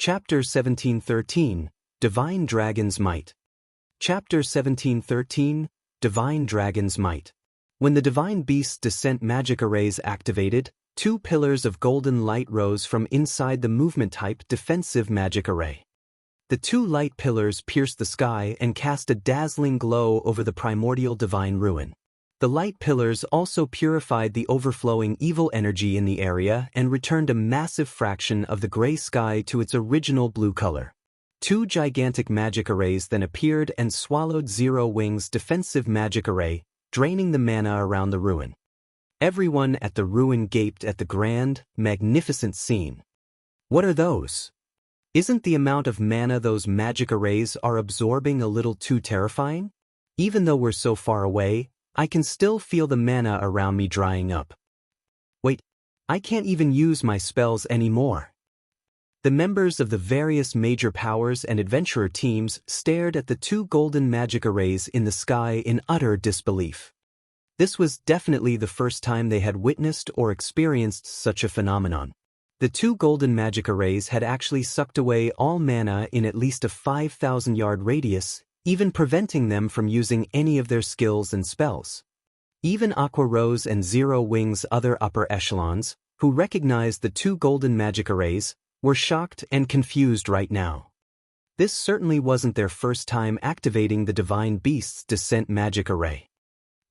Chapter 1713, Divine Dragon's Might. Chapter 1713, Divine Dragon's Might. When the Divine Beast's Descent magic arrays activated, two pillars of golden light rose from inside the movement-type defensive magic array. The two light pillars pierced the sky and cast a dazzling glow over the primordial divine ruin. The light pillars also purified the overflowing evil energy in the area and returned a massive fraction of the gray sky to its original blue color. Two gigantic magic arrays then appeared and swallowed Zero Wing's defensive magic array, draining the mana around the ruin. Everyone at the ruin gaped at the grand, magnificent scene. What are those? Isn't the amount of mana those magic arrays are absorbing a little too terrifying? Even though we're so far away, I can still feel the mana around me drying up. Wait, I can't even use my spells anymore. The members of the various major powers and adventurer teams stared at the two golden magic arrays in the sky in utter disbelief. This was definitely the first time they had witnessed or experienced such a phenomenon. The two golden magic arrays had actually sucked away all mana in at least a 5,000-yard radius, even preventing them from using any of their skills and spells. Even Aqua Rose and Zero Wing's other upper echelons, who recognized the two golden magic arrays, were shocked and confused right now. This certainly wasn't their first time activating the Divine Beast's Descent magic array.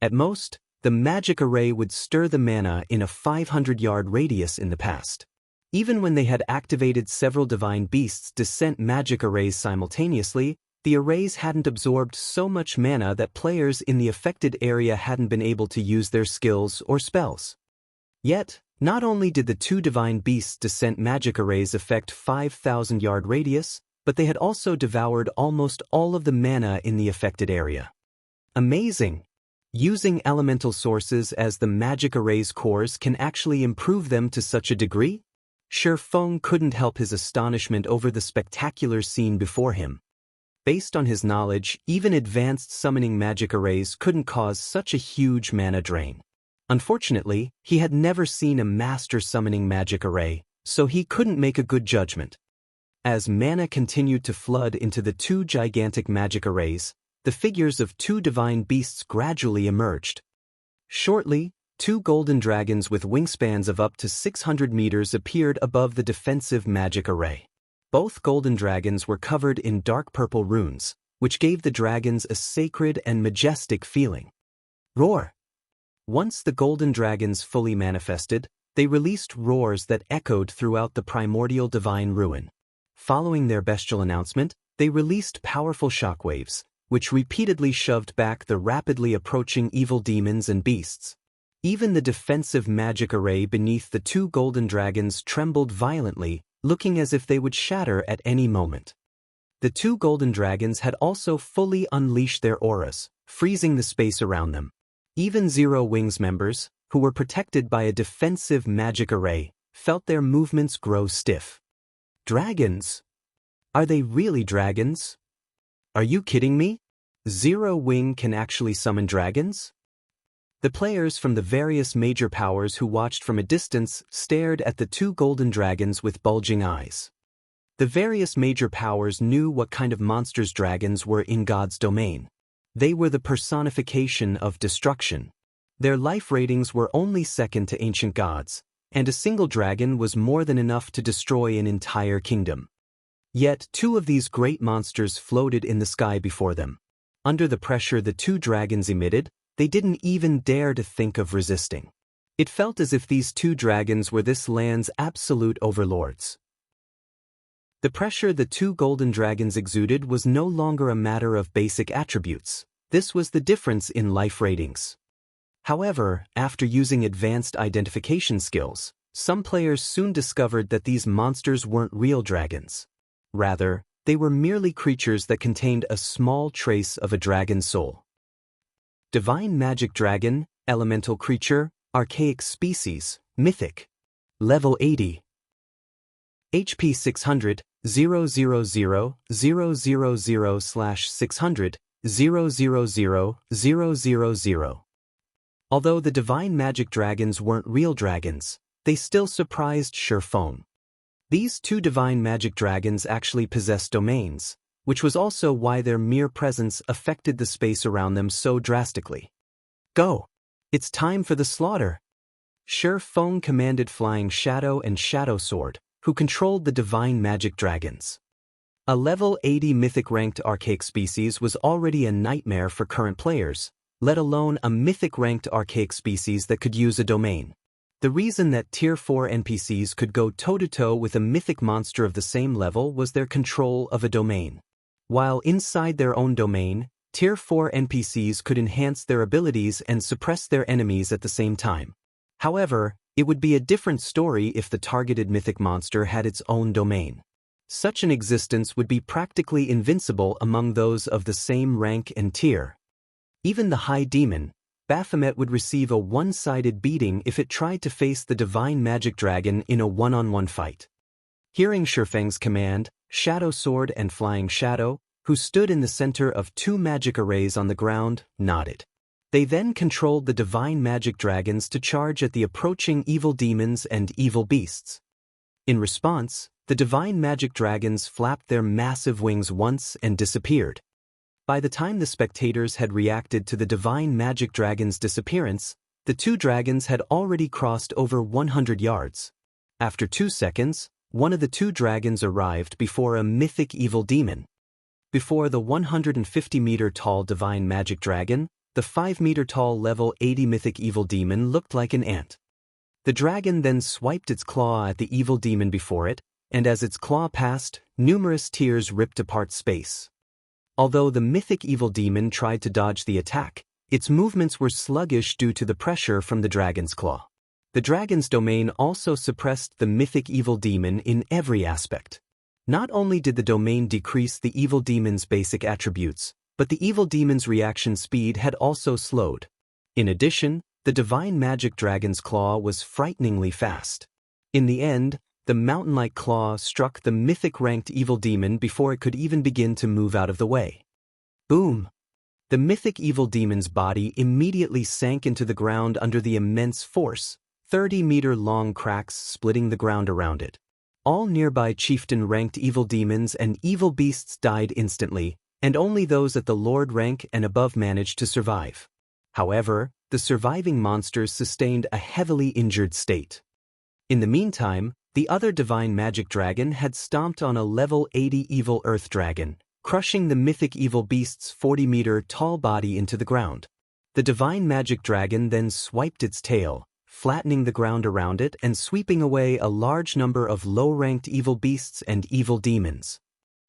At most, the magic array would stir the mana in a 500-yard radius in the past. Even when they had activated several Divine Beast's Descent magic arrays simultaneously, the arrays hadn't absorbed so much mana that players in the affected area hadn't been able to use their skills or spells. Yet, not only did the two Divine Beast's Descent magic arrays affect 5,000-yard radius, but they had also devoured almost all of the mana in the affected area. Amazing! Using elemental sources as the magic array's cores can actually improve them to such a degree? Feng couldn't help his astonishment over the spectacular scene before him. Based on his knowledge, even advanced summoning magic arrays couldn't cause such a huge mana drain. Unfortunately, he had never seen a master summoning magic array, so he couldn't make a good judgment. As mana continued to flood into the two gigantic magic arrays, the figures of two divine beasts gradually emerged. Shortly, two golden dragons with wingspans of up to 600 meters appeared above the defensive magic array. Both golden dragons were covered in dark purple runes, which gave the dragons a sacred and majestic feeling. Roar! Once the golden dragons fully manifested, they released roars that echoed throughout the primordial divine ruin. Following their bestial announcement, they released powerful shockwaves, which repeatedly shoved back the rapidly approaching evil demons and beasts. Even the defensive magic array beneath the two golden dragons trembled violently, looking as if they would shatter at any moment. The two golden dragons had also fully unleashed their auras, freezing the space around them. Even Zero Wing's members, who were protected by a defensive magic array, felt their movements grow stiff. Dragons? Are they really dragons? Are you kidding me? Zero Wing can actually summon dragons? The players from the various major powers who watched from a distance stared at the two golden dragons with bulging eyes. The various major powers knew what kind of monsters dragons were in God's domain. They were the personification of destruction. Their life ratings were only second to ancient gods, and a single dragon was more than enough to destroy an entire kingdom. Yet two of these great monsters floated in the sky before them. Under the pressure the two dragons emitted, they didn't even dare to think of resisting. It felt as if these two dragons were this land's absolute overlords. The pressure the two golden dragons exuded was no longer a matter of basic attributes. This was the difference in life ratings. However, after using advanced identification skills, some players soon discovered that these monsters weren't real dragons. Rather, they were merely creatures that contained a small trace of a dragon's soul. Divine Magic Dragon, Elemental Creature, Archaic Species, Mythic. Level 80. HP 600, 000/600, 000/000. Although the Divine Magic Dragons weren't real dragons, they still surprised Feng. These two divine magic dragons actually possess domains, which was also why their mere presence affected the space around them so drastically. Go! It's time for the slaughter! Feng commanded Flying Shadow and Shadow Sword, who controlled the divine magic dragons. A level 80 mythic ranked archaic species was already a nightmare for current players, let alone a mythic ranked archaic species that could use a domain. The reason that Tier 4 NPCs could go toe-to-toe with a mythic monster of the same level was their control of a domain. While inside their own domain, Tier 4 NPCs could enhance their abilities and suppress their enemies at the same time. However, it would be a different story if the targeted mythic monster had its own domain. Such an existence would be practically invincible among those of the same rank and tier. Even the High Demon, Baphomet, would receive a one-sided beating if it tried to face the divine magic dragon in a one-on-one fight. Hearing Feng's command, Shadow Sword and Flying Shadow, who stood in the center of two magic arrays on the ground, nodded. They then controlled the divine magic dragons to charge at the approaching evil demons and evil beasts. In response, the divine magic dragons flapped their massive wings once and disappeared. By the time the spectators had reacted to the divine magic dragon's disappearance, the two dragons had already crossed over 100 yards. After 2 seconds, one of the two dragons arrived before a mythic evil demon. Before the 150-meter-tall divine magic dragon, the 5-meter-tall level 80 mythic evil demon looked like an ant. The dragon then swiped its claw at the evil demon before it, and as its claw passed, numerous tears ripped apart space. Although the mythic evil demon tried to dodge the attack, its movements were sluggish due to the pressure from the dragon's claw. The dragon's domain also suppressed the mythic evil demon in every aspect. Not only did the domain decrease the evil demon's basic attributes, but the evil demon's reaction speed had also slowed. In addition, the divine magic dragon's claw was frighteningly fast. In the end, the mountain-like claw struck the mythic-ranked evil demon before it could even begin to move out of the way. Boom! The mythic evil demon's body immediately sank into the ground under the immense force, 30-meter-long cracks splitting the ground around it. All nearby chieftain-ranked evil demons and evil beasts died instantly, and only those at the Lord rank and above managed to survive. However, the surviving monsters sustained a heavily injured state. In the meantime, the other divine magic dragon had stomped on a level 80 evil earth dragon, crushing the mythic evil beast's 40-meter-tall body into the ground. The divine magic dragon then swiped its tail, flattening the ground around it and sweeping away a large number of low-ranked evil beasts and evil demons.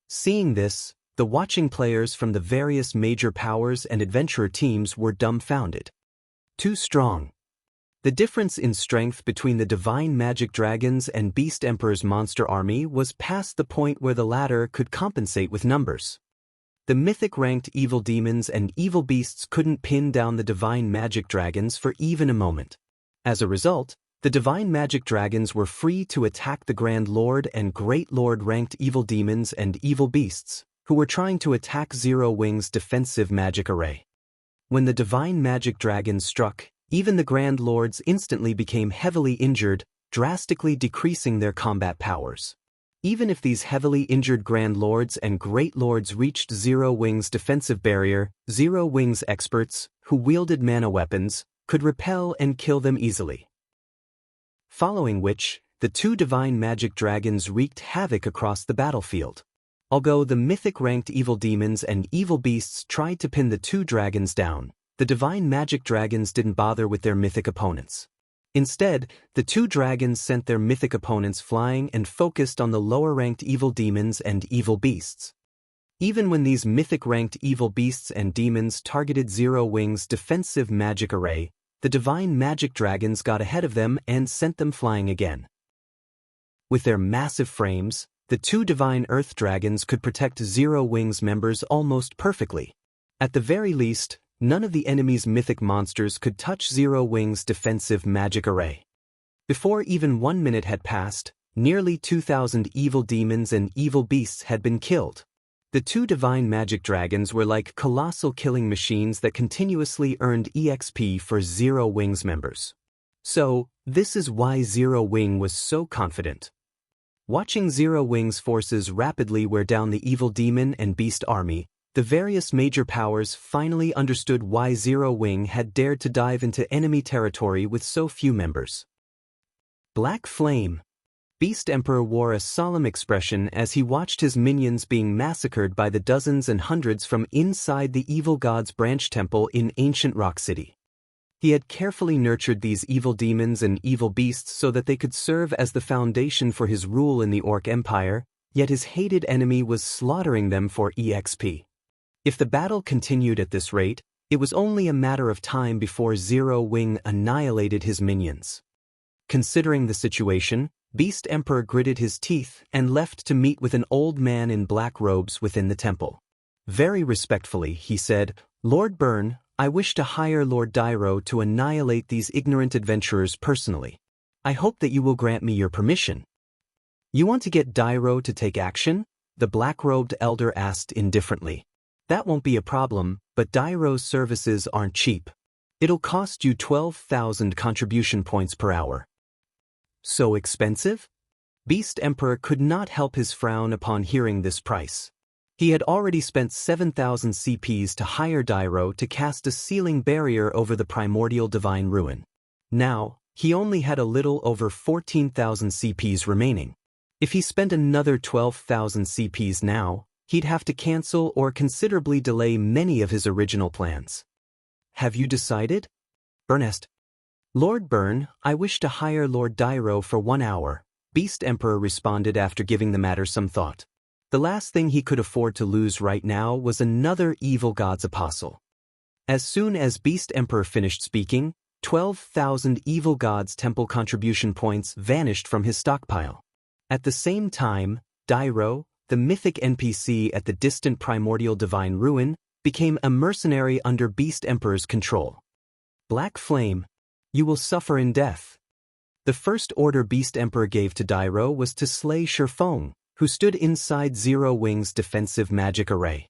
Seeing this, the watching players from the various major powers and adventurer teams were dumbfounded. Too strong. The difference in strength between the divine magic dragons and Beast Emperor's monster army was past the point where the latter could compensate with numbers. The mythic-ranked evil demons and evil beasts couldn't pin down the divine magic dragons for even a moment. As a result, the divine magic dragons were free to attack the Grand Lord and Great Lord-ranked evil demons and evil beasts, who were trying to attack Zero Wing's defensive magic array. When the divine magic dragons struck, even the Grand Lords instantly became heavily injured, drastically decreasing their combat powers. Even if these heavily injured Grand Lords and Great Lords reached Zero Wing's defensive barrier, Zero Wing's experts, who wielded mana weapons, could repel and kill them easily. Following which, the two divine magic dragons wreaked havoc across the battlefield. Although the mythic-ranked evil demons and evil beasts tried to pin the two dragons down, the divine magic dragons didn't bother with their mythic opponents. Instead, the two dragons sent their mythic opponents flying and focused on the lower-ranked evil demons and evil beasts. Even when these mythic-ranked evil beasts and demons targeted Zero Wing's defensive magic array, the divine magic dragons got ahead of them and sent them flying again. With their massive frames, the two divine earth dragons could protect Zero Wing's members almost perfectly. At the very least, none of the enemy's mythic monsters could touch Zero Wing's defensive magic array. Before even 1 minute had passed, nearly 2,000 evil demons and evil beasts had been killed. The two divine magic dragons were like colossal killing machines that continuously earned EXP for Zero Wing's members. So, this is why Zero Wing was so confident. Watching Zero Wing's forces rapidly wear down the evil demon and beast army, the various major powers finally understood why Zero Wing had dared to dive into enemy territory with so few members. Black Flame. Beast Emperor wore a solemn expression as he watched his minions being massacred by the dozens and hundreds from inside the evil god's branch temple in ancient Rock City. He had carefully nurtured these evil demons and evil beasts so that they could serve as the foundation for his rule in the Orc Empire, yet his hated enemy was slaughtering them for EXP. If the battle continued at this rate, it was only a matter of time before Zero Wing annihilated his minions. Considering the situation, Beast Emperor gritted his teeth and left to meet with an old man in black robes within the temple. Very respectfully, he said, "Lord Byrne, I wish to hire Lord Dairo to annihilate these ignorant adventurers personally. I hope that you will grant me your permission." "You want to get Dairo to take action?" the black-robed elder asked indifferently. "That won't be a problem, but Dairo's services aren't cheap. It'll cost you 12,000 contribution points per hour." "So expensive?" Beast Emperor could not help his frown upon hearing this price. He had already spent 7,000 CPs to hire Dairo to cast a sealing barrier over the primordial divine ruin. Now, he only had a little over 14,000 CPs remaining. If he spent another 12,000 CPs now, he'd have to cancel or considerably delay many of his original plans. "Have you decided?" Ernest. "Lord Byrne, I wish to hire Lord Dairo for 1 hour, Beast Emperor responded after giving the matter some thought. The last thing he could afford to lose right now was another evil god's apostle. As soon as Beast Emperor finished speaking, 12,000 evil gods temple contribution points vanished from his stockpile. At the same time, Dairo, the mythic NPC at the distant primordial divine ruin, became a mercenary under Beast Emperor's control. Black Flame. You will suffer in death. The first order Beast Emperor gave to Dairo was to slay Shifeng, who stood inside Zero Wing's defensive magic array.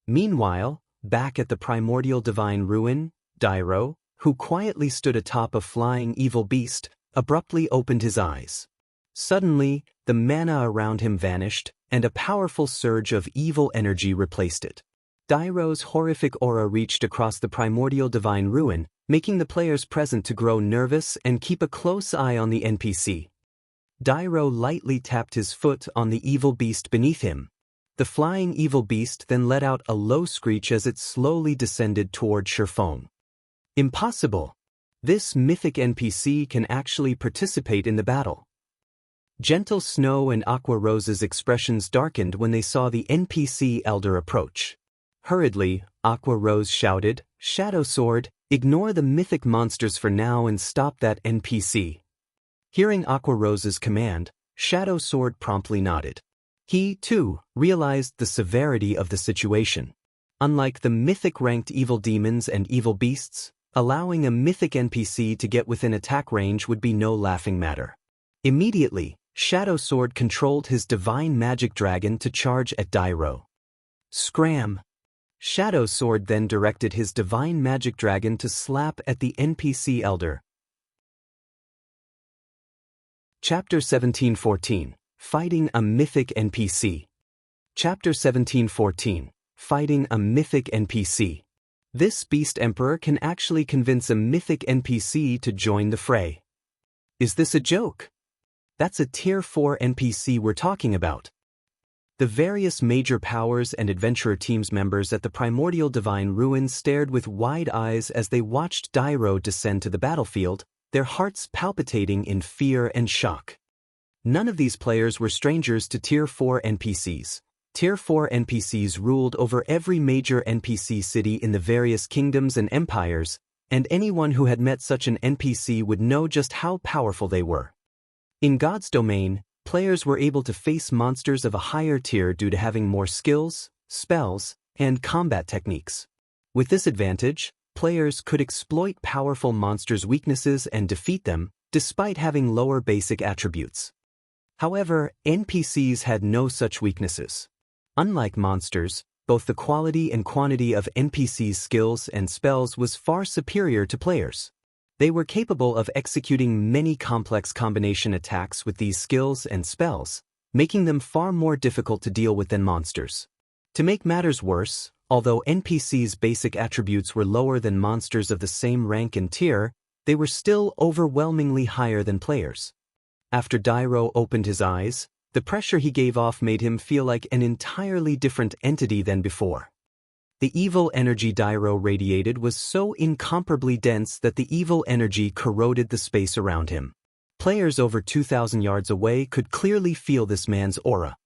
Meanwhile, back at the primordial divine ruin, Dairo, who quietly stood atop a flying evil beast, abruptly opened his eyes. Suddenly, the mana around him vanished, and a powerful surge of evil energy replaced it. Dairo's horrific aura reached across the primordial divine ruin, making the players present to grow nervous and keep a close eye on the NPC. Dairo lightly tapped his foot on the evil beast beneath him. The flying evil beast then let out a low screech as it slowly descended toward Shifeng. Impossible! This mythic NPC can actually participate in the battle. Gentle Snow and Aqua Rose's expressions darkened when they saw the NPC elder approach. Hurriedly, Aqua Rose shouted, "Shadow Sword, ignore the mythic monsters for now and stop that NPC." Hearing Aqua Rose's command, Shadow Sword promptly nodded. He, too, realized the severity of the situation. Unlike the mythic-ranked evil demons and evil beasts, allowing a mythic NPC to get within attack range would be no laughing matter. Immediately, Shadow Sword controlled his divine magic dragon to charge at Dairo. Scram! Shadow Sword then directed his divine magic dragon to slap at the NPC elder. Chapter 1714. Fighting a Mythic NPC. Chapter 1714. Fighting a Mythic NPC. This Beast Emperor can actually convince a Mythic NPC to join the fray. Is this a joke? That's a Tier 4 NPC we're talking about. The various major powers and adventurer teams members at the primordial divine ruin stared with wide eyes as they watched Dairo descend to the battlefield, their hearts palpitating in fear and shock. None of these players were strangers to Tier 4 NPCs. Tier 4 NPCs ruled over every major NPC city in the various kingdoms and empires, and anyone who had met such an NPC would know just how powerful they were. In God's domain, players were able to face monsters of a higher tier due to having more skills, spells, and combat techniques. With this advantage, players could exploit powerful monsters' weaknesses and defeat them, despite having lower basic attributes. However, NPCs had no such weaknesses. Unlike monsters, both the quality and quantity of NPCs' skills and spells was far superior to players. They were capable of executing many complex combination attacks with these skills and spells, making them far more difficult to deal with than monsters. To make matters worse, although NPCs' basic attributes were lower than monsters of the same rank and tier, they were still overwhelmingly higher than players. After Dairo opened his eyes, the pressure he gave off made him feel like an entirely different entity than before. The evil energy Dairo radiated was so incomparably dense that the evil energy corroded the space around him. Players over 2,000 yards away could clearly feel this man's aura.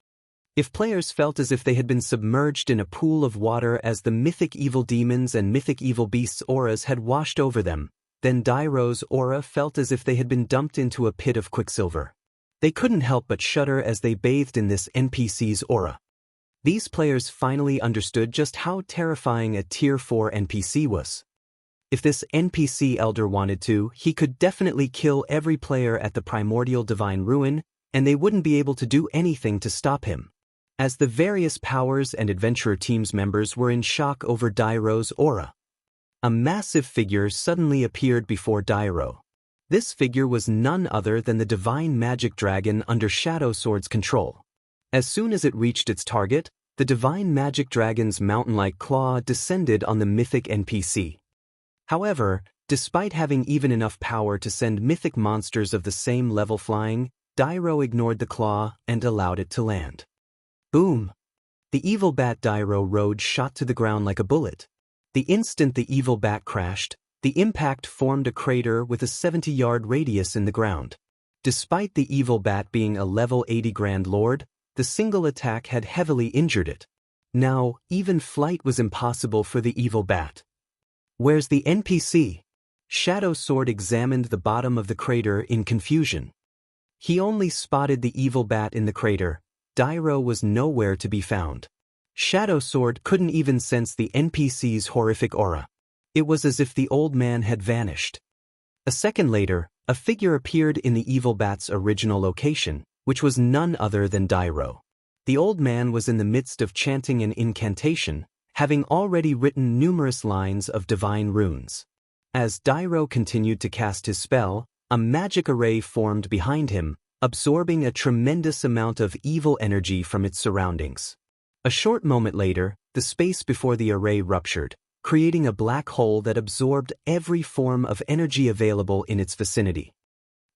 If players felt as if they had been submerged in a pool of water as the mythic evil demons and mythic evil beasts' auras had washed over them, then Dairo's aura felt as if they had been dumped into a pit of quicksilver. They couldn't help but shudder as they bathed in this NPC's aura. These players finally understood just how terrifying a Tier 4 NPC was. If this NPC elder wanted to, he could definitely kill every player at the primordial divine ruin, and they wouldn't be able to do anything to stop him. As the various powers and adventurer teams members were in shock over Dairo's aura, a massive figure suddenly appeared before Dairo. This figure was none other than the divine magic dragon under Shadow Sword's control. As soon as it reached its target, the divine magic dragon's mountain-like claw descended on the mythic NPC. However, despite having even enough power to send mythic monsters of the same level flying, Dairo ignored the claw and allowed it to land. Boom! The evil bat Dairo rode shot to the ground like a bullet. The instant the evil bat crashed, the impact formed a crater with a 70-yard radius in the ground. Despite the evil bat being a level 80 Grand Lord, the single attack had heavily injured it. Now, even flight was impossible for the evil bat. Where's the NPC? Shadow Sword examined the bottom of the crater in confusion. He only spotted the evil bat in the crater. Dairo was nowhere to be found. Shadow Sword couldn't even sense the NPC's horrific aura. It was as if the old man had vanished. A second later, a figure appeared in the evil bat's original location, which was none other than Dairo. The old man was in the midst of chanting an incantation, having already written numerous lines of divine runes. As Dairo continued to cast his spell, a magic array formed behind him, absorbing a tremendous amount of evil energy from its surroundings. A short moment later, the space before the array ruptured, creating a black hole that absorbed every form of energy available in its vicinity.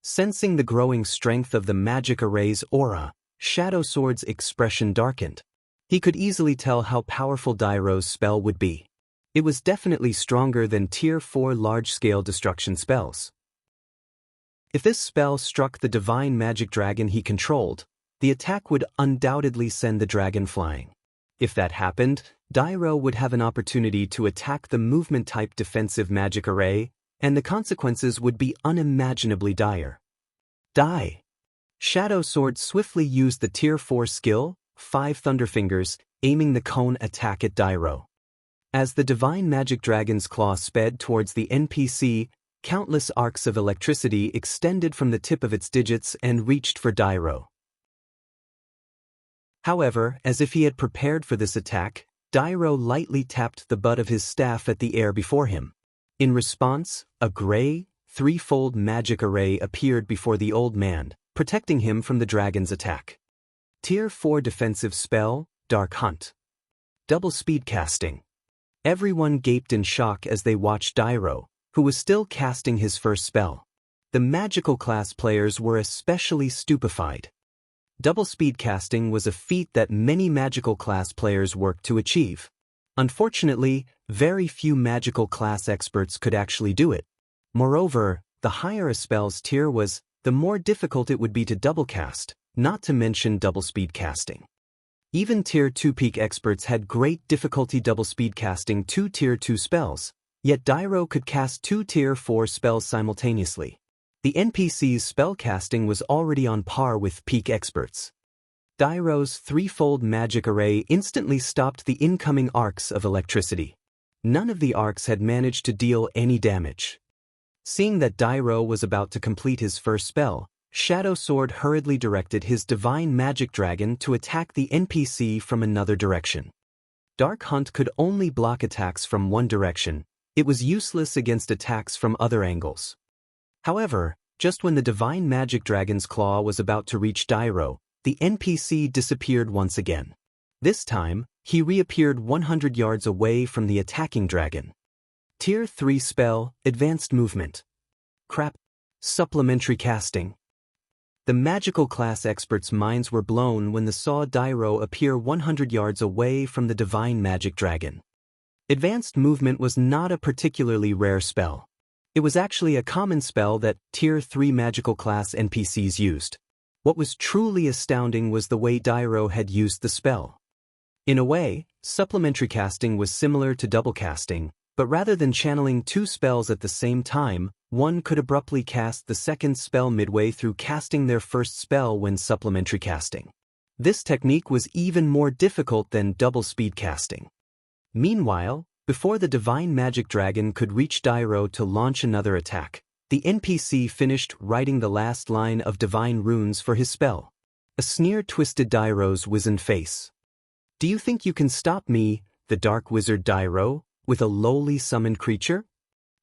Sensing the growing strength of the magic array's aura, Shadow Sword's expression darkened. He could easily tell how powerful Dairo's spell would be. It was definitely stronger than Tier 4 large-scale destruction spells. If this spell struck the divine magic dragon he controlled, the attack would undoubtedly send the dragon flying. If that happened, Dairo would have an opportunity to attack the movement-type defensive magic array, and the consequences would be unimaginably dire. Die! Shadow Sword swiftly used the Tier 4 skill, 5 Thunderfingers, aiming the cone attack at Dairo. As the divine magic dragon's claw sped towards the NPC, countless arcs of electricity extended from the tip of its digits and reached for Dairo. However, as if he had prepared for this attack, Dairo lightly tapped the butt of his staff at the air before him. In response, a gray, threefold magic array appeared before the old man, protecting him from the dragon's attack. Tier 4 defensive spell, Dark Hunt. Double speed casting. Everyone gaped in shock as they watched Dairo, who was still casting his first spell. The magical class players were especially stupefied. Double speed casting was a feat that many magical class players worked to achieve. Unfortunately, very few magical class experts could actually do it. Moreover, the higher a spell's tier was, the more difficult it would be to double cast, not to mention double speed casting. Even Tier 2 peak experts had great difficulty double speed casting 2 Tier 2 spells, yet Dairo could cast 2 Tier 4 spells simultaneously. The NPC's spellcasting was already on par with peak experts. Dairo's threefold magic array instantly stopped the incoming arcs of electricity. None of the arcs had managed to deal any damage. Seeing that Dairo was about to complete his first spell, Shadow Sword hurriedly directed his divine magic dragon to attack the NPC from another direction. Dark Hunt could only block attacks from one direction. It was useless against attacks from other angles. However, just when the Divine Magic Dragon's claw was about to reach Dairo, the NPC disappeared once again. This time, he reappeared 100 yards away from the attacking dragon. Tier 3 spell, Advanced Movement. Crap. Supplementary casting. The magical class experts' minds were blown when they saw Dairo appear 100 yards away from the Divine Magic Dragon. Advanced Movement was not a particularly rare spell. It was actually a common spell that Tier 3 magical class NPCs used. What was truly astounding was the way Dairo had used the spell. In a way, supplementary casting was similar to double casting, but rather than channeling two spells at the same time, one could abruptly cast the second spell midway through casting their first spell when supplementary casting. This technique was even more difficult than double speed casting. Meanwhile, before the Divine Magic Dragon could reach Dairo to launch another attack, the NPC finished writing the last line of divine runes for his spell. A sneer twisted Dairo's wizened face. "Do you think you can stop me, the Dark Wizard Dairo, with a lowly summoned creature?"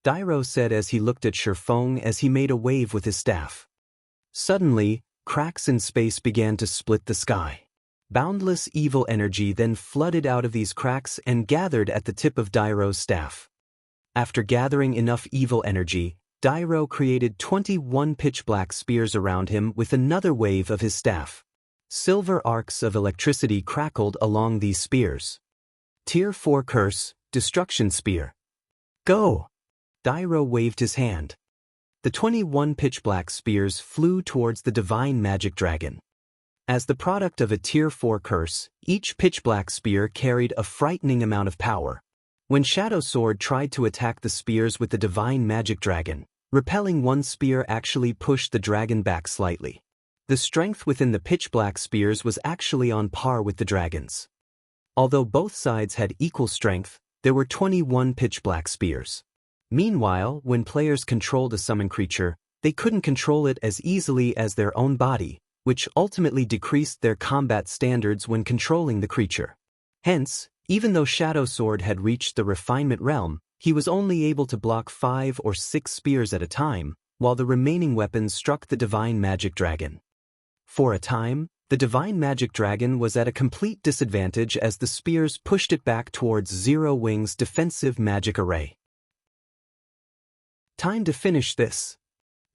Dairo said as he looked at Shifeng as he made a wave with his staff. Suddenly, cracks in space began to split the sky. Boundless evil energy then flooded out of these cracks and gathered at the tip of Dairo's staff. After gathering enough evil energy, Dairo created 21 pitch-black spears around him with another wave of his staff. Silver arcs of electricity crackled along these spears. Tier 4 Curse, Destruction Spear. Go! Dairo waved his hand. The 21 pitch-black spears flew towards the Divine Magic Dragon. As the product of a Tier 4 curse, each pitch-black spear carried a frightening amount of power. When Shadow Sword tried to attack the spears with the Divine Magic Dragon, repelling one spear actually pushed the dragon back slightly. The strength within the pitch-black spears was actually on par with the dragon's. Although both sides had equal strength, there were 21 pitch-black spears. Meanwhile, when players controlled a summoned creature, they couldn't control it as easily as their own body, which ultimately decreased their combat standards when controlling the creature. Hence, even though Shadow Sword had reached the refinement realm, he was only able to block 5 or 6 spears at a time, while the remaining weapons struck the Divine Magic Dragon. For a time, the Divine Magic Dragon was at a complete disadvantage as the spears pushed it back towards Zero Wing's defensive magic array. Time to finish this.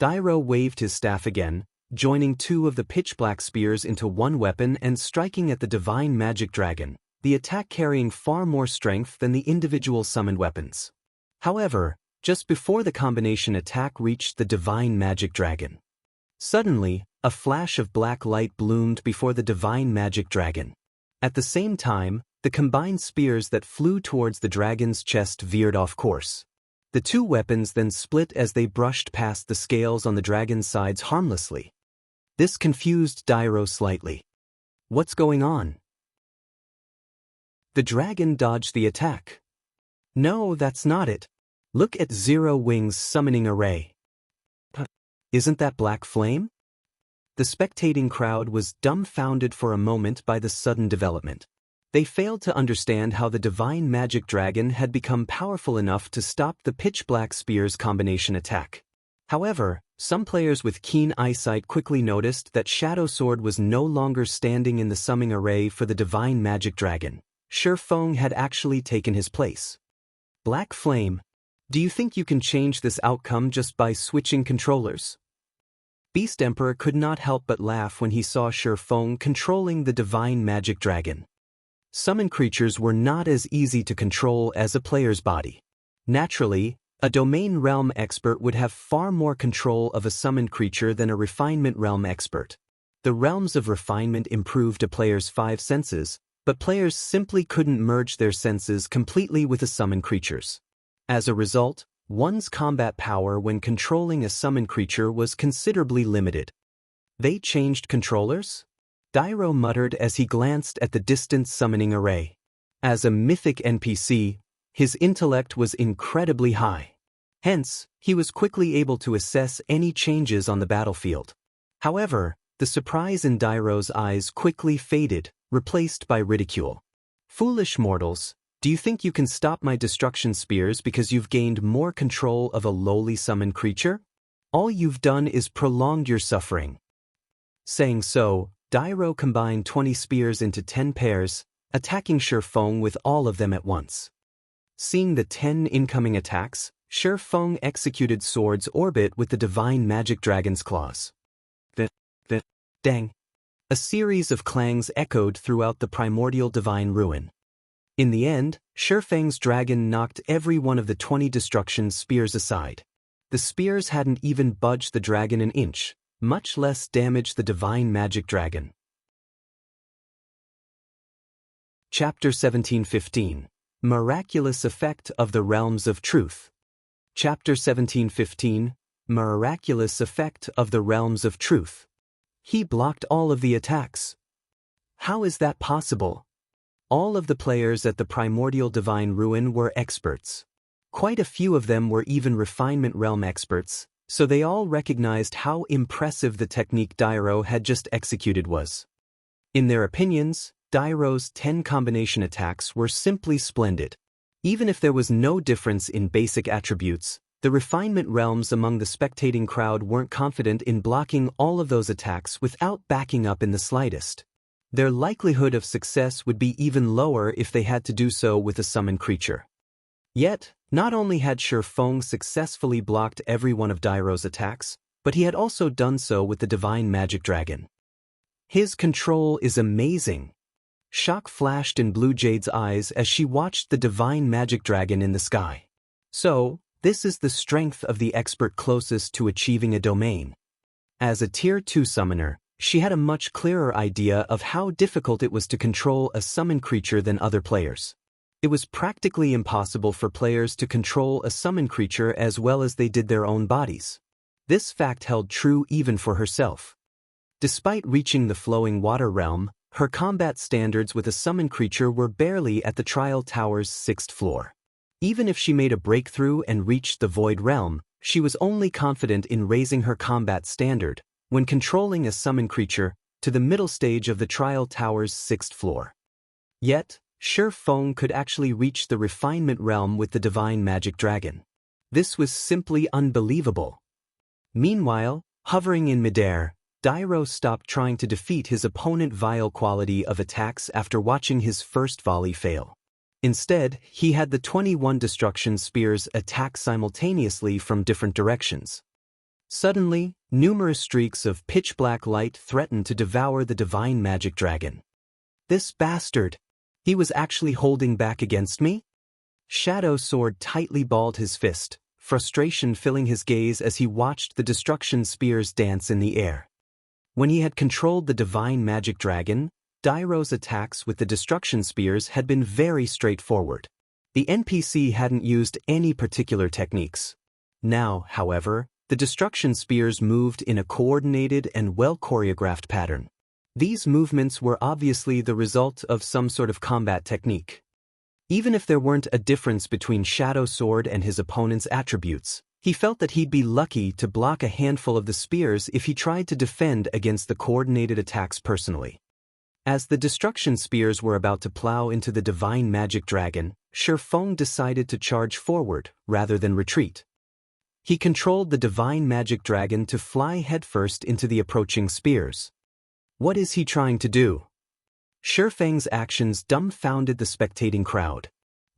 Dairo waved his staff again, joining 2 of the pitch-black spears into one weapon and striking at the Divine Magic Dragon, the attack carrying far more strength than the individual summoned weapons. However, just before the combination attack reached the Divine Magic Dragon, suddenly, a flash of black light bloomed before the Divine Magic Dragon. At the same time, the combined spears that flew towards the dragon's chest veered off course. The 2 weapons then split as they brushed past the scales on the dragon's sides harmlessly. This confused Dairo slightly. What's going on? The dragon dodged the attack. No, that's not it. Look at Zero Wing's summoning array. Isn't that black flame? The spectating crowd was dumbfounded for a moment by the sudden development. They failed to understand how the Divine Magic Dragon had become powerful enough to stop the pitch-black spear's combination attack. However, some players with keen eyesight quickly noticed that Shadow Sword was no longer standing in the summoning array for the Divine Magic Dragon. Shifeng had actually taken his place. Black Flame, do you think you can change this outcome just by switching controllers? Beast Emperor could not help but laugh when he saw Shifeng controlling the Divine Magic Dragon. Summoned creatures were not as easy to control as a player's body. Naturally, a Domain Realm expert would have far more control of a summoned creature than a Refinement Realm expert. The realms of refinement improved a player's 5 senses, but players simply couldn't merge their senses completely with a summoned creature's. As a result, one's combat power when controlling a summoned creature was considerably limited. They changed controllers? Dairo muttered as he glanced at the distant summoning array. As a mythic NPC, his intellect was incredibly high. Hence, he was quickly able to assess any changes on the battlefield. However, the surprise in Dairo's eyes quickly faded, replaced by ridicule. Foolish mortals, do you think you can stop my destruction spears because you've gained more control of a lowly summoned creature? All you've done is prolonged your suffering." Saying so, Dairo combined 20 spears into 10 pairs, attacking Shifeng with all of them at once. Seeing the 10 incoming attacks, Shifeng executed Sword's Orbit with the Divine Magic Dragon's claws. Dang! A series of clangs echoed throughout the primordial divine ruin. In the end, Shifeng's dragon knocked every one of the 20 destruction spears aside. The spears hadn't even budged the dragon an inch, much less damaged the divine magic dragon. Chapter 1715. Miraculous Effect of the Realms of Truth. Chapter 1715. Miraculous Effect of the Realms of Truth. He blocked all of the attacks. How is that possible? All of the players at the primordial divine ruin were experts. Quite a few of them were even refinement realm experts, so they all recognized how impressive the technique Dairo had just executed was. In their opinions, Dairo's 10 combination attacks were simply splendid. Even if there was no difference in basic attributes, the refinement realms among the spectating crowd weren't confident in blocking all of those attacks without backing up in the slightest. Their likelihood of success would be even lower if they had to do so with a summoned creature. Yet, not only had Shifeng successfully blocked every one of Dairo's attacks, but he had also done so with the Divine Magic Dragon. His control is amazing. Shock flashed in Blue Jade's eyes as she watched the Divine Magic Dragon in the sky. So, this is the strength of the expert closest to achieving a domain. As a Tier 2 summoner, she had a much clearer idea of how difficult it was to control a summoned creature than other players. It was practically impossible for players to control a summoned creature as well as they did their own bodies. This fact held true even for herself. Despite reaching the flowing water realm, her combat standards with a summoned creature were barely at the Trial Tower's 6th floor. Even if she made a breakthrough and reached the Void Realm, she was only confident in raising her combat standard, when controlling a summoned creature, to the middle stage of the Trial Tower's 6th floor. Yet, Shifeng could actually reach the Refinement Realm with the Divine Magic Dragon. This was simply unbelievable. Meanwhile, hovering in midair, Dairo stopped trying to defeat his opponent's vile quality of attacks after watching his first volley fail. Instead, he had the 21 destruction spears attack simultaneously from different directions. Suddenly, numerous streaks of pitch-black light threatened to devour the Divine Magic Dragon. This bastard! He was actually holding back against me? Shadow Sword tightly balled his fist, frustration filling his gaze as he watched the destruction spears dance in the air. When he had controlled the Divine Magic Dragon, Dairo's attacks with the destruction spears had been very straightforward. The NPC hadn't used any particular techniques. Now, however, the destruction spears moved in a coordinated and well-choreographed pattern. These movements were obviously the result of some sort of combat technique. Even if there weren't a difference between Shadow Sword and his opponent's attributes, he felt that he'd be lucky to block a handful of the spears if he tried to defend against the coordinated attacks personally. As the destruction spears were about to plow into the Divine Magic Dragon, Shifeng decided to charge forward rather than retreat. He controlled the Divine Magic Dragon to fly headfirst into the approaching spears. What is he trying to do? Shifeng's actions dumbfounded the spectating crowd.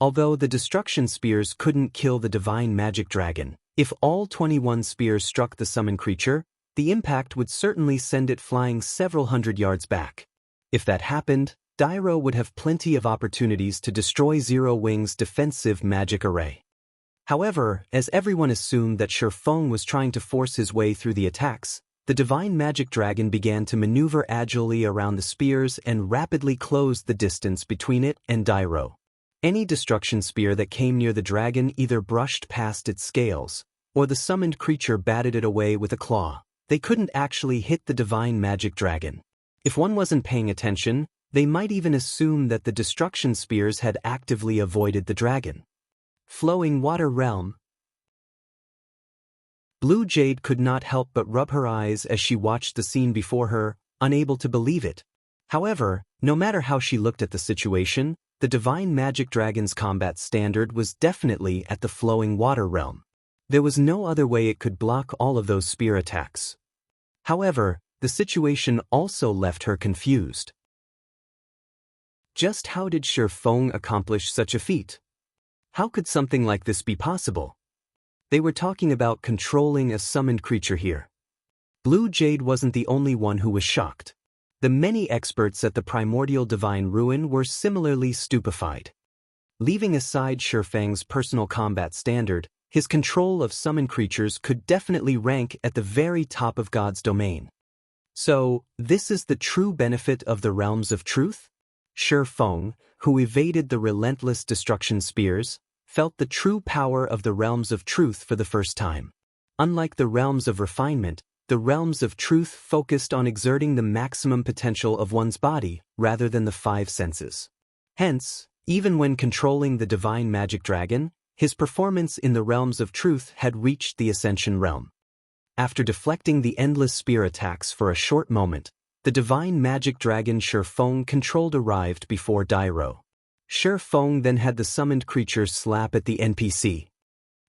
Although the destruction spears couldn't kill the Divine Magic Dragon, if all 21 spears struck the summoned creature, the impact would certainly send it flying several hundred yards back. If that happened, Dairo would have plenty of opportunities to destroy Zero Wing's defensive magic array. However, as everyone assumed that Shifeng was trying to force his way through the attacks, the Divine Magic Dragon began to maneuver agilely around the spears and rapidly closed the distance between it and Dairo. Any destruction spear that came near the dragon either brushed past its scales, or the summoned creature batted it away with a claw. They couldn't actually hit the Divine Magic Dragon. If one wasn't paying attention, they might even assume that the destruction spears had actively avoided the dragon. Flowing Water Realm. Blue Jade could not help but rub her eyes as she watched the scene before her, unable to believe it. However, no matter how she looked at the situation, the Divine Magic Dragon's combat standard was definitely at the Flowing Water Realm. There was no other way it could block all of those spear attacks. However, the situation also left her confused. Just how did Silverwing accomplish such a feat? How could something like this be possible? They were talking about controlling a summoned creature here. Blue Jade wasn't the only one who was shocked. The many experts at the Primordial Divine Ruin were similarly stupefied. Leaving aside Silverwing's personal combat standard, his control of summoned creatures could definitely rank at the very top of God's domain. So, this is the true benefit of the Realms of Truth? Silverwing, who evaded the relentless destruction spears, felt the true power of the Realms of Truth for the first time. Unlike the Realms of Refinement, the Realms of Truth focused on exerting the maximum potential of one's body rather than the five senses. Hence, even when controlling the Divine Magic Dragon, his performance in the Realms of Truth had reached the Ascension realm. After deflecting the endless spear attacks for a short moment, the Divine Magic Dragon Silverwing controlled arrived before Dairo. Silverwing then had the summoned creature slap at the NPC.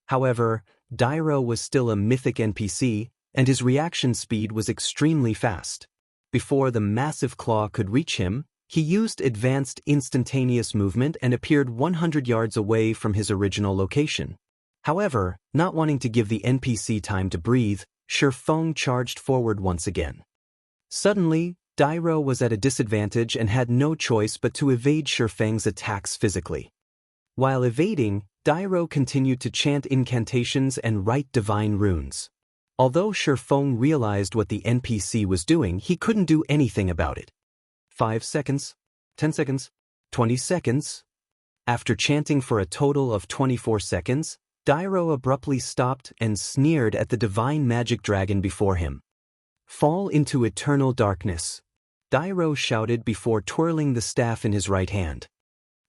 However, Dairo was still a mythic NPC, and his reaction speed was extremely fast. Before the massive claw could reach him, he used advanced instantaneous movement and appeared 100 yards away from his original location. However, not wanting to give the NPC time to breathe, Silverwing charged forward once again. Suddenly, Dairo was at a disadvantage and had no choice but to evade Silverwing's attacks physically. While evading, Dairo continued to chant incantations and write divine runes. Although Silverwing realized what the NPC was doing, he couldn't do anything about it. 5 seconds, 10 seconds, 20 seconds. After chanting for a total of 24 seconds, Dairo abruptly stopped and sneered at the Divine Magic Dragon before him. "Fall into eternal darkness," Dairo shouted before twirling the staff in his right hand.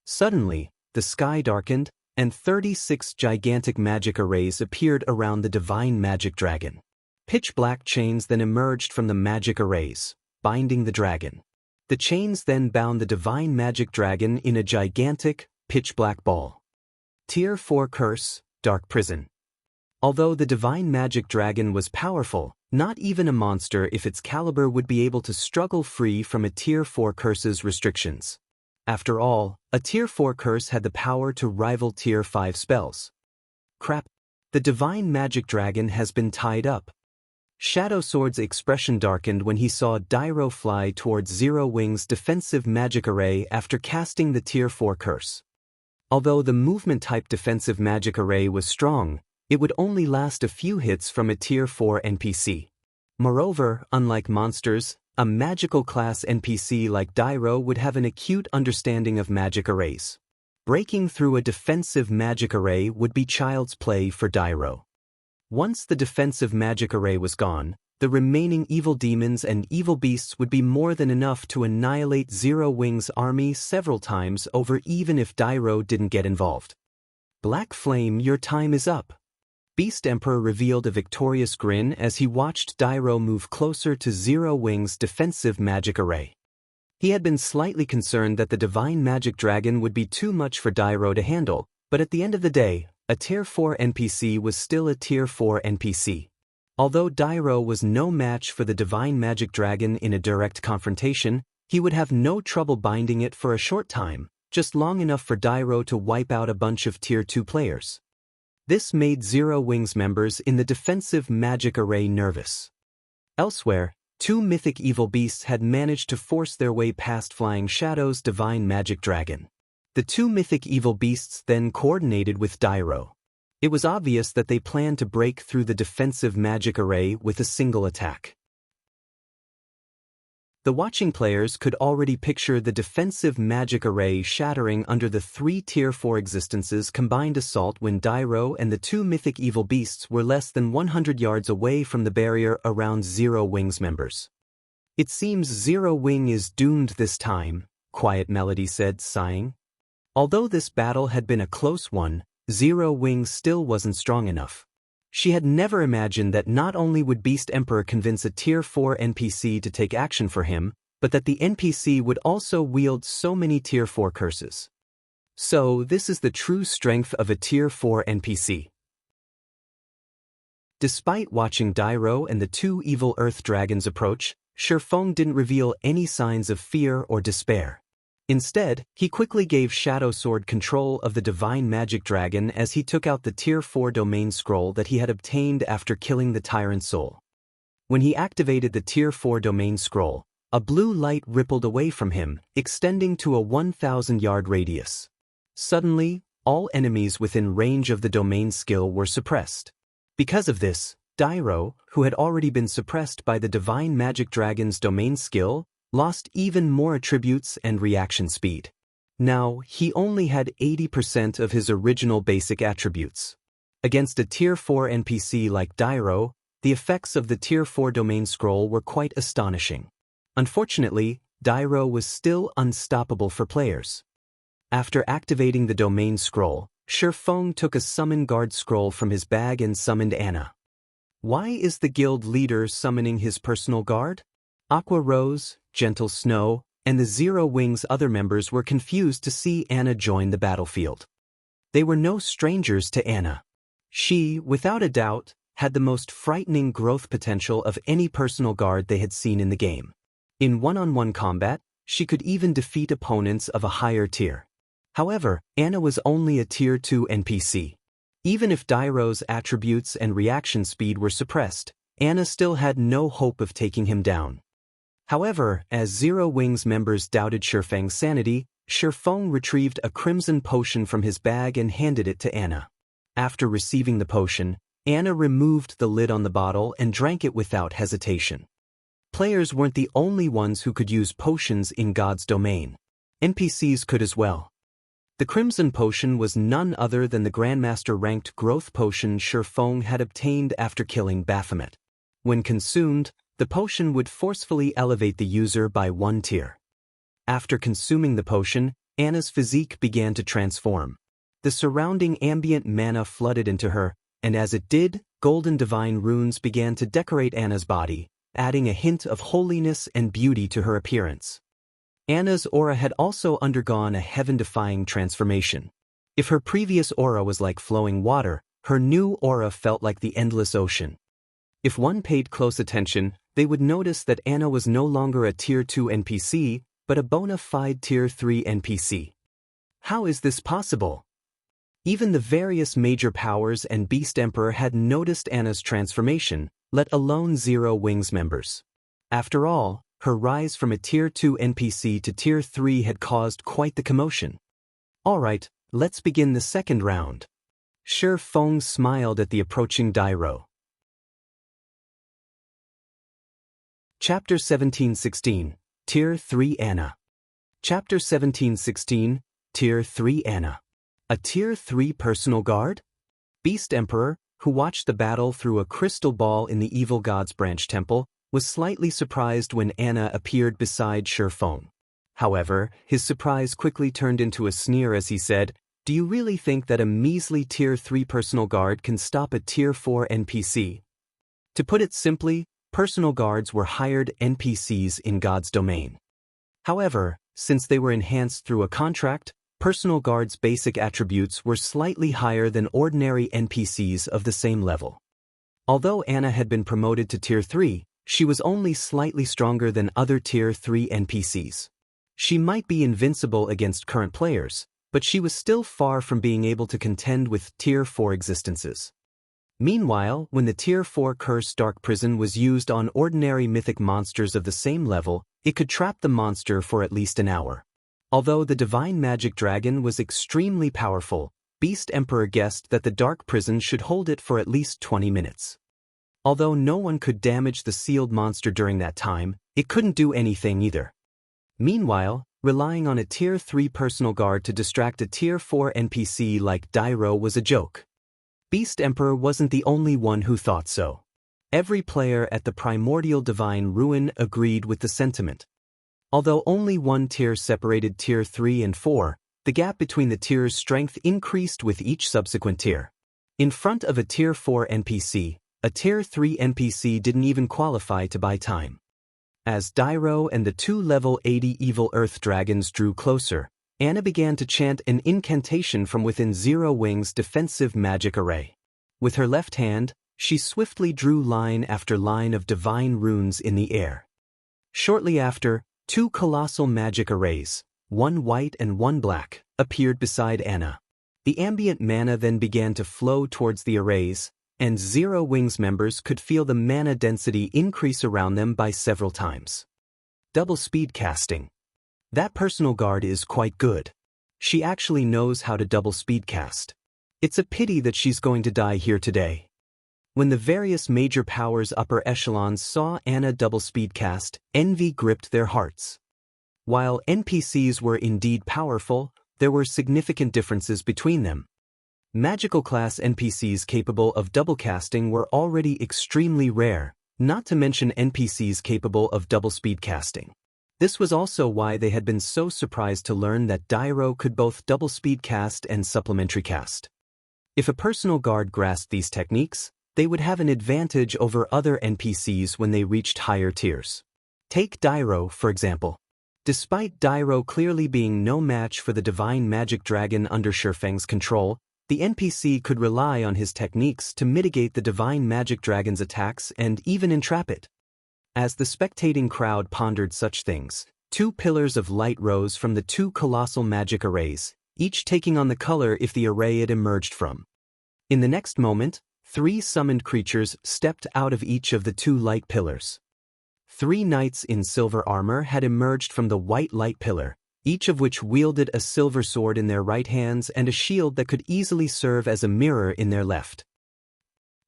Suddenly, the sky darkened, and 36 gigantic magic arrays appeared around the Divine Magic Dragon. Pitch-black chains then emerged from the magic arrays, binding the dragon. The chains then bound the Divine Magic Dragon in a gigantic, pitch-black ball. Tier 4 Curse, Dark Prison. Although the Divine Magic Dragon was powerful, not even a monster of its caliber would be able to struggle free from a Tier 4 Curse's restrictions. After all, a Tier 4 Curse had the power to rival Tier 5 spells. Crap. The Divine Magic Dragon has been tied up. Shadow Sword's expression darkened when he saw Dairo fly towards Zero Wing's defensive magic array after casting the Tier 4 Curse. Although the movement-type defensive magic array was strong, it would only last a few hits from a Tier 4 NPC. Moreover, unlike monsters, a magical class NPC like Dairo would have an acute understanding of magic arrays. Breaking through a defensive magic array would be child's play for Dairo. Once the defensive magic array was gone, the remaining evil demons and evil beasts would be more than enough to annihilate Zero Wing's army several times over even if Dairo didn't get involved. Black Flame, your time is up. Beast Emperor revealed a victorious grin as he watched Dairo move closer to Zero Wing's defensive magic array. He had been slightly concerned that the Divine Magic Dragon would be too much for Dairo to handle, but at the end of the day, a Tier 4 NPC was still a Tier 4 NPC. Although Dairo was no match for the Divine Magic Dragon in a direct confrontation, he would have no trouble binding it for a short time, just long enough for Dairo to wipe out a bunch of Tier 2 players. This made Zero Wing's members in the defensive magic array nervous. Elsewhere, 2 mythic evil beasts had managed to force their way past Flying Shadow's Divine Magic Dragon. The 2 mythic evil beasts then coordinated with Dairo. It was obvious that they planned to break through the defensive magic array with a single attack. The watching players could already picture the defensive magic array shattering under the 3 Tier 4 existences combined assault when Dairo and the 2 mythic evil beasts were less than 100 yards away from the barrier around Zero Wing's members. "It seems Zero Wing is doomed this time," Quiet Melody said, sighing. Although this battle had been a close one, Zero Wing still wasn't strong enough. She had never imagined that not only would Beast Emperor convince a Tier 4 NPC to take action for him, but that the NPC would also wield so many Tier 4 curses. So, this is the true strength of a Tier 4 NPC. Despite watching Dairo and the two evil Earth dragons approach, Shifeng didn't reveal any signs of fear or despair. Instead, he quickly gave Shadow Sword control of the Divine Magic Dragon as he took out the Tier 4 Domain Scroll that he had obtained after killing the Tyrant Soul. When he activated the Tier 4 Domain Scroll, a blue light rippled away from him, extending to a 1,000-yard radius. Suddenly, all enemies within range of the domain skill were suppressed. Because of this, Dairo, who had already been suppressed by the Divine Magic Dragon's domain skill, lost even more attributes and reaction speed. Now, he only had 80% of his original basic attributes. Against a Tier 4 NPC like Dairo, the effects of the Tier 4 Domain Scroll were quite astonishing. Unfortunately, Dairo was still unstoppable for players. After activating the Domain Scroll, Shifeng took a Summon Guard Scroll from his bag and summoned Anna. Why is the guild leader summoning his personal guard? Aqua Rose, Gentle Snow, and the Zero Wings' other members were confused to see Anna join the battlefield. They were no strangers to Anna. She, without a doubt, had the most frightening growth potential of any personal guard they had seen in the game. In one-on-one combat, she could even defeat opponents of a higher tier. However, Anna was only a Tier 2 NPC. Even if Dairo's attributes and reaction speed were suppressed, Anna still had no hope of taking him down. However, as Zero Wings members doubted Shifeng's sanity, Shifeng retrieved a crimson potion from his bag and handed it to Anna. After receiving the potion, Anna removed the lid on the bottle and drank it without hesitation. Players weren't the only ones who could use potions in God's domain. NPCs could as well. The Crimson Potion was none other than the Grandmaster-ranked growth potion Shifeng had obtained after killing Baphomet. When consumed, the potion would forcefully elevate the user by 1 tier. After consuming the potion, Anna's physique began to transform. The surrounding ambient mana flooded into her, and as it did, golden divine runes began to decorate Anna's body, adding a hint of holiness and beauty to her appearance. Anna's aura had also undergone a heaven-defying transformation. If her previous aura was like flowing water, her new aura felt like the endless ocean. If one paid close attention, they would notice that Anna was no longer a Tier 2 NPC, but a bona fide Tier 3 NPC. How is this possible? Even the various major powers and Beast Emperor had noticed Anna's transformation, let alone Zero Wings members. After all, her rise from a Tier 2 NPC to Tier 3 had caused quite the commotion. Alright, let's begin the second round. Shifeng smiled at the approaching Dairo. Chapter 1716, Tier 3 Anna. Chapter 1716, Tier 3 Anna. A Tier 3 personal guard? Beast Emperor, who watched the battle through a crystal ball in the Evil God's Branch Temple, was slightly surprised when Anna appeared beside Shifeng. However, his surprise quickly turned into a sneer as he said, "Do you really think that a measly Tier 3 personal guard can stop a Tier 4 NPC?" To put it simply, personal guards were hired NPCs in God's domain. However, since they were enhanced through a contract, personal guards' basic attributes were slightly higher than ordinary NPCs of the same level. Although Anna had been promoted to Tier 3, she was only slightly stronger than other Tier 3 NPCs. She might be invincible against current players, but she was still far from being able to contend with Tier 4 existences. Meanwhile, when the Tier 4 Curse Dark Prison was used on ordinary mythic monsters of the same level, it could trap the monster for at least an hour. Although the Divine Magic Dragon was extremely powerful, Beast Emperor guessed that the Dark Prison should hold it for at least 20 minutes. Although no one could damage the sealed monster during that time, it couldn't do anything either. Meanwhile, relying on a Tier 3 personal guard to distract a Tier 4 NPC like Dairo was a joke. Beast Emperor wasn't the only one who thought so. Every player at the Primordial Divine Ruin agreed with the sentiment. Although only one tier separated Tier 3 and 4, the gap between the tiers' strength increased with each subsequent tier. In front of a Tier 4 NPC, a Tier 3 NPC didn't even qualify to buy time. As Dairo and the two level 80 evil Earth dragons drew closer, Anna began to chant an incantation from within Zero Wings' defensive magic array. With her left hand, She swiftly drew line after line of divine runes in the air. Shortly after, two colossal magic arrays, one white and one black, appeared beside Anna. The ambient mana then began to flow towards the arrays, and Zero Wings members could feel the mana density increase around them by several times. Double speed casting. That personal guard is quite good. She actually knows how to double speed cast. It's a pity that she's going to die here today. When the various major powers upper echelons saw Anna double speed cast, envy gripped their hearts. While NPCs were indeed powerful, there were significant differences between them. Magical class NPCs capable of double casting were already extremely rare, not to mention NPCs capable of double speed casting. This was also why they had been so surprised to learn that Dairo could both double speed cast and supplementary cast. If a personal guard grasped these techniques, they would have an advantage over other NPCs when they reached higher tiers. Take Dairo, for example. Despite Dairo clearly being no match for the divine magic dragon under Shifeng's control, the NPC could rely on his techniques to mitigate the divine magic dragon's attacks and even entrap it. As the spectating crowd pondered such things, two pillars of light rose from the two colossal magic arrays, each taking on the color if the array it emerged from. In the next moment, three summoned creatures stepped out of each of the two light pillars. Three knights in silver armor had emerged from the white light pillar, each of which wielded a silver sword in their right hands and a shield that could easily serve as a mirror in their left.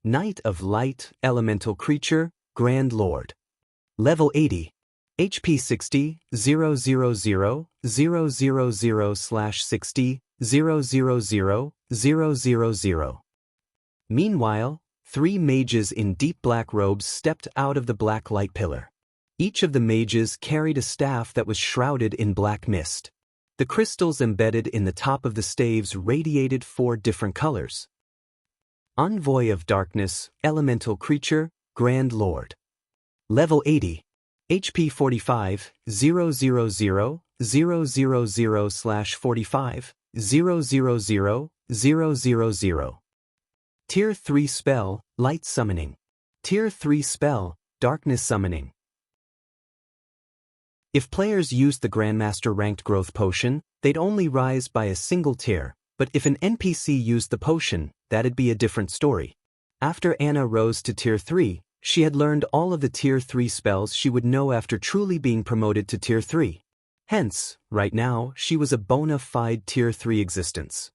Knight of Light, Elemental Creature, Grand Lord. Level 80. HP 60, 000, 000/60, 000, 000. Meanwhile, three mages in deep black robes stepped out of the black light pillar. Each of the mages carried a staff that was shrouded in black mist. The crystals embedded in the top of the staves radiated four different colors. Envoy of Darkness, Elemental Creature, Grand Lord. Level 80. HP 45, 000, 000/45, 000, 000. Tier 3 Spell, Light Summoning. Tier 3 Spell, Darkness Summoning. If players used the Grandmaster ranked growth potion, they'd only rise by a single tier, but if an NPC used the potion, that'd be a different story. After Anna rose to Tier 3, she had learned all of the Tier 3 spells she would know after truly being promoted to Tier 3. Hence, right now, she was a bona fide Tier 3 existence.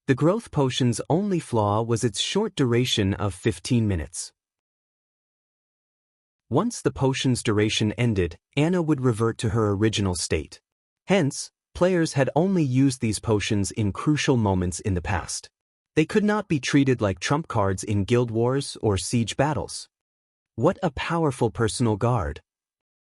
The growth potion's only flaw was its short duration of 15 minutes. Once the potion's duration ended, Anna would revert to her original state. Hence, players had only used these potions in crucial moments in the past. They could not be treated like trump cards in guild wars or siege battles. What a powerful personal guard.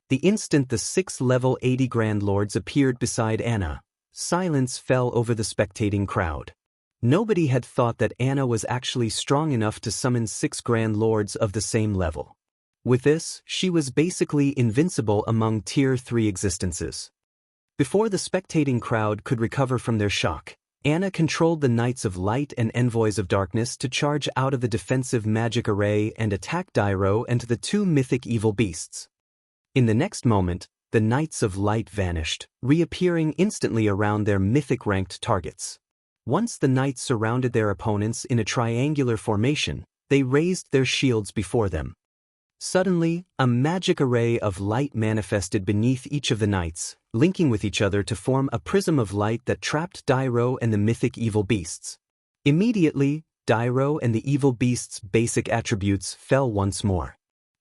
The instant the 6 level 80 Grand Lords appeared beside Anna, silence fell over the spectating crowd. Nobody had thought that Anna was actually strong enough to summon 6 Grand Lords of the same level. With this, she was basically invincible among Tier 3 existences. Before the spectating crowd could recover from their shock, Anna controlled the Knights of Light and Envoys of Darkness to charge out of the defensive magic array and attack Dairo and the two mythic evil beasts. In the next moment, the Knights of Light vanished, reappearing instantly around their mythic-ranked targets. Once the knights surrounded their opponents in a triangular formation, they raised their shields before them. Suddenly, a magic array of light manifested beneath each of the knights, linking with each other to form a prism of light that trapped Dairo and the mythic evil beasts. Immediately, Dairo and the evil beasts' basic attributes fell once more.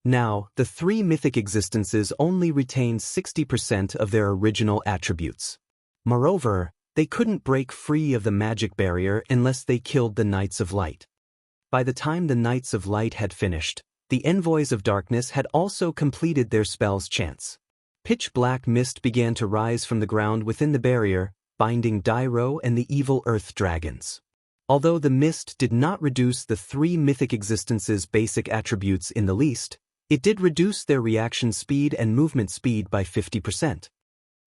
Now, the three mythic existences only retained 60% of their original attributes. Moreover, they couldn't break free of the magic barrier unless they killed the Knights of Light. By the time the Knights of Light had finished, the Envoys of Darkness had also completed their spell's chants. Pitch-black mist began to rise from the ground within the barrier, binding Dairo and the evil earth dragons. Although the mist did not reduce the three mythic existences' basic attributes in the least, it did reduce their reaction speed and movement speed by 50%.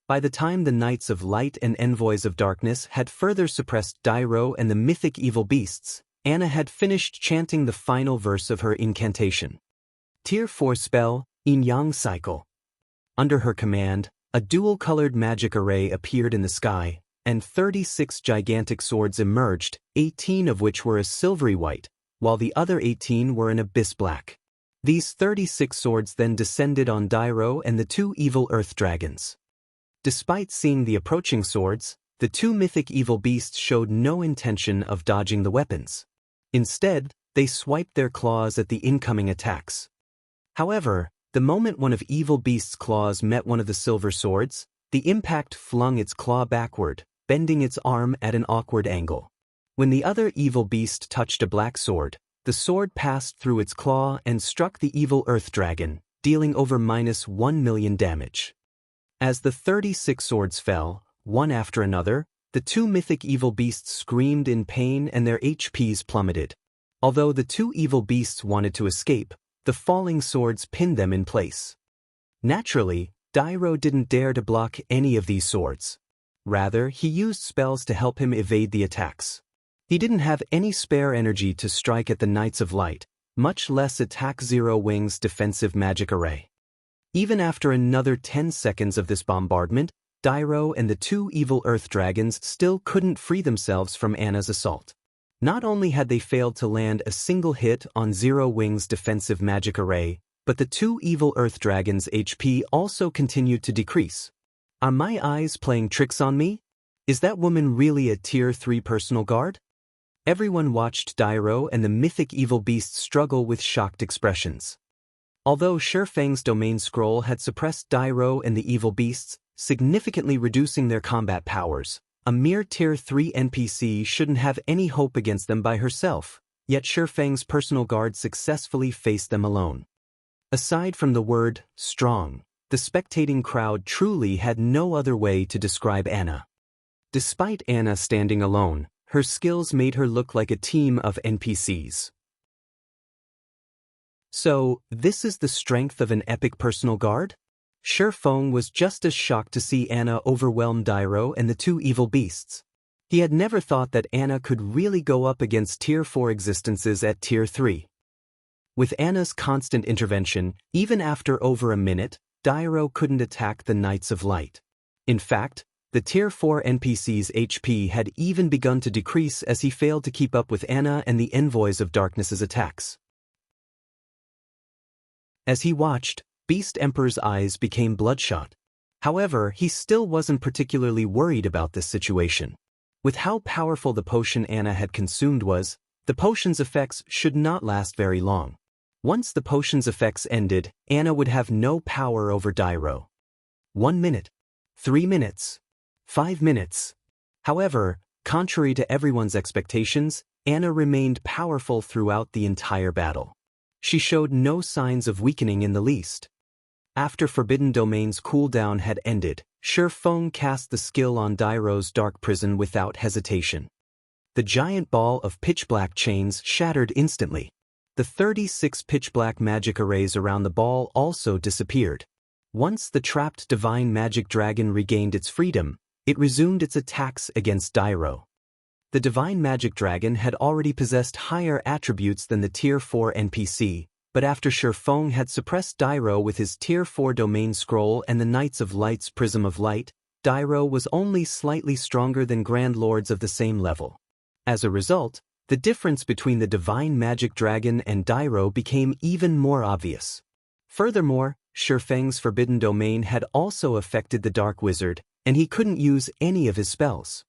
By the time the Knights of Light and Envoys of Darkness had further suppressed Dairo and the mythic evil beasts, Anna had finished chanting the final verse of her incantation. Tier 4 spell, Yin Yang Cycle. Under her command, a dual-colored magic array appeared in the sky, and 36 gigantic swords emerged, 18 of which were a silvery white, while the other 18 were an abyss black. These 36 swords then descended on Dairo and the two evil earth dragons. Despite seeing the approaching swords, the two mythic evil beasts showed no intention of dodging the weapons. Instead, they swiped their claws at the incoming attacks. However, the moment one of evil beast's claws met one of the silver swords, the impact flung its claw backward, bending its arm at an awkward angle. When the other evil beast touched a black sword, the sword passed through its claw and struck the evil earth dragon, dealing over -1 million damage. As the 36 swords fell, one after another, the two mythic evil beasts screamed in pain and their HPs plummeted. Although the two evil beasts wanted to escape, the falling swords pinned them in place. Naturally, Dairo didn't dare to block any of these swords. Rather, he used spells to help him evade the attacks. He didn't have any spare energy to strike at the Knights of Light, much less attack Zero Wing's defensive magic array. Even after another 10 seconds of this bombardment, Dairo and the two evil earth dragons still couldn't free themselves from Anna's assault. Not only had they failed to land a single hit on Zero Wing's defensive magic array, but the two evil earth dragons' HP also continued to decrease. Are my eyes playing tricks on me? Is that woman really a Tier 3 personal guard? Everyone watched Dairo and the mythic evil beasts struggle with shocked expressions. Although Shifeng's domain scroll had suppressed Dairo and the evil beasts, significantly reducing their combat powers, a mere Tier 3 NPC shouldn't have any hope against them by herself, yet Shifeng's personal guard successfully faced them alone. Aside from the word, strong, the spectating crowd truly had no other way to describe Anna. Despite Anna standing alone, her skills made her look like a team of NPCs. So, this is the strength of an epic personal guard? Shifeng was just as shocked to see Anna overwhelm Dairo and the two evil beasts. He had never thought that Anna could really go up against Tier 4 existences at Tier 3. With Anna's constant intervention, even after over a minute, Dairo couldn't attack the Knights of Light. In fact, the Tier 4 NPC's HP had even begun to decrease as he failed to keep up with Anna and the Envoys of Darkness's attacks. As he watched, Beast Emperor's eyes became bloodshot. However, he still wasn't particularly worried about this situation. With how powerful the potion Anna had consumed was, the potion's effects should not last very long. Once the potion's effects ended, Anna would have no power over Dairo. 1 minute. 3 minutes. 5 minutes. However, contrary to everyone's expectations, Anna remained powerful throughout the entire battle. She showed no signs of weakening in the least. After Forbidden Domain's cooldown had ended, Shifeng cast the skill on Dairo's dark prison without hesitation. The giant ball of pitch-black chains shattered instantly. The 36 pitch-black magic arrays around the ball also disappeared. Once the trapped divine magic dragon regained its freedom, it resumed its attacks against Dairo. The divine magic dragon had already possessed higher attributes than the Tier 4 NPC, but after Shifeng had suppressed Dairo with his Tier 4 domain scroll and the Knights of Light's Prism of Light, Dairo was only slightly stronger than Grand Lords of the same level. As a result, the difference between the divine magic dragon and Dairo became even more obvious. Furthermore, Shifeng's Forbidden Domain had also affected the Dark Wizard, and he couldn't use any of his spells.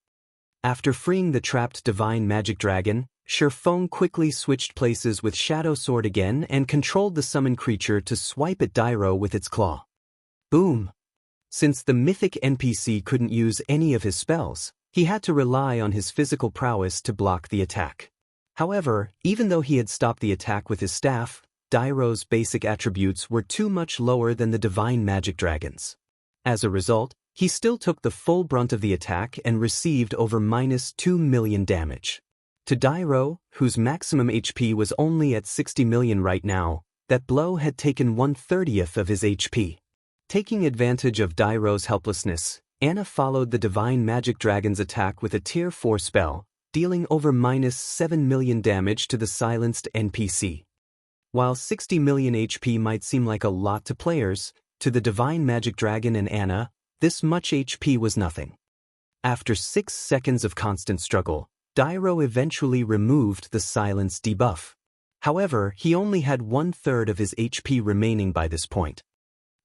After freeing the trapped divine magic dragon, Shifeng quickly switched places with Shadow Sword again and controlled the summoned creature to swipe at Dairo with its claw. Boom! Since the mythic NPC couldn't use any of his spells, he had to rely on his physical prowess to block the attack. However, even though he had stopped the attack with his staff, Dairo's basic attributes were too much lower than the divine magic dragon's. As a result, he still took the full brunt of the attack and received over -2 million damage. To Dairo, whose maximum HP was only at 60 million right now, that blow had taken 1/30th of his HP. Taking advantage of Dairo's helplessness, Anna followed the divine magic dragon's attack with a Tier 4 spell, dealing over -7 million damage to the silenced NPC. While 60 million HP might seem like a lot to players, to the Divine Magic Dragon and Anna, this much HP was nothing. After 6 seconds of constant struggle, Dyro eventually removed the silence debuff. However, he only had 1/3 of his HP remaining by this point.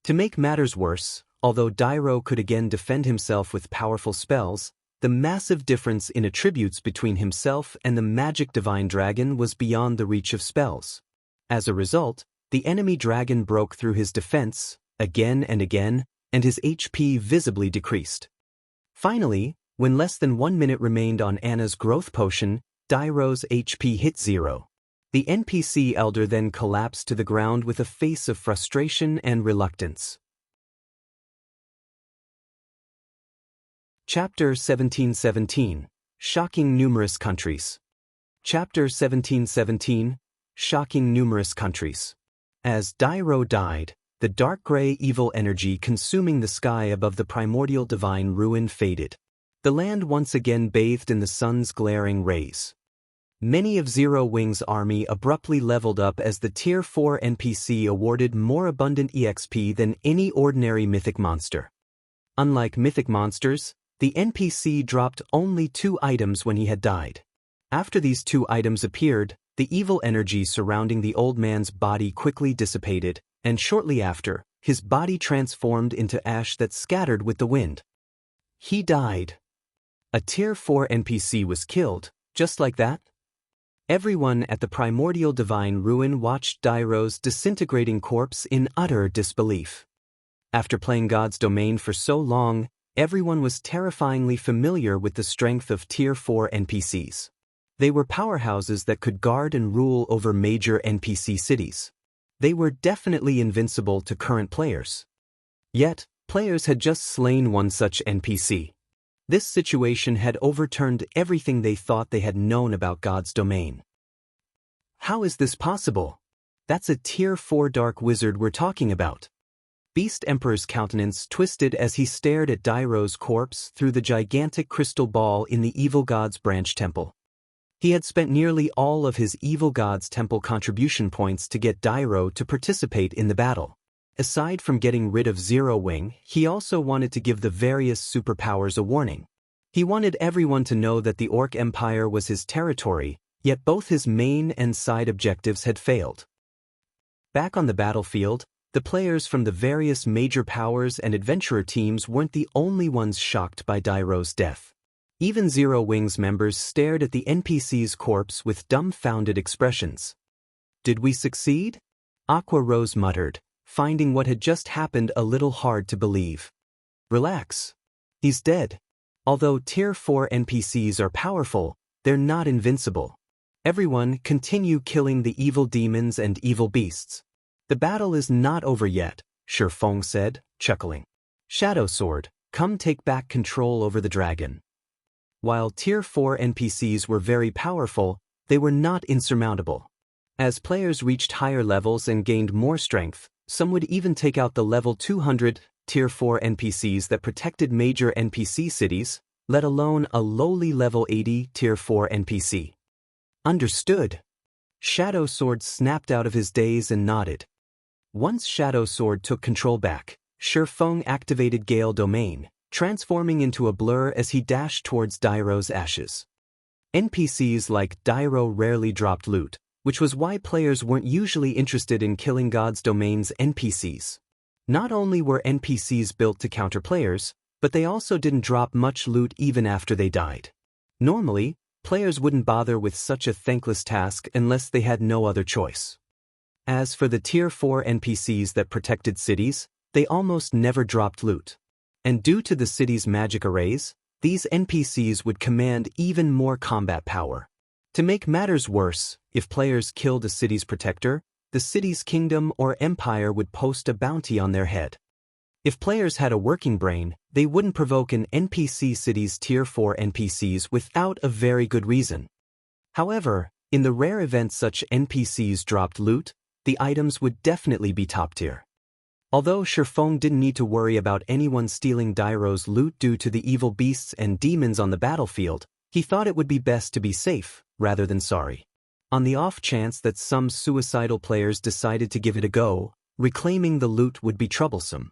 To make matters worse, although Dyro could again defend himself with powerful spells, the massive difference in attributes between himself and the Magic Divine Dragon was beyond the reach of spells. As a result, the enemy dragon broke through his defense, again and again, and his HP visibly decreased. Finally, when less than 1 minute remained on Anna's growth potion, Dyro's HP hit 0. The NPC elder then collapsed to the ground with a face of frustration and reluctance. Chapter 1717, Shocking Numerous Countries. Chapter 1717, Shocking Numerous Countries. As Dyro died, the dark gray evil energy consuming the sky above the primordial divine ruin faded. The land once again bathed in the sun's glaring rays. Many of Zero Wing's army abruptly leveled up as the Tier 4 NPC awarded more abundant EXP than any ordinary mythic monster. Unlike mythic monsters, the NPC dropped only 2 items when he had died. After these 2 items appeared, the evil energy surrounding the old man's body quickly dissipated, and shortly after, his body transformed into ash that scattered with the wind. He died. A Tier 4 NPC was killed, just like that. Everyone at the primordial divine ruin watched Dyro's disintegrating corpse in utter disbelief. After playing God's Domain for so long, everyone was terrifyingly familiar with the strength of Tier 4 NPCs. They were powerhouses that could guard and rule over major NPC cities. They were definitely invincible to current players. Yet, players had just slain one such NPC. This situation had overturned everything they thought they had known about God's Domain. How is this possible? That's a Tier 4 Dark Wizard we're talking about. Beast Emperor's countenance twisted as he stared at Dyro's corpse through the gigantic crystal ball in the Evil God's Branch Temple. He had spent nearly all of his Evil God's Temple contribution points to get Dyro to participate in the battle. Aside from getting rid of Zero Wing, he also wanted to give the various superpowers a warning. He wanted everyone to know that the Orc Empire was his territory, yet both his main and side objectives had failed. Back on the battlefield, the players from the various major powers and adventurer teams weren't the only ones shocked by Dyro's death. Even Zero Wing's members stared at the NPC's corpse with dumbfounded expressions. "Did we succeed?" Aqua Rose muttered, finding what had just happened a little hard to believe. "Relax. He's dead. Although Tier 4 NPCs are powerful, they're not invincible. Everyone continue killing the evil demons and evil beasts. The battle is not over yet," Shifeng said, chuckling. "Shadow Sword, come take back control over the dragon." While Tier 4 NPCs were very powerful, they were not insurmountable. As players reached higher levels and gained more strength, some would even take out the level 200 Tier 4 NPCs that protected major NPC cities, let alone a lowly level 80 Tier 4 NPC. "Understood." Shadow Sword snapped out of his daze and nodded. Once Shadow Sword took control back, Shifeng activated Gale Domain, transforming into a blur as he dashed towards Dyro's ashes. NPCs like Dyro rarely dropped loot, which was why players weren't usually interested in killing God's Domain's NPCs. Not only were NPCs built to counter players, but they also didn't drop much loot even after they died. Normally, players wouldn't bother with such a thankless task unless they had no other choice. As for the Tier 4 NPCs that protected cities, they almost never dropped loot. And due to the city's magic arrays, these NPCs would command even more combat power. To make matters worse, if players killed a city's protector, the city's kingdom or empire would post a bounty on their head. If players had a working brain, they wouldn't provoke an NPC city's Tier 4 NPCs without a very good reason. However, in the rare event such NPCs dropped loot, the items would definitely be top tier. Although Shifeng didn't need to worry about anyone stealing Dyro's loot due to the evil beasts and demons on the battlefield, He thought it would be best to be safe, rather than sorry. On the off chance that some suicidal players decided to give it a go, reclaiming the loot would be troublesome.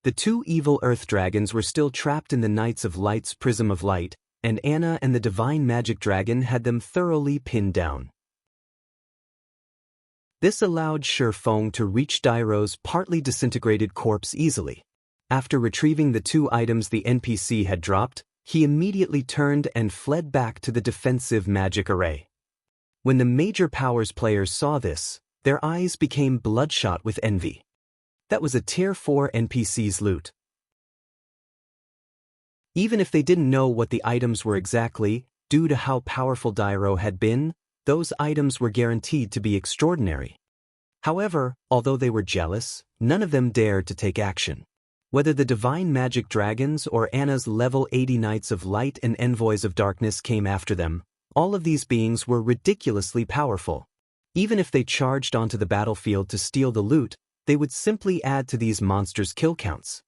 The two evil earth dragons were still trapped in the Knights of Light's Prism of Light, and Anna and the Divine Magic Dragon had them thoroughly pinned down. This allowed Silverwing to reach Dairo's partly disintegrated corpse easily. After retrieving the two items the NPC had dropped, he immediately turned and fled back to the defensive magic array. When the major powers players saw this, their eyes became bloodshot with envy. That was a Tier 4 NPC's loot. Even if they didn't know what the items were exactly, due to how powerful Dairo had been, those items were guaranteed to be extraordinary. However, although they were jealous, none of them dared to take action. Whether the Divine Magic Dragons or Anna's level 80 Knights of Light and Envoys of Darkness came after them, all of these beings were ridiculously powerful. Even if they charged onto the battlefield to steal the loot, they would simply add to these monsters' kill counts.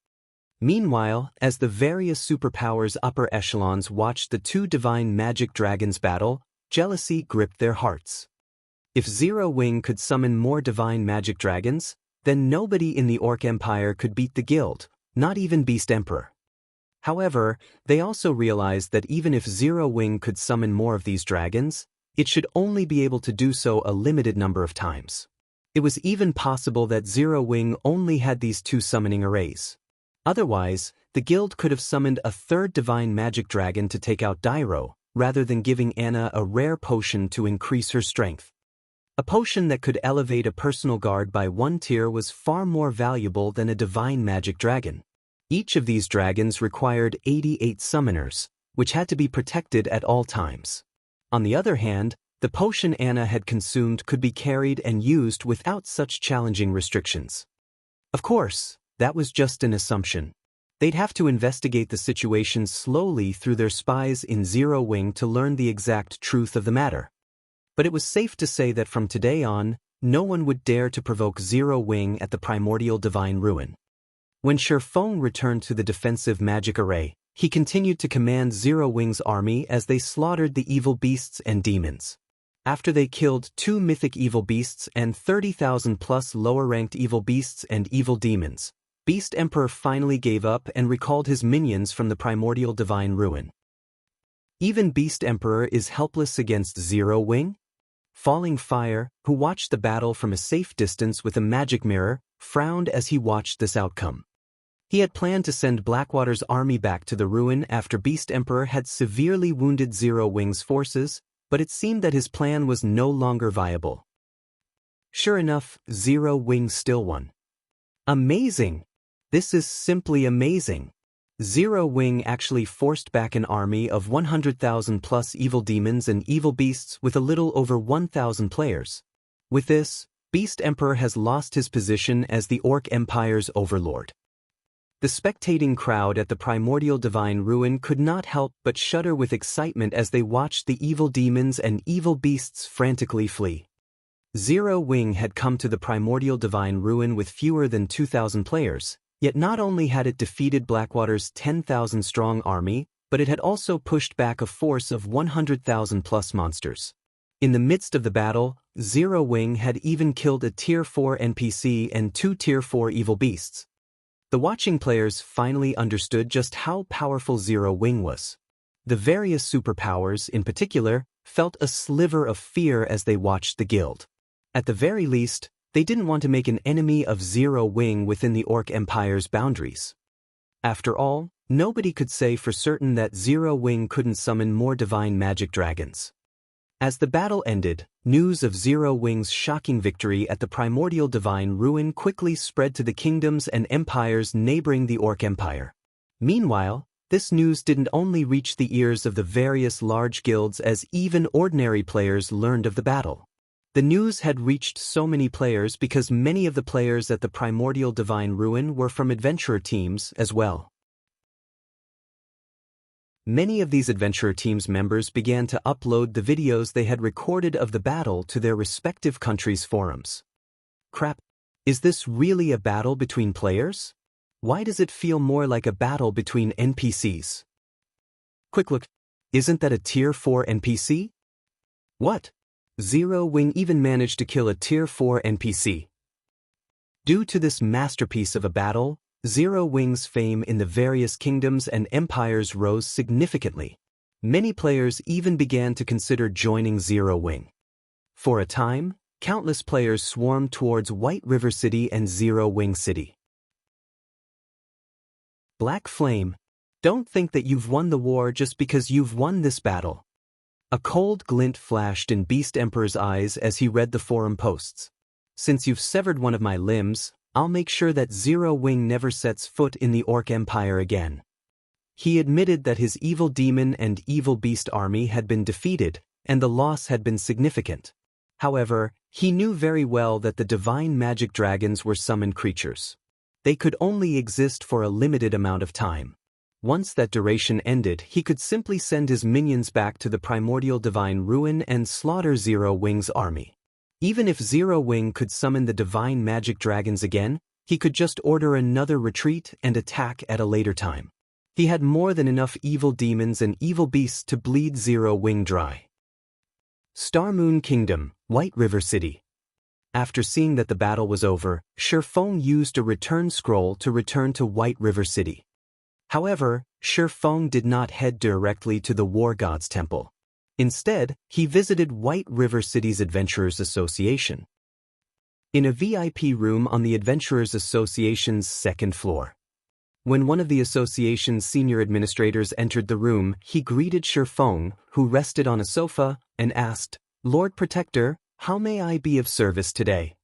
Meanwhile, as the various superpowers' upper echelons watched the two Divine Magic Dragons battle, jealousy gripped their hearts. If Silverwing could summon more Divine Magic Dragons, then nobody in the Orc Empire could beat the guild, not even Beast Emperor. However, they also realized that even if Silverwing could summon more of these dragons, it should only be able to do so a limited number of times. It was even possible that Silverwing only had these two summoning arrays. Otherwise, the guild could have summoned a third Divine Magic Dragon to take out Dairo, rather than giving Anna a rare potion to increase her strength. A potion that could elevate a personal guard by 1 tier was far more valuable than a Divine Magic Dragon. Each of these dragons required 88 summoners, which had to be protected at all times. On the other hand, the potion Anna had consumed could be carried and used without such challenging restrictions. Of course, that was just an assumption. They'd have to investigate the situation slowly through their spies in Silverwing to learn the exact truth of the matter. But it was safe to say that from today on, no one would dare to provoke Silverwing at the primordial divine ruin. When Silverwing returned to the defensive magic array, he continued to command Silverwing's army as they slaughtered the evil beasts and demons. After they killed 2 mythic evil beasts and 30,000 plus lower-ranked evil beasts and evil demons, Beast Emperor finally gave up and recalled his minions from the primordial divine ruin. Even Beast Emperor is helpless against Silverwing? Falling Fire, who watched the battle from a safe distance with a magic mirror, frowned as he watched this outcome. He had planned to send Blackwater's army back to the ruin after Beast Emperor had severely wounded Silverwing's forces, but it seemed that his plan was no longer viable. Sure enough, Silverwing still won. Amazing! This is simply amazing. Silverwing actually forced back an army of 100,000 plus evil demons and evil beasts with a little over 1,000 players. With this, Beast Emperor has lost his position as the Orc Empire's overlord. The spectating crowd at the primordial divine ruin could not help but shudder with excitement as they watched the evil demons and evil beasts frantically flee. Silverwing had come to the primordial divine ruin with fewer than 2,000 players, yet not only had it defeated Blackwater's 10,000-strong army, but it had also pushed back a force of 100,000 plus monsters. In the midst of the battle, Silverwing had even killed a Tier 4 NPC and 2 Tier 4 evil beasts. The watching players finally understood just how powerful Silverwing was. The various superpowers, in particular, felt a sliver of fear as they watched the guild. At the very least, they didn't want to make an enemy of Silverwing within the Orc Empire's boundaries. After all, nobody could say for certain that Silverwing couldn't summon more divine magic dragons. As the battle ended, news of Silverwing's shocking victory at the primordial divine ruin quickly spread to the kingdoms and empires neighboring the Orc Empire. Meanwhile, this news didn't only reach the ears of the various large guilds as even ordinary players learned of the battle. The news had reached so many players because many of the players at the primordial divine ruin were from adventurer teams as well. Many of these adventurer teams members began to upload the videos they had recorded of the battle to their respective countries' forums. Crap, is this really a battle between players? Why does it feel more like a battle between NPCs? Quick look. Isn't that a Tier 4 NPC? What? Zero Wing even managed to kill a Tier 4 NPC. Due to this masterpiece of a battle, Zero Wing's fame in the various kingdoms and empires rose significantly. Many players even began to consider joining Zero Wing. For a time, countless players swarmed towards White River City and Zero Wing City. Black Flame, don't think that you've won the war just because you've won this battle. A cold glint flashed in Beast Emperor's eyes as he read the forum posts. Since you've severed one of my limbs, I'll make sure that Zero Wing never sets foot in the Orc Empire again. He admitted that his evil demon and evil beast army had been defeated, and the loss had been significant. However, he knew very well that the divine magic dragons were summoned creatures. They could only exist for a limited amount of time. Once that duration ended, he could simply send his minions back to the primordial divine ruin and slaughter Zero Wing's army. Even if Zero Wing could summon the divine magic dragons again, he could just order another retreat and attack at a later time. He had more than enough evil demons and evil beasts to bleed Zero Wing dry. Star Moon Kingdom, White River City. After seeing that the battle was over, Shifeng used a return scroll to return to White River City. However, Shifeng did not head directly to the War God's Temple. Instead, he visited White River City's Adventurers Association. In a VIP room on the Adventurers Association's second floor. When one of the association's senior administrators entered the room, he greeted Shifeng, who rested on a sofa, and asked, "Lord Protector, how may I be of service today?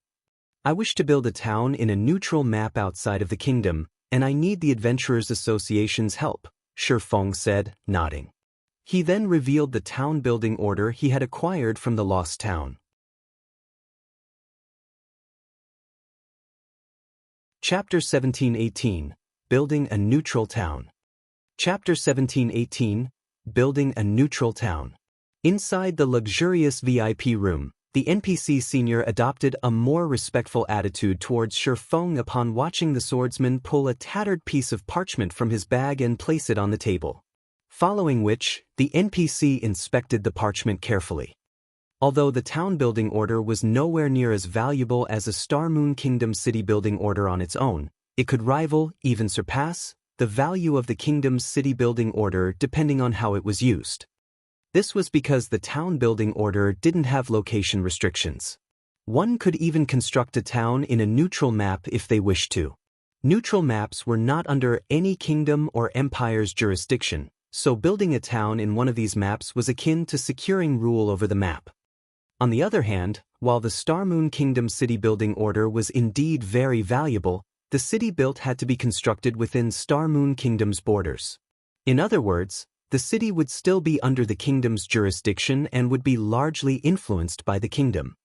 I wish to build a town in a neutral map outside of the kingdom, and I need the Adventurers Association's help," Shifeng said, nodding. He then revealed the town building order he had acquired from the Lost Town. Chapter 1718, Building a Neutral Town. Chapter 1718, Building a Neutral Town. Inside the luxurious VIP room, the NPC senior adopted a more respectful attitude towards Shifeng upon watching the swordsman pull a tattered piece of parchment from his bag and place it on the table. Following which, the NPC inspected the parchment carefully. Although the town building order was nowhere near as valuable as a Star Moon Kingdom city building order on its own, it could rival, even surpass, the value of the kingdom's city building order depending on how it was used. This was because the town building order didn't have location restrictions. One could even construct a town in a neutral map if they wished to. Neutral maps were not under any kingdom or empire's jurisdiction, so building a town in one of these maps was akin to securing rule over the map. On the other hand, while the Star Moon Kingdom city building order was indeed very valuable, the city built had to be constructed within Star Moon Kingdom's borders. In other words, the city would still be under the kingdom's jurisdiction and would be largely influenced by the kingdom.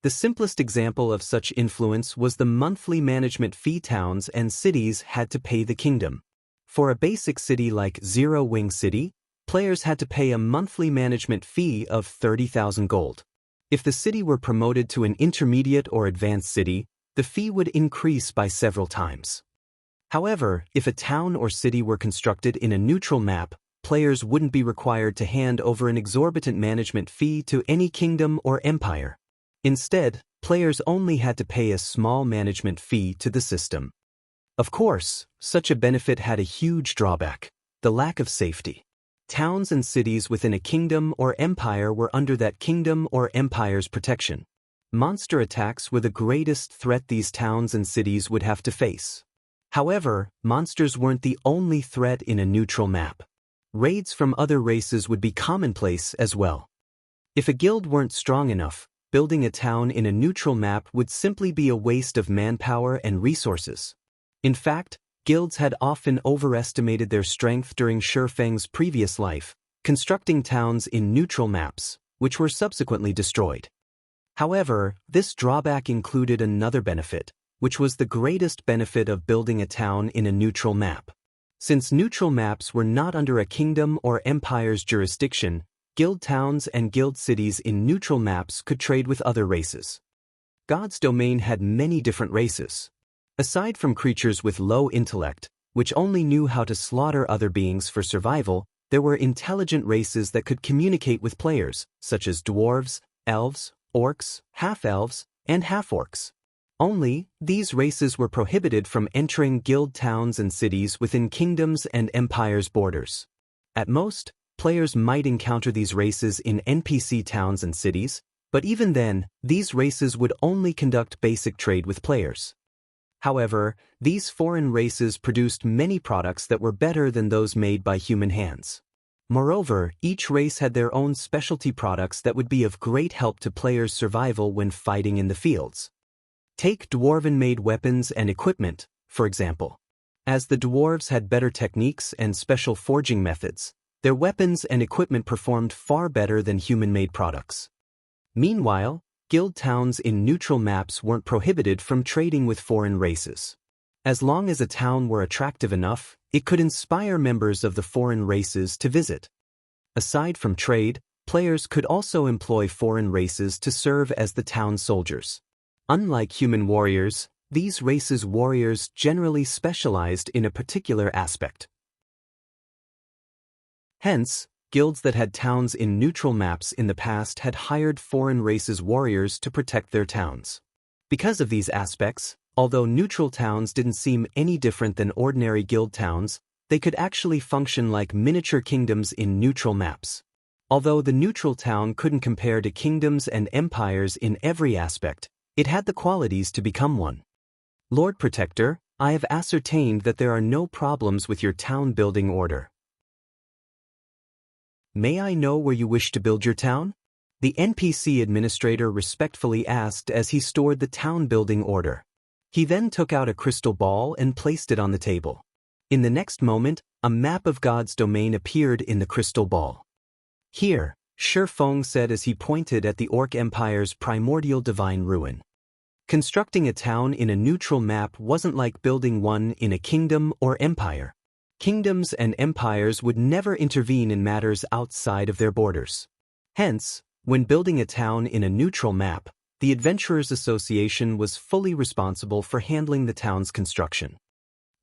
The simplest example of such influence was the monthly management fee towns and cities had to pay the kingdom. For a basic city like Zero Wing City, players had to pay a monthly management fee of 30,000 gold. If the city were promoted to an intermediate or advanced city, the fee would increase by several times. However, if a town or city were constructed in a neutral map, players wouldn't be required to hand over an exorbitant management fee to any kingdom or empire. Instead, players only had to pay a small management fee to the system. Of course, such a benefit had a huge drawback: the lack of safety. Towns and cities within a kingdom or empire were under that kingdom or empire's protection. Monster attacks were the greatest threat these towns and cities would have to face. However, monsters weren't the only threat in a neutral map. Raids from other races would be commonplace as well. If a guild weren't strong enough, building a town in a neutral map would simply be a waste of manpower and resources. In fact, guilds had often overestimated their strength during Shifeng's previous life, constructing towns in neutral maps, which were subsequently destroyed. However, this drawback included another benefit, which was the greatest benefit of building a town in a neutral map. Since neutral maps were not under a kingdom or empire's jurisdiction, guild towns and guild cities in neutral maps could trade with other races. God's domain had many different races. Aside from creatures with low intellect, which only knew how to slaughter other beings for survival, there were intelligent races that could communicate with players, such as dwarves, elves, orcs, half-elves, and half-orcs. Only, these races were prohibited from entering guild towns and cities within kingdoms and empires' borders. At most, players might encounter these races in NPC towns and cities, but even then, these races would only conduct basic trade with players. However, these foreign races produced many products that were better than those made by human hands. Moreover, each race had their own specialty products that would be of great help to players' survival when fighting in the fields. Take dwarven-made weapons and equipment, for example. As the dwarves had better techniques and special forging methods, their weapons and equipment performed far better than human-made products. Meanwhile, guild towns in neutral maps weren't prohibited from trading with foreign races. As long as a town were attractive enough, it could inspire members of the foreign races to visit. Aside from trade, players could also employ foreign races to serve as the town soldiers. Unlike human warriors, these races' warriors generally specialized in a particular aspect. Hence, guilds that had towns in neutral maps in the past had hired foreign races' warriors to protect their towns. Because of these aspects, although neutral towns didn't seem any different than ordinary guild towns, they could actually function like miniature kingdoms in neutral maps. Although the neutral town couldn't compare to kingdoms and empires in every aspect, it had the qualities to become one. Lord Protector, I have ascertained that there are no problems with your town building order. May I know where you wish to build your town? The NPC administrator respectfully asked as he stored the town building order. He then took out a crystal ball and placed it on the table. In the next moment, a map of God's domain appeared in the crystal ball. Here, Shi Feng said as he pointed at the Orc Empire's primordial divine ruin. Constructing a town in a neutral map wasn't like building one in a kingdom or empire. Kingdoms and empires would never intervene in matters outside of their borders. Hence, when building a town in a neutral map, the Adventurers Association was fully responsible for handling the town's construction.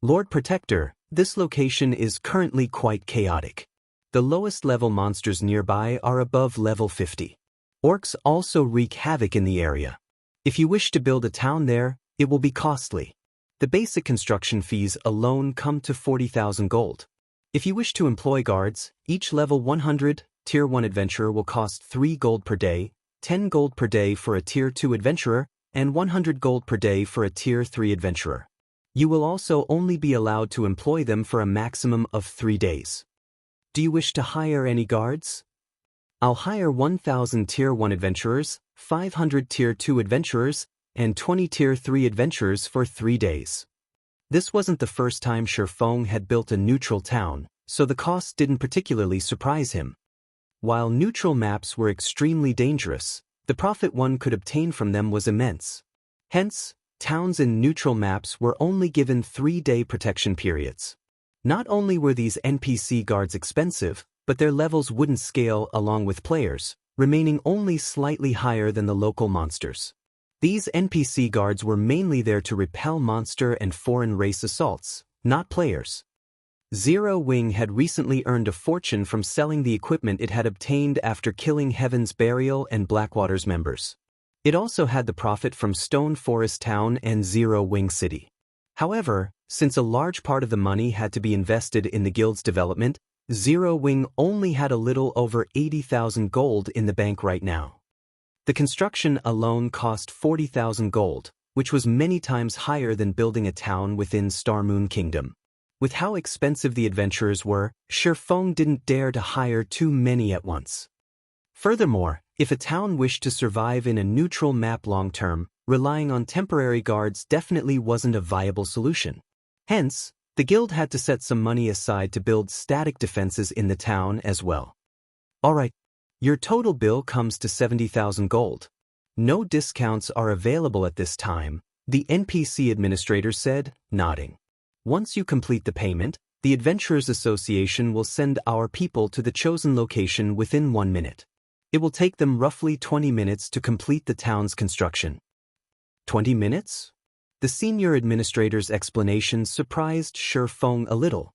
Lord Protector, this location is currently quite chaotic. The lowest level monsters nearby are above level 50. Orcs also wreak havoc in the area. If you wish to build a town there, it will be costly. The basic construction fees alone come to 40,000 gold. If you wish to employ guards, each level 100, Tier 1 adventurer will cost 3 gold per day, 10 gold per day for a Tier 2 adventurer, and 100 gold per day for a Tier 3 adventurer. You will also only be allowed to employ them for a maximum of 3 days. Do you wish to hire any guards? I'll hire 1,000 Tier 1 adventurers, 500 Tier 2 adventurers, and 20 Tier 3 adventurers for 3 days. This wasn't the first time Shi Feng had built a neutral town, so the cost didn't particularly surprise him. While neutral maps were extremely dangerous, the profit one could obtain from them was immense. Hence, towns in neutral maps were only given 3-day protection periods. Not only were these NPC guards expensive, but their levels wouldn't scale along with players, remaining only slightly higher than the local monsters. These NPC guards were mainly there to repel monster and foreign race assaults, not players. Zero Wing had recently earned a fortune from selling the equipment it had obtained after killing Heaven's Burial and Blackwater's members. It also had the profit from Stone Forest Town and Zero Wing City. However, since a large part of the money had to be invested in the guild's development, Zero Wing only had a little over 80,000 gold in the bank right now. The construction alone cost 40,000 gold, which was many times higher than building a town within Star Moon Kingdom. With how expensive the adventurers were, Shi Feng didn't dare to hire too many at once. Furthermore, if a town wished to survive in a neutral map long-term, relying on temporary guards definitely wasn't a viable solution. Hence, the guild had to set some money aside to build static defenses in the town as well. Alright, your total bill comes to 70,000 gold. No discounts are available at this time, the NPC administrator said, nodding. Once you complete the payment, the Adventurers Association will send our people to the chosen location within 1 minute. It will take them roughly 20 minutes to complete the town's construction. 20 minutes? The senior administrator's explanation surprised Shi Feng a little.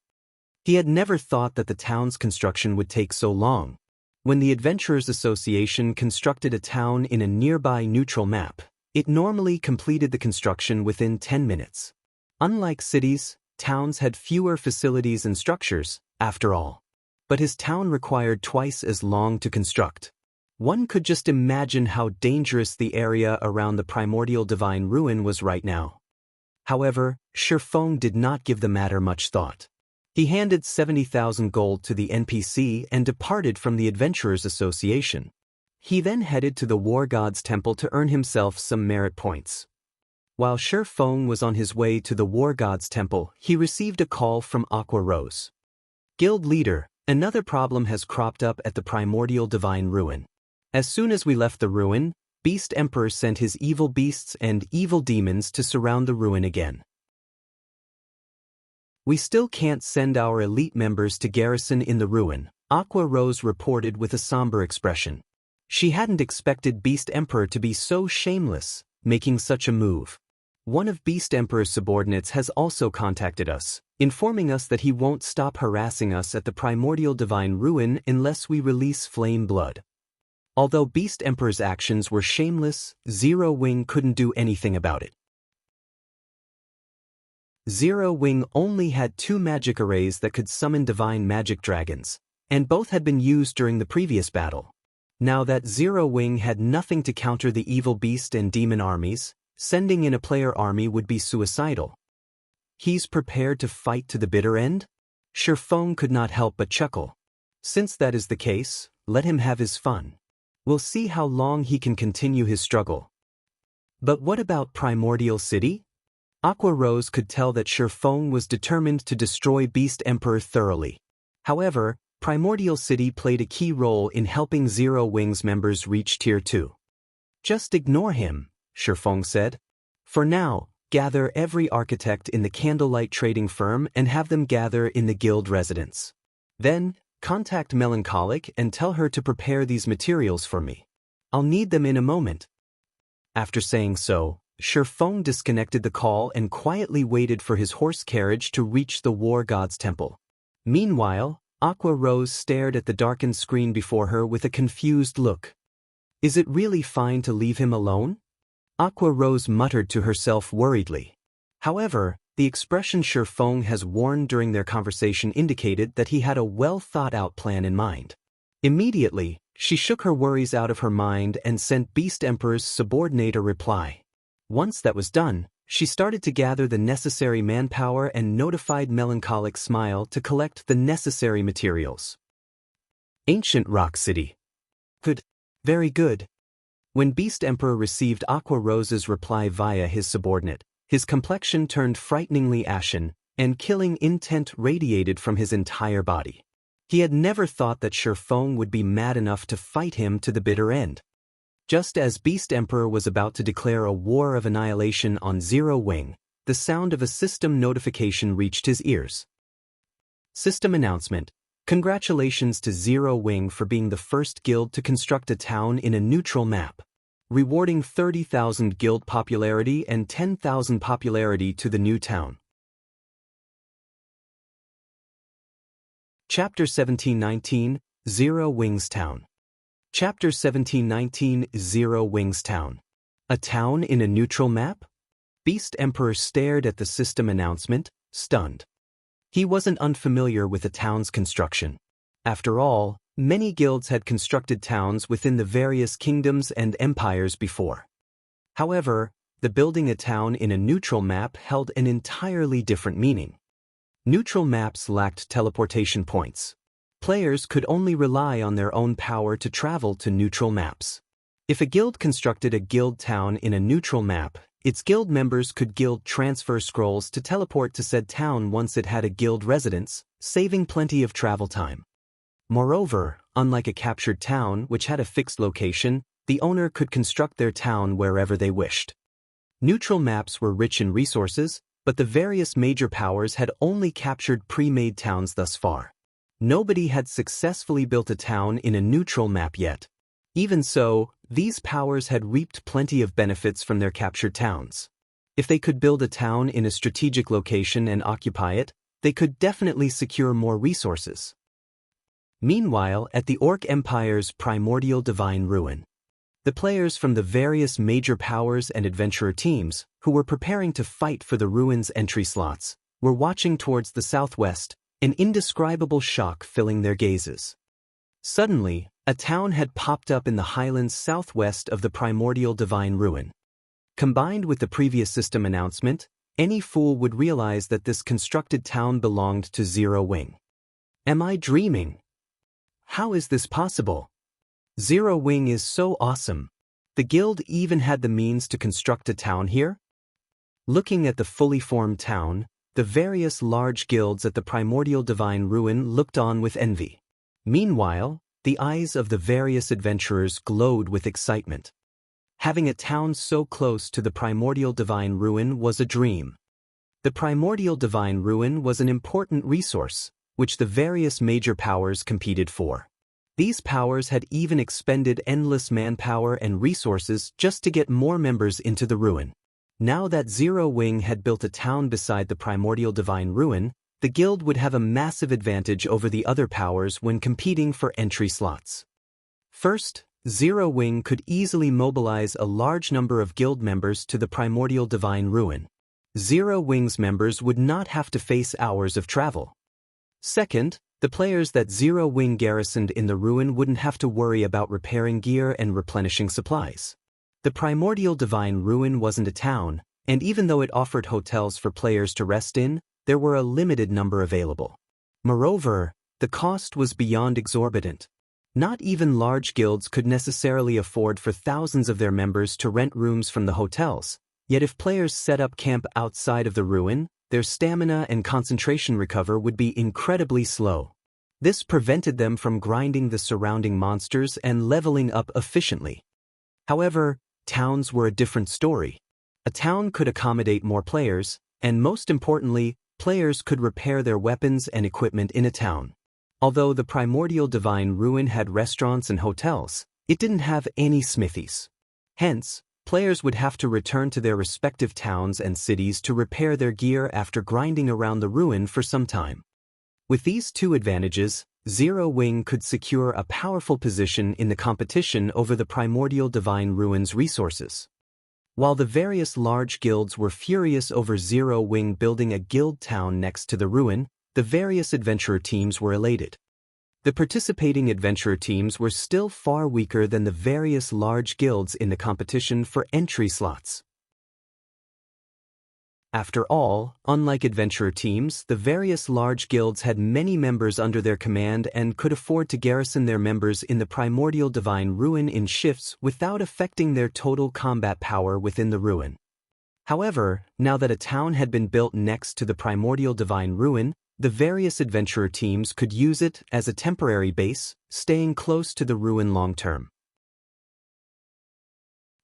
He had never thought that the town's construction would take so long. When the Adventurers Association constructed a town in a nearby neutral map, it normally completed the construction within 10 minutes. Unlike cities, towns had fewer facilities and structures, after all. But his town required twice as long to construct. One could just imagine how dangerous the area around the primordial divine ruin was right now. However, Shifeng did not give the matter much thought. He handed 70,000 gold to the NPC and departed from the Adventurers Association. He then headed to the War God's Temple to earn himself some merit points. While Shifeng was on his way to the War God's Temple, he received a call from Aqua Rose. Guild leader, another problem has cropped up at the primordial divine ruin. As soon as we left the ruin, Beast Emperor sent his evil beasts and evil demons to surround the ruin again. We still can't send our elite members to garrison in the ruin, Aqua Rose reported with a somber expression. She hadn't expected Beast Emperor to be so shameless, making such a move. One of Beast Emperor's subordinates has also contacted us, informing us that he won't stop harassing us at the primordial divine ruin unless we release flame blood. Although Beast Emperor's actions were shameless, Zero Wing couldn't do anything about it. Zero Wing only had 2 magic arrays that could summon divine magic dragons, and both had been used during the previous battle. Now that Zero Wing had nothing to counter the evil beast and demon armies, sending in a player army would be suicidal. He's prepared to fight to the bitter end? Shifeng could not help but chuckle. Since that is the case, let him have his fun. We'll see how long he can continue his struggle. But what about Primordial City? Aqua Rose could tell that Shifeng was determined to destroy Beast Emperor thoroughly. However, Primordial City played a key role in helping Zero Wing's members reach Tier 2. Just ignore him, Shifeng said. For now, gather every architect in the Candlelight trading firm and have them gather in the guild residence. Then, contact Melancholic and tell her to prepare these materials for me. I'll need them in a moment. After saying so, Shifeng disconnected the call and quietly waited for his horse carriage to reach the War God's Temple. Meanwhile, Aqua Rose stared at the darkened screen before her with a confused look. Is it really fine to leave him alone? Aqua Rose muttered to herself worriedly. However, the expression Shifeng has worn during their conversation indicated that he had a well-thought-out plan in mind. Immediately, she shook her worries out of her mind and sent Beast Emperor's subordinate a reply. Once that was done, she started to gather the necessary manpower and notified Melancholic Smile to collect the necessary materials. Ancient Rock City. Good. Very good. When Beast Emperor received Aqua Rose's reply via his subordinate, his complexion turned frighteningly ashen, and killing intent radiated from his entire body. He had never thought that Shifeng would be mad enough to fight him to the bitter end. Just as Beast Emperor was about to declare a war of annihilation on Zero Wing, the sound of a system notification reached his ears. System announcement. Congratulations to Zero Wing for being the first guild to construct a town in a neutral map, rewarding 30,000 guild popularity and 10,000 popularity to the new town. Chapter 1719, Zero Wings Town. Chapter 1719, Zero Wings Town. A town in a neutral map? Beast Emperor stared at the system announcement, stunned. He wasn't unfamiliar with the town's construction. After all, many guilds had constructed towns within the various kingdoms and empires before. However, the building a town in a neutral map held an entirely different meaning. Neutral maps lacked teleportation points. Players could only rely on their own power to travel to neutral maps. If a guild constructed a guild town in a neutral map, its guild members could guild transfer scrolls to teleport to said town once it had a guild residence, saving plenty of travel time. Moreover, unlike a captured town which had a fixed location, the owner could construct their town wherever they wished. Neutral maps were rich in resources, but the various major powers had only captured pre-made towns thus far. Nobody had successfully built a town in a neutral map yet. Even so, these powers had reaped plenty of benefits from their captured towns. If they could build a town in a strategic location and occupy it, they could definitely secure more resources. Meanwhile, at the Orc Empire's primordial divine ruin, the players from the various major powers and adventurer teams, who were preparing to fight for the ruin's entry slots, were watching towards the southwest, an indescribable shock filling their gazes. Suddenly, a town had popped up in the highlands southwest of the primordial divine ruin. Combined with the previous system announcement, any fool would realize that this constructed town belonged to Zero Wing. Am I dreaming? How is this possible? Zero Wing is so awesome. The guild even had the means to construct a town here? Looking at the fully formed town, the various large guilds at the primordial divine ruin looked on with envy. Meanwhile, the eyes of the various adventurers glowed with excitement. Having a town so close to the primordial divine ruin was a dream. The primordial divine ruin was an important resource, which the various major powers competed for. These powers had even expended endless manpower and resources just to get more members into the ruin. Now that Zero Wing had built a town beside the primordial divine ruin, the guild would have a massive advantage over the other powers when competing for entry slots. First, Zero Wing could easily mobilize a large number of guild members to the primordial divine ruin. Zero Wing's members would not have to face hours of travel. Second, the players that Zero Wing garrisoned in the ruin wouldn't have to worry about repairing gear and replenishing supplies. The primordial divine ruin wasn't a town, and even though it offered hotels for players to rest in, there were a limited number available. Moreover, the cost was beyond exorbitant. Not even large guilds could necessarily afford for thousands of their members to rent rooms from the hotels, yet if players set up camp outside of the ruin, their stamina and concentration recover would be incredibly slow. This prevented them from grinding the surrounding monsters and leveling up efficiently. However, towns were a different story. A town could accommodate more players, and most importantly, players could repair their weapons and equipment in a town. Although the primordial divine ruin had restaurants and hotels, it didn't have any smithies. Hence, players would have to return to their respective towns and cities to repair their gear after grinding around the ruin for some time. With these two advantages, Zero Wing could secure a powerful position in the competition over the primordial divine ruin's resources. While the various large guilds were furious over Zero Wing building a guild town next to the ruin, the various adventurer teams were elated. The participating adventurer teams were still far weaker than the various large guilds in the competition for entry slots. After all, unlike adventurer teams, the various large guilds had many members under their command and could afford to garrison their members in the primordial divine ruin in shifts without affecting their total combat power within the ruin. However, now that a town had been built next to the primordial divine ruin, the various adventurer teams could use it as a temporary base, staying close to the ruin long term.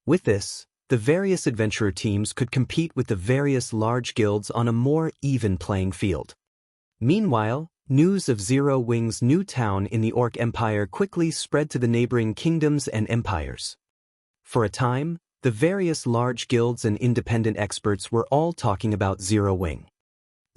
With this, the various adventurer teams could compete with the various large guilds on a more even playing field. Meanwhile, news of Zero Wing's new town in the Orc Empire quickly spread to the neighboring kingdoms and empires. For a time, the various large guilds and independent experts were all talking about Zero Wing.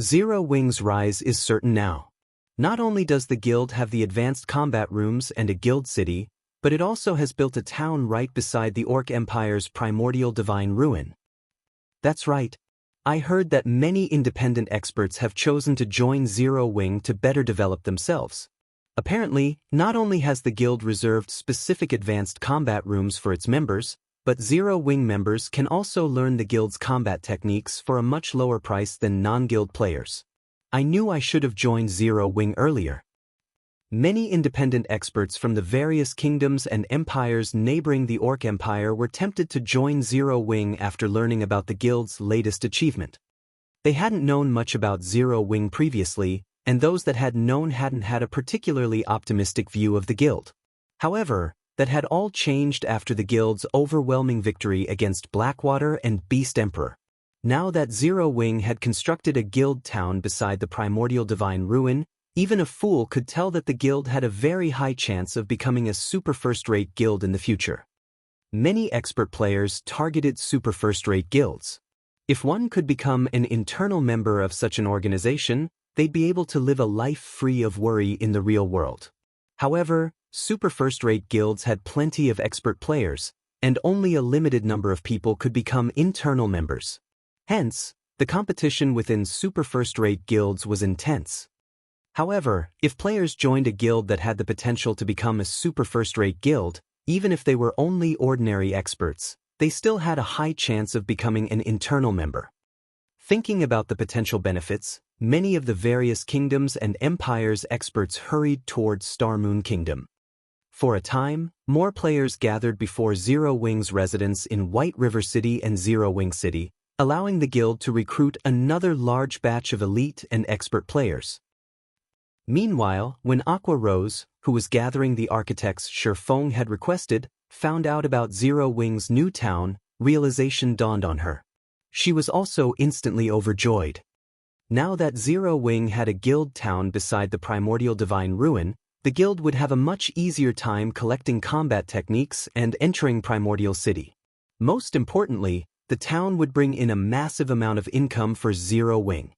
Zero Wing's rise is certain now. Not only does the guild have the advanced combat rooms and a guild city, but it also has built a town right beside the Orc Empire's primordial divine ruin. That's right. I heard that many independent experts have chosen to join Zero Wing to better develop themselves. Apparently, not only has the guild reserved specific advanced combat rooms for its members, but Zero Wing members can also learn the guild's combat techniques for a much lower price than non-guild players. I knew I should have joined Zero Wing earlier. Many independent experts from the various kingdoms and empires neighboring the Orc Empire were tempted to join Zero Wing after learning about the guild's latest achievement. They hadn't known much about Zero Wing previously, and those that had known hadn't had a particularly optimistic view of the guild. However, that had all changed after the guild's overwhelming victory against Blackwater and Beast Emperor. Now that Zero Wing had constructed a guild town beside the primordial divine ruin, even a fool could tell that the guild had a very high chance of becoming a super first-rate guild in the future. Many expert players targeted super first-rate guilds. If one could become an internal member of such an organization, they'd be able to live a life free of worry in the real world. However, super first-rate guilds had plenty of expert players, and only a limited number of people could become internal members. Hence, the competition within super first-rate guilds was intense. However, if players joined a guild that had the potential to become a super first-rate guild, even if they were only ordinary experts, they still had a high chance of becoming an internal member. Thinking about the potential benefits, many of the various kingdoms and empires' experts hurried towards Starmoon Kingdom. For a time, more players gathered before Zero Wing's residence in White River City and Zero Wing City, allowing the guild to recruit another large batch of elite and expert players. Meanwhile, when Aqua Rose, who was gathering the architects Shifeng had requested, found out about Zero Wing's new town, realization dawned on her. She was also instantly overjoyed. Now that Zero Wing had a guild town beside the primordial divine ruin, the guild would have a much easier time collecting combat techniques and entering Primordial City. Most importantly, the town would bring in a massive amount of income for Zero Wing.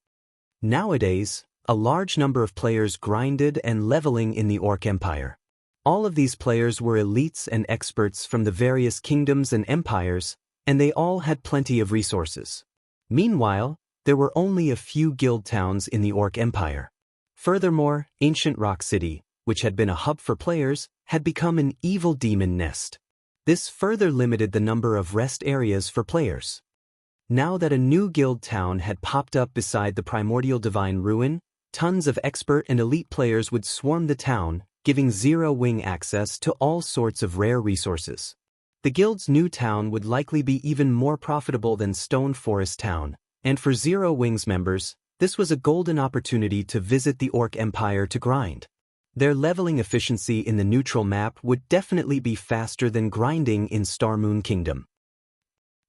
Nowadays, a large number of players grinded and leveling in the Orc Empire. All of these players were elites and experts from the various kingdoms and empires, and they all had plenty of resources. Meanwhile, there were only a few guild towns in the Orc Empire. Furthermore, Ancient Rock City, which had been a hub for players, had become an evil demon nest. This further limited the number of rest areas for players. Now that a new guild town had popped up beside the primordial divine ruin, tons of expert and elite players would swarm the town, giving Zero Wing access to all sorts of rare resources. The guild's new town would likely be even more profitable than Stone Forest Town, and for Zero Wing's members, this was a golden opportunity to visit the Orc Empire to grind. Their leveling efficiency in the neutral map would definitely be faster than grinding in Starmoon Kingdom.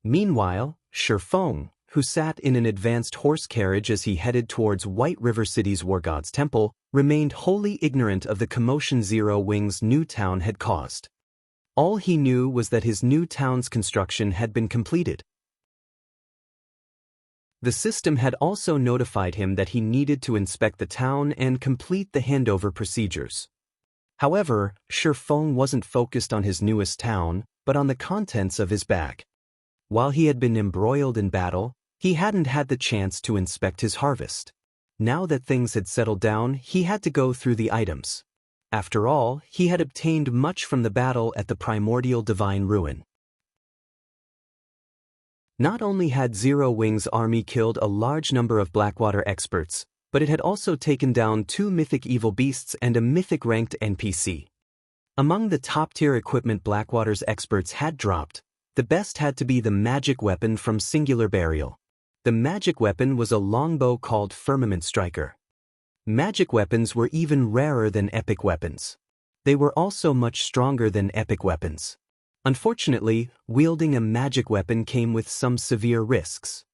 Meanwhile, Shifeng, who sat in an advanced horse carriage as he headed towards White River City's War God's Temple, remained wholly ignorant of the commotion Zero Wing's new town had caused. All he knew was that his new town's construction had been completed. The system had also notified him that he needed to inspect the town and complete the handover procedures. However, Shifeng wasn't focused on his newest town, but on the contents of his bag. While he had been embroiled in battle, he hadn't had the chance to inspect his harvest. Now that things had settled down, he had to go through the items. After all, he had obtained much from the battle at the primordial divine ruin. Not only had Zero Wing's army killed a large number of Blackwater experts, but it had also taken down 2 mythic evil beasts and a mythic ranked NPC. Among the top-tier equipment Blackwater's experts had dropped, the best had to be the magic weapon from Singular Burial. The magic weapon was a longbow called Firmament Striker. Magic weapons were even rarer than epic weapons. They were also much stronger than epic weapons. Unfortunately, wielding a magic weapon came with some severe risks.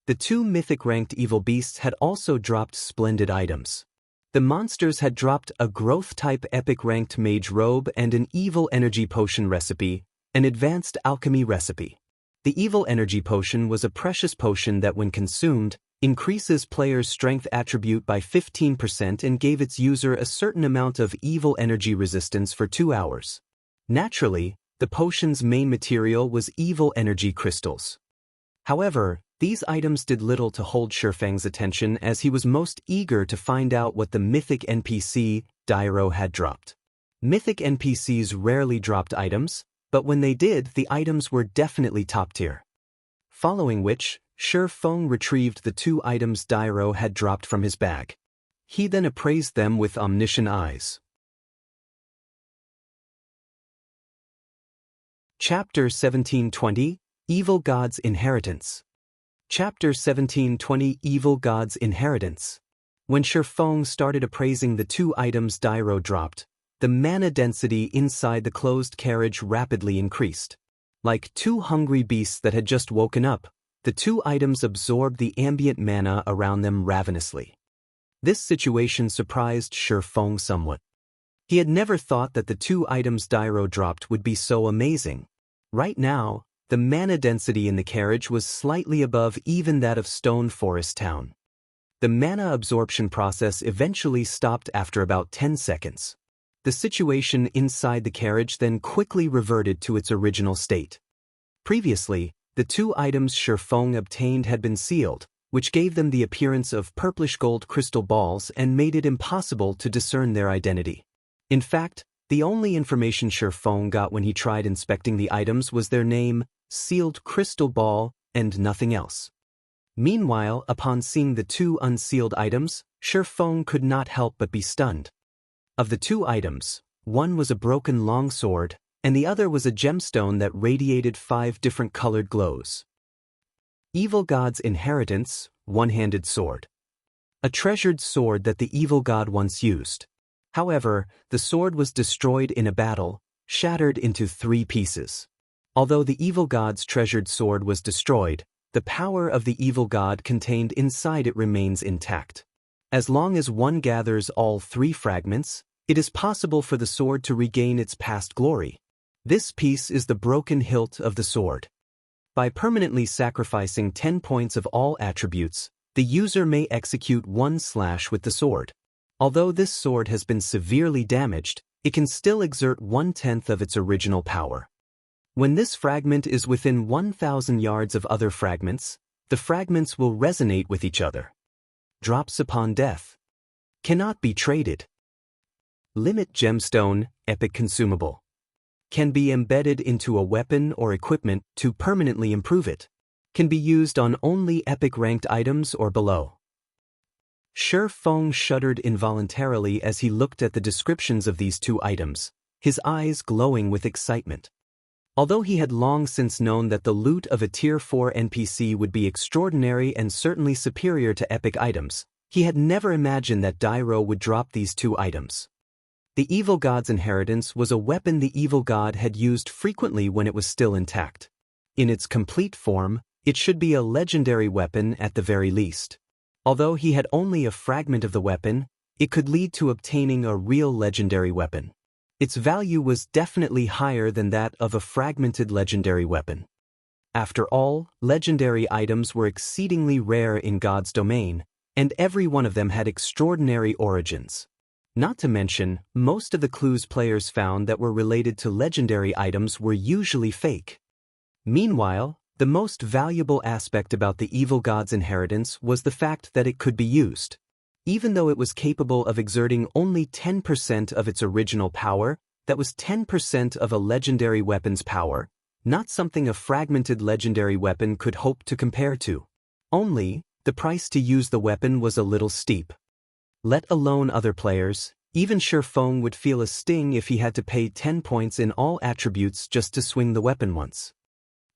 The 2 mythic-ranked evil beasts had also dropped splendid items. The monsters had dropped a growth-type epic-ranked mage robe and an evil energy potion recipe, an advanced alchemy recipe. The evil energy potion was a precious potion that when consumed, increases player's strength attribute by 15% and gave its user a certain amount of evil energy resistance for 2 hours. Naturally, the potion's main material was evil energy crystals. However, these items did little to hold Shifeng's attention as he was most eager to find out what the mythic NPC, Dairo, had dropped. Mythic NPCs rarely dropped items, but when they did, the items were definitely top tier. Following which, Shifeng retrieved the 2 items Dairo had dropped from his bag. He then appraised them with omniscient eyes. Chapter 1720, Evil God's Inheritance. Chapter 1720, Evil God's Inheritance. When Shifeng started appraising the 2 items Dairo dropped, the mana density inside the closed carriage rapidly increased. Like 2 hungry beasts that had just woken up, the 2 items absorbed the ambient mana around them ravenously. This situation surprised Shifeng somewhat. He had never thought that the 2 items Dairo dropped would be so amazing. Right now, the mana density in the carriage was slightly above even that of Stone Forest Town. The mana absorption process eventually stopped after about 10 seconds. The situation inside the carriage then quickly reverted to its original state. Previously, the two items Shifeng obtained had been sealed, which gave them the appearance of purplish gold crystal balls and made it impossible to discern their identity. In fact, the only information Shifeng got when he tried inspecting the items was their name, sealed crystal ball, and nothing else. Meanwhile, upon seeing the two unsealed items, Shifeng could not help but be stunned. Of the two items, one was a broken longsword, and the other was a gemstone that radiated 5 different colored glows. Evil God's Inheritance, One-Handed Sword. A treasured sword that the evil god once used. However, the sword was destroyed in a battle, shattered into 3 pieces. Although the evil god's treasured sword was destroyed, the power of the evil god contained inside it remains intact. As long as one gathers all 3 fragments, it is possible for the sword to regain its past glory. This piece is the broken hilt of the sword. By permanently sacrificing 10 points of all attributes, the user may execute 1 slash with the sword. Although this sword has been severely damaged, it can still exert 1/10 of its original power. When this fragment is within 1,000 yards of other fragments, the fragments will resonate with each other. Drops upon death. Cannot be traded. Limit Gemstone, Epic Consumable. Can be embedded into a weapon or equipment to permanently improve it. Can be used on only epic ranked items or below. Shifeng shuddered involuntarily as he looked at the descriptions of these 2 items, his eyes glowing with excitement. Although he had long since known that the loot of a Tier 4 NPC would be extraordinary and certainly superior to epic items, he had never imagined that Dairo would drop these 2 items. The Evil God's Inheritance was a weapon the evil god had used frequently when it was still intact. In its complete form, it should be a legendary weapon at the very least. Although he had only a fragment of the weapon, it could lead to obtaining a real legendary weapon. Its value was definitely higher than that of a fragmented legendary weapon. After all, legendary items were exceedingly rare in God's domain, and every one of them had extraordinary origins. Not to mention, most of the clues players found that were related to legendary items were usually fake. Meanwhile, the most valuable aspect about the Evil God's Inheritance was the fact that it could be used. Even though it was capable of exerting only 10% of its original power, that was 10% of a legendary weapon's power, not something a fragmented legendary weapon could hope to compare to. Only, the price to use the weapon was a little steep. Let alone other players, even Shifeng would feel a sting if he had to pay 10 points in all attributes just to swing the weapon once.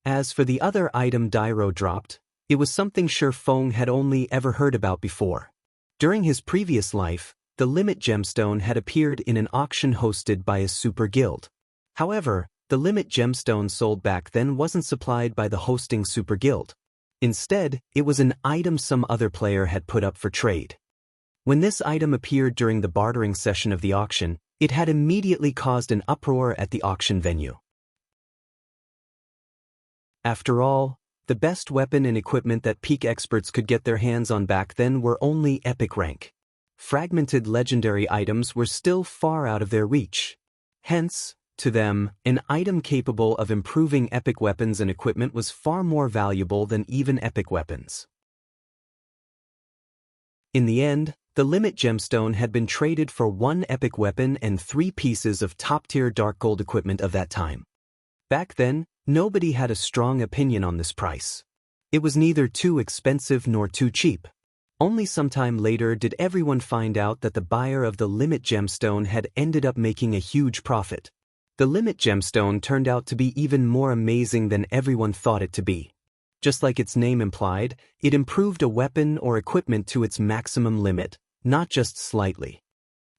As for the other item Dairo dropped, it was something Shifeng had only ever heard about before. During his previous life, the Limit Gemstone had appeared in an auction hosted by a super guild. However, the Limit Gemstone sold back then wasn't supplied by the hosting super guild. Instead, it was an item some other player had put up for trade. When this item appeared during the bartering session of the auction, it had immediately caused an uproar at the auction venue. After all, the best weapon and equipment that peak experts could get their hands on back then were only epic rank. Fragmented legendary items were still far out of their reach. Hence, to them, an item capable of improving epic weapons and equipment was far more valuable than even epic weapons. In the end, the Limit Gemstone had been traded for 1 epic weapon and 3 pieces of top-tier dark gold equipment of that time. Back then, nobody had a strong opinion on this price. It was neither too expensive nor too cheap. Only sometime later did everyone find out that the buyer of the Limit Gemstone had ended up making a huge profit. The Limit Gemstone turned out to be even more amazing than everyone thought it to be. Just like its name implied, it improved a weapon or equipment to its maximum limit, not just slightly.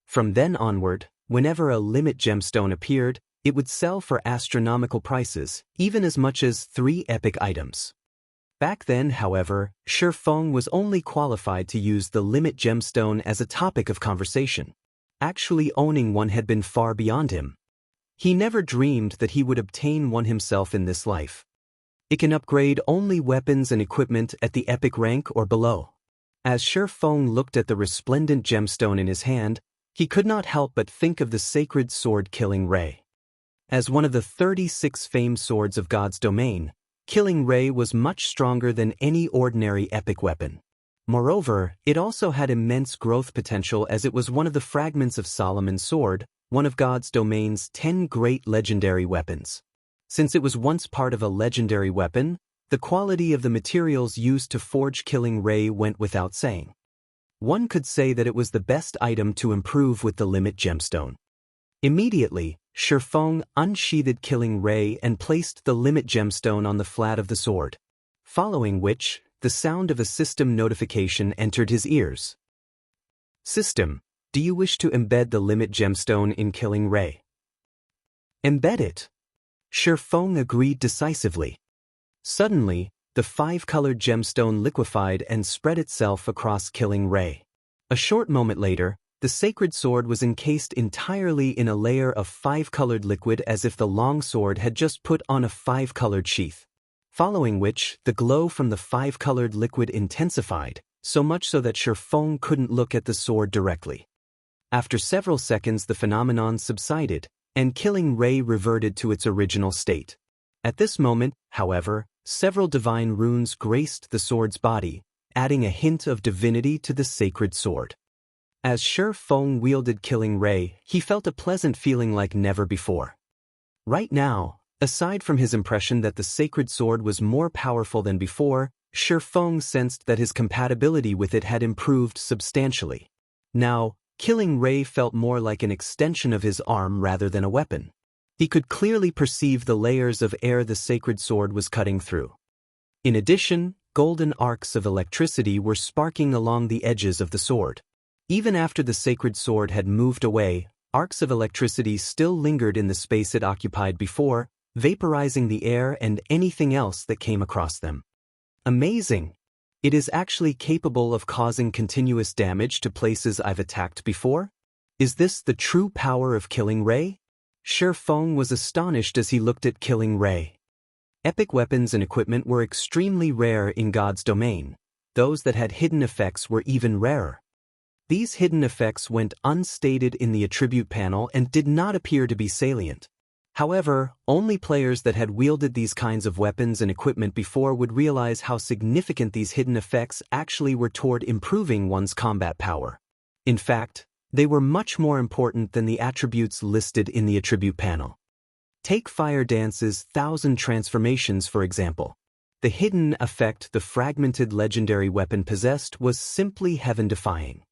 From then onward, whenever a Limit Gemstone appeared, it would sell for astronomical prices, even as much as 3 epic items. Back then, however, Shifeng was only qualified to use the Limit Gemstone as a topic of conversation. Actually owning one had been far beyond him. He never dreamed that he would obtain one himself in this life. It can upgrade only weapons and equipment at the epic rank or below. As Shifeng looked at the resplendent gemstone in his hand, he could not help but think of the sacred sword Killing Ray. As one of the 36 famed swords of God's domain, Killing Ray was much stronger than any ordinary epic weapon. Moreover, it also had immense growth potential as it was one of the fragments of Solomon's sword, one of God's domain's 10 great legendary weapons. Since it was once part of a legendary weapon, the quality of the materials used to forge Killing Ray went without saying. One could say that it was the best item to improve with the limit gemstone. Immediately, Shifeng unsheathed Killing Ray and placed the limit gemstone on the flat of the sword. Following which, the sound of a system notification entered his ears. System, do you wish to embed the limit gemstone in Killing Ray? Embed it. Shifeng agreed decisively. Suddenly, the 5-colored gemstone liquefied and spread itself across Killing Ray. A short moment later, the sacred sword was encased entirely in a layer of 5-colored liquid as if the long sword had just put on a 5-colored sheath. Following which, the glow from the 5-colored liquid intensified, so much so that Shifeng couldn't look at the sword directly. After several seconds the phenomenon subsided, and Killing Ray reverted to its original state. At this moment, however, several divine runes graced the sword's body, adding a hint of divinity to the sacred sword. As Shifeng wielded Killing Ray, he felt a pleasant feeling like never before. Right now, aside from his impression that the sacred sword was more powerful than before, Shifeng sensed that his compatibility with it had improved substantially. Now, Killing Ray felt more like an extension of his arm rather than a weapon. He could clearly perceive the layers of air the sacred sword was cutting through. In addition, golden arcs of electricity were sparking along the edges of the sword. Even after the sacred sword had moved away, arcs of electricity still lingered in the space it occupied before, vaporizing the air and anything else that came across them. Amazing! It is actually capable of causing continuous damage to places I've attacked before? Is this the true power of Killing Ray? Shifeng was astonished as he looked at Killing Ray. Epic weapons and equipment were extremely rare in God's domain. Those that had hidden effects were even rarer. These hidden effects went unstated in the attribute panel and did not appear to be salient. However, only players that had wielded these kinds of weapons and equipment before would realize how significant these hidden effects actually were toward improving one's combat power. In fact, they were much more important than the attributes listed in the attribute panel. Take Fire Dance's 1,000 transformations for example. The hidden effect the fragmented legendary weapon possessed was simply heaven-defying.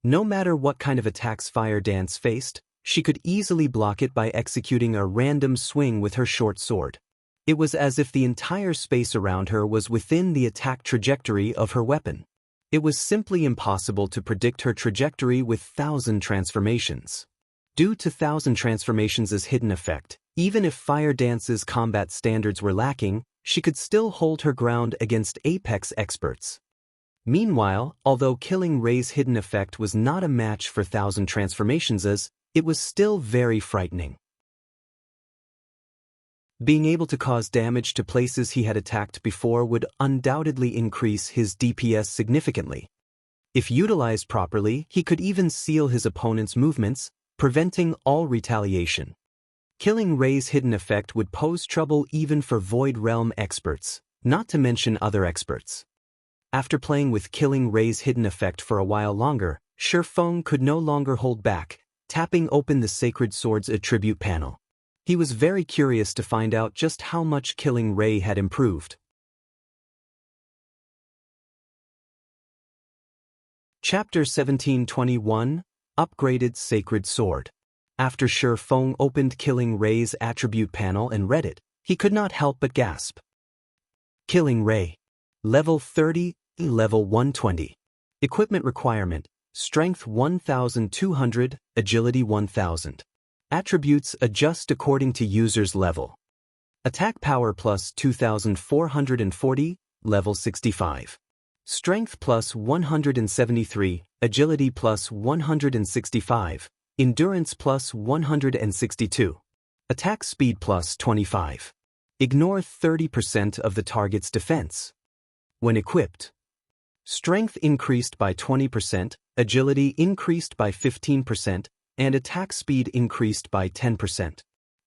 No matter what kind of attacks Fire Dance faced, she could easily block it by executing a random swing with her short sword. It was as if the entire space around her was within the attack trajectory of her weapon. It was simply impossible to predict her trajectory with 1,000 transformations. Due to 1,000 transformations' hidden effect, even if Fire Dance's combat standards were lacking, she could still hold her ground against apex experts. Meanwhile, although Killing Ray's hidden effect was not a match for 1,000 transformations', it was still very frightening. Being able to cause damage to places he had attacked before would undoubtedly increase his DPS significantly. If utilized properly, he could even seal his opponent's movements, preventing all retaliation. Killing Ray's hidden effect would pose trouble even for Void Realm experts, not to mention other experts. After playing with Killing Ray's hidden effect for a while longer, Shifeng could no longer hold back, tapping open the sacred sword's attribute panel. He was very curious to find out just how much Killing Ray had improved. Chapter 1721, Upgraded Sacred Sword. After Shifeng opened Killing Ray's attribute panel and read it, he could not help but gasp. Killing Ray. Level 30, Level 120. Equipment requirement, Strength 1200, Agility 1000. Attributes adjust according to user's level. Attack power plus 2440, level 65. Strength plus 173, Agility plus 165, Endurance plus 162. Attack speed plus 25. Ignore 30% of the target's defense. when equipped. Strength increased by 20%, agility increased by 15%, and attack speed increased by 10%.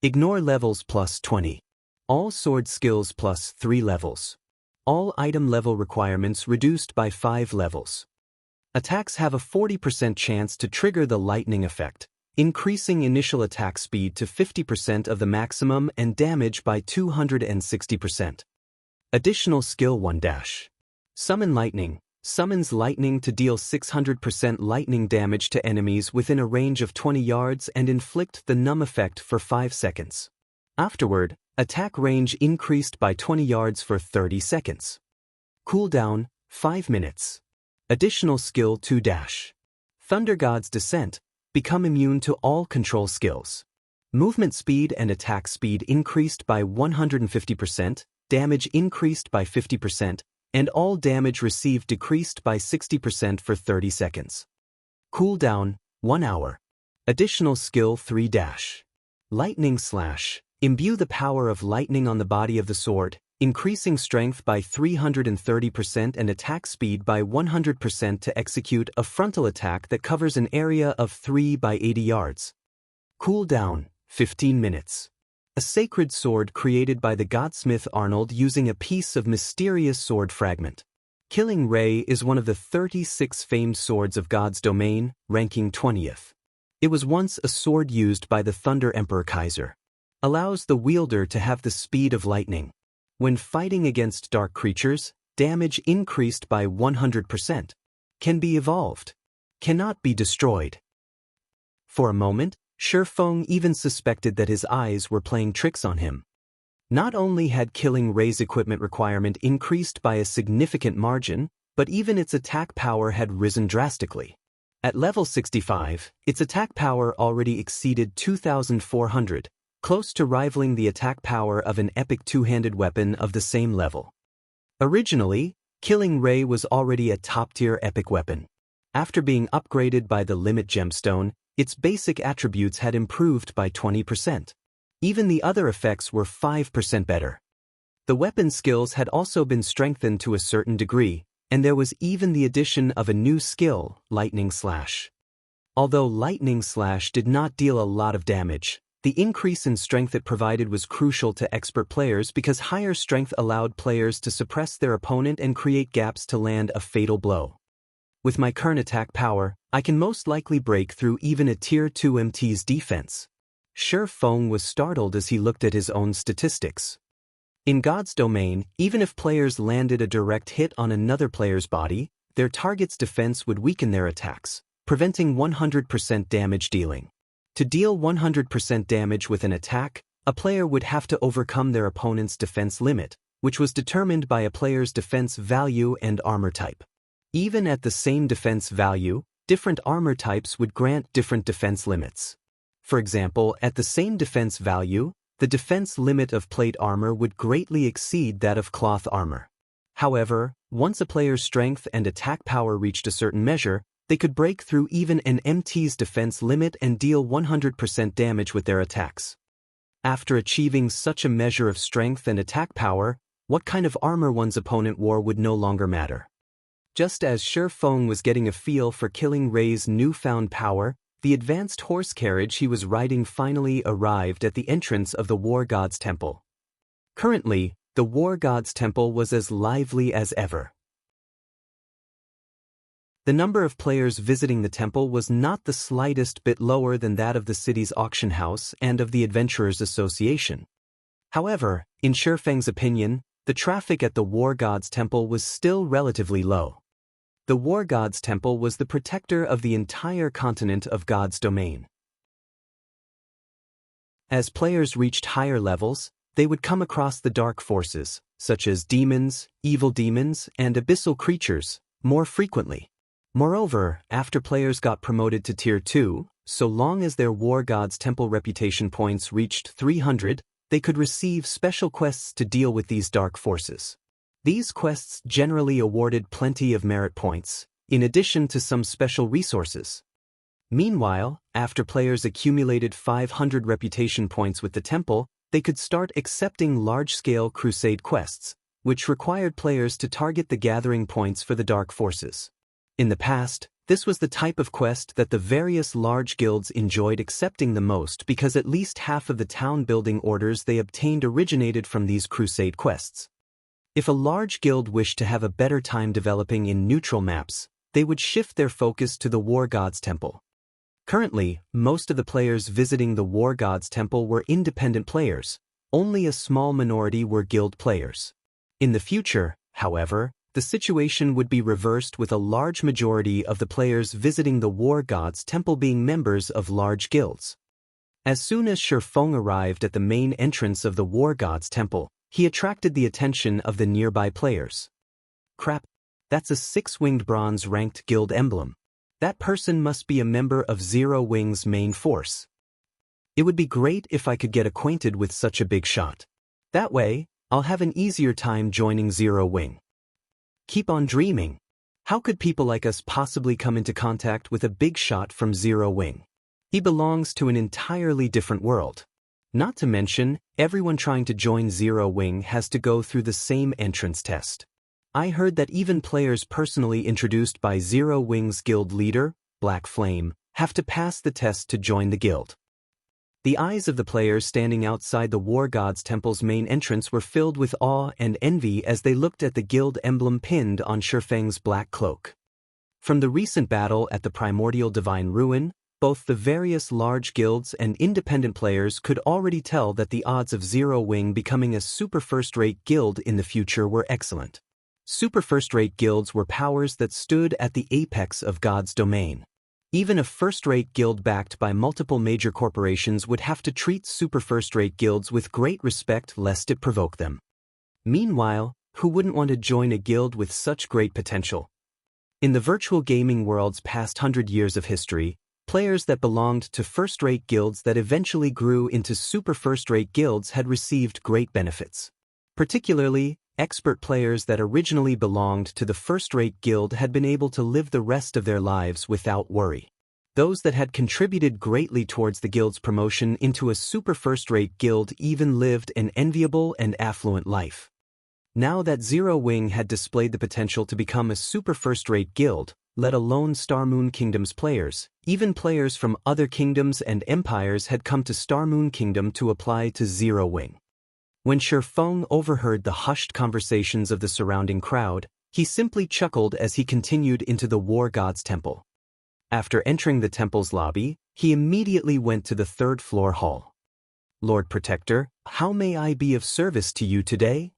Ignore levels plus 20. All sword skills plus 3 levels. All item level requirements reduced by 5 levels. Attacks have a 40% chance to trigger the lightning effect, increasing initial attack speed to 50% of the maximum and damage by 260%. Additional skill 1 dash. Summon lightning. Summons lightning to deal 600% lightning damage to enemies within a range of 20 yards and inflict the numb effect for 5 seconds. Afterward, attack range increased by 20 yards for 30 seconds. Cooldown, 5 minutes. Additional skill 2 dash. Thunder God's Descent. Become immune to all control skills. Movement speed and attack speed increased by 150%, damage increased by 50%, and all damage received decreased by 60% for 30 seconds. Cooldown, 1 hour. Additional skill 3 dash. Lightning Slash. Imbue the power of lightning on the body of the sword, increasing strength by 330% and attack speed by 100% to execute a frontal attack that covers an area of 3 by 80 yards. Cooldown, 15 minutes. A sacred sword created by the Godsmith Arnold using a piece of mysterious sword fragment. Killing Ray is one of the 36 famed swords of God's domain, ranking 20th. It was once a sword used by the Thunder Emperor Kaiser. Allows the wielder to have the speed of lightning. When fighting against dark creatures, damage increased by 100%. Can be evolved. Cannot be destroyed. For a moment, Shifeng even suspected that his eyes were playing tricks on him. Not only had Killing Ray's equipment requirement increased by a significant margin, but even its attack power had risen drastically. At level 65, its attack power already exceeded 2,400, close to rivaling the attack power of an epic two-handed weapon of the same level. Originally, Killing Ray was already a top-tier epic weapon. After being upgraded by the Limit Gemstone, its basic attributes had improved by 20%. Even the other effects were 5% better. The weapon skills had also been strengthened to a certain degree, and there was even the addition of a new skill, Lightning Slash. Although Lightning Slash did not deal a lot of damage, the increase in strength it provided was crucial to expert players because higher strength allowed players to suppress their opponent and create gaps to land a fatal blow. With my current attack power, I can most likely break through even a Tier 2 MT's defense. Shifeng was startled as he looked at his own statistics. In God's domain, even if players landed a direct hit on another player's body, their target's defense would weaken their attacks, preventing 100% damage dealing. To deal 100% damage with an attack, a player would have to overcome their opponent's defense limit, which was determined by a player's defense value and armor type. Even at the same defense value, different armor types would grant different defense limits. For example, at the same defense value, the defense limit of plate armor would greatly exceed that of cloth armor. However, once a player's strength and attack power reached a certain measure, they could break through even an MT's defense limit and deal 100% damage with their attacks. After achieving such a measure of strength and attack power, what kind of armor one's opponent wore would no longer matter. Just as Shifeng was getting a feel for Killing Ray's newfound power, the advanced horse carriage he was riding finally arrived at the entrance of the War God's Temple. Currently, the War God's Temple was as lively as ever. The number of players visiting the temple was not the slightest bit lower than that of the city's auction house and of the Adventurers Association. However, in Shifeng's opinion, the traffic at the War God's Temple was still relatively low. The War God's Temple was the protector of the entire continent of God's domain. As players reached higher levels, they would come across the dark forces, such as demons, evil demons, and abyssal creatures, more frequently. Moreover, after players got promoted to Tier 2, so long as their War God's Temple reputation points reached 300, they could receive special quests to deal with these dark forces. These quests generally awarded plenty of merit points, in addition to some special resources. Meanwhile, after players accumulated 500 reputation points with the temple, they could start accepting large-scale crusade quests, which required players to target the gathering points for the dark forces. In the past, this was the type of quest that the various large guilds enjoyed accepting the most because at least half of the town-building orders they obtained originated from these crusade quests. If a large guild wished to have a better time developing in neutral maps, they would shift their focus to the War God's Temple. Currently, most of the players visiting the War God's Temple were independent players. Only a small minority were guild players. In the future, however, the situation would be reversed with a large majority of the players visiting the War God's Temple being members of large guilds. As soon as Shifeng arrived at the main entrance of the War God's Temple, he attracted the attention of the nearby players. Crap, that's a six-winged bronze-ranked guild emblem. That person must be a member of Zero Wing's main force. It would be great if I could get acquainted with such a big shot. That way, I'll have an easier time joining Zero Wing. Keep on dreaming. How could people like us possibly come into contact with a big shot from Zero Wing? He belongs to an entirely different world. Not to mention, everyone trying to join Zero Wing has to go through the same entrance test. I heard that even players personally introduced by Zero Wing's guild leader, Black Flame, have to pass the test to join the guild. The eyes of the players standing outside the War God's Temple's main entrance were filled with awe and envy as they looked at the guild emblem pinned on Shifeng's black cloak. From the recent battle at the Primordial Divine Ruin, both the various large guilds and independent players could already tell that the odds of Zero Wing becoming a super first-rate guild in the future were excellent. Super first-rate guilds were powers that stood at the apex of God's domain. Even a first-rate guild backed by multiple major corporations would have to treat super first-rate guilds with great respect lest it provoke them. Meanwhile, who wouldn't want to join a guild with such great potential? In the virtual gaming world's past 100 years of history, players that belonged to first-rate guilds that eventually grew into super first-rate guilds had received great benefits. Particularly, expert players that originally belonged to the first-rate guild had been able to live the rest of their lives without worry. Those that had contributed greatly towards the guild's promotion into a super first-rate guild even lived an enviable and affluent life. Now that Zero Wing had displayed the potential to become a super first-rate guild, let alone Star Moon Kingdom's players, even players from other kingdoms and empires had come to Star Moon Kingdom to apply to Zero Wing. When Shifeng overheard the hushed conversations of the surrounding crowd, he simply chuckled as he continued into the War God's Temple. After entering the temple's lobby, he immediately went to the third-floor hall. "Lord Protector, how may I be of service to you today?"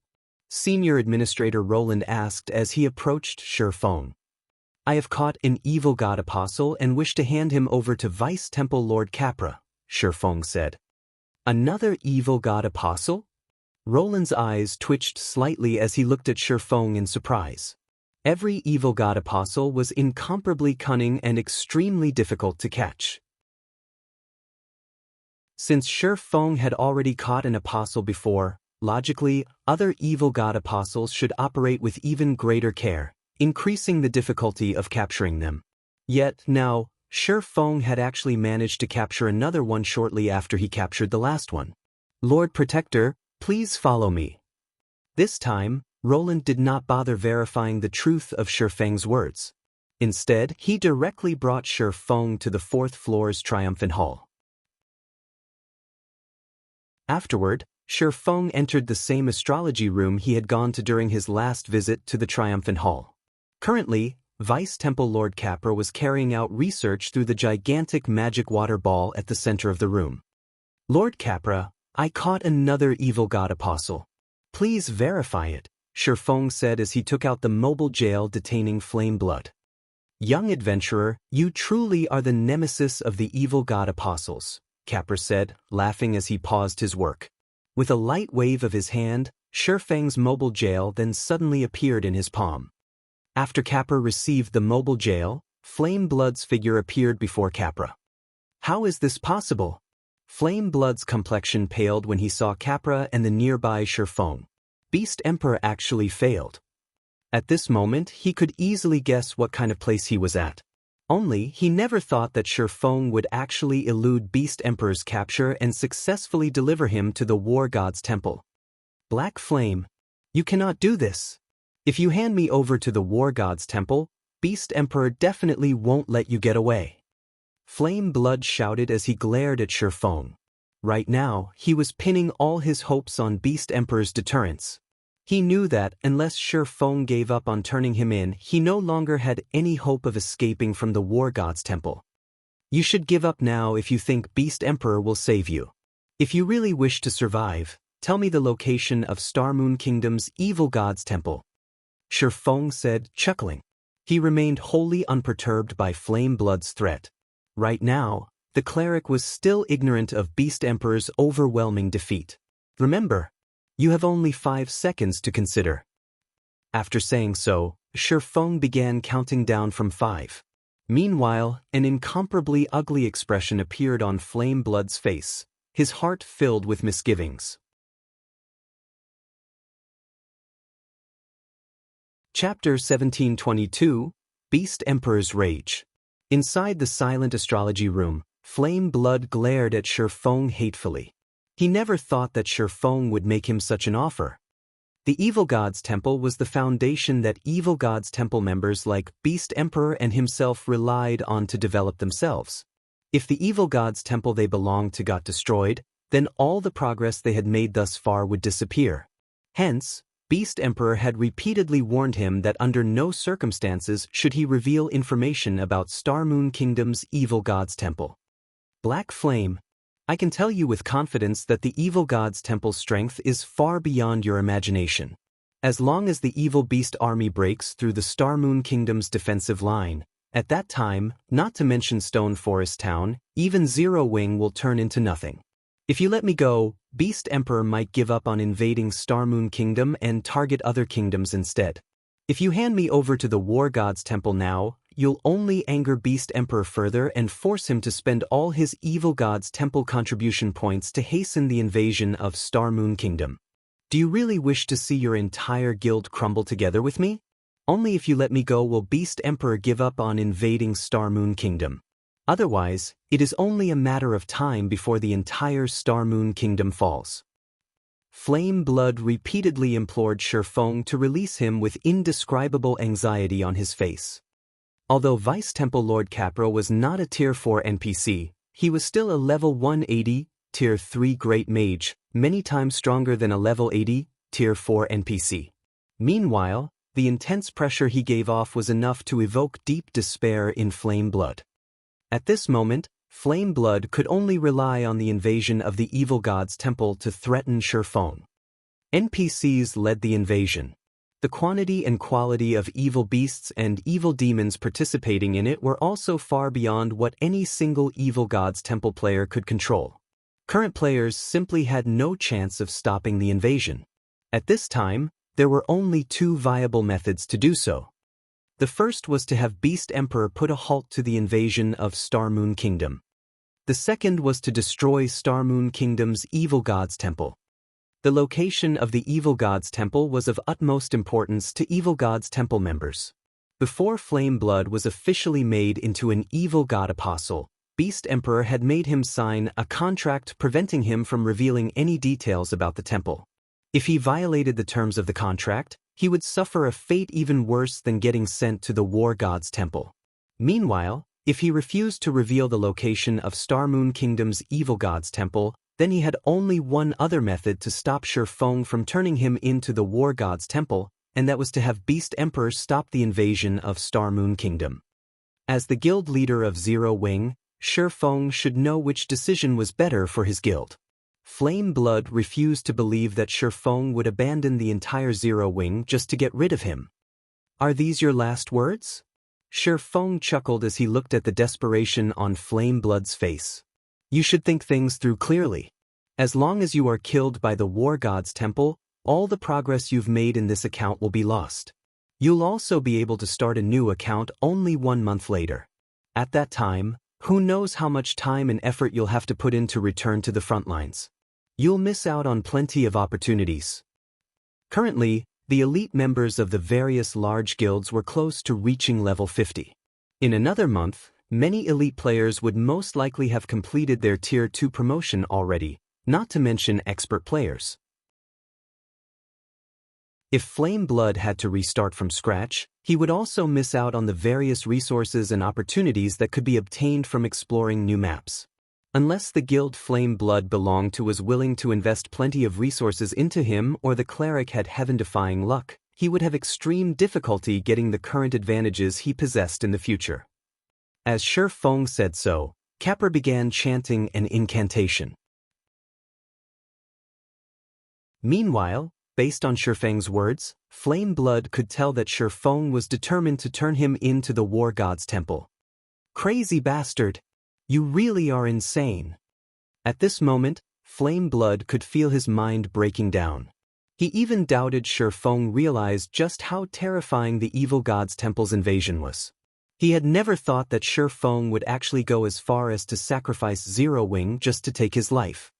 Senior Administrator Roland asked as he approached Shifeng. "I have caught an evil god apostle and wish to hand him over to Vice Temple Lord Capra," Shifeng said. "Another evil god apostle?" Roland's eyes twitched slightly as he looked at Shifeng in surprise. Every evil god apostle was incomparably cunning and extremely difficult to catch. Since Shifeng had already caught an apostle before, logically, other evil god apostles should operate with even greater care, increasing the difficulty of capturing them. Yet now, Shifeng had actually managed to capture another one shortly after he captured the last one. "Lord Protector, please follow me." This time, Roland did not bother verifying the truth of Shifeng's words. Instead, he directly brought Shifeng to the fourth floor's triumphant hall. Afterward, Shifeng entered the same astrology room he had gone to during his last visit to the triumphant hall. Currently, Vice Temple Lord Capra was carrying out research through the gigantic magic water ball at the center of the room. "Lord Capra, I caught another evil god apostle. Please verify it," Shifeng said as he took out the mobile jail detaining Flame Blood. "Young adventurer, you truly are the nemesis of the evil god apostles," Capra said, laughing as he paused his work. With a light wave of his hand, Shifeng's mobile jail then suddenly appeared in his palm. After Capra received the mobile jail, Flame Blood's figure appeared before Capra. "How is this possible?" Flame Blood's complexion paled when he saw Capra and the nearby Shifeng. Beast Emperor actually failed. At this moment, he could easily guess what kind of place he was at. Only, he never thought that Shifeng would actually elude Beast Emperor's capture and successfully deliver him to the War God's Temple. "Black Flame, You cannot do this. If you hand me over to the War God's temple, Beast Emperor definitely won't let you get away. Flame Blood shouted as he glared at Shifeng. Right now, he was pinning all his hopes on Beast Emperor's deterrence. He knew that, unless Shifeng gave up on turning him in, he no longer had any hope of escaping from the War God's temple. You should give up now if you think Beast Emperor will save you. If you really wish to survive, tell me the location of Star Moon Kingdom's evil god's temple. Shifeng said, chuckling. He remained wholly unperturbed by Flame Blood's threat. Right now, the cleric was still ignorant of Beast Emperor's overwhelming defeat. Remember, you have only 5 seconds to consider. After saying so, Shifeng began counting down from 5. Meanwhile, an incomparably ugly expression appeared on Flame Blood's face, his heart filled with misgivings. Chapter 1722, Beast Emperor's Rage. Inside the silent astrology room, Flame Blood glared at Shifeng hatefully. He never thought that Shifeng would make him such an offer. The Evil God's Temple was the foundation that Evil God's Temple members like Beast Emperor and himself relied on to develop themselves. If the Evil God's Temple they belonged to got destroyed, then all the progress they had made thus far would disappear. Hence, Beast Emperor had repeatedly warned him that under no circumstances should he reveal information about Star Moon Kingdom's Evil God's Temple. Black Flame, I can tell you with confidence that the Evil God's Temple's strength is far beyond your imagination. As long as the Evil Beast army breaks through the Star Moon Kingdom's defensive line, at that time, not to mention Stone Forest Town, even Zero Wing will turn into nothing. If you let me go, Beast Emperor might give up on invading Star Moon Kingdom and target other kingdoms instead. If you hand me over to the War God's Temple now, you'll only anger Beast Emperor further and force him to spend all his Evil God's Temple contribution points to hasten the invasion of Star Moon Kingdom. Do you really wish to see your entire guild crumble together with me? Only if you let me go will Beast Emperor give up on invading Star Moon Kingdom. Otherwise, it is only a matter of time before the entire Star Moon Kingdom falls. Flame Blood repeatedly implored Shifeng to release him with indescribable anxiety on his face. Although Vice Temple Lord Capra was not a Tier 4 NPC, he was still a level 180, Tier 3 Great Mage, many times stronger than a level 80, Tier 4 NPC. Meanwhile, the intense pressure he gave off was enough to evoke deep despair in Flame Blood. At this moment, Flame Blood could only rely on the invasion of the Evil God's Temple to threaten Shifeng. NPCs led the invasion. The quantity and quality of evil beasts and evil demons participating in it were also far beyond what any single Evil God's Temple player could control. Current players simply had no chance of stopping the invasion. At this time, there were only 2 viable methods to do so. The first was to have Beast Emperor put a halt to the invasion of Star Moon Kingdom. The second was to destroy Star Moon Kingdom's Evil God's Temple. The location of the Evil God's Temple was of utmost importance to Evil God's Temple members. Before Flame Blood was officially made into an Evil God Apostle, Beast Emperor had made him sign a contract preventing him from revealing any details about the temple. If he violated the terms of the contract, he would suffer a fate even worse than getting sent to the War God's Temple. Meanwhile, if he refused to reveal the location of Star Moon Kingdom's Evil God's Temple, then he had only one other method to stop Shifeng from turning him into the War God's Temple, and that was to have Beast Emperor stop the invasion of Star Moon Kingdom. As the guild leader of Zero Wing, Shifeng should know which decision was better for his guild. Flame Blood refused to believe that Shifeng would abandon the entire Zero Wing just to get rid of him. Are these your last words? Shifeng chuckled as he looked at the desperation on Flame Blood's face. You should think things through clearly. As long as you are killed by the War God's Temple, all the progress you've made in this account will be lost. You'll also be able to start a new account only 1 month later. At that time, who knows how much time and effort you'll have to put in to return to the front lines. You'll miss out on plenty of opportunities. Currently, the elite members of the various large guilds were close to reaching level 50. In another month, many elite players would most likely have completed their Tier 2 promotion already, not to mention expert players. If Flame Blood had to restart from scratch, he would also miss out on the various resources and opportunities that could be obtained from exploring new maps. Unless the guild Flame Blood belonged to was willing to invest plenty of resources into him or the cleric had heaven-defying luck, he would have extreme difficulty getting the current advantages he possessed in the future. As Shi Feng said so, Capper began chanting an incantation. Meanwhile, based on Shi Feng's words, Flame Blood could tell that Shi Feng was determined to turn him into the War God's temple. Crazy bastard! You really are insane. At this moment, Flame Blood could feel his mind breaking down. He even doubted Shi Feng realized just how terrifying the evil god's temple's invasion was. He had never thought that Shi Feng would actually go as far as to sacrifice Silverwing just to take his life.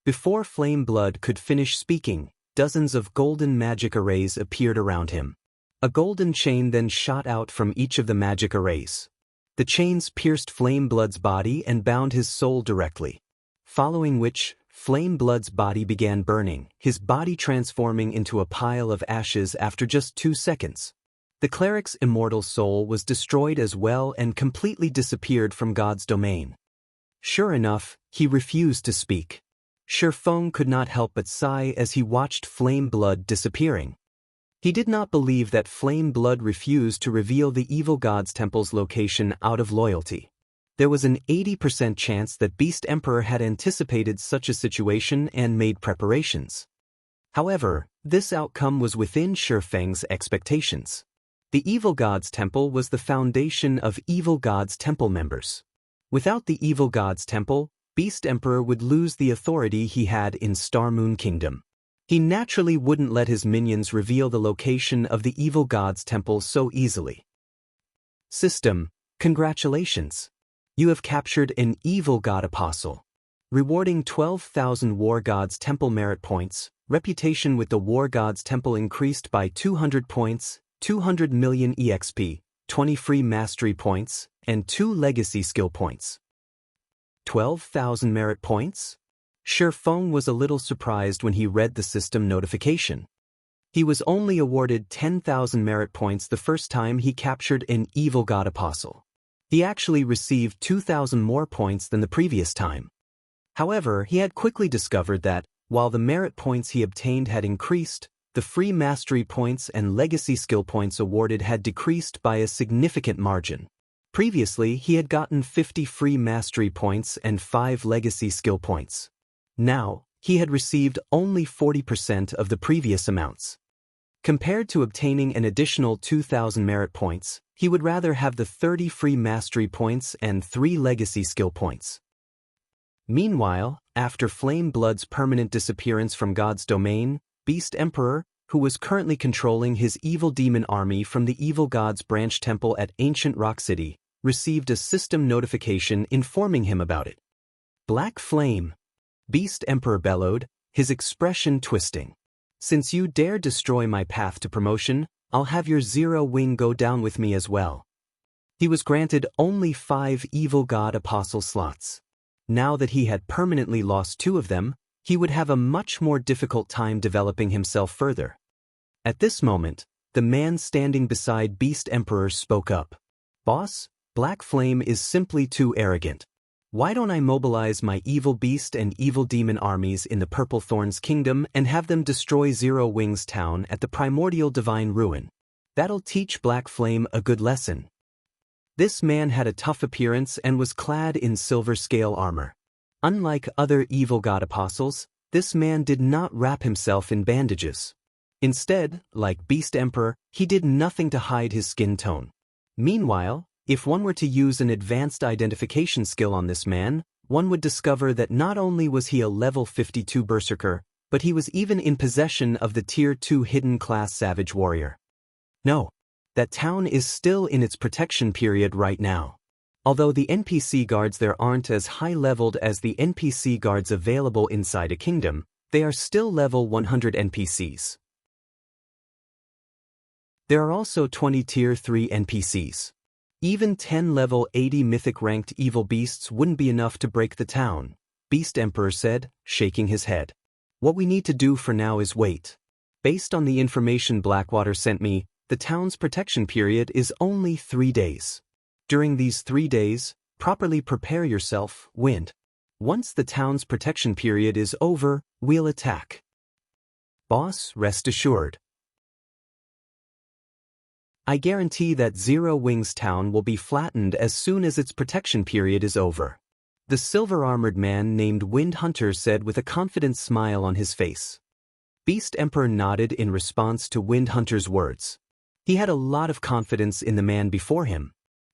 Before Flame Blood could finish speaking, dozens of golden magic arrays appeared around him. A golden chain then shot out from each of the magic arrays. The chains pierced Flame Blood's body and bound his soul directly. Following which, Flame Blood's body began burning, his body transforming into a pile of ashes after just 2 seconds. The cleric's immortal soul was destroyed as well and completely disappeared from God's domain. Sure enough, he refused to speak. Shi Feng could not help but sigh as he watched Flame Blood disappearing. He did not believe that Flame Blood refused to reveal the evil god's temple's location out of loyalty. There was an 80% chance that Beast Emperor had anticipated such a situation and made preparations. However, this outcome was within Shi Feng's expectations. The evil god's temple was the foundation of evil god's temple members. Without the evil god's temple, Beast Emperor would lose the authority he had in Star Moon Kingdom. He naturally wouldn't let his minions reveal the location of the evil god's temple so easily. System, congratulations! You have captured an evil god apostle. Rewarding 12,000 War God's Temple merit points, reputation with the War God's Temple increased by 200 points, 200 million EXP, 20 free mastery points, and 2 legacy skill points. 12,000 merit points? Shi Feng was a little surprised when he read the system notification. He was only awarded 10,000 merit points the first time he captured an evil god apostle. He actually received 2,000 more points than the previous time. However, he had quickly discovered that, while the merit points he obtained had increased, the free mastery points and legacy skill points awarded had decreased by a significant margin. Previously, he had gotten 50 free mastery points and 5 legacy skill points. Now, he had received only 40% of the previous amounts. Compared to obtaining an additional 2,000 merit points, he would rather have the 30 free mastery points and 3 legacy skill points. Meanwhile, after Flame Blood's permanent disappearance from God's domain, Beast Emperor, who was currently controlling his evil demon army from the evil god's branch temple at Ancient Rock City, received a system notification informing him about it. Black Flame! Beast Emperor bellowed, his expression twisting. Since you dare destroy my path to promotion, I'll have your Silverwing go down with me as well. He was granted only 5 evil god apostle slots. Now that he had permanently lost 2 of them, he would have a much more difficult time developing himself further. At this moment, the man standing beside Beast Emperor spoke up. Boss, Black Flame is simply too arrogant. Why don't I mobilize my evil beast and evil demon armies in the Purple Thorns Kingdom and have them destroy Silverwing's town at the primordial divine ruin? That'll teach Black Flame a good lesson. This man had a tough appearance and was clad in silver scale armor. Unlike other evil god apostles, this man did not wrap himself in bandages. Instead, like Beast Emperor, he did nothing to hide his skin tone. Meanwhile, if one were to use an advanced identification skill on this man, one would discover that not only was he a level 52 berserker, but he was even in possession of the Tier 2 hidden class Savage Warrior. No, that town is still in its protection period right now. Although the NPC guards there aren't as high-leveled as the NPC guards available inside a kingdom, they are still level 100 NPCs. There are also 20 Tier 3 NPCs. Even 10 level 80 mythic ranked evil beasts wouldn't be enough to break the town, Beast Emperor said, shaking his head. What we need to do for now is wait. Based on the information Blackwater sent me, the town's protection period is only 3 days. During these 3 days, properly prepare yourself, Wind. Once the town's protection period is over, we'll attack. Boss, rest assured. I guarantee that Zero Wings Town will be flattened as soon as its protection period is over. The silver-armored man named Wind Hunter said with a confident smile on his face. Beast Emperor nodded in response to Wind Hunter's words. He had a lot of confidence in the man before him.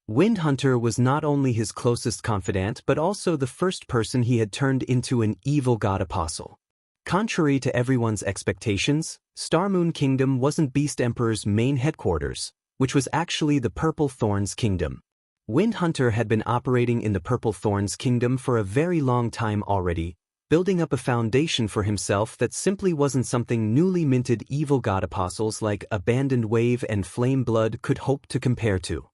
Wind Hunter was not only his closest confidant but also the first person he had turned into an evil god apostle. Contrary to everyone's expectations, Starmoon Kingdom wasn't Beast Emperor's main headquarters, which was actually the Purple Thorns Kingdom. Wind Hunter had been operating in the Purple Thorns Kingdom for a very long time already, building up a foundation for himself that simply wasn't something newly minted evil god apostles like Abandoned Wave and Flame Blood could hope to compare to.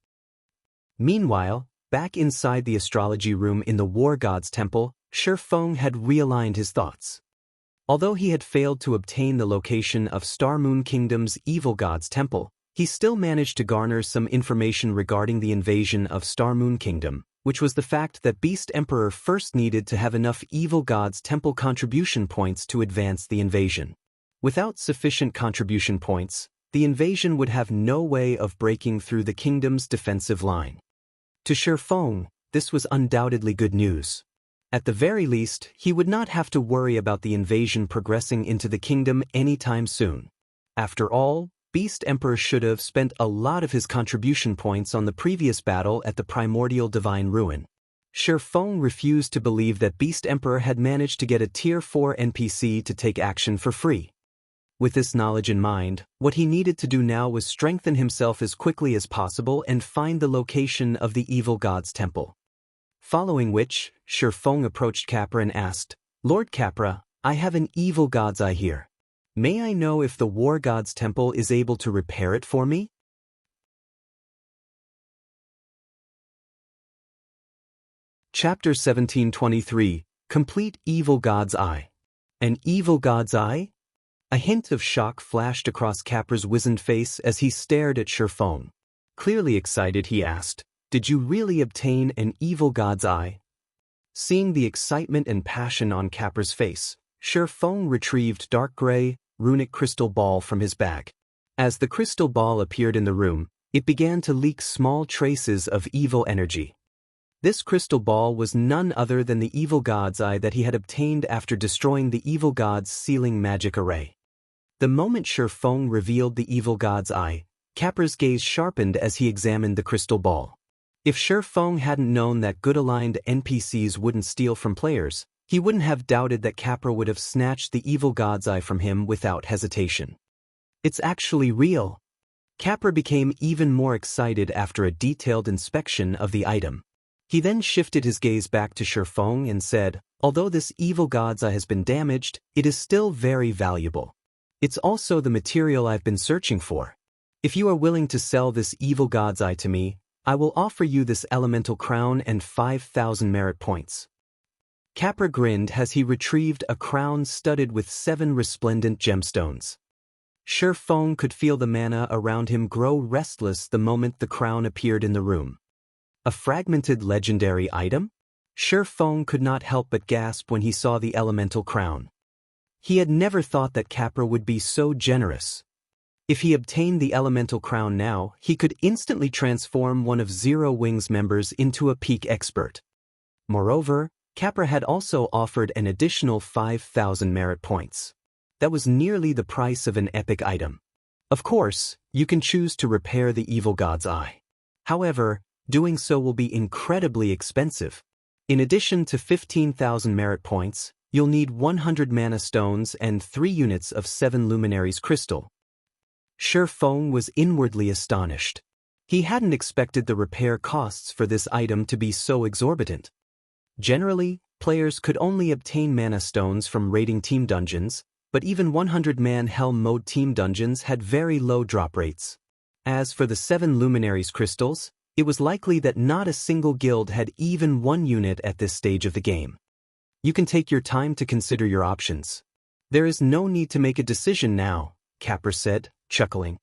Meanwhile, back inside the astrology room in the War God's Temple, Shifeng had realigned his thoughts. Although he had failed to obtain the location of Starmoon Kingdom's Evil God's Temple, he still managed to garner some information regarding the invasion of Starmoon Kingdom, which was the fact that Beast Emperor first needed to have enough Evil God's Temple contribution points to advance the invasion. Without sufficient contribution points, the invasion would have no way of breaking through the kingdom's defensive line. To Shifeng, this was undoubtedly good news. At the very least, he would not have to worry about the invasion progressing into the kingdom anytime soon. After all, Beast Emperor should have spent a lot of his contribution points on the previous battle at the Primordial Divine Ruin. Shifeng refused to believe that Beast Emperor had managed to get a Tier 4 NPC to take action for free. With this knowledge in mind, what he needed to do now was strengthen himself as quickly as possible and find the location of the Evil God's Temple. Following which, Shifeng approached Capra and asked, "Lord Capra, I have an Evil God's Eye here. May I know if the War God's Temple is able to repair it for me?" Chapter 1723, Complete Evil God's Eye. An Evil God's Eye? A hint of shock flashed across Capra's wizened face as he stared at Shifeng. Clearly excited, he asked, "Did you really obtain an Evil God's Eye?" Seeing the excitement and passion on Capra's face, Shifeng retrieved dark gray, runic crystal ball from his bag. As the crystal ball appeared in the room, it began to leak small traces of evil energy. This crystal ball was none other than the Evil God's Eye that he had obtained after destroying the Evil God's sealing magic array. The moment Shifeng revealed the Evil God's Eye, Capra's gaze sharpened as he examined the crystal ball. If Shifeng hadn't known that good-aligned NPCs wouldn't steal from players, he wouldn't have doubted that Capra would have snatched the Evil God's Eye from him without hesitation. "It's actually real." Capra became even more excited after a detailed inspection of the item. He then shifted his gaze back to Shifeng and said, "Although this Evil God's Eye has been damaged, it is still very valuable. It's also the material I've been searching for. If you are willing to sell this Evil God's Eye to me, I will offer you this elemental crown and 5,000 merit points." Capra grinned as he retrieved a crown studded with 7 resplendent gemstones. Shifeng could feel the mana around him grow restless the moment the crown appeared in the room. A fragmented legendary item? Shifeng could not help but gasp when he saw the elemental crown. He had never thought that Capra would be so generous. If he obtained the elemental crown now, he could instantly transform one of Zero Wings members into a peak expert. Moreover, Capra had also offered an additional 5,000 merit points. That was nearly the price of an epic item. Of course, you can choose to repair the Evil God's Eye. However, doing so will be incredibly expensive. In addition to 15,000 merit points, you'll need 100 mana stones and 3 units of 7 luminaries crystal. Shifeng was inwardly astonished. He hadn't expected the repair costs for this item to be so exorbitant. Generally, players could only obtain mana stones from raiding team dungeons, but even 100-man Hell Mode team dungeons had very low drop rates. As for the 7 luminaries crystals, it was likely that not a single guild had even 1 unit at this stage of the game. You can take your time to consider your options. There is no need to make a decision now. Capra said, chuckling.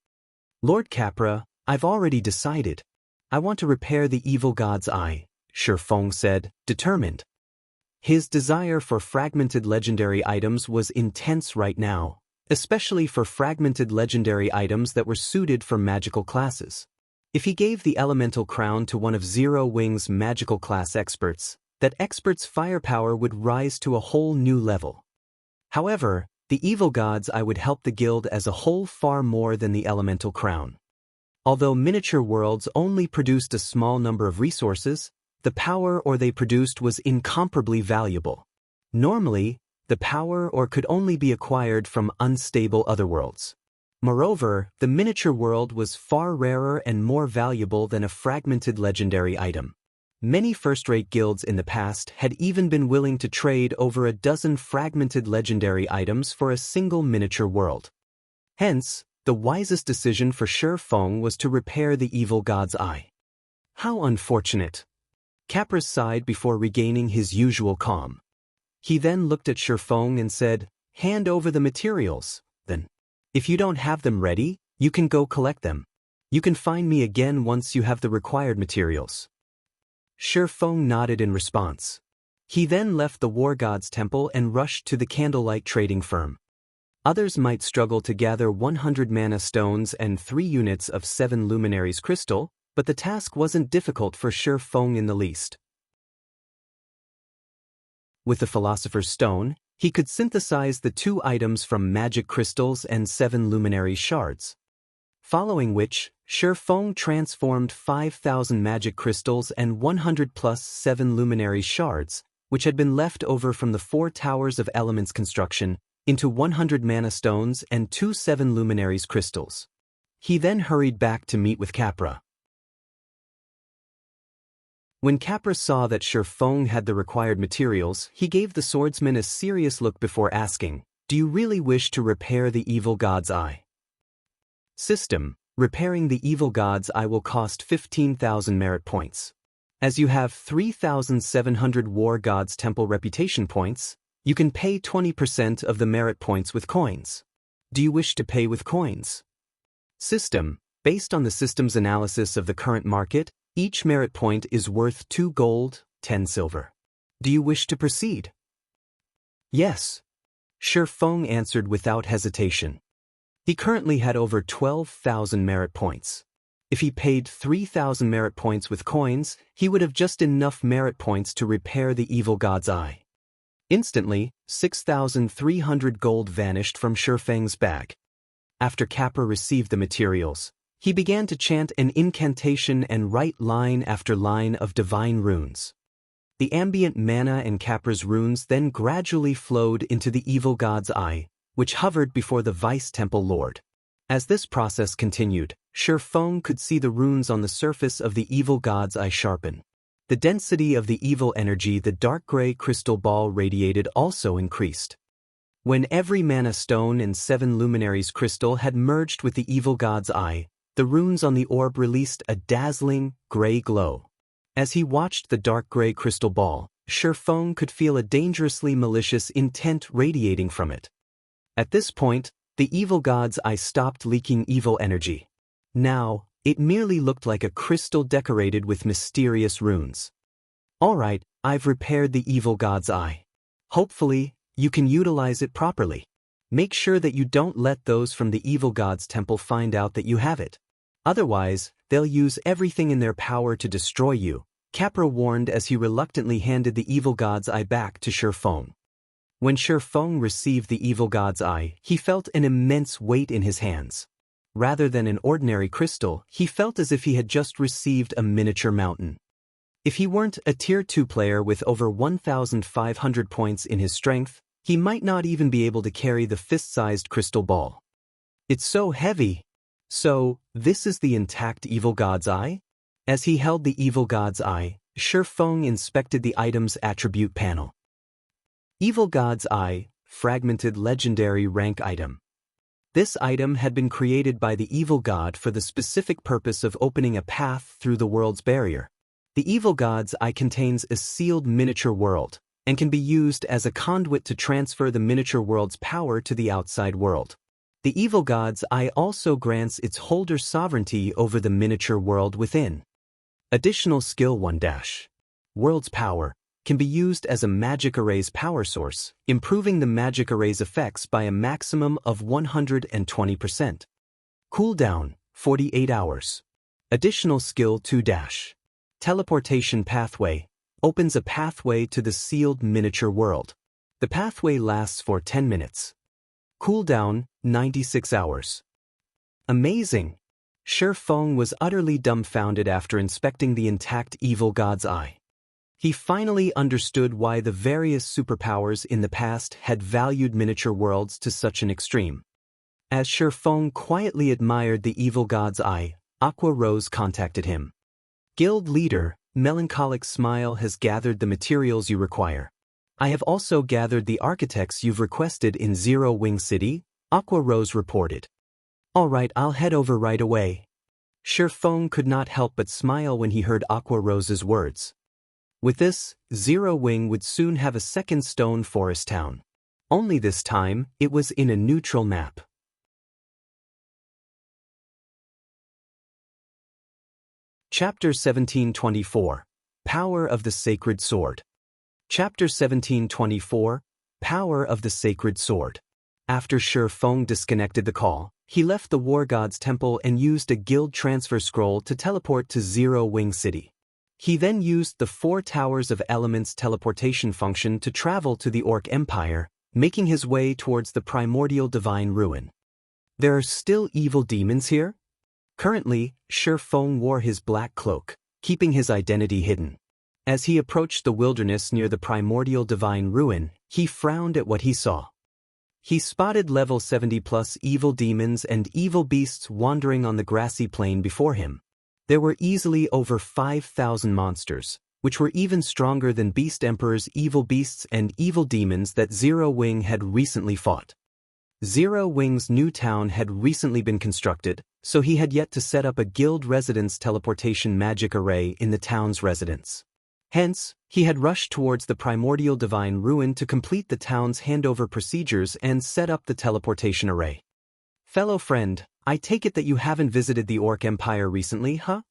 Lord Capra, I've already decided. I want to repair the evil god's eye, Shifeng said, determined. His desire for fragmented legendary items was intense right now, especially for fragmented legendary items that were suited for magical classes. If he gave the elemental crown to one of Zero Wing's magical class experts, that expert's firepower would rise to a whole new level. However, the evil god's eye would help the guild as a whole far more than the elemental crown. Although miniature worlds only produced a small number of resources, the power ore they produced was incomparably valuable. Normally, the power ore could only be acquired from unstable otherworlds. Moreover, the miniature world was far rarer and more valuable than a fragmented legendary item. Many first-rate guilds in the past had even been willing to trade over a dozen fragmented legendary items for a single miniature world. Hence, the wisest decision for Shifeng was to repair the evil god's eye. How unfortunate. Capra sighed before regaining his usual calm. He then looked at Shifeng and said, hand over the materials, then. If you don't have them ready, you can go collect them. You can find me again once you have the required materials. Shifeng nodded in response. He then left the War God's temple and rushed to the candlelight trading firm. Others might struggle to gather 100 mana stones and 3 units of 7 luminaries crystal, but the task wasn't difficult for Shifeng in the least. With the Philosopher's Stone, he could synthesize the 2 items from magic crystals and 7 luminary shards. Following which, Shifeng transformed 5,000 magic crystals and 100 plus 7 luminary shards, which had been left over from the 4 Towers of Elements construction, into 100 mana stones and 2 7 luminaries crystals. He then hurried back to meet with Capra. When Capra saw that Shifeng had the required materials, he gave the swordsman a serious look before asking, do you really wish to repair the evil god's eye? System, repairing the evil god's eye will cost 15,000 merit points. As you have 3,700 War God's Temple reputation points, you can pay 20% of the merit points with coins. Do you wish to pay with coins? System, based on the system's analysis of the current market, each merit point is worth 2 gold, 10 silver. Do you wish to proceed? Yes. Shifeng answered without hesitation. He currently had over 12,000 merit points. If he paid 3,000 merit points with coins, he would have just enough merit points to repair the evil god's eye. Instantly, 6,300 gold vanished from Shifeng's bag. After Capra received the materials, he began to chant an incantation and write line after line of divine runes. The ambient mana in Capra's runes then gradually flowed into the evil god's eye, which hovered before the Vice Temple Lord. As this process continued, Shifeng could see the runes on the surface of the evil god's eye sharpen. The density of the evil energy the dark gray crystal ball radiated also increased. When every mana stone and 7 luminaries crystal had merged with the evil god's eye, the runes on the orb released a dazzling, gray glow. As he watched the dark gray crystal ball, Shifeng could feel a dangerously malicious intent radiating from it. At this point, the evil god's eye stopped leaking evil energy. Now, it merely looked like a crystal decorated with mysterious runes. Alright, I've repaired the evil god's eye. Hopefully, you can utilize it properly. Make sure that you don't let those from the evil god's temple find out that you have it. Otherwise, they'll use everything in their power to destroy you, Capra warned as he reluctantly handed the evil god's eye back to Shifeng. When Shifeng received the evil god's eye, he felt an immense weight in his hands. Rather than an ordinary crystal, he felt as if he had just received a miniature mountain. If he weren't a Tier 2 player with over 1,500 points in his strength, he might not even be able to carry the fist-sized crystal ball. It's so heavy. So, this is the intact evil god's eye? As he held the evil god's eye, Shifeng inspected the item's attribute panel. Evil god's eye, fragmented legendary rank item. This item had been created by the evil god for the specific purpose of opening a path through the world's barrier. The evil god's eye contains a sealed miniature world, and can be used as a conduit to transfer the miniature world's power to the outside world. The evil god's eye also grants its holder sovereignty over the miniature world within. Additional skill 1-. World's power can be used as a magic array's power source, improving the magic array's effects by a maximum of 120%. Cooldown, 48 hours. Additional skill 2-. Teleportation pathway opens a pathway to the sealed miniature world. The pathway lasts for 10 minutes. Cooldown, 96 hours. Amazing! Shifeng was utterly dumbfounded after inspecting the intact evil god's eye. He finally understood why the various superpowers in the past had valued miniature worlds to such an extreme. As Shifeng quietly admired the evil god's eye, Aqua Rose contacted him. Guild leader, Melancholic Smile has gathered the materials you require. I have also gathered the architects you've requested in Zero Wing City, Aqua Rose reported. Alright, I'll head over right away. Shifeng could not help but smile when he heard Aqua Rose's words. With this, Zero Wing would soon have a second stone forest town. Only this time, it was in a neutral map. Chapter 1724, Power of the Sacred Sword. Chapter 1724, Power of the Sacred Sword. After Shifeng disconnected the call, he left the War God's temple and used a guild transfer scroll to teleport to Zero Wing City. He then used the 4 Towers of Elements teleportation function to travel to the Orc Empire, making his way towards the primordial divine ruin. There are still evil demons here? Currently, Shifeng wore his black cloak, keeping his identity hidden. As he approached the wilderness near the primordial divine ruin, he frowned at what he saw. He spotted level 70+ evil demons and evil beasts wandering on the grassy plain before him. There were easily over 5,000 monsters, which were even stronger than Beast Emperor's evil beasts and evil demons that Zero Wing had recently fought. Zero Wing's new town had recently been constructed, so he had yet to set up a guild residence teleportation magic array in the town's residence. Hence, he had rushed towards the primordial divine ruin to complete the town's handover procedures and set up the teleportation array. Fellow friend, I take it that you haven't visited the Orc Empire recently, huh?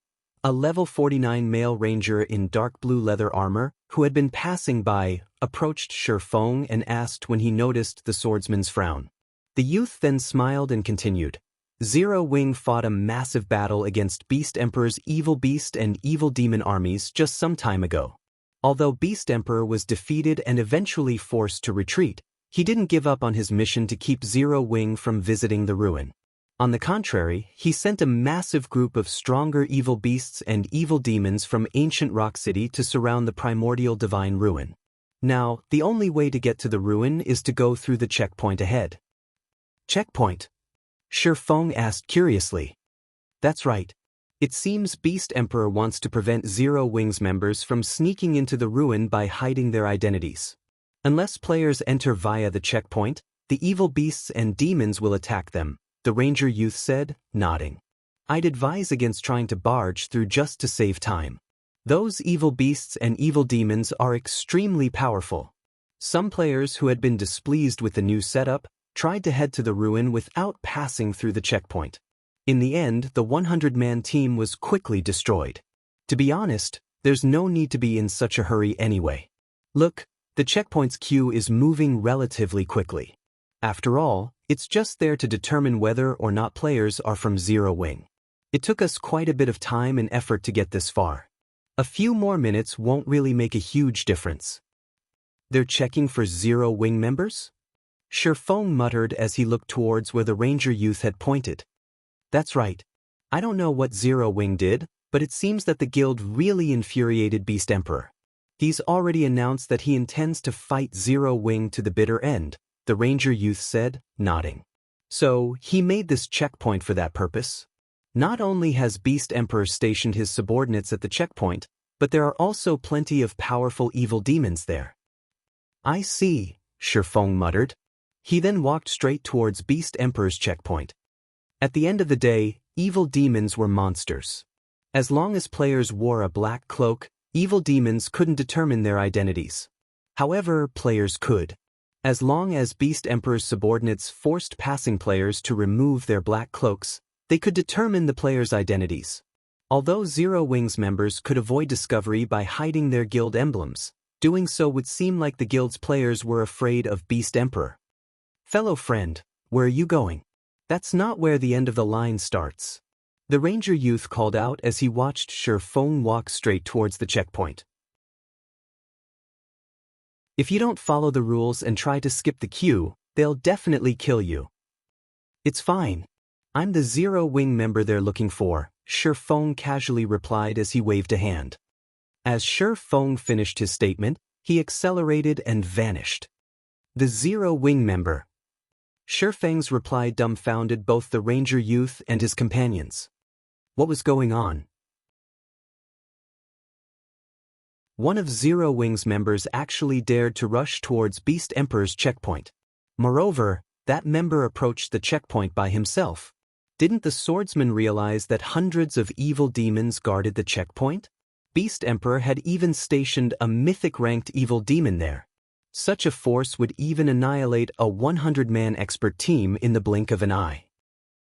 A level 49 male ranger in dark blue leather armor, who had been passing by, approached Shifeng and asked when he noticed the swordsman's frown. The youth then smiled and continued. Zero Wing fought a massive battle against Beast Emperor's evil beast and evil demon armies just some time ago. Although Beast Emperor was defeated and eventually forced to retreat, he didn't give up on his mission to keep Zero Wing from visiting the ruin. On the contrary, he sent a massive group of stronger evil beasts and evil demons from ancient Rock City to surround the primordial divine ruin. Now, the only way to get to the ruin is to go through the checkpoint ahead. Checkpoint? Shifeng asked curiously. That's right. It seems Beast Emperor wants to prevent Zero Wing's members from sneaking into the ruin by hiding their identities. Unless players enter via the checkpoint, the evil beasts and demons will attack them, the ranger youth said, nodding. I'd advise against trying to barge through just to save time. Those evil beasts and evil demons are extremely powerful. Some players who had been displeased with the new setup tried to head to the ruin without passing through the checkpoint. In the end, the 100-man team was quickly destroyed. To be honest, there's no need to be in such a hurry anyway. Look, the checkpoint's queue is moving relatively quickly. After all, it's just there to determine whether or not players are from Zero Wing. It took us quite a bit of time and effort to get this far. A few more minutes won't really make a huge difference. They're checking for Zero Wing members? Shifeng muttered as he looked towards where the ranger youth had pointed. That's right. I don't know what Zero Wing did, but it seems that the guild really infuriated Beast Emperor. He's already announced that he intends to fight Zero Wing to the bitter end, the ranger youth said, nodding. So, he made this checkpoint for that purpose? Not only has Beast Emperor stationed his subordinates at the checkpoint, but there are also plenty of powerful evil demons there. I see, Shifeng muttered. He then walked straight towards Beast Emperor's checkpoint. At the end of the day, evil demons were monsters. As long as players wore a black cloak, evil demons couldn't determine their identities. However, players could. As long as Beast Emperor's subordinates forced passing players to remove their black cloaks, they could determine the players' identities. Although Zero Wing's members could avoid discovery by hiding their guild emblems, doing so would seem like the guild's players were afraid of Beast Emperor. "Fellow friend, where are you going? That's not where the end of the line starts," the ranger youth called out as he watched Shi Feng walk straight towards the checkpoint. "If you don't follow the rules and try to skip the queue, they'll definitely kill you." "It's fine. I'm the Zero Wing member they're looking for," Shi Feng casually replied as he waved a hand. As Shi Feng finished his statement, he accelerated and vanished. "The Zero Wing member." Shi Feng's reply dumbfounded both the ranger youth and his companions. What was going on? One of Zero Wing's members actually dared to rush towards Beast Emperor's checkpoint. Moreover, that member approached the checkpoint by himself. Didn't the swordsman realize that hundreds of evil demons guarded the checkpoint? Beast Emperor had even stationed a mythic-ranked evil demon there. Such a force would even annihilate a 100-man expert team in the blink of an eye.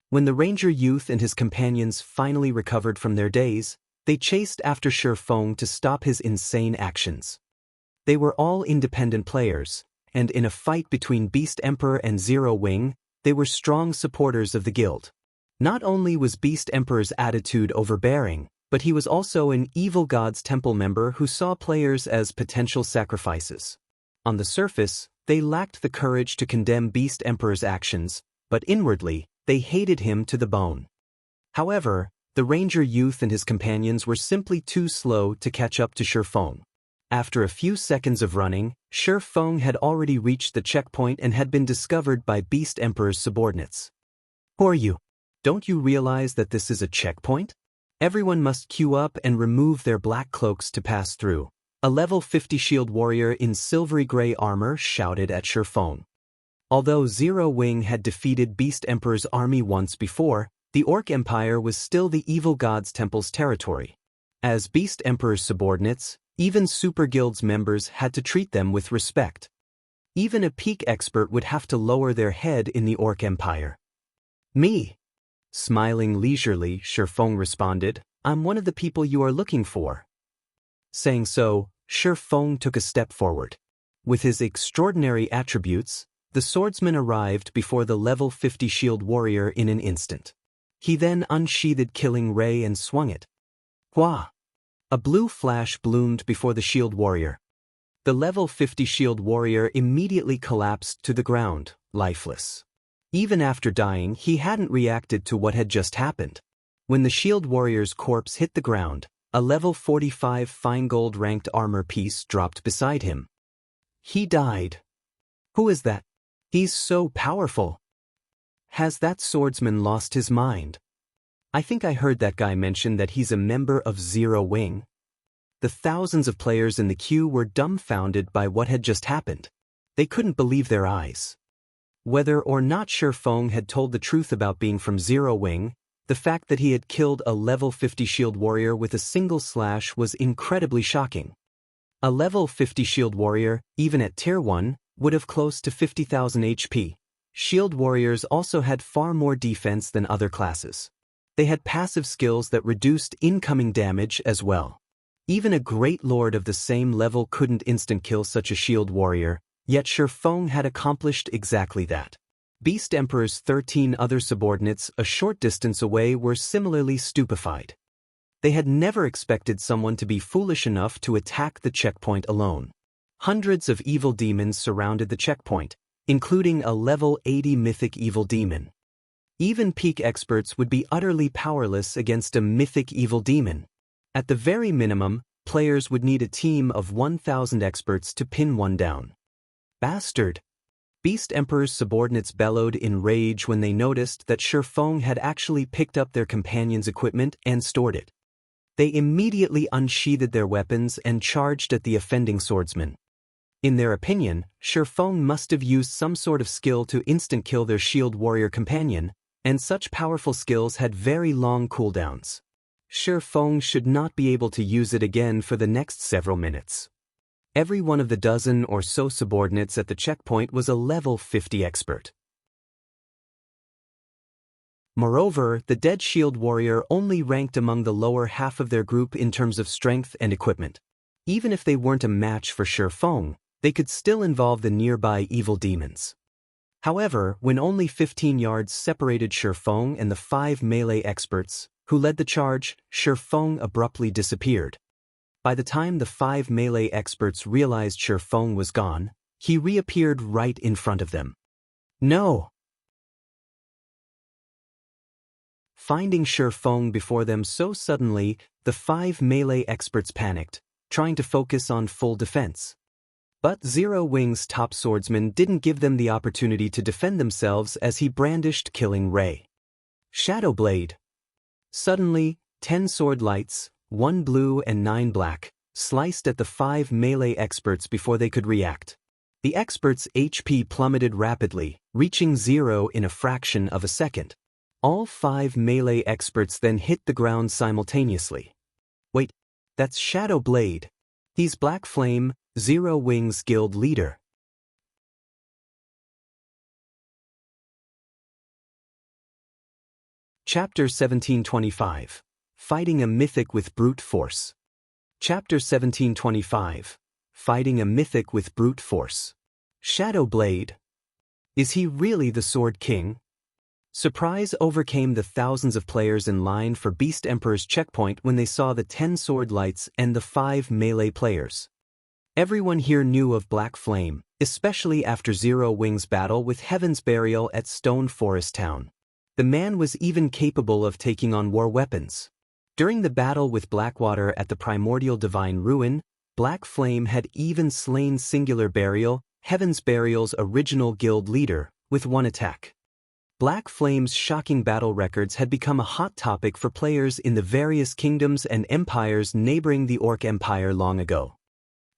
When the ranger youth and his companions finally recovered from their daze, they chased after Shi Feng to stop his insane actions. They were all independent players, and in a fight between Beast Emperor and Zero Wing, they were strong supporters of the guild. Not only was Beast Emperor's attitude overbearing, but he was also an evil god's temple member who saw players as potential sacrifices. On the surface, they lacked the courage to condemn Beast Emperor's actions, but inwardly, they hated him to the bone. However, the ranger youth and his companions were simply too slow to catch up to Shi Feng. After a few seconds of running, Shi Feng had already reached the checkpoint and had been discovered by Beast Emperor's subordinates. "Who are you? Don't you realize that this is a checkpoint? Everyone must queue up and remove their black cloaks to pass through," a level 50 shield warrior in silvery gray armor shouted at Shi Feng. Although Zero Wing had defeated Beast Emperor's army once before, the Orc Empire was still the evil god's temple's territory. As Beast Emperor's subordinates, even Super Guild's members had to treat them with respect. Even a peak expert would have to lower their head in the Orc Empire. "Me?" Smiling leisurely, Shi Feng responded, "I'm one of the people you are looking for." Saying so, Shi Feng took a step forward. With his extraordinary attributes, the swordsman arrived before the level 50 shield warrior in an instant. He then unsheathed Killing Ray and swung it. Hua! A blue flash bloomed before the shield warrior. The level 50 shield warrior immediately collapsed to the ground, lifeless. Even after dying, he hadn't reacted to what had just happened. When the shield warrior's corpse hit the ground, a level 45 fine gold ranked armor piece dropped beside him. He died. Who is that? He's so powerful. Has that swordsman lost his mind? I think I heard that guy mention that he's a member of Zero Wing. The thousands of players in the queue were dumbfounded by what had just happened. They couldn't believe their eyes. Whether or not Shi Feng had told the truth about being from Zero Wing, the fact that he had killed a level 50 shield warrior with a single slash was incredibly shocking. A level 50 shield warrior, even at tier 1, would have close to 50,000 HP. Shield warriors also had far more defense than other classes. They had passive skills that reduced incoming damage as well. Even a great lord of the same level couldn't instant kill such a shield warrior, yet Shi Feng had accomplished exactly that. Beast Emperor's 13 other subordinates a short distance away were similarly stupefied. They had never expected someone to be foolish enough to attack the checkpoint alone. Hundreds of evil demons surrounded the checkpoint, including a level 80 mythic evil demon. Even peak experts would be utterly powerless against a mythic evil demon. At the very minimum, players would need a team of 1,000 experts to pin one down. Bastard! Beast Emperor's subordinates bellowed in rage when they noticed that Shi Feng had actually picked up their companion's equipment and stored it. They immediately unsheathed their weapons and charged at the offending swordsman. In their opinion, Shi Feng must have used some sort of skill to instant kill their shield warrior companion, and such powerful skills had very long cooldowns. Shi Feng should not be able to use it again for the next several minutes. Every one of the dozen or so subordinates at the checkpoint was a level 50 expert. Moreover, the Dead Shield Warrior only ranked among the lower half of their group in terms of strength and equipment. Even if they weren't a match for Shifeng, they could still involve the nearby evil demons. However, when only 15 yards separated Shifeng and the 5 melee experts, who led the charge, Shifeng abruptly disappeared. By the time the 5 melee experts realized Shifeng was gone, he reappeared right in front of them. No! Finding Shifeng before them so suddenly, the 5 melee experts panicked, trying to focus on full defense. But Zero Wing's top swordsman didn't give them the opportunity to defend themselves as he brandished Killing Ray. Shadow Blade. Suddenly, 10 sword lights, 1 blue and 9 black, sliced at the 5 melee experts before they could react. The experts' HP plummeted rapidly, reaching 0 in a fraction of a second. All 5 melee experts then hit the ground simultaneously. Wait, that's Shadow Blade. He's Black Flame, Zero Wing's guild leader. Chapter 1725. Fighting a Mythic with Brute Force. Chapter 1725. Fighting a Mythic with Brute Force. Shadow Blade. Is he really the Sword King? Surprise overcame the thousands of players in line for Beast Emperor's checkpoint when they saw the 10 sword lights and the 5 melee players. Everyone here knew of Black Flame, especially after Zero Wing's battle with Heaven's Burial at Stone Forest Town. The man was even capable of taking on war weapons. During the battle with Blackwater at the Primordial Divine Ruin, Black Flame had even slain Singular Burial, Heaven's Burial's original guild leader, with one attack. Black Flame's shocking battle records had become a hot topic for players in the various kingdoms and empires neighboring the Orc Empire long ago.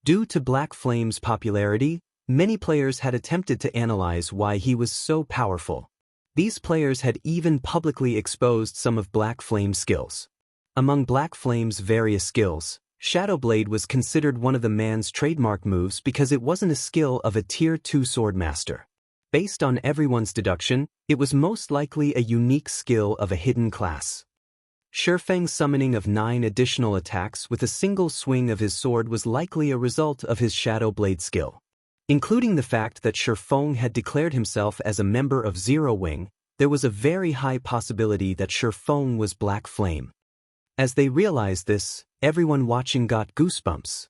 Due to Black Flame's popularity, many players had attempted to analyze why he was so powerful. These players had even publicly exposed some of Black Flame's skills. Among Black Flame's various skills, Shadow Blade was considered one of the man's trademark moves because it wasn't a skill of a Tier 2 swordmaster. Based on everyone's deduction, it was most likely a unique skill of a hidden class. Shifeng's summoning of 9 additional attacks with a single swing of his sword was likely a result of his Shadow Blade skill. Including the fact that Shifeng had declared himself as a member of Zero Wing, there was a very high possibility that Shifeng was Black Flame. As they realized this, everyone watching got goosebumps.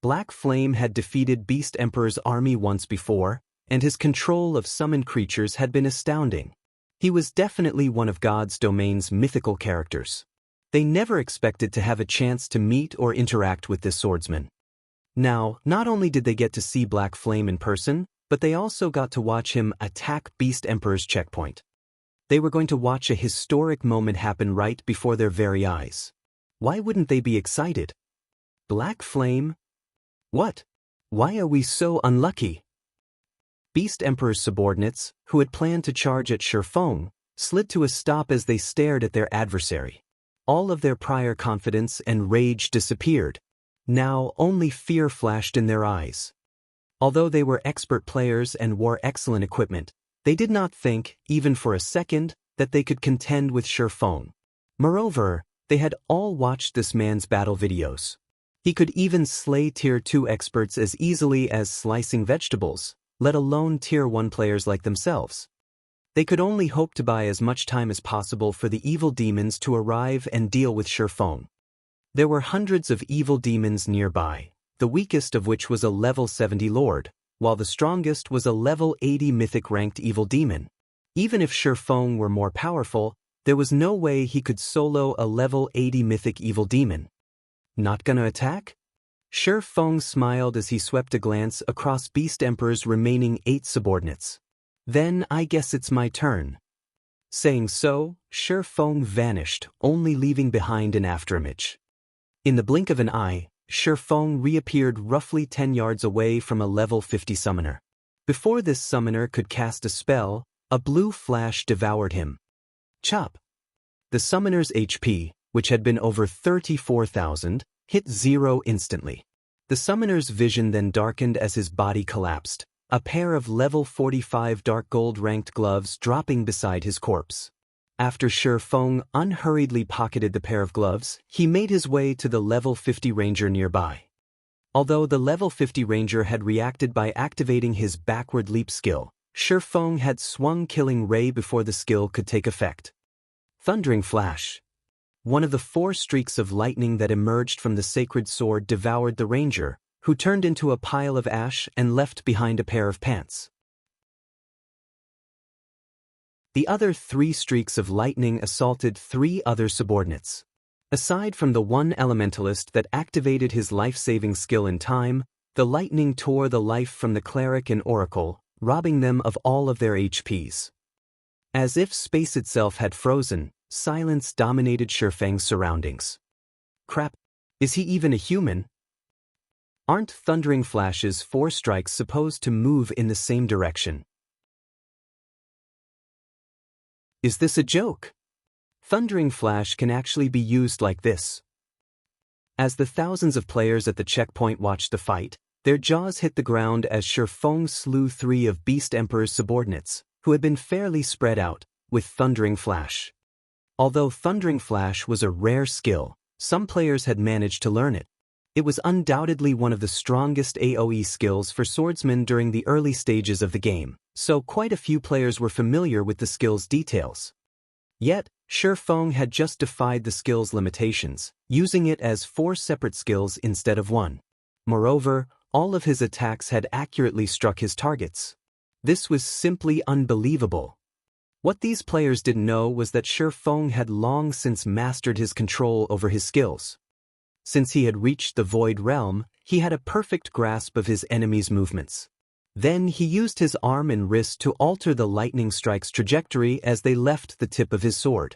Black Flame had defeated Beast Emperor's army once before, and his control of summoned creatures had been astounding. He was definitely one of God's domain's mythical characters. They never expected to have a chance to meet or interact with this swordsman. Now, not only did they get to see Black Flame in person, but they also got to watch him attack Beast Emperor's checkpoint. They were going to watch a historic moment happen right before their very eyes. Why wouldn't they be excited? Black Flame? What? Why are we so unlucky? Beast Emperor's subordinates, who had planned to charge at Shifeng, slid to a stop as they stared at their adversary. All of their prior confidence and rage disappeared. Now only fear flashed in their eyes. Although they were expert players and wore excellent equipment, they did not think, even for a second, that they could contend with Shifeng. Moreover, they had all watched this man's battle videos. He could even slay Tier 2 experts as easily as slicing vegetables, let alone Tier 1 players like themselves. They could only hope to buy as much time as possible for the evil demons to arrive and deal with Shifeng. There were hundreds of evil demons nearby, the weakest of which was a level 70 lord, while the strongest was a level 80 mythic-ranked evil demon. Even if Shifeng were more powerful, there was no way he could solo a level 80 mythic evil demon. Not gonna attack? Shifeng smiled as he swept a glance across Beast Emperor's remaining 8 subordinates. Then I guess it's my turn. Saying so, Shifeng vanished, only leaving behind an afterimage. In the blink of an eye, Shifeng reappeared roughly 10 yards away from a level 50 summoner. Before this summoner could cast a spell, a blue flash devoured him. Chop! The summoner's HP, which had been over 34,000, hit 0 instantly. The summoner's vision then darkened as his body collapsed, a pair of level 45 dark gold ranked gloves dropping beside his corpse. After Shi Feng unhurriedly pocketed the pair of gloves, he made his way to the level 50 ranger nearby. Although the level 50 ranger had reacted by activating his backward leap skill, Shi Feng had swung Killing Ray before the skill could take effect. Thundering Flash. One of the 4 streaks of lightning that emerged from the sacred sword devoured the ranger, who turned into a pile of ash and left behind a pair of pants. The other 3 streaks of lightning assaulted 3 other subordinates. Aside from the one elementalist that activated his life-saving skill in time, the lightning tore the life from the cleric and oracle, robbing them of all of their HPs. As if space itself had frozen, silence dominated Shi Feng's surroundings. Crap, is he even a human? Aren't Thundering Flash's 4 strikes supposed to move in the same direction? Is this a joke? Thundering Flash can actually be used like this. As the thousands of players at the checkpoint watched the fight, their jaws hit the ground as Shi Feng slew 3 of Beast Emperor's subordinates, who had been fairly spread out, with Thundering Flash. Although Thundering Flash was a rare skill, some players had managed to learn it. It was undoubtedly one of the strongest AoE skills for swordsmen during the early stages of the game, so quite a few players were familiar with the skill's details. Yet, Shi Feng had just defied the skill's limitations, using it as 4 separate skills instead of 1. Moreover, all of his attacks had accurately struck his targets. This was simply unbelievable. What these players didn't know was that Shi Feng had long since mastered his control over his skills. Since he had reached the Void Realm, he had a perfect grasp of his enemy's movements. Then he used his arm and wrist to alter the lightning strike's trajectory as they left the tip of his sword.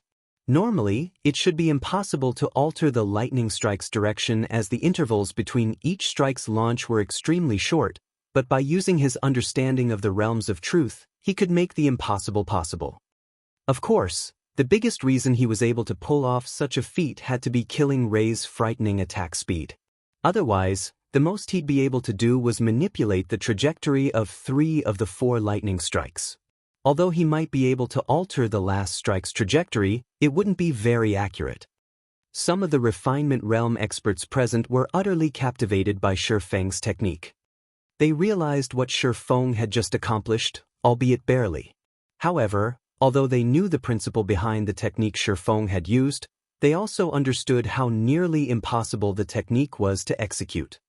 Normally, it should be impossible to alter the lightning strike's direction as the intervals between each strike's launch were extremely short, but by using his understanding of the realms of truth, he could make the impossible possible. Of course, the biggest reason he was able to pull off such a feat had to be Killing Ray's frightening attack speed. Otherwise, the most he'd be able to do was manipulate the trajectory of 3 of the 4 lightning strikes. Although he might be able to alter the last strike's trajectory, it wouldn't be very accurate. Some of the refinement realm experts present were utterly captivated by Shi Feng's technique. They realized what Shi Feng had just accomplished, albeit barely. However, although they knew the principle behind the technique Shi Feng had used, they also understood how nearly impossible the technique was to execute.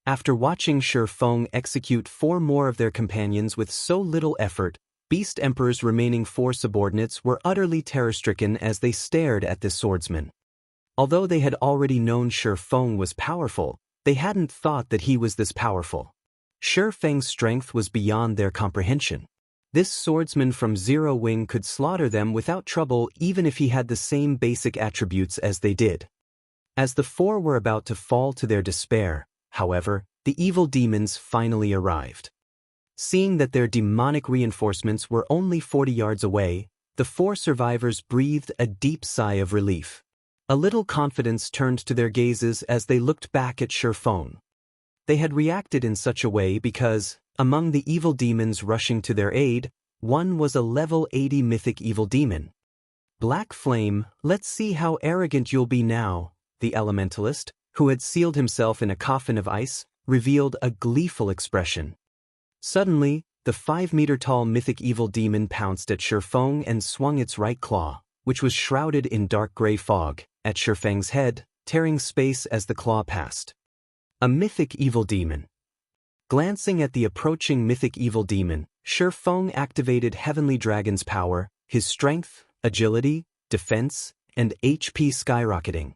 After watching Shi Feng execute 4 more of their companions with so little effort, Beast Emperor's remaining 4 subordinates were utterly terror-stricken as they stared at this swordsman. Although they had already known Shi Feng was powerful, they hadn't thought that he was this powerful. Shi Feng's strength was beyond their comprehension. This swordsman from Zero Wing could slaughter them without trouble even if he had the same basic attributes as they did. As the 4 were about to fall to their despair, however, the evil demons finally arrived. Seeing that their demonic reinforcements were only 40 yards away, the 4 survivors breathed a deep sigh of relief. A little confidence turned to their gazes as they looked back at Shi Feng. They had reacted in such a way because, among the evil demons rushing to their aid, one was a level 80 mythic evil demon. Black Flame, let's see how arrogant you'll be now, the elementalist, who had sealed himself in a coffin of ice, revealed a gleeful expression. Suddenly, the 5-meter-tall mythic evil demon pounced at Shi Feng and swung its right claw, which was shrouded in dark gray fog, at Shi Feng's head, tearing space as the claw passed. A mythic evil demon. Glancing at the approaching mythic evil demon, Shi Feng activated Heavenly Dragon's power, his strength, agility, defense, and HP skyrocketing.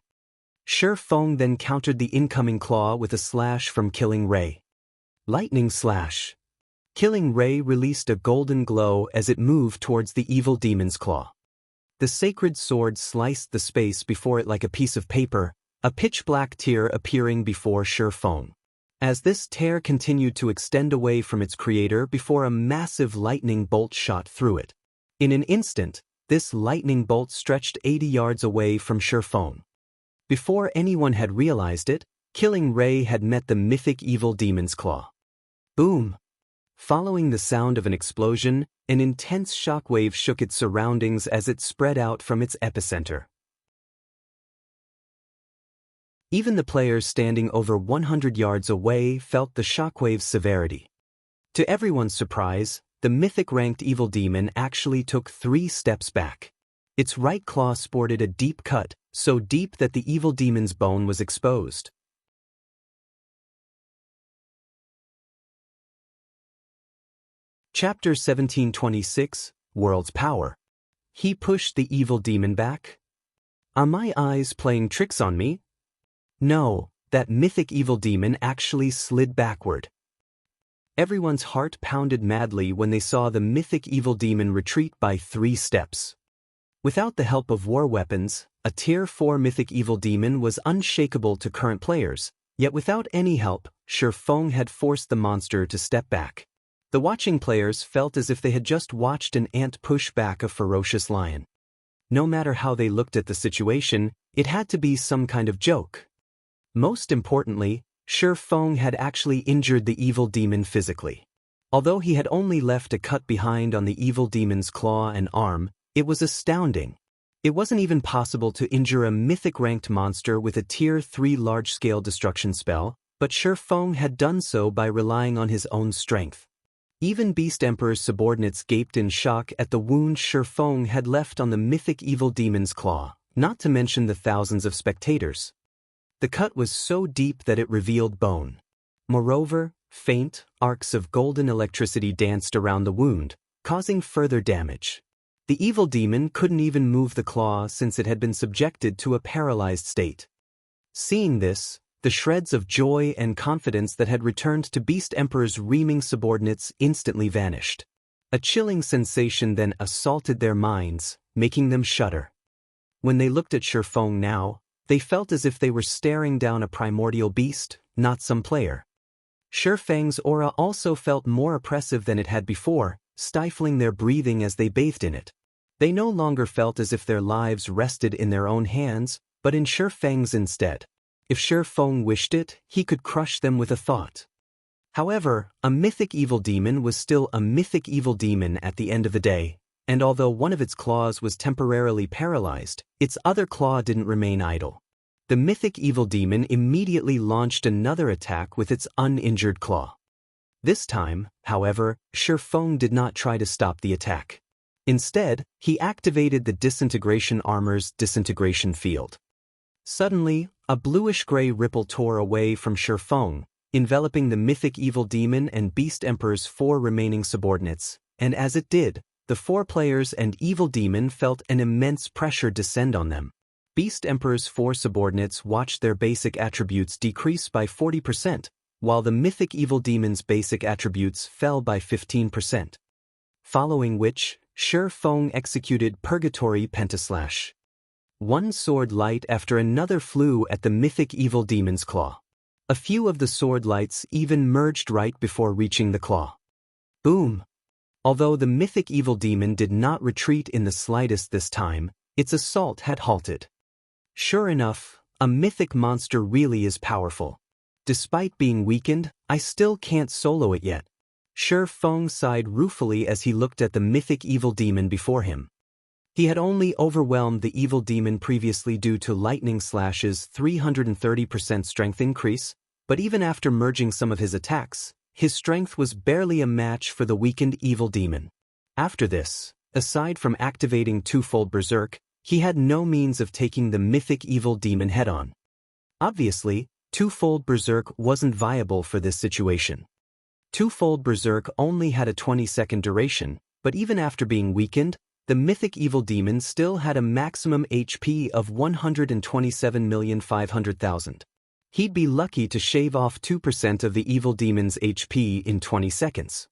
Shi Feng then countered the incoming claw with a slash from Killing Ray. Lightning Slash. Killing Ray released a golden glow as it moved towards the evil demon's claw. The sacred sword sliced the space before it like a piece of paper, a pitch-black tear appearing before Shi Feng. As this tear continued to extend away from its creator before a massive lightning bolt shot through it. In an instant, this lightning bolt stretched 80 yards away from Shi Feng. Before anyone had realized it, killing ray had met the mythic evil demon's claw. Boom! Following the sound of an explosion, an intense shockwave shook its surroundings as it spread out from its epicenter. Even the players standing over 100 yards away felt the shockwave's severity. To everyone's surprise, the mythic-ranked evil demon actually took 3 steps back. Its right claw sported a deep cut, so deep that the evil demon's bone was exposed. Chapter 1726, World's Power. He pushed the evil demon back? Are my eyes playing tricks on me? No, that mythic evil demon actually slid backward. Everyone's heart pounded madly when they saw the mythic evil demon retreat by 3 steps. Without the help of war weapons, a Tier 4 mythic evil demon was unshakable to current players, yet without any help, Shifeng had forced the monster to step back. The watching players felt as if they had just watched an ant push back a ferocious lion. No matter how they looked at the situation, it had to be some kind of joke. Most importantly, Shifeng had actually injured the evil demon physically. Although he had only left a cut behind on the evil demon's claw and arm, it was astounding. It wasn't even possible to injure a mythic-ranked monster with a Tier 3 large-scale destruction spell, but Shifeng had done so by relying on his own strength. Even Beast Emperor's subordinates gaped in shock at the wound Shifeng had left on the mythic evil demon's claw, not to mention the thousands of spectators. The cut was so deep that it revealed bone. Moreover, faint arcs of golden electricity danced around the wound, causing further damage. The evil demon couldn't even move the claw since it had been subjected to a paralyzed state. Seeing this, the shreds of joy and confidence that had returned to Beast Emperor's reaming subordinates instantly vanished. A chilling sensation then assaulted their minds, making them shudder. When they looked at Shifeng now, they felt as if they were staring down a primordial beast, not some player. Shifeng's aura also felt more oppressive than it had before, stifling their breathing as they bathed in it. They no longer felt as if their lives rested in their own hands, but in Shifeng's instead. If Shifeng wished it, he could crush them with a thought. However, a mythic evil demon was still a mythic evil demon at the end of the day, and although one of its claws was temporarily paralyzed, its other claw didn't remain idle. The mythic evil demon immediately launched another attack with its uninjured claw. This time, however, Shifeng did not try to stop the attack. Instead, he activated the disintegration armor's disintegration field. Suddenly, a bluish-gray ripple tore away from Shifeng, enveloping the mythic evil demon and Beast Emperor's 4 remaining subordinates, and as it did, the 4 players and evil demon felt an immense pressure descend on them. Beast Emperor's 4 subordinates watched their basic attributes decrease by 40%, while the mythic evil demon's basic attributes fell by 15%. Following which, Shifeng executed Purgatory Pentaslash. One sword light after another flew at the mythic evil demon's claw. A few of the sword lights even merged right before reaching the claw. Boom! Although the mythic evil demon did not retreat in the slightest this time, its assault had halted. Sure enough, a mythic monster really is powerful. Despite being weakened, I still can't solo it yet. Shifeng sighed ruefully as he looked at the mythic evil demon before him. He had only overwhelmed the evil demon previously due to Lightning Slash's 330% strength increase, but even after merging some of his attacks, his strength was barely a match for the weakened evil demon. After this, aside from activating Twofold Berserk, he had no means of taking the mythic evil demon head-on. Obviously, Twofold Berserk wasn't viable for this situation. Twofold Berserk only had a 20-second duration, but even after being weakened, the mythic evil demon still had a maximum HP of 127,500,000. He'd be lucky to shave off 2% of the evil demon's HP in 20 seconds.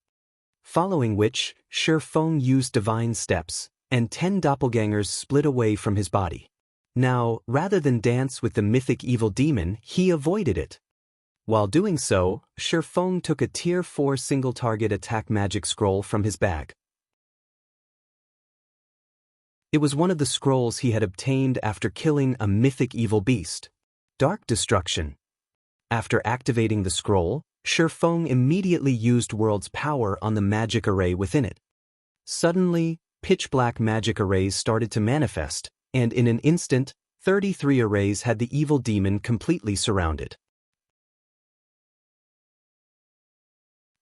Following which, Shifeng used Divine Steps, and 10 doppelgangers split away from his body. Now, rather than dance with the mythic evil demon, he avoided it. While doing so, Shifeng took a Tier 4 single-target attack magic scroll from his bag. It was one of the scrolls he had obtained after killing a mythic evil beast. Dark Destruction. After activating the scroll, Shifeng immediately used World's power on the magic array within it. Suddenly, pitch-black magic arrays started to manifest, and in an instant, 33 arrays had the evil demon completely surrounded.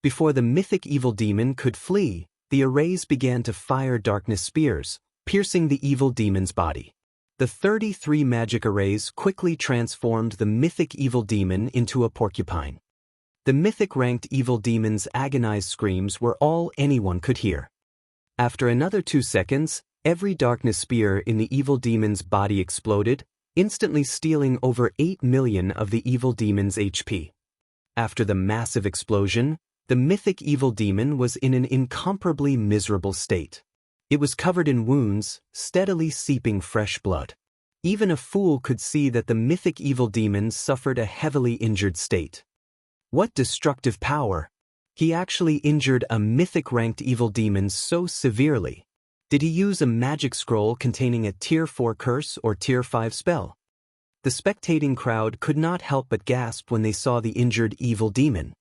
Before the mythic evil demon could flee, the arrays began to fire darkness spears, piercing the evil demon's body. The 33 magic arrays quickly transformed the mythic evil demon into a porcupine. The mythic-ranked evil demon's agonized screams were all anyone could hear. After another 2 seconds, every darkness spear in the evil demon's body exploded, instantly stealing over 8 million of the evil demon's HP. After the massive explosion, the mythic evil demon was in an incomparably miserable state. It was covered in wounds, steadily seeping fresh blood. Even a fool could see that the mythic evil demon suffered a heavily injured state. What destructive power! He actually injured a mythic-ranked evil demon so severely. Did he use a magic scroll containing a Tier 4 curse or Tier 5 spell? The spectating crowd could not help but gasp when they saw the injured evil demon.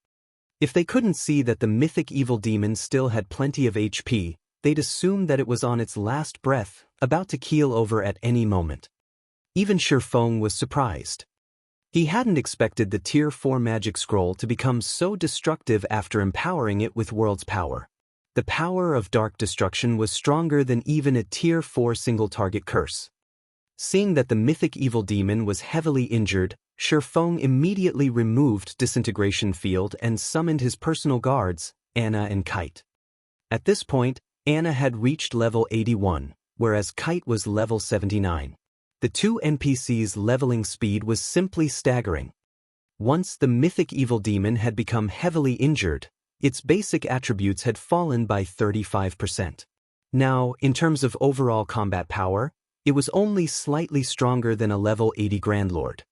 If they couldn't see that the mythic evil demon still had plenty of HP, they'd assume that it was on its last breath, about to keel over at any moment. Even Shifeng was surprised. He hadn't expected the Tier 4 magic scroll to become so destructive after empowering it with World's power. The power of dark destruction was stronger than even a Tier 4 single-target curse. Seeing that the mythic evil demon was heavily injured, Shifeng immediately removed Disintegration Field and summoned his personal guards, Anna and Kite. At this point, Anna had reached level 81, whereas Kite was level 79. The two NPCs' leveling speed was simply staggering. Once the mythic evil demon had become heavily injured, its basic attributes had fallen by 35%. Now, in terms of overall combat power, it was only slightly stronger than a level 80 Grand Lord.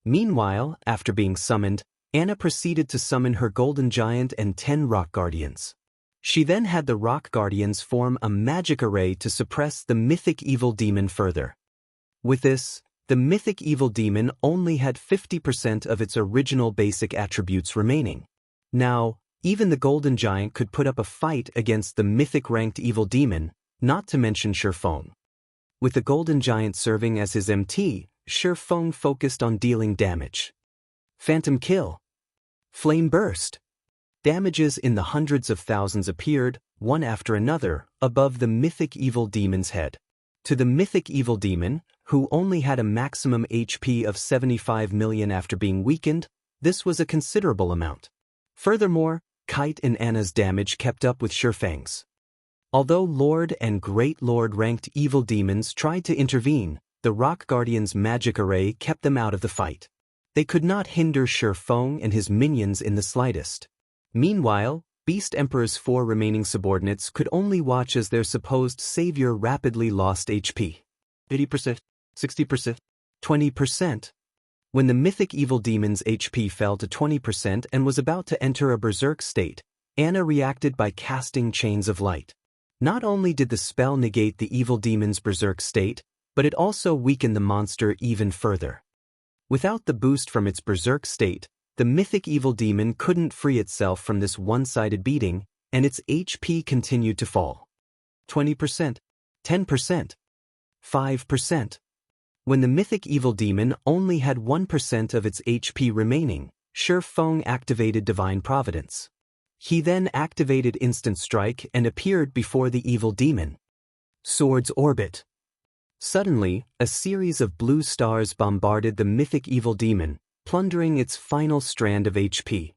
Meanwhile, after being summoned, Anna proceeded to summon her Golden Giant and 10 Rock Guardians. She then had the Rock Guardians form a magic array to suppress the mythic evil demon further. With this, the mythic evil demon only had 50% of its original basic attributes remaining. Now, even the Golden Giant could put up a fight against the mythic-ranked evil demon, not to mention Shifeng. With the Golden Giant serving as his MT, Shifeng focused on dealing damage. Phantom Kill. Flame Burst. Damages in the hundreds of thousands appeared, one after another, above the mythic evil demon's head. To the mythic evil demon, who only had a maximum HP of 75 million after being weakened, this was a considerable amount. Furthermore, Kite and Anna's damage kept up with Shifeng's. Although Lord and Great Lord ranked evil demons tried to intervene, the Rock Guardian's magic array kept them out of the fight. They could not hinder Shifeng and his minions in the slightest. Meanwhile, Beast Emperor's 4 remaining subordinates could only watch as their supposed savior rapidly lost HP. 80%, 60%, 20%. When the mythic evil demon's HP fell to 20% and was about to enter a berserk state, Anna reacted by casting Chains of Light. Not only did the spell negate the evil demon's berserk state, but it also weakened the monster even further. Without the boost from its berserk state, the mythic evil demon couldn't free itself from this one-sided beating, and its HP continued to fall. 20%, 10%, 5%. When the mythic evil demon only had 1% of its HP remaining, Shifeng activated Divine Providence. He then activated Instant Strike and appeared before the evil demon. Sword's Orbit. Suddenly, a series of blue stars bombarded the mythic evil demon, plundering its final strand of HP.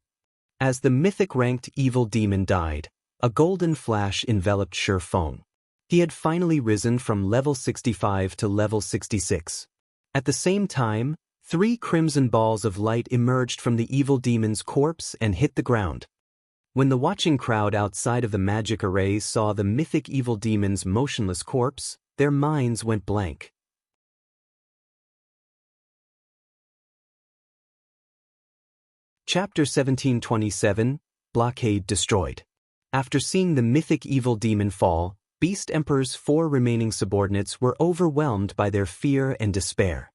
As the mythic-ranked evil demon died, a golden flash enveloped Shifeng. He had finally risen from level 65 to level 66. At the same time, 3 crimson balls of light emerged from the evil demon's corpse and hit the ground. When the watching crowd outside of the magic array saw the mythic evil demon's motionless corpse, their minds went blank. Chapter 1727, Blockade Destroyed. After seeing the mythic evil demon fall, Beast Emperor's 4 remaining subordinates were overwhelmed by their fear and despair.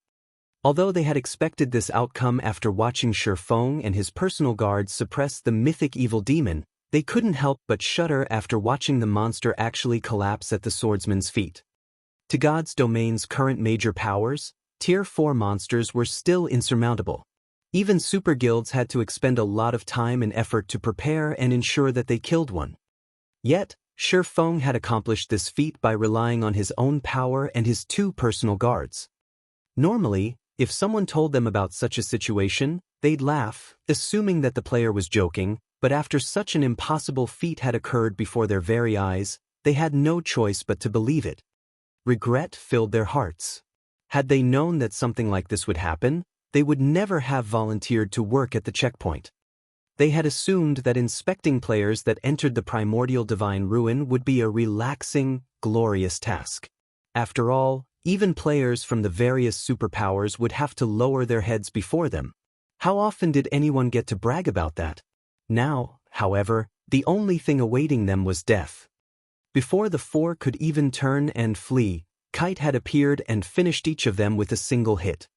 Although they had expected this outcome after watching Shifeng and his personal guards suppress the mythic evil demon, they couldn't help but shudder after watching the monster actually collapse at the swordsman's feet. To God's domain's current major powers, Tier 4 monsters were still insurmountable. Even super guilds had to expend a lot of time and effort to prepare and ensure that they killed one. Yet, Shifeng had accomplished this feat by relying on his own power and his 2 personal guards. Normally, if someone told them about such a situation, they'd laugh, assuming that the player was joking, but after such an impossible feat had occurred before their very eyes, they had no choice but to believe it. Regret filled their hearts. Had they known that something like this would happen, they would never have volunteered to work at the checkpoint. They had assumed that inspecting players that entered the primordial divine ruin would be a relaxing, glorious task. After all, even players from the various superpowers would have to lower their heads before them. How often did anyone get to brag about that? Now, however, the only thing awaiting them was death. Before the 4 could even turn and flee, Kite had appeared and finished each of them with a single hit.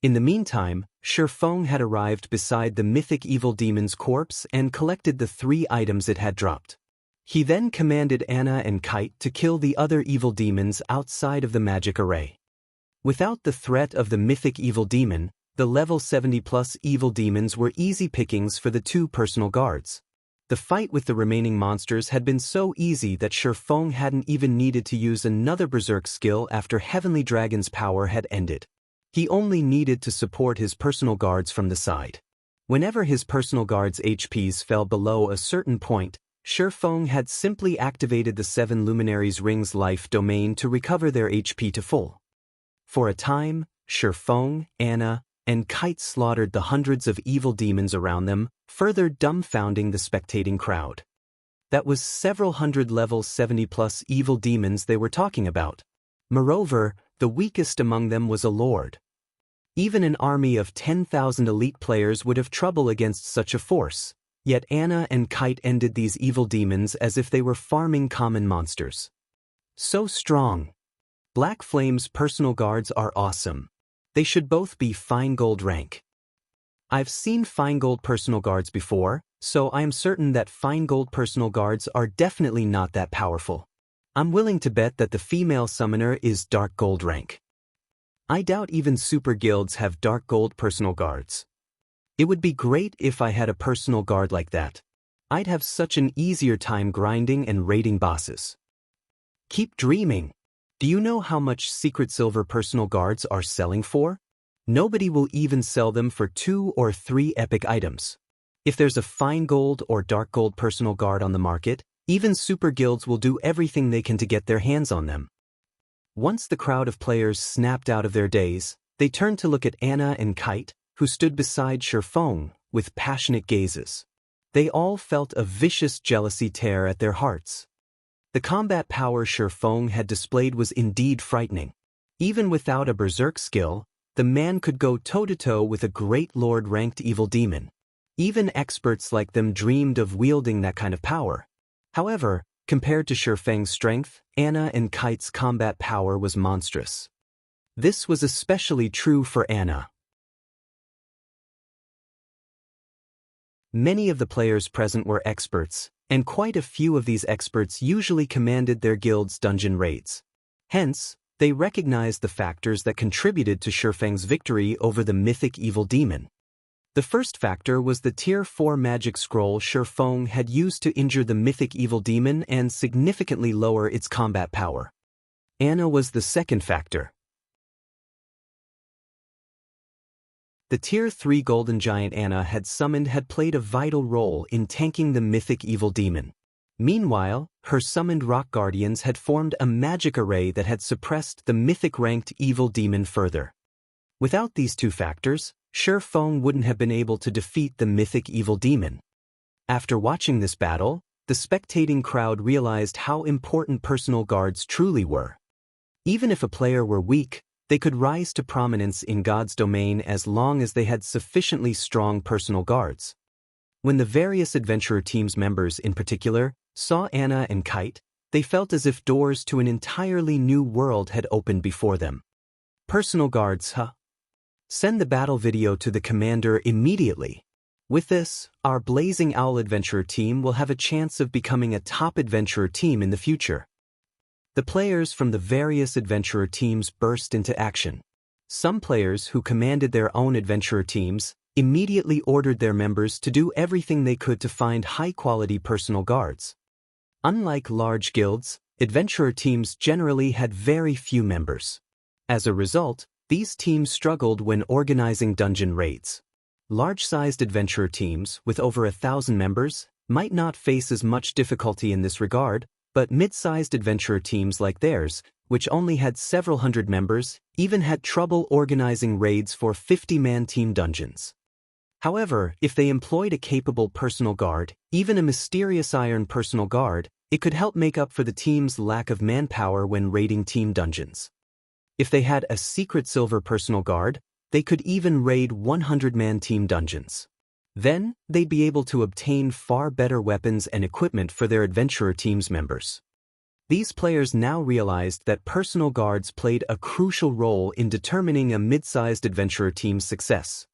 In the meantime, Shifeng had arrived beside the mythic evil demon's corpse and collected the 3 items it had dropped. He then commanded Anna and Kite to kill the other evil demons outside of the magic array. Without the threat of the mythic evil demon, the level 70+ evil demons were easy pickings for the 2 personal guards. The fight with the remaining monsters had been so easy that Shifeng hadn't even needed to use another berserk skill after Heavenly Dragon's power had ended. He only needed to support his personal guards from the side. Whenever his personal guards' HPs fell below a certain point, Shifeng had simply activated the 7 Luminaries' Rings life domain to recover their HP to full. For a time, Shifeng, Anna, and Kite slaughtered the hundreds of evil demons around them, further dumbfounding the spectating crowd. That was several hundred level 70+ evil demons they were talking about. Moreover, the weakest among them was a lord. Even an army of 10,000 elite players would have trouble against such a force. Yet Anna and Kite ended these evil demons as if they were farming common monsters. So strong. Black Flame's personal guards are awesome. They should both be fine gold rank. I've seen fine gold personal guards before, so I am certain that fine gold personal guards are definitely not that powerful. I'm willing to bet that the female summoner is dark gold rank. I doubt even super guilds have dark gold personal guards. It would be great if I had a personal guard like that. I'd have such an easier time grinding and raiding bosses. Keep dreaming. Do you know how much secret silver personal guards are selling for? Nobody will even sell them for 2 or 3 epic items. If there's a fine gold or dark gold personal guard on the market, even super guilds will do everything they can to get their hands on them. Once the crowd of players snapped out of their daze, they turned to look at Anna and Kite, who stood beside Shifeng, with passionate gazes. They all felt a vicious jealousy tear at their hearts. The combat power Shifeng had displayed was indeed frightening. Even without a berserk skill, the man could go toe-to-toe with a great lord-ranked evil demon. Even experts like them dreamed of wielding that kind of power. However, compared to Shifeng's strength, Anna and Kite's combat power was monstrous. This was especially true for Anna. Many of the players present were experts, and quite a few of these experts usually commanded their guild's dungeon raids. Hence, they recognized the factors that contributed to Shifeng's victory over the mythic evil demon. The first factor was the Tier 4 magic scroll Shifeng had used to injure the mythic evil demon and significantly lower its combat power. Anna was the second factor. The Tier 3 Golden Giant Anna had summoned had played a vital role in tanking the mythic evil demon. Meanwhile, her summoned rock guardians had formed a magic array that had suppressed the mythic-ranked evil demon further. Without these 2 factors, Shifeng wouldn't have been able to defeat the mythic evil demon. After watching this battle, the spectating crowd realized how important personal guards truly were. Even if a player were weak, they could rise to prominence in God's domain as long as they had sufficiently strong personal guards. When the various adventurer team's members in particular saw Anna and Kite, they felt as if doors to an entirely new world had opened before them. Personal guards, huh? Send the battle video to the commander immediately. With this, our Blazing Owl Adventurer team will have a chance of becoming a top adventurer team in the future. The players from the various adventurer teams burst into action. Some players who commanded their own adventurer teams immediately ordered their members to do everything they could to find high-quality personal guards. Unlike large guilds, adventurer teams generally had very few members. As a result, these teams struggled when organizing dungeon raids. Large-sized adventurer teams with over 1,000 members might not face as much difficulty in this regard, but mid-sized adventurer teams like theirs, which only had several hundred members, even had trouble organizing raids for 50-man team dungeons. However, if they employed a capable personal guard, even a mysterious iron personal guard, it could help make up for the team's lack of manpower when raiding team dungeons. If they had a secret silver personal guard, they could even raid 100-man team dungeons. Then, they'd be able to obtain far better weapons and equipment for their adventurer team's members. These players now realized that personal guards played a crucial role in determining a mid-sized adventurer team's success.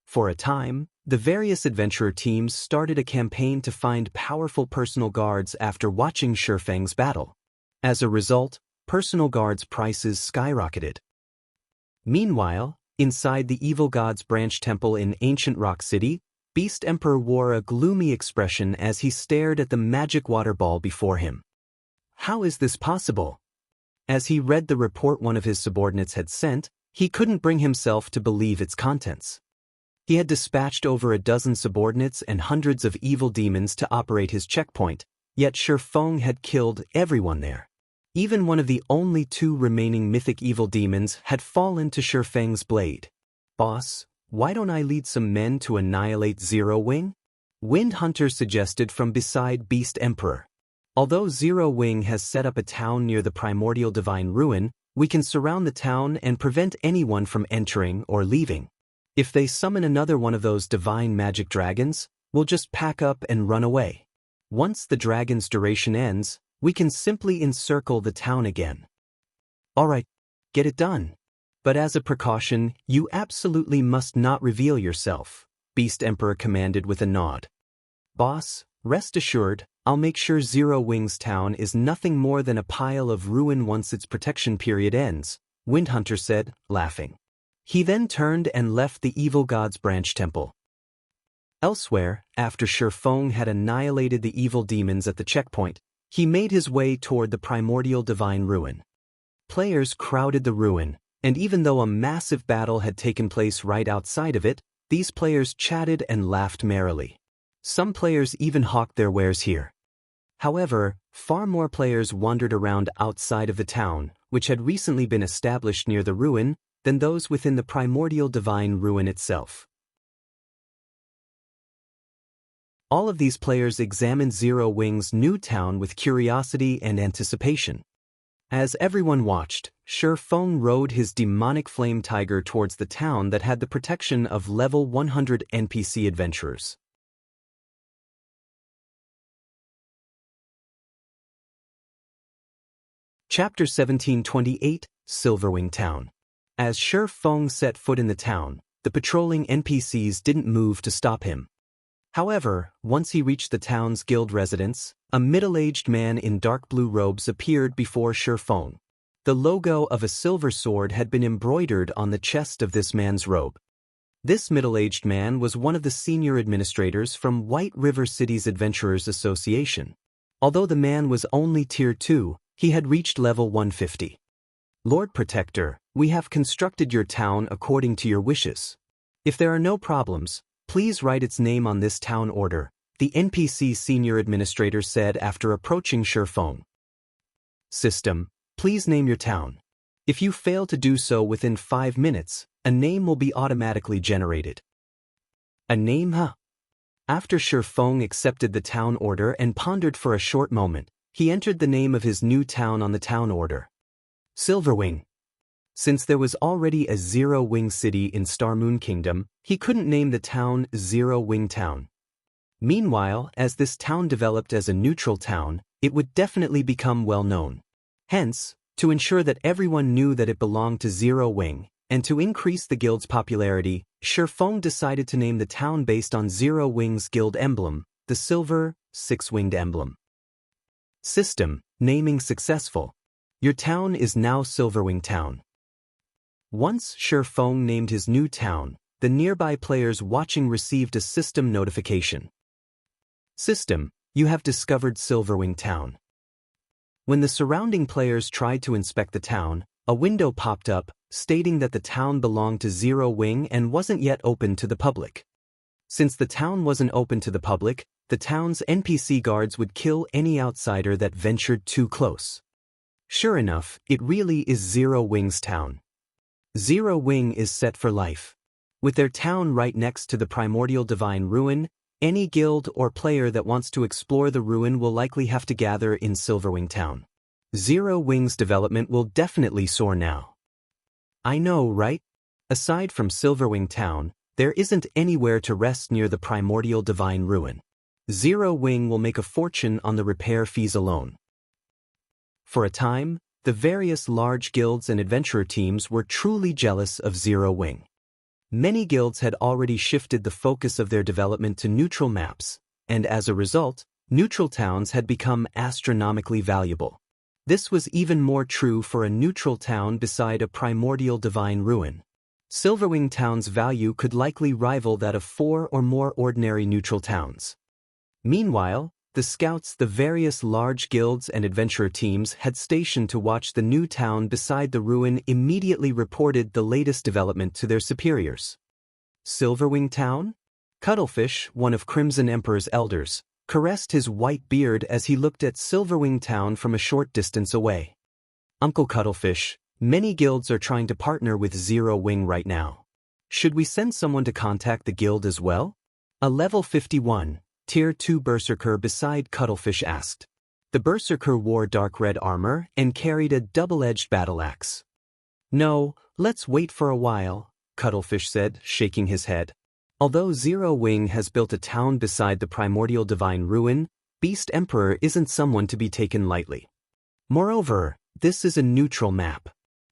For a time, the various adventurer teams started a campaign to find powerful personal guards after watching Shurfeng's battle. As a result, personal guards' prices skyrocketed. Meanwhile, inside the Evil God's Branch Temple in Ancient Rock City, Beast Emperor wore a gloomy expression as he stared at the magic water ball before him. How is this possible? As he read the report one of his subordinates had sent, he couldn't bring himself to believe its contents. He had dispatched over a dozen subordinates and hundreds of evil demons to operate his checkpoint, yet Shurfeng had killed everyone there. Even one of the only 2 remaining mythic evil demons had fallen to Shurfeng's blade. Boss, why don't I lead some men to annihilate Zero-Wing? Wind Hunter suggested from beside Beast Emperor. Although Zero-Wing has set up a town near the primordial divine ruin, we can surround the town and prevent anyone from entering or leaving. If they summon another one of those divine magic dragons, we'll just pack up and run away. Once the dragon's duration ends, we can simply encircle the town again. Alright, get it done. But as a precaution, you absolutely must not reveal yourself, Beast Emperor commanded with a nod. Boss, rest assured, I'll make sure Zero-Wing's town is nothing more than a pile of ruin once its protection period ends, Wind Hunter said, laughing. He then turned and left the Evil God's Branch Temple. Elsewhere, after Shurfeng had annihilated the evil demons at the checkpoint, he made his way toward the primordial divine ruin. Players crowded the ruin, and even though a massive battle had taken place right outside of it, these players chatted and laughed merrily. Some players even hawked their wares here. However, far more players wandered around outside of the town, which had recently been established near the ruin, than those within the primordial divine ruin itself. All of these players examined Zero-Wing's new town with curiosity and anticipation. As everyone watched, Shurfeng rode his demonic flame tiger towards the town that had the protection of level 100 NPC adventurers. Chapter 1728, Silverwing Town. As Shurfeng set foot in the town, the patrolling NPCs didn't move to stop him. However, once he reached the town's guild residence, a middle-aged man in dark blue robes appeared before Shurfeng. The logo of a silver sword had been embroidered on the chest of this man's robe. This middle-aged man was one of the senior administrators from White River City's Adventurers Association. Although the man was only Tier 2, he had reached level 150. Lord Protector, we have constructed your town according to your wishes. If there are no problems, please write its name on this town order, the NPC senior administrator said after approaching Shurfeng. System, please name your town. If you fail to do so within 5 minutes, a name will be automatically generated. A name, huh? After Shurfeng accepted the town order and pondered for a short moment, he entered the name of his new town on the town order. Silverwing. Since there was already a Zero-Wing city in Starmoon Kingdom, he couldn't name the town Zero-Wing Town. Meanwhile, as this town developed as a neutral town, it would definitely become well known. Hence, to ensure that everyone knew that it belonged to Zero-Wing, and to increase the guild's popularity, Shifeng decided to name the town based on Zero Wing's guild emblem, the silver, six-winged emblem. System: naming successful. Your town is now Silverwing Town. Once Shifeng named his new town, the nearby players watching received a system notification. System: you have discovered Silverwing Town. When the surrounding players tried to inspect the town, a window popped up, stating that the town belonged to Zero Wing and wasn't yet open to the public. Since the town wasn't open to the public, the town's NPC guards would kill any outsider that ventured too close. Sure enough, it really is Zero Wing's town. Zero Wing is set for life. With their town right next to the primordial divine ruin, any guild or player that wants to explore the ruin will likely have to gather in Silverwing Town. Zero Wing's development will definitely soar now. I know, right? Aside from Silverwing Town, there isn't anywhere to rest near the primordial divine ruin. Zero Wing will make a fortune on the repair fees alone. For a time, the various large guilds and adventurer teams were truly jealous of Zero Wing. Many guilds had already shifted the focus of their development to neutral maps, and as a result, neutral towns had become astronomically valuable. This was even more true for a neutral town beside a primordial divine ruin. Silverwing Town's value could likely rival that of 4 or more ordinary neutral towns. Meanwhile, the scouts, the various large guilds and adventurer teams had stationed to watch the new town beside the ruin immediately reported the latest development to their superiors. Silverwing Town? Cuttlefish, one of Crimson Emperor's elders, caressed his white beard as he looked at Silverwing Town from a short distance away. Uncle Cuttlefish, many guilds are trying to partner with Zero Wing right now. Should we send someone to contact the guild as well? A level 51, Tier 2 Berserker beside Cuttlefish asked. The Berserker wore dark red armor and carried a double-edged battle axe. No, let's wait for a while, Cuttlefish said, shaking his head. Although Zero Wing has built a town beside the primordial divine ruin, Beast Emperor isn't someone to be taken lightly. Moreover, this is a neutral map.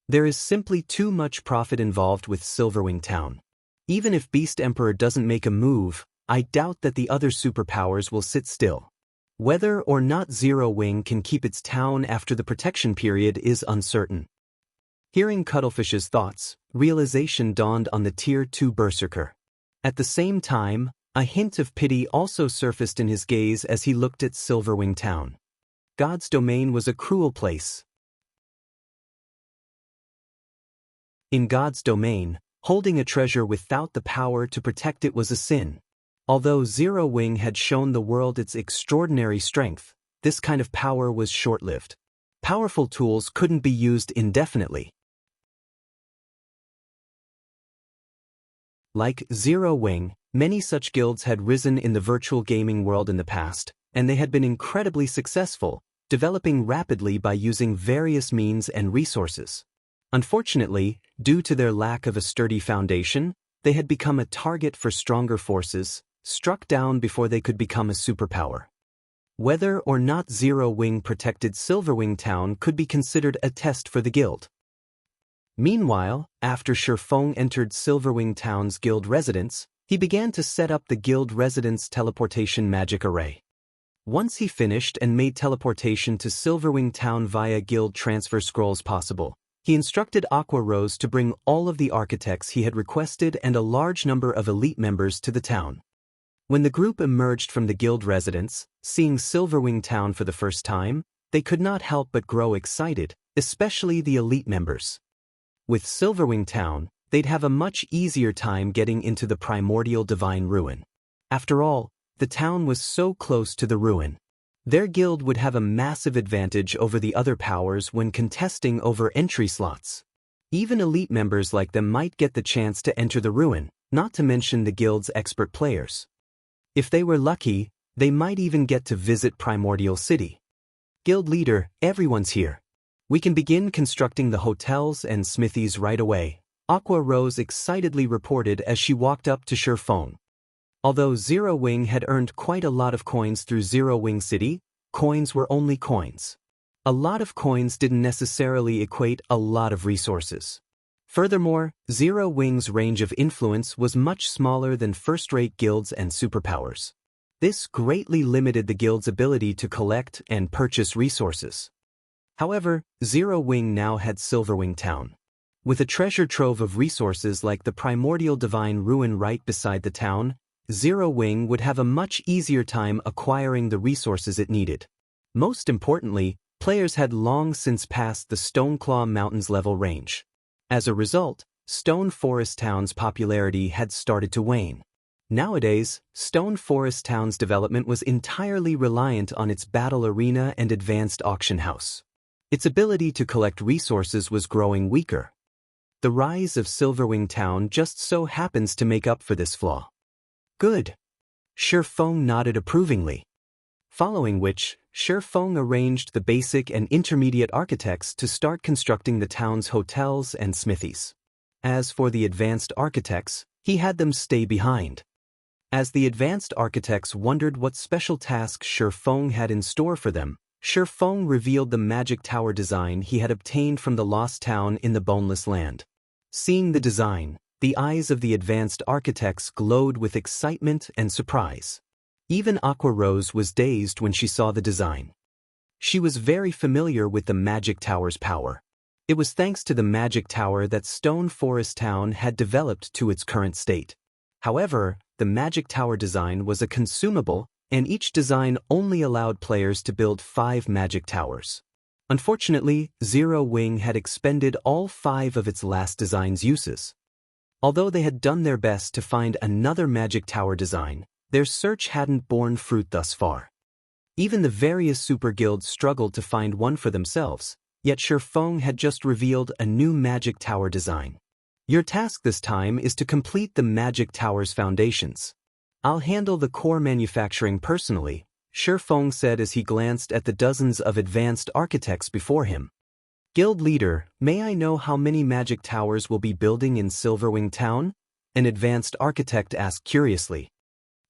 There is simply too much profit involved with Silverwing Town. Even if Beast Emperor doesn't make a move, I doubt that the other superpowers will sit still. Whether or not Zero Wing can keep its town after the protection period is uncertain. Hearing Cuttlefish's thoughts, realization dawned on the Tier 2 Berserker. At the same time, a hint of pity also surfaced in his gaze as he looked at Silverwing Town. God's domain was a cruel place. In God's domain, holding a treasure without the power to protect it was a sin. Although Zero Wing had shown the world its extraordinary strength, this kind of power was short-lived. Powerful tools couldn't be used indefinitely. Like Zero Wing, many such guilds had risen in the virtual gaming world in the past, and they had been incredibly successful, developing rapidly by using various means and resources. Unfortunately, due to their lack of a sturdy foundation, they had become a target for stronger forces, struck down before they could become a superpower. Whether or not Zero Wing protected Silverwing Town could be considered a test for the guild. Meanwhile, after Shifeng entered Silverwing Town's guild residence, he began to set up the guild residence teleportation magic array. Once he finished and made teleportation to Silverwing Town via guild transfer scrolls possible, he instructed Aqua Rose to bring all of the architects he had requested and a large number of elite members to the town. When the group emerged from the guild residence, seeing Silverwing Town for the first time, they could not help but grow excited, especially the elite members. With Silverwing Town, they'd have a much easier time getting into the primordial divine ruin. After all, the town was so close to the ruin. Their guild would have a massive advantage over the other powers when contesting over entry slots. Even elite members like them might get the chance to enter the ruin, not to mention the guild's expert players. If they were lucky, they might even get to visit Primordial City. Guild leader, everyone's here. We can begin constructing the hotels and smithies right away, Aqua Rose excitedly reported as she walked up to Shifeng. Although Zero Wing had earned quite a lot of coins through Zero Wing City, coins were only coins. A lot of coins didn't necessarily equate a lot of resources. Furthermore, Zero Wing's range of influence was much smaller than first-rate guilds and superpowers. This greatly limited the guild's ability to collect and purchase resources. However, Zero Wing now had Silverwing Town. With a treasure trove of resources like the primordial divine ruin right beside the town, Zero Wing would have a much easier time acquiring the resources it needed. Most importantly, players had long since passed the Stoneclaw Mountains level range. As a result, Stone Forest Town's popularity had started to wane. Nowadays, Stone Forest Town's development was entirely reliant on its battle arena and advanced auction house. Its ability to collect resources was growing weaker. The rise of Silverwing Town just so happens to make up for this flaw. Good. Shifeng nodded approvingly. Following which, Shifeng arranged the basic and intermediate architects to start constructing the town's hotels and smithies. As for the advanced architects, he had them stay behind. As the advanced architects wondered what special tasks Shifeng had in store for them, Shifeng revealed the magic tower design he had obtained from the lost town in the Boneless Land. Seeing the design, the eyes of the advanced architects glowed with excitement and surprise. Even Aqua Rose was dazed when she saw the design. She was very familiar with the magic tower's power. It was thanks to the magic tower that Stone Forest Town had developed to its current state. However, the magic tower design was a consumable, and each design only allowed players to build 5 magic towers. Unfortunately, Zero Wing had expended all 5 of its last design's uses. Although they had done their best to find another magic tower design, their search hadn't borne fruit thus far. Even the various super guilds struggled to find one for themselves, yet Shifeng had just revealed a new magic tower design. Your task this time is to complete the magic tower's foundations. I'll handle the core manufacturing personally, Shifeng said as he glanced at the dozens of advanced architects before him. Guild leader, may I know how many magic towers will be building in Silverwing Town? An advanced architect asked curiously.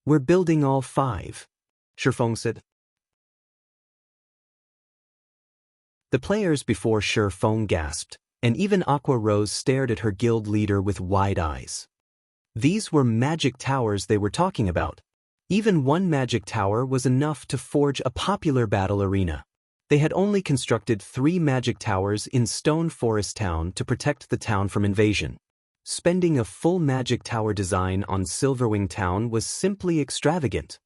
We're building all 5, Shifeng said. The players before Shifeng gasped, and even Aqua Rose stared at her guild leader with wide eyes. These were magic towers they were talking about. Even one magic tower was enough to forge a popular battle arena. They had only constructed 3 magic towers in Stone Forest Town to protect the town from invasion. Spending a full magic tower design on Silverwing Town was simply extravagant.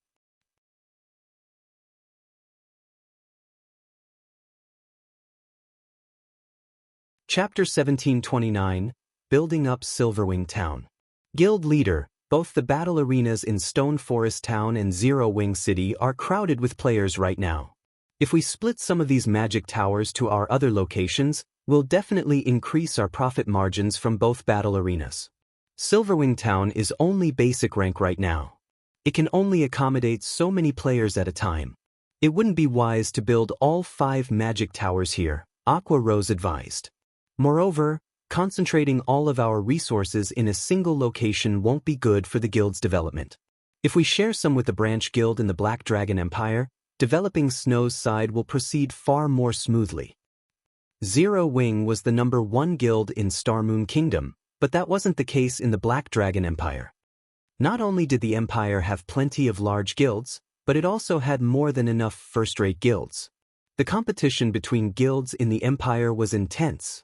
Chapter 1729, Building Up Silverwing Town. Guild leader, both the battle arenas in Stone Forest Town and Zero Wing City are crowded with players right now. If we split some of these magic towers to our other locations, we'll definitely increase our profit margins from both battle arenas. Silverwing Town is only basic rank right now. It can only accommodate so many players at a time. It wouldn't be wise to build all 5 magic towers here, Aqua Rose advised. Moreover, concentrating all of our resources in a single location won't be good for the guild's development. If we share some with the branch guild in the Black Dragon Empire, developing Snow's side will proceed far more smoothly. Zero Wing was the #1 guild in Starmoon Kingdom, but that wasn't the case in the Black Dragon Empire. Not only did the empire have plenty of large guilds, but it also had more than enough first-rate guilds. The competition between guilds in the empire was intense.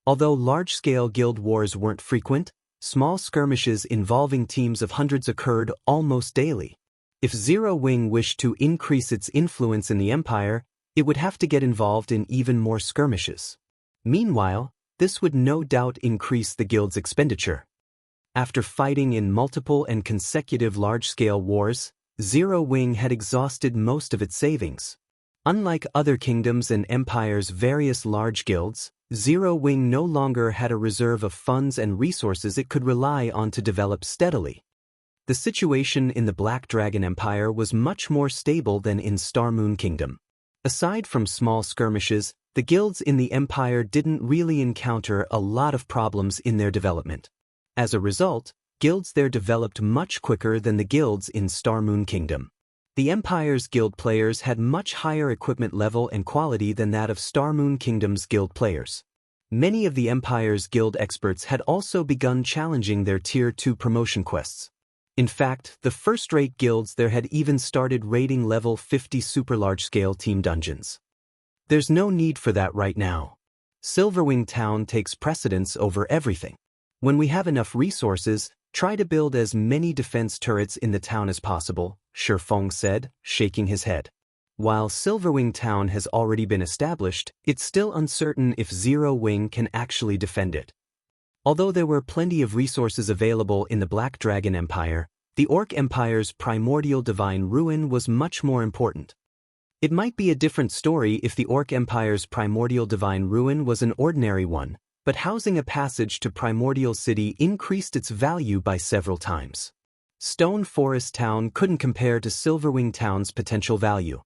Although large-scale guild wars weren't frequent, small skirmishes involving teams of hundreds occurred almost daily. If Zero Wing wished to increase its influence in the empire, it would have to get involved in even more skirmishes. Meanwhile, this would no doubt increase the guild's expenditure. After fighting in multiple and consecutive large-scale wars, Zero Wing had exhausted most of its savings. Unlike other kingdoms and empires' various large guilds, Zero Wing no longer had a reserve of funds and resources it could rely on to develop steadily. The situation in the Black Dragon Empire was much more stable than in Starmoon Kingdom. Aside from small skirmishes, the guilds in the empire didn't really encounter a lot of problems in their development. As a result, guilds there developed much quicker than the guilds in Starmoon Kingdom. The Empire's guild players had much higher equipment level and quality than that of Starmoon Kingdom's guild players. Many of the Empire's guild experts had also begun challenging their Tier 2 promotion quests. In fact, the first-rate guilds there had even started raiding level 50 super large-scale team dungeons. There's no need for that right now. Silverwing Town takes precedence over everything. When we have enough resources, try to build as many defense turrets in the town as possible, Shifeng said, shaking his head. While Silverwing Town has already been established, it's still uncertain if Zero Wing can actually defend it. Although there were plenty of resources available in the Black Dragon Empire, the Orc Empire's primordial divine ruin was much more important. It might be a different story if the Orc Empire's primordial divine ruin was an ordinary one, but housing a passage to Primordial City increased its value by several times. Stone Forest Town couldn't compare to Silverwing Town's potential value.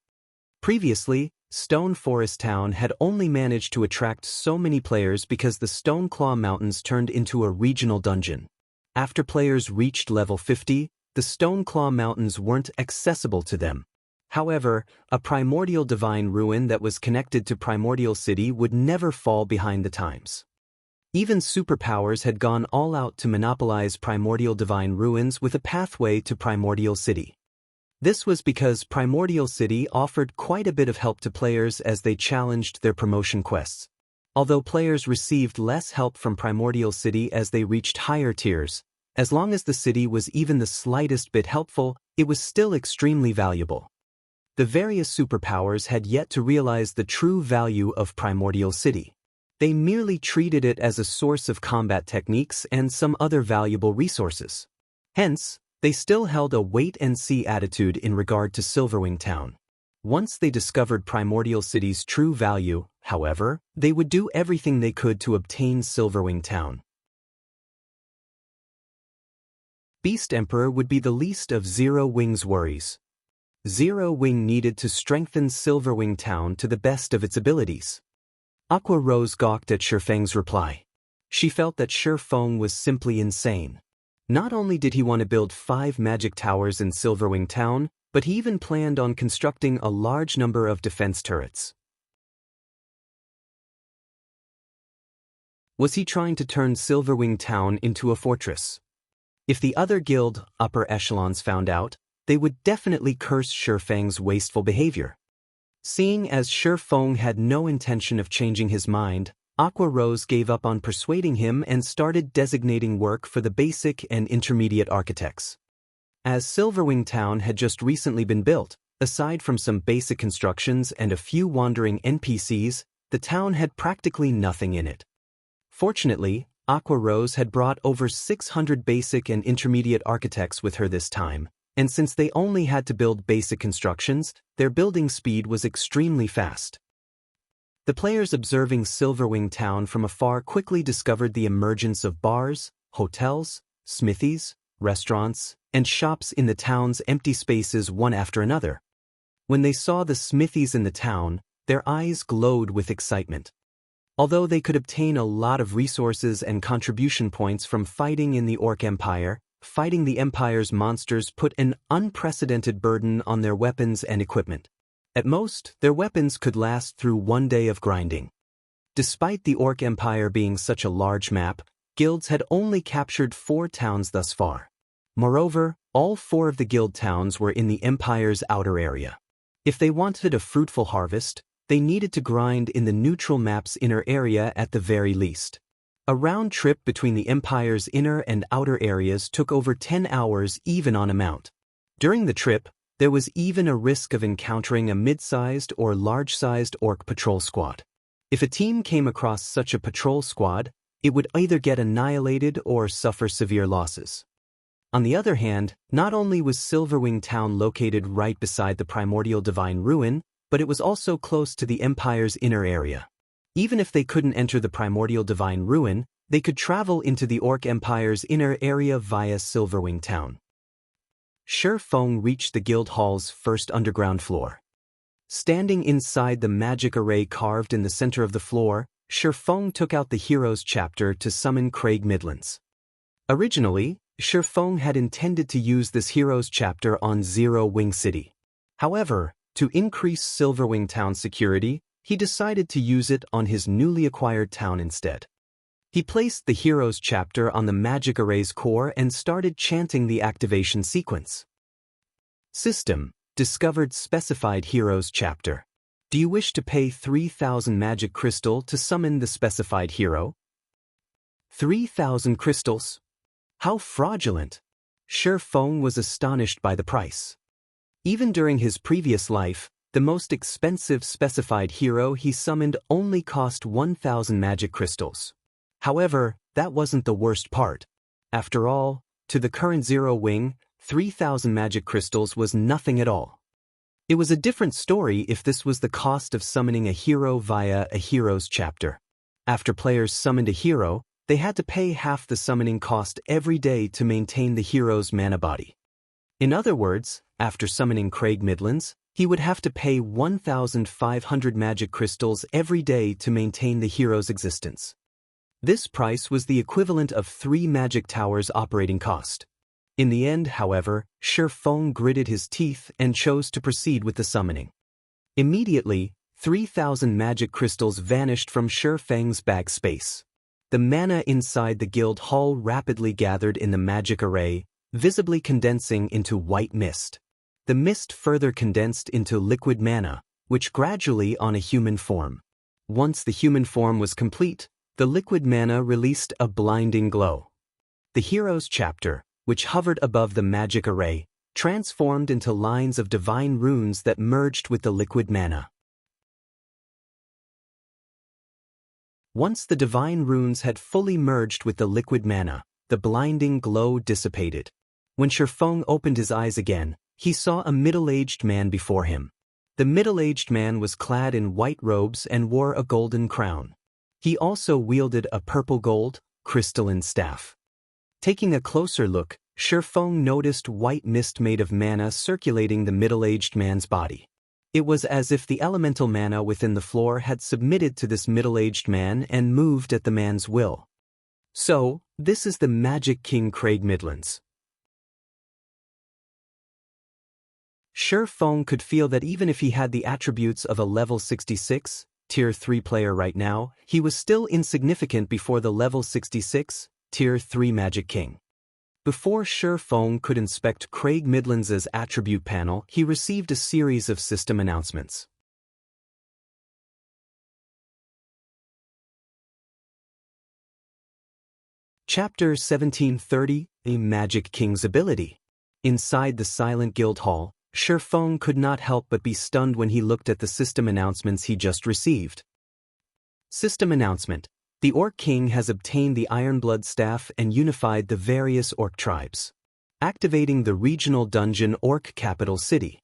Previously, Stone Forest Town had only managed to attract so many players because the Stone Claw Mountains turned into a regional dungeon. After players reached level 50, the Stone Claw Mountains weren't accessible to them. However, a primordial divine ruin that was connected to Primordial City would never fall behind the times. Even superpowers had gone all out to monopolize primordial divine ruins with a pathway to Primordial City. This was because Primordial City offered quite a bit of help to players as they challenged their promotion quests. Although players received less help from Primordial City as they reached higher tiers, as long as the city was even the slightest bit helpful, it was still extremely valuable. The various superpowers had yet to realize the true value of Primordial City. They merely treated it as a source of combat techniques and some other valuable resources. Hence, they still held a wait-and-see attitude in regard to Silverwing Town. Once they discovered Primordial City's true value, however, they would do everything they could to obtain Silverwing Town. Beast Emperor would be the least of Zero Wing's worries. Zero Wing needed to strengthen Silverwing Town to the best of its abilities. Aqua Rose gawked at Shifeng's reply. She felt that Shifeng was simply insane. Not only did he want to build 5 magic towers in Silverwing Town, but he even planned on constructing a large number of defense turrets. Was he trying to turn Silverwing Town into a fortress? If the other guild upper echelons found out, they would definitely curse Shifeng's wasteful behavior. Seeing as Shifeng had no intention of changing his mind, Aqua Rose gave up on persuading him and started designating work for the basic and intermediate architects. As Silverwing Town had just recently been built, aside from some basic constructions and a few wandering NPCs, the town had practically nothing in it. Fortunately, Aqua Rose had brought over 600 basic and intermediate architects with her this time, and since they only had to build basic constructions, their building speed was extremely fast. The players observing Silverwing Town from afar quickly discovered the emergence of bars, hotels, smithies, restaurants, and shops in the town's empty spaces one after another. When they saw the smithies in the town, their eyes glowed with excitement. Although they could obtain a lot of resources and contribution points from fighting in the Orc Empire, fighting the Empire's monsters put an unprecedented burden on their weapons and equipment. At most, their weapons could last through one day of grinding. Despite the Orc Empire being such a large map, guilds had only captured 4 towns thus far. Moreover, all 4 of the guild towns were in the Empire's outer area. If they wanted a fruitful harvest, they needed to grind in the neutral map's inner area at the very least. A round trip between the Empire's inner and outer areas took over 10 hours even on a mount. During the trip, there was even a risk of encountering a mid-sized or large-sized orc patrol squad. If a team came across such a patrol squad, it would either get annihilated or suffer severe losses. On the other hand, not only was Silverwing Town located right beside the primordial divine ruin, but it was also close to the Empire's inner area. Even if they couldn't enter the primordial divine ruin, they could travel into the Orc Empire's inner area via Silverwing Town. Shifeng reached the guild hall's first underground floor. Standing inside the magic array carved in the center of the floor, Shifeng took out the Heroes chapter to summon Craig Midlands. Originally, Shifeng had intended to use this Heroes chapter on Zero Wing City. However, to increase Silverwing Town's security, he decided to use it on his newly acquired town instead. He placed the Heroes chapter on the magic array's core and started chanting the activation sequence. System: discovered specified Heroes chapter. Do you wish to pay 3,000 magic crystal to summon the specified hero? 3,000 crystals? How fraudulent! Feng was astonished by the price. Even during his previous life, the most expensive specified hero he summoned only cost 1,000 magic crystals. However, that wasn't the worst part. After all, to the current Zero Wing, 3,000 magic crystals was nothing at all. It was a different story if this was the cost of summoning a hero via a Heroes chapter. After players summoned a hero, they had to pay half the summoning cost every day to maintain the hero's mana body. In other words, after summoning Craig Midlands, he would have to pay 1,500 magic crystals every day to maintain the hero's existence. This price was the equivalent of 3 magic towers' operating cost. In the end, however, Feng gritted his teeth and chose to proceed with the summoning. Immediately, 3,000 magic crystals vanished from Feng's bag space. The mana inside the guild hall rapidly gathered in the magic array, visibly condensing into white mist. The mist further condensed into liquid mana, which gradually on a human form. Once the human form was complete, the liquid mana released a blinding glow. The Heroes chapter, which hovered above the magic array, transformed into lines of divine runes that merged with the liquid mana. Once the divine runes had fully merged with the liquid mana, the blinding glow dissipated. When Feng opened his eyes again, he saw a middle-aged man before him. The middle-aged man was clad in white robes and wore a golden crown. He also wielded a purple-gold, crystalline staff. Taking a closer look, Feng noticed white mist made of mana circulating the middle-aged man's body. It was as if the elemental mana within the floor had submitted to this middle-aged man and moved at the man's will. So, this is the Magic King Craig Midlands. Feng could feel that even if he had the attributes of a level 66, Tier 3 player right now, he was still insignificant before the level 66, Tier 3 Magic King. Before Feng could inspect Craig Midlands' attribute panel, he received a series of system announcements. Chapter 1730, A Magic King's Ability. Inside the Silent Guild Hall, Feng could not help but be stunned when he looked at the system announcements he just received. System announcement: the Orc King has obtained the Ironblood Staff and unified the various Orc tribes, activating the regional dungeon Orc Capital City.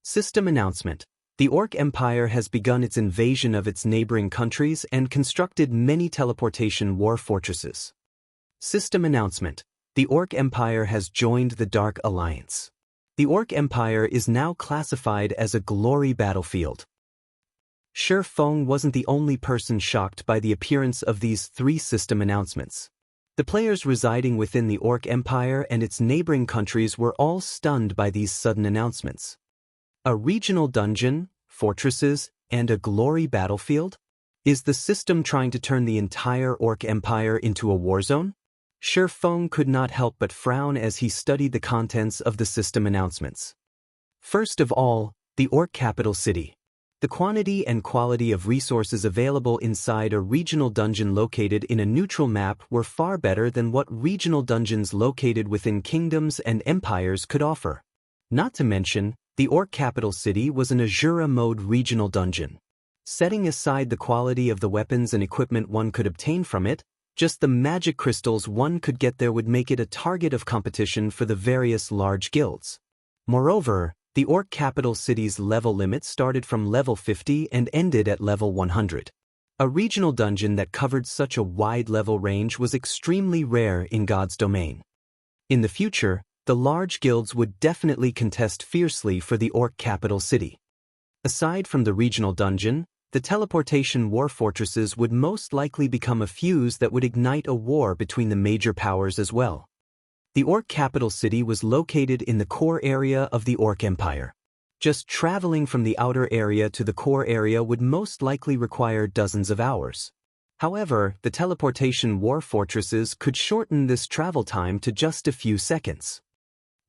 System announcement: the Orc Empire has begun its invasion of its neighboring countries and constructed many teleportation war fortresses. System announcement: the Orc Empire has joined the Dark Alliance. The Orc Empire is now classified as a glory battlefield. Feng wasn't the only person shocked by the appearance of these 3 system announcements. The players residing within the Orc Empire and its neighboring countries were all stunned by these sudden announcements. A regional dungeon, fortresses, and a glory battlefield? Is the system trying to turn the entire Orc Empire into a war zone? Feng could not help but frown as he studied the contents of the system announcements. First of all, the Orc Capital City. The quantity and quality of resources available inside a regional dungeon located in a neutral map were far better than what regional dungeons located within kingdoms and empires could offer. Not to mention, the Orc Capital City was an Azura mode regional dungeon. Setting aside the quality of the weapons and equipment one could obtain from it, just the magic crystals one could get there would make it a target of competition for the various large guilds. Moreover, the Orc Capital City's level limit started from level 50 and ended at level 100. A regional dungeon that covered such a wide level range was extremely rare in God's domain. In the future, the large guilds would definitely contest fiercely for the Orc Capital City. Aside from the regional dungeon, the teleportation war fortresses would most likely become a fuse that would ignite a war between the major powers as well. The Orc Capital City was located in the core area of the Orc Empire. Just traveling from the outer area to the core area would most likely require dozens of hours. However, the teleportation war fortresses could shorten this travel time to just a few seconds.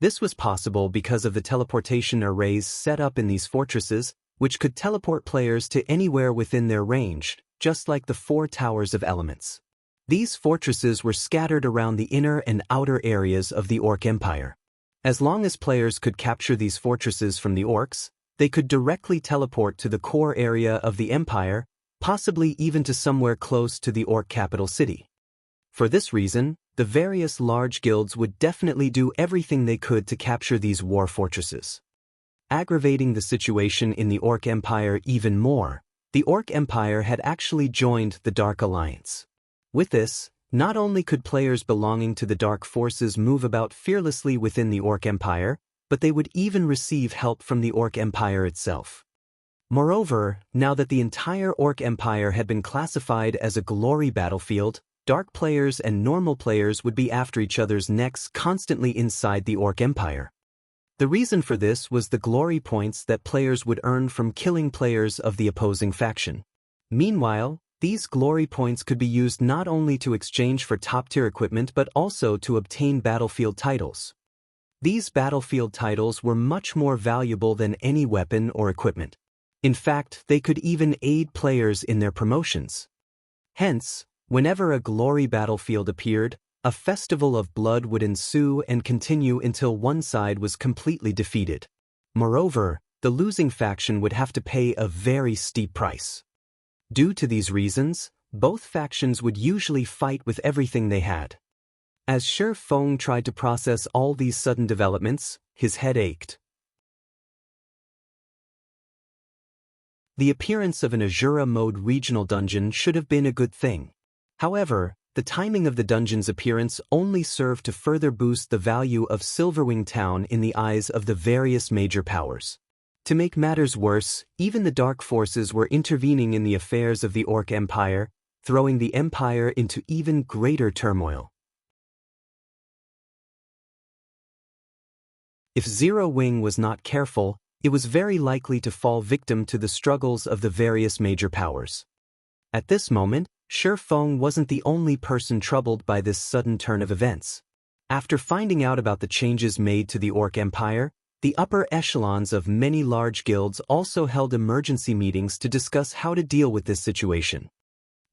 This was possible because of the teleportation arrays set up in these fortresses, which could teleport players to anywhere within their range, just like the 4 towers of elements. These fortresses were scattered around the inner and outer areas of the Orc Empire. As long as players could capture these fortresses from the Orcs, they could directly teleport to the core area of the Empire, possibly even to somewhere close to the Orc capital city. For this reason, the various large guilds would definitely do everything they could to capture these war fortresses. Aggravating the situation in the Orc Empire even more, the Orc Empire had actually joined the Dark Alliance. With this, not only could players belonging to the Dark Forces move about fearlessly within the Orc Empire, but they would even receive help from the Orc Empire itself. Moreover, now that the entire Orc Empire had been classified as a glory battlefield, Dark players and normal players would be after each other's necks constantly inside the Orc Empire. The reason for this was the glory points that players would earn from killing players of the opposing faction. Meanwhile, these glory points could be used not only to exchange for top-tier equipment but also to obtain battlefield titles. These battlefield titles were much more valuable than any weapon or equipment. In fact, they could even aid players in their promotions. Hence, whenever a glory battlefield appeared, a festival of blood would ensue and continue until one side was completely defeated. Moreover, the losing faction would have to pay a very steep price. Due to these reasons, both factions would usually fight with everything they had. As Shi Feng tried to process all these sudden developments, his head ached. The appearance of an Azura mode regional dungeon should have been a good thing. However, the timing of the dungeon's appearance only served to further boost the value of Silverwing Town in the eyes of the various major powers. To make matters worse, even the Dark Forces were intervening in the affairs of the Orc Empire, throwing the Empire into even greater turmoil. If Zero Wing was not careful, it was very likely to fall victim to the struggles of the various major powers. At this moment, Shi Feng wasn't the only person troubled by this sudden turn of events. After finding out about the changes made to the Orc Empire, the upper echelons of many large guilds also held emergency meetings to discuss how to deal with this situation.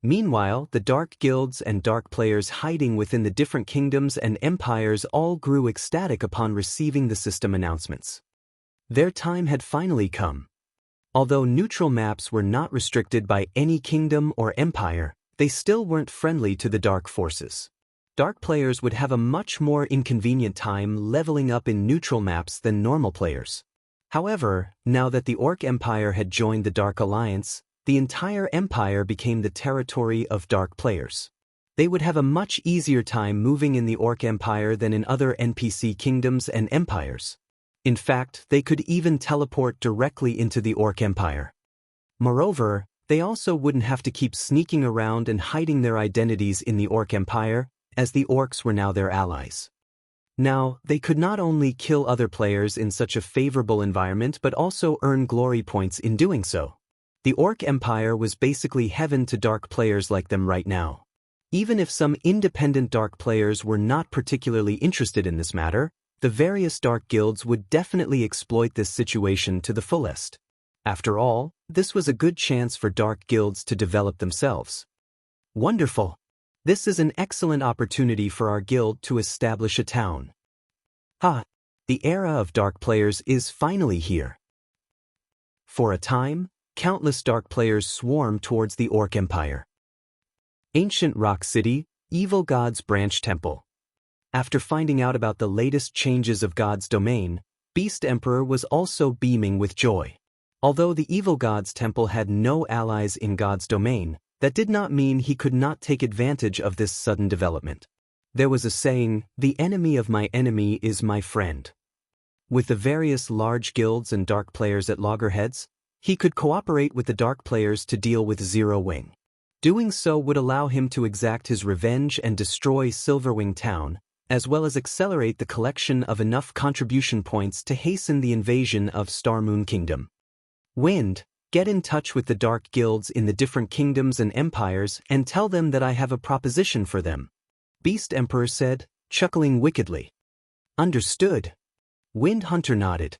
Meanwhile, the dark guilds and dark players hiding within the different kingdoms and empires all grew ecstatic upon receiving the system announcements. Their time had finally come. Although neutral maps were not restricted by any kingdom or empire, they still weren't friendly to the Dark Forces. Dark players would have a much more inconvenient time leveling up in neutral maps than normal players. However, now that the Orc Empire had joined the Dark Alliance, the entire empire became the territory of dark players. They would have a much easier time moving in the Orc Empire than in other NPC kingdoms and empires. In fact, they could even teleport directly into the Orc Empire. Moreover, they also wouldn't have to keep sneaking around and hiding their identities in the Orc Empire, as the Orcs were now their allies. Now, they could not only kill other players in such a favorable environment but also earn glory points in doing so. The Orc Empire was basically heaven to dark players like them right now. Even if some independent dark players were not particularly interested in this matter, the various dark guilds would definitely exploit this situation to the fullest. After all, this was a good chance for dark guilds to develop themselves. Wonderful! This is an excellent opportunity for our guild to establish a town. Ha! The era of dark players is finally here. For a time, countless dark players swarmed towards the Orc Empire. Ancient Rock City, Evil God's Branch Temple. After finding out about the latest changes of God's domain, Beast Emperor was also beaming with joy. Although the Evil God's Temple had no allies in God's domain, that did not mean he could not take advantage of this sudden development. There was a saying, "The enemy of my enemy is my friend." With the various large guilds and dark players at loggerheads, he could cooperate with the dark players to deal with Zero Wing. Doing so would allow him to exact his revenge and destroy Silverwing Town, as well as accelerate the collection of enough contribution points to hasten the invasion of Starmoon Kingdom. Wind, get in touch with the dark guilds in the different kingdoms and empires and tell them that I have a proposition for them, Beast Emperor said, chuckling wickedly. Understood. Wind Hunter nodded.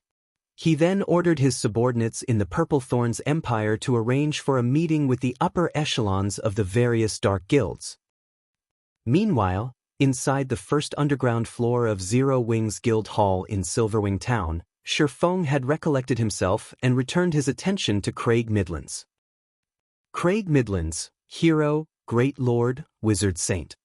He then ordered his subordinates in the Purple Thorns Empire to arrange for a meeting with the upper echelons of the various dark guilds. Meanwhile, inside the first underground floor of Zero Wings Guild Hall in Silverwing Town, Shifeng had recollected himself and returned his attention to Craig Midlands. Craig Midlands, Hero, Great Lord, Wizard Saint.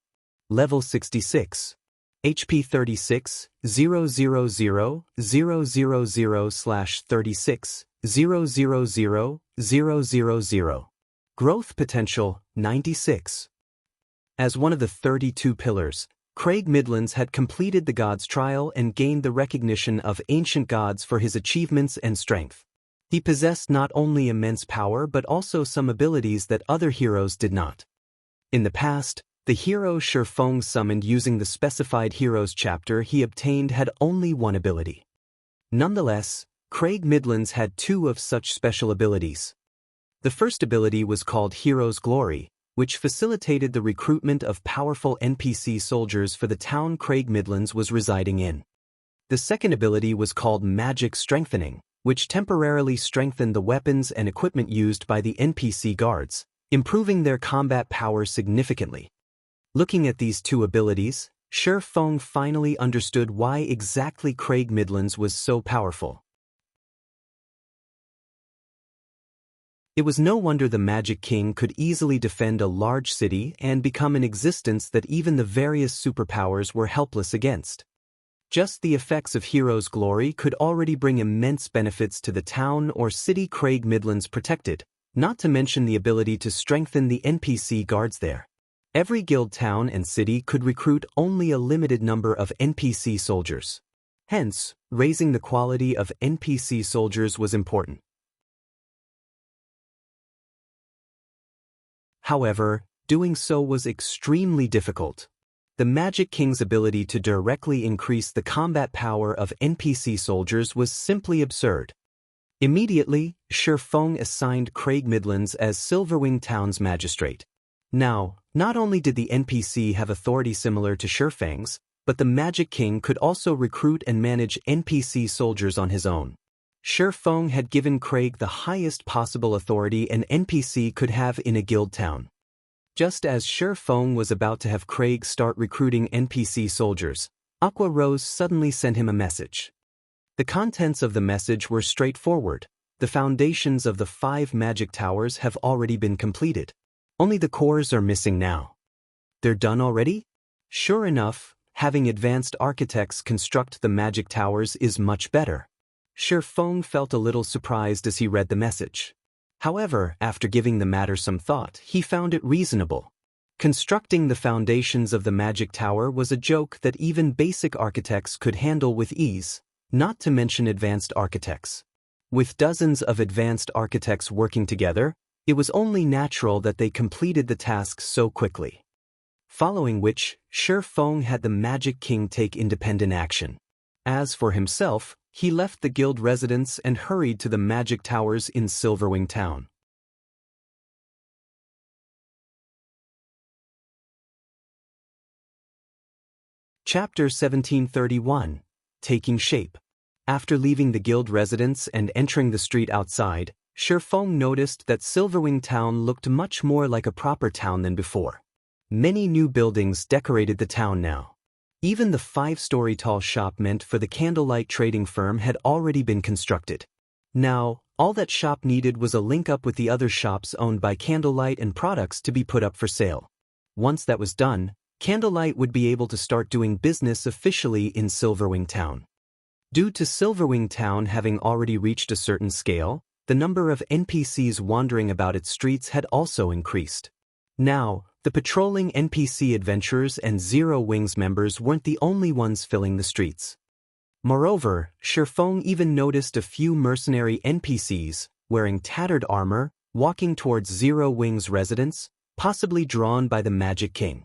Level 66. HP 36, 000/36, 000/000. Growth potential, 96. As one of the 32 pillars, Craig Midlands had completed the God's Trial and gained the recognition of ancient gods for his achievements and strength. He possessed not only immense power but also some abilities that other heroes did not. In the past, the hero Shifeng summoned using the specified heroes chapter he obtained had only one ability. Nonetheless, Craig Midlands had two of such special abilities. The first ability was called Hero's Glory, which facilitated the recruitment of powerful NPC soldiers for the town Craig Midlands was residing in. The second ability was called Magic Strengthening, which temporarily strengthened the weapons and equipment used by the NPC guards, improving their combat power significantly. Looking at these two abilities, Shifeng finally understood why exactly Craig Midlands was so powerful. It was no wonder the Magic King could easily defend a large city and become an existence that even the various superpowers were helpless against. Just the effects of Hero's Glory could already bring immense benefits to the town or city Craig Midlands protected, not to mention the ability to strengthen the NPC guards there. Every guild town and city could recruit only a limited number of NPC soldiers. Hence, raising the quality of NPC soldiers was important. However, doing so was extremely difficult. The Magic King's ability to directly increase the combat power of NPC soldiers was simply absurd. Immediately, Shifeng assigned Craig Midlands as Silverwing Town's magistrate. Now, not only did the NPC have authority similar to Shifeng's, but the Magic King could also recruit and manage NPC soldiers on his own. Shifeng had given Craig the highest possible authority an NPC could have in a guild town. Just as Shifeng was about to have Craig start recruiting NPC soldiers, Aqua Rose suddenly sent him a message. The contents of the message were straightforward. The foundations of the 5 magic towers have already been completed. Only the cores are missing now. They're done already? Sure enough, having advanced architects construct the magic towers is much better. Shifeng felt a little surprised as he read the message. However, after giving the matter some thought, he found it reasonable. Constructing the foundations of the magic tower was a joke that even basic architects could handle with ease, not to mention advanced architects. With dozens of advanced architects working together, it was only natural that they completed the tasks so quickly. Following which, Shifeng had the Magic King take independent action. As for himself, he left the guild residence and hurried to the magic towers in Silverwing Town. Chapter 1731. Taking Shape. After leaving the guild residence and entering the street outside, Shifeng noticed that Silverwing Town looked much more like a proper town than before. Many new buildings decorated the town now. Even the 5-story tall shop meant for the candlelight trading firm had already been constructed. Now, all that shop needed was a link up with the other shops owned by Candlelight and products to be put up for sale. Once that was done, Candlelight would be able to start doing business officially in Silverwing Town. Due to Silverwing Town having already reached a certain scale, the number of NPCs wandering about its streets had also increased. Now, the patrolling NPC adventurers and Zero Wings members weren't the only ones filling the streets. Moreover, Shifeng even noticed a few mercenary NPCs, wearing tattered armor, walking towards Zero Wings' residence, possibly drawn by the Magic King.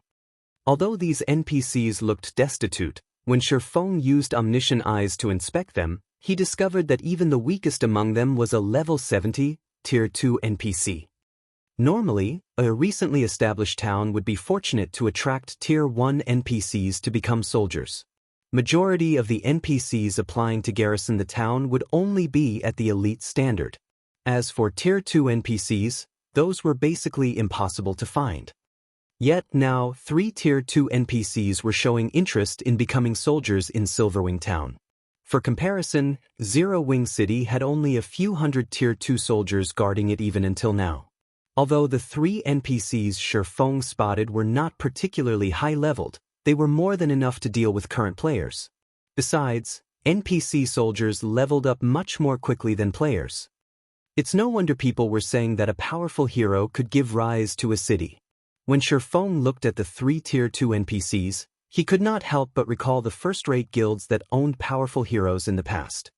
Although these NPCs looked destitute, when Shifeng used Omniscient Eyes to inspect them, he discovered that even the weakest among them was a level 70, Tier 2 NPC. Normally, a recently established town would be fortunate to attract Tier 1 NPCs to become soldiers. Majority of the NPCs applying to garrison the town would only be at the elite standard. As for Tier 2 NPCs, those were basically impossible to find. Yet now, 3 Tier 2 NPCs were showing interest in becoming soldiers in Silverwing Town. For comparison, Zero Wing City had only a few hundred Tier 2 soldiers guarding it even until now. Although the 3 NPCs Shifeng spotted were not particularly high-leveled, they were more than enough to deal with current players. Besides, NPC soldiers leveled up much more quickly than players. It's no wonder people were saying that a powerful hero could give rise to a city. When Shifeng looked at the 3 Tier 2 NPCs, he could not help but recall the first-rate guilds that owned powerful heroes in the past.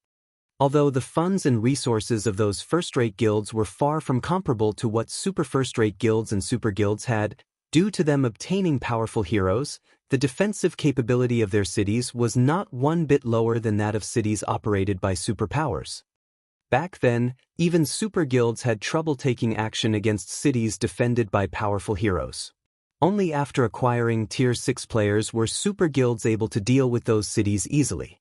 Although the funds and resources of those first-rate guilds were far from comparable to what super first-rate guilds and super guilds had, due to them obtaining powerful heroes, the defensive capability of their cities was not one bit lower than that of cities operated by superpowers. Back then, even super guilds had trouble taking action against cities defended by powerful heroes. Only after acquiring Tier 6 players were super guilds able to deal with those cities easily.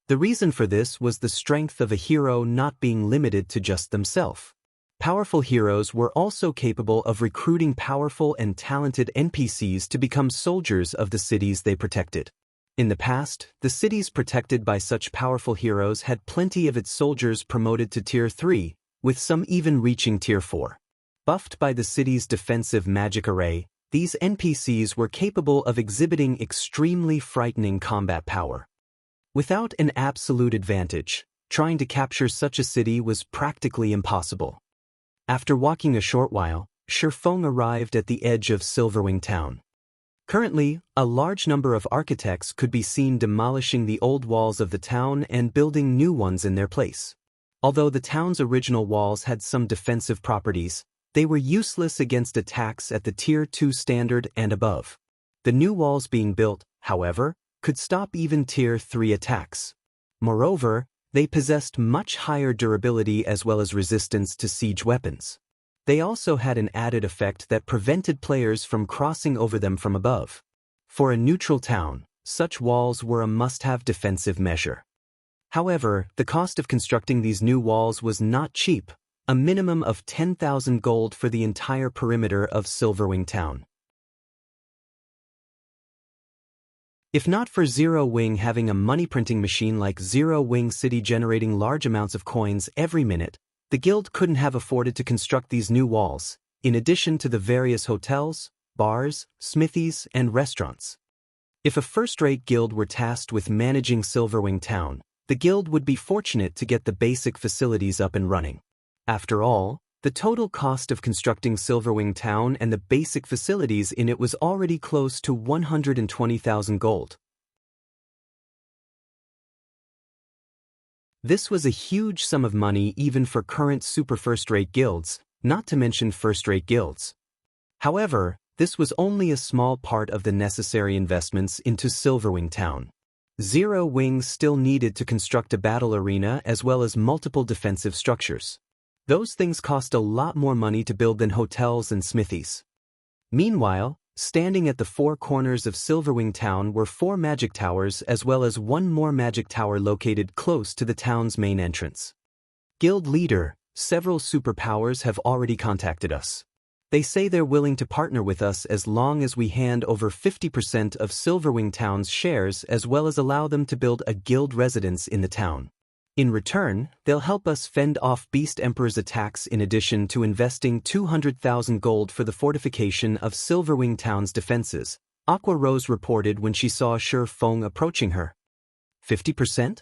The reason for this was the strength of a hero not being limited to just themselves. Powerful heroes were also capable of recruiting powerful and talented NPCs to become soldiers of the cities they protected. In the past, the cities protected by such powerful heroes had plenty of its soldiers promoted to Tier 3, with some even reaching Tier 4. Buffed by the city's defensive magic array, these NPCs were capable of exhibiting extremely frightening combat power. Without an absolute advantage, trying to capture such a city was practically impossible. After walking a short while, Shifeng arrived at the edge of Silverwing Town. Currently, a large number of architects could be seen demolishing the old walls of the town and building new ones in their place. Although the town's original walls had some defensive properties, they were useless against attacks at the Tier 2 standard and above. The new walls being built, however, could stop even Tier 3 attacks. Moreover, they possessed much higher durability as well as resistance to siege weapons. They also had an added effect that prevented players from crossing over them from above. For a neutral town, such walls were a must-have defensive measure. However, the cost of constructing these new walls was not cheap, a minimum of 10,000 gold for the entire perimeter of Silverwing Town. If not for Zero Wing having a money-printing machine like Zero Wing City generating large amounts of coins every minute, the guild couldn't have afforded to construct these new walls, in addition to the various hotels, bars, smithies, and restaurants. If a first-rate guild were tasked with managing Silverwing Town, the guild would be fortunate to get the basic facilities up and running. After all, the total cost of constructing Silverwing Town and the basic facilities in it was already close to 120,000 gold. This was a huge sum of money even for current super first-rate guilds, not to mention first-rate guilds. However, this was only a small part of the necessary investments into Silverwing Town. Zero Wing still needed to construct a battle arena as well as multiple defensive structures. Those things cost a lot more money to build than hotels and smithies. Meanwhile, standing at the 4 corners of Silverwing Town were 4 magic towers as well as 1 more magic tower located close to the town's main entrance. Guild leader, several superpowers have already contacted us. They say they're willing to partner with us as long as we hand over 50% of Silverwing Town's shares as well as allow them to build a guild residence in the town. In return, they'll help us fend off Beast Emperor's attacks in addition to investing 200,000 gold for the fortification of Silverwing Town's defenses, Aqua Rose reported when she saw Shifeng approaching her. 50%?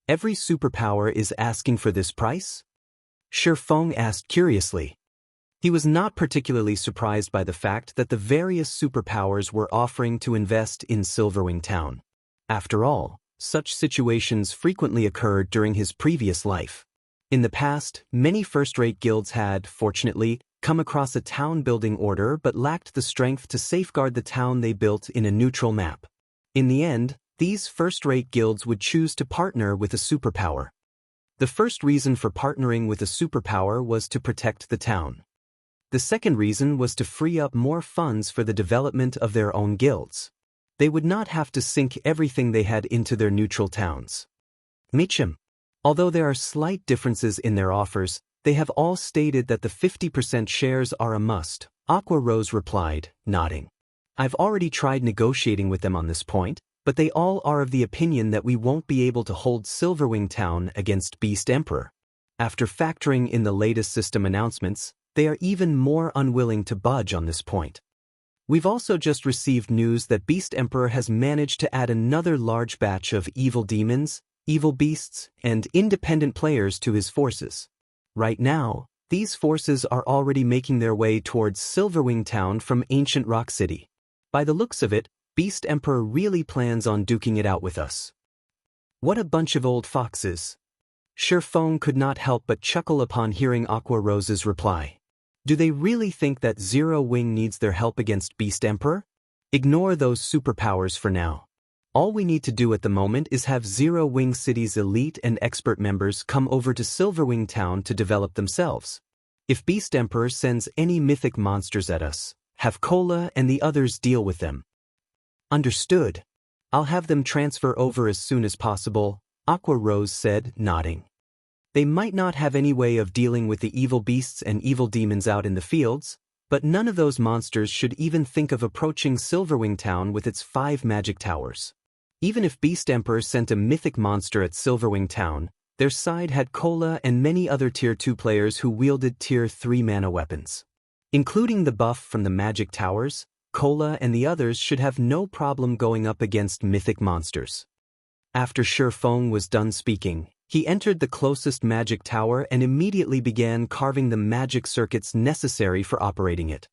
Every superpower is asking for this price? Shifeng asked curiously. He was not particularly surprised by the fact that the various superpowers were offering to invest in Silverwing Town. After all, such situations frequently occurred during his previous life. In the past, many first-rate guilds had, fortunately, come across a town-building order but lacked the strength to safeguard the town they built in a neutral map. In the end, these first-rate guilds would choose to partner with a superpower. The first reason for partnering with a superpower was to protect the town. The second reason was to free up more funds for the development of their own guilds. They would not have to sink everything they had into their neutral towns. Mythic. Although there are slight differences in their offers, they have all stated that the 50% shares are a must, Aqua Rose replied, nodding. I've already tried negotiating with them on this point, but they all are of the opinion that we won't be able to hold Silverwing Town against Beast Emperor. After factoring in the latest system announcements, they are even more unwilling to budge on this point. We've also just received news that Beast Emperor has managed to add another large batch of evil demons, evil beasts, and independent players to his forces. Right now, these forces are already making their way towards Silverwing Town from ancient Rock City. By the looks of it, Beast Emperor really plans on duking it out with us. What a bunch of old foxes. Sherfong could not help but chuckle upon hearing Aqua Rose's reply. Do they really think that Zero Wing needs their help against Beast Emperor? Ignore those superpowers for now. All we need to do at the moment is have Zero Wing City's elite and expert members come over to Silverwing Town to develop themselves. If Beast Emperor sends any mythic monsters at us, have Cola and the others deal with them. Understood. I'll have them transfer over as soon as possible, Aqua Rose said, nodding. They might not have any way of dealing with the evil beasts and evil demons out in the fields, but none of those monsters should even think of approaching Silverwing Town with its 5 magic towers. Even if Beast Emperor sent a mythic monster at Silverwing Town, their side had Cola and many other Tier 2 players who wielded Tier 3 mana weapons. Including the buff from the magic towers, Cola and the others should have no problem going up against mythic monsters. After Sherfong was done speaking, he entered the closest magic tower and immediately began carving the magic circuits necessary for operating it.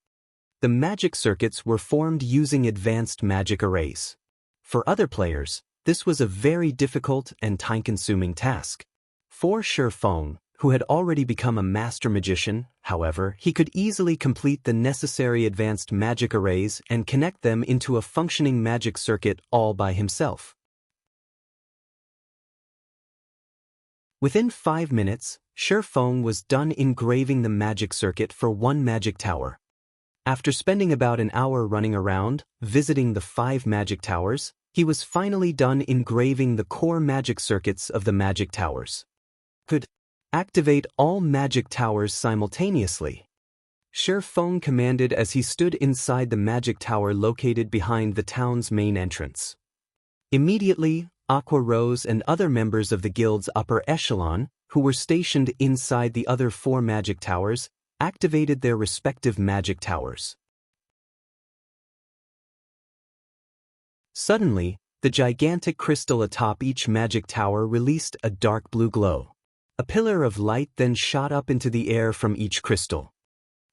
The magic circuits were formed using advanced magic arrays. For other players, this was a very difficult and time-consuming task. For Sherfong, who had already become a master magician, however, he could easily complete the necessary advanced magic arrays and connect them into a functioning magic circuit all by himself. Within 5 minutes, Sherfong was done engraving the magic circuit for 1 magic tower. After spending about an hour running around, visiting the 5 magic towers, he was finally done engraving the core magic circuits of the magic towers. Could activate all magic towers simultaneously. Sherfong commanded as he stood inside the magic tower located behind the town's main entrance. Immediately, Aqua Rose and other members of the guild's upper echelon, who were stationed inside the other 4 magic towers, activated their respective magic towers. Suddenly, the gigantic crystal atop each magic tower released a dark blue glow. A pillar of light then shot up into the air from each crystal.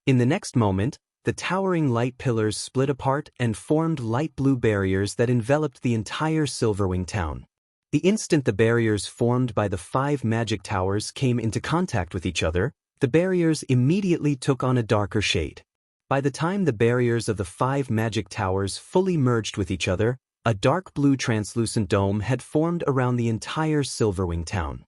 In the next moment, the towering light pillars split apart and formed light blue barriers that enveloped the entire Silverwing Town. The instant the barriers formed by the 5 magic towers came into contact with each other, the barriers immediately took on a darker shade. By the time the barriers of the 5 magic towers fully merged with each other, a dark blue translucent dome had formed around the entire Silverwing Town.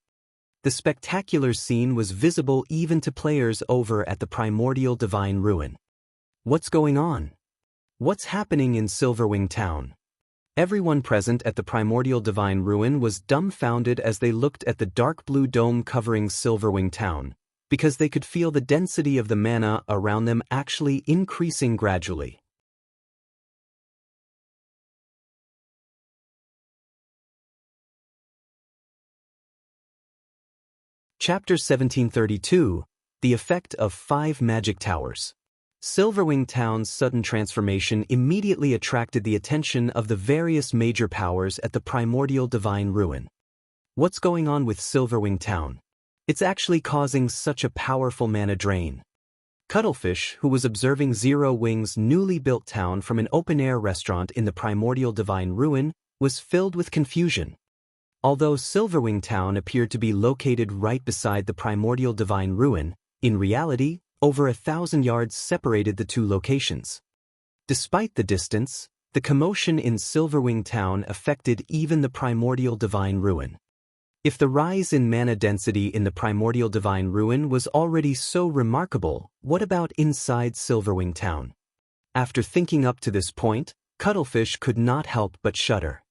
The spectacular scene was visible even to players over at the Primordial Divine Ruin. What's going on? What's happening in Silverwing Town? Everyone present at the Primordial Divine Ruin was dumbfounded as they looked at the dark blue dome covering Silverwing Town, because they could feel the density of the mana around them actually increasing gradually. Chapter 1732, The Effect of 5 Magic Towers. Silverwing Town's sudden transformation immediately attracted the attention of the various major powers at the Primordial Divine Ruin. What's going on with Silverwing Town? It's actually causing such a powerful mana drain. Cuttlefish, who was observing Zero Wing's newly built town from an open-air restaurant in the Primordial Divine Ruin, was filled with confusion. Although Silverwing Town appeared to be located right beside the Primordial Divine Ruin, in reality, Over 1,000 yards separated the two locations. Despite the distance, the commotion in Silverwing Town affected even the primordial divine ruin. If the rise in mana density in the primordial divine ruin was already so remarkable, what about inside Silverwing Town? After thinking up to this point, Cuttlefish could not help but shudder.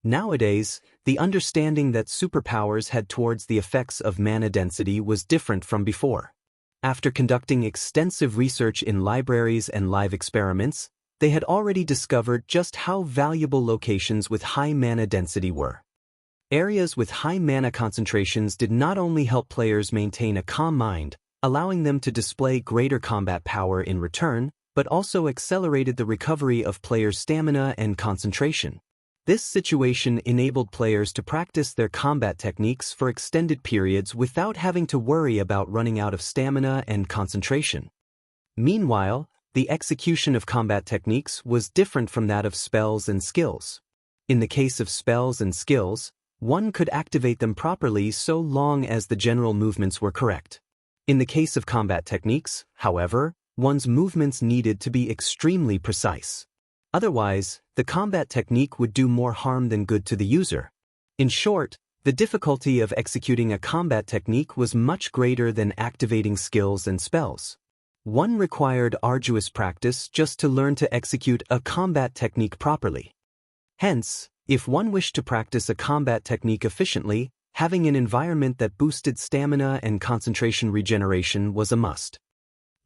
Nowadays, the understanding that superpowers had towards the effects of mana density was different from before. After conducting extensive research in libraries and live experiments, they had already discovered just how valuable locations with high mana density were. Areas with high mana concentrations did not only help players maintain a calm mind, allowing them to display greater combat power in return, but also accelerated the recovery of players' stamina and concentration. This situation enabled players to practice their combat techniques for extended periods without having to worry about running out of stamina and concentration. Meanwhile, the execution of combat techniques was different from that of spells and skills. In the case of spells and skills, one could activate them properly so long as the general movements were correct. In the case of combat techniques, however, one's movements needed to be extremely precise. Otherwise, the combat technique would do more harm than good to the user. In short, the difficulty of executing a combat technique was much greater than activating skills and spells. One required arduous practice just to learn to execute a combat technique properly. Hence, if one wished to practice a combat technique efficiently, having an environment that boosted stamina and concentration regeneration was a must.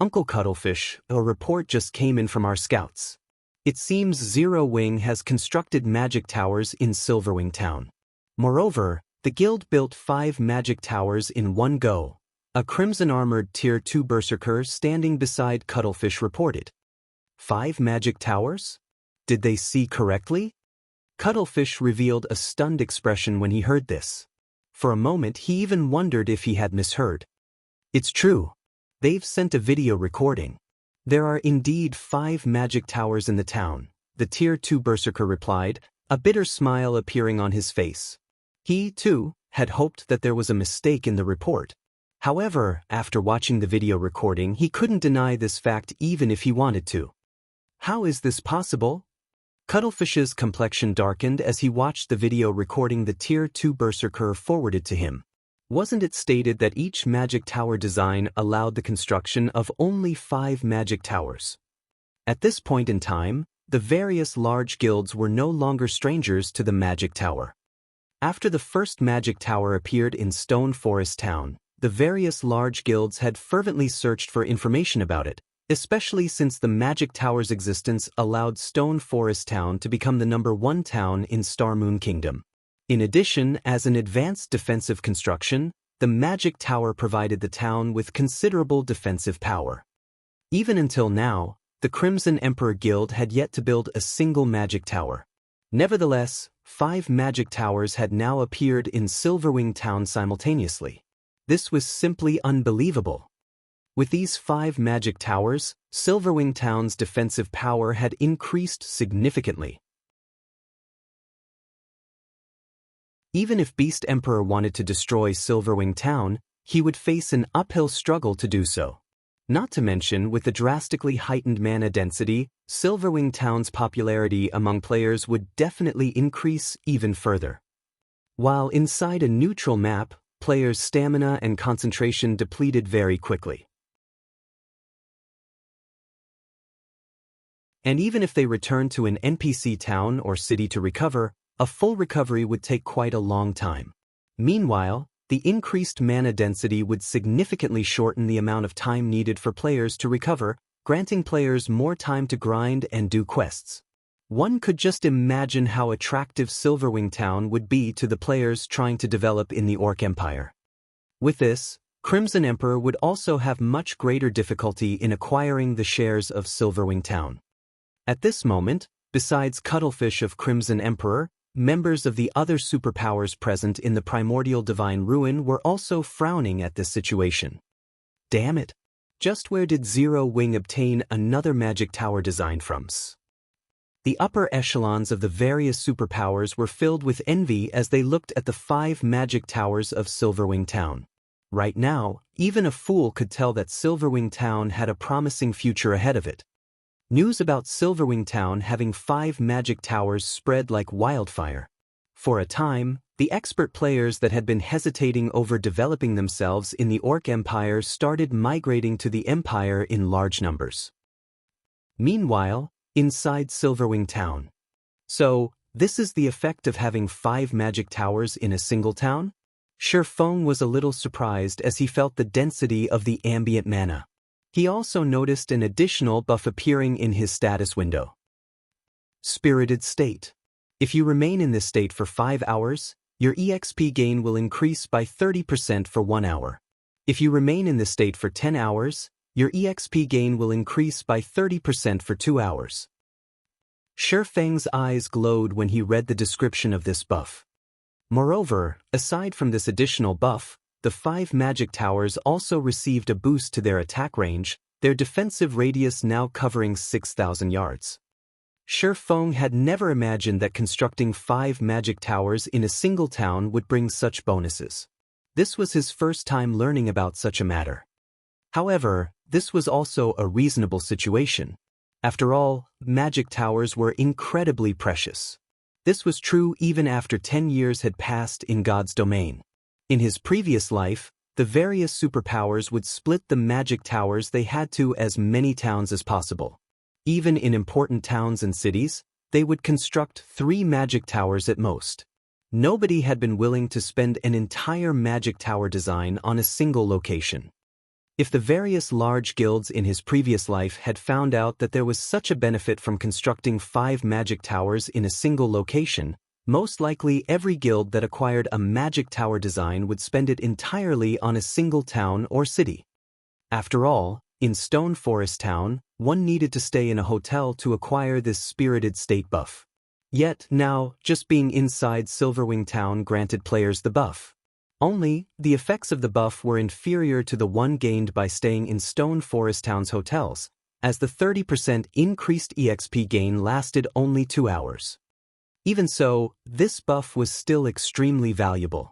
Uncle Cuttlefish, a report just came in from our scouts. It seems Zero Wing has constructed magic towers in Silverwing Town. Moreover, the guild built 5 magic towers in one go. A crimson-armored Tier 2 berserker standing beside Cuttlefish reported. 5 magic towers? Did they see correctly? Cuttlefish revealed a stunned expression when he heard this. For a moment he even wondered if he had misheard. It's true. They've sent a video recording. There are indeed 5 magic towers in the town, the Tier 2 berserker replied, a bitter smile appearing on his face. He, too, had hoped that there was a mistake in the report. However, after watching the video recording, he couldn't deny this fact even if he wanted to. How is this possible? Cuttlefish's complexion darkened as he watched the video recording the Tier 2 berserker forwarded to him. Wasn't it stated that each magic tower design allowed the construction of only 5 magic towers? At this point in time, the various large guilds were no longer strangers to the magic tower. After the first magic tower appeared in Stone Forest Town, the various large guilds had fervently searched for information about it, especially since the magic tower's existence allowed Stone Forest Town to become the #1 town in Starmoon Kingdom. In addition, as an advanced defensive construction, the magic tower provided the town with considerable defensive power. Even until now, the Crimson Emperor Guild had yet to build a single magic tower. Nevertheless, 5 magic towers had now appeared in Silverwing Town simultaneously. This was simply unbelievable. With these 5 magic towers, Silverwing Town's defensive power had increased significantly. Even if Beast Emperor wanted to destroy Silverwing Town, he would face an uphill struggle to do so. Not to mention, with the drastically heightened mana density, Silverwing Town's popularity among players would definitely increase even further. While inside a neutral map, players' stamina and concentration depleted very quickly. And even if they returned to an NPC town or city to recover, a full recovery would take quite a long time. Meanwhile, the increased mana density would significantly shorten the amount of time needed for players to recover, granting players more time to grind and do quests. One could just imagine how attractive Silverwing Town would be to the players trying to develop in the Orc Empire. With this, Crimson Emperor would also have much greater difficulty in acquiring the shares of Silverwing Town. At this moment, besides Cuttlefish of Crimson Emperor, members of the other superpowers present in the Primordial Divine Ruin were also frowning at this situation. Damn it! Just where did Zero Wing obtain another magic tower design from? The upper echelons of the various superpowers were filled with envy as they looked at the 5 magic towers of Silverwing Town. Right now, even a fool could tell that Silverwing Town had a promising future ahead of it. News about Silverwing Town having 5 magic towers spread like wildfire. For a time, the expert players that had been hesitating over developing themselves in the Orc Empire started migrating to the Empire in large numbers. Meanwhile, inside Silverwing Town. So, this is the effect of having 5 magic towers in a single town? Shifeng was a little surprised as he felt the density of the ambient mana. He also noticed an additional buff appearing in his status window. Spirited State. If you remain in this state for 5 hours, your EXP gain will increase by 30% for 1 hour. If you remain in this state for 10 hours, your EXP gain will increase by 30% for 2 hours. Shifeng's eyes glowed when he read the description of this buff. Moreover, aside from this additional buff, the 5 magic towers also received a boost to their attack range, their defensive radius now covering 6,000 yards. Shifeng had never imagined that constructing 5 magic towers in a single town would bring such bonuses. This was his first time learning about such a matter. However, this was also a reasonable situation. After all, magic towers were incredibly precious. This was true even after 10 years had passed in God's domain. In his previous life, the various superpowers would split the magic towers they had to as many towns as possible. Even in important towns and cities, they would construct 3 magic towers at most. Nobody had been willing to spend an entire magic tower design on a single location. If the various large guilds in his previous life had found out that there was such a benefit from constructing 5 magic towers in a single location, most likely every guild that acquired a magic tower design would spend it entirely on a single town or city. After all, in Stone Forest Town, one needed to stay in a hotel to acquire this spirited state buff. Yet now, just being inside Silverwing Town granted players the buff. Only, the effects of the buff were inferior to the one gained by staying in Stone Forest Town's hotels, as the 30% increased EXP gain lasted only 2 hours. Even so, this buff was still extremely valuable.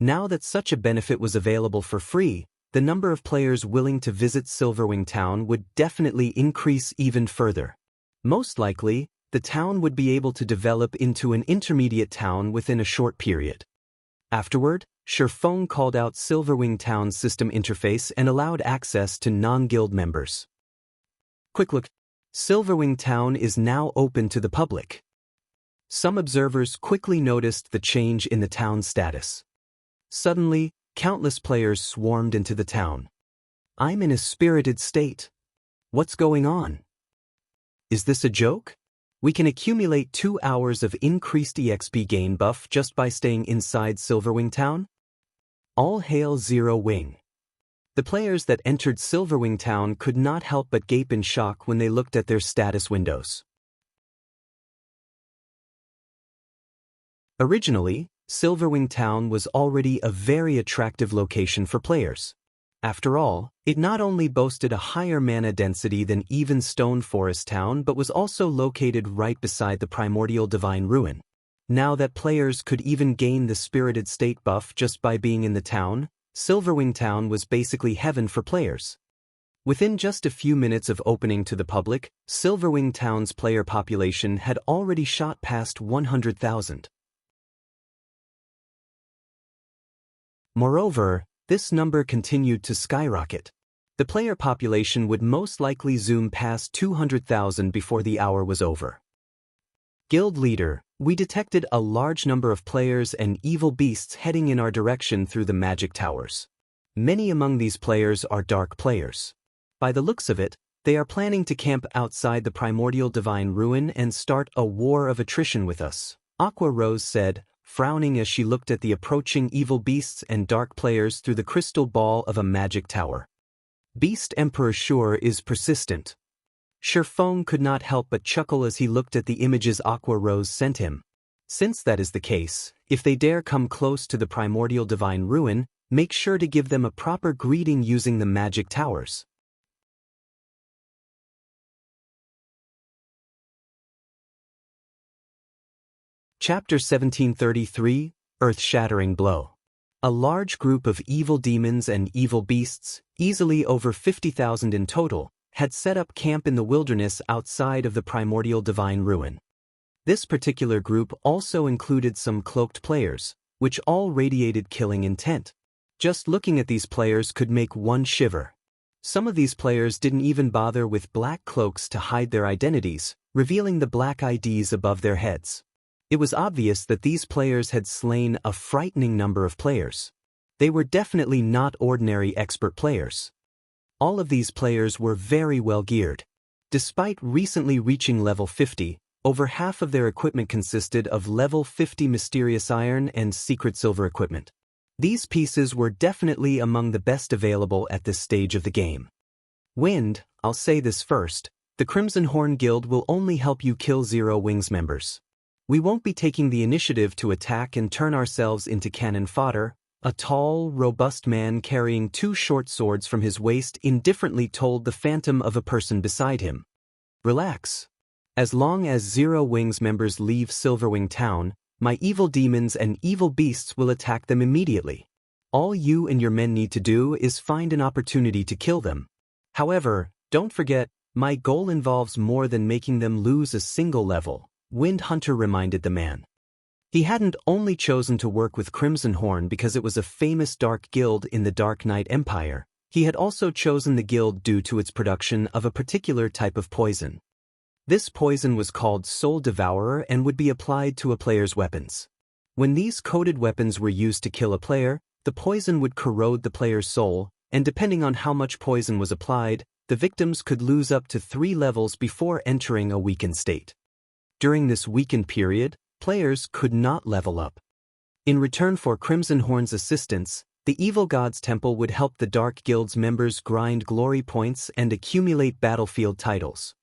Now that such a benefit was available for free, the number of players willing to visit Silverwing Town would definitely increase even further. Most likely, the town would be able to develop into an intermediate town within a short period. Afterward, Shifeng called out Silverwing Town's system interface and allowed access to non-guild members. Quick look. Silverwing Town is now open to the public. Some observers quickly noticed the change in the town's status. Suddenly, countless players swarmed into the town. I'm in a spirited state. What's going on? Is this a joke? We can accumulate 2 hours of increased EXP gain buff just by staying inside Silverwing Town? All hail Zero Wing. The players that entered Silverwing Town could not help but gape in shock when they looked at their status windows. Originally, Silverwing Town was already a very attractive location for players. After all, it not only boasted a higher mana density than even Stone Forest Town but was also located right beside the primordial divine ruin. Now that players could even gain the spirited state buff just by being in the town, Silverwing Town was basically heaven for players. Within just a few minutes of opening to the public, Silverwing Town's player population had already shot past 100,000. Moreover, this number continued to skyrocket. The player population would most likely zoom past 200,000 before the hour was over. Guild Leader, we detected a large number of players and evil beasts heading in our direction through the magic towers. Many among these players are dark players. By the looks of it, they are planning to camp outside the primordial divine ruin and start a war of attrition with us, Aqua Rose said, frowning as she looked at the approaching evil beasts and dark players through the crystal ball of a magic tower. Beast Emperor Sure is persistent. Shifeng could not help but chuckle as he looked at the images Aqua Rose sent him. Since that is the case, if they dare come close to the primordial divine ruin, make sure to give them a proper greeting using the magic towers. Chapter 1733, Earth-shattering blow. A large group of evil demons and evil beasts, easily over 50,000 in total, had set up camp in the wilderness outside of the primordial divine ruin. This particular group also included some cloaked players, which all radiated killing intent. Just looking at these players could make one shiver. Some of these players didn't even bother with black cloaks to hide their identities, revealing the black IDs above their heads. It was obvious that these players had slain a frightening number of players. They were definitely not ordinary expert players. All of these players were very well geared. Despite recently reaching level 50, over half of their equipment consisted of level 50 mysterious iron and secret silver equipment. These pieces were definitely among the best available at this stage of the game. Wind, I'll say this first, the Crimson Horn Guild will only help you kill Zero Wings members. We won't be taking the initiative to attack and turn ourselves into cannon fodder. A tall, robust man carrying two short swords from his waist indifferently told the phantom of a person beside him. Relax. As long as Zero Wings members leave Silverwing Town, my evil demons and evil beasts will attack them immediately. All you and your men need to do is find an opportunity to kill them. However, don't forget, my goal involves more than making them lose a single level, Wind Hunter reminded the man. He hadn't only chosen to work with Crimson Horn because it was a famous dark guild in the Dark Knight Empire, he had also chosen the guild due to its production of a particular type of poison. This poison was called Soul Devourer and would be applied to a player's weapons. When these coated weapons were used to kill a player, the poison would corrode the player's soul, and depending on how much poison was applied, the victims could lose up to 3 levels before entering a weakened state. During this weakened period, players could not level up. In return for Crimson Horn's assistance, the Evil God's Temple would help the Dark Guild's members grind glory points and accumulate battlefield titles.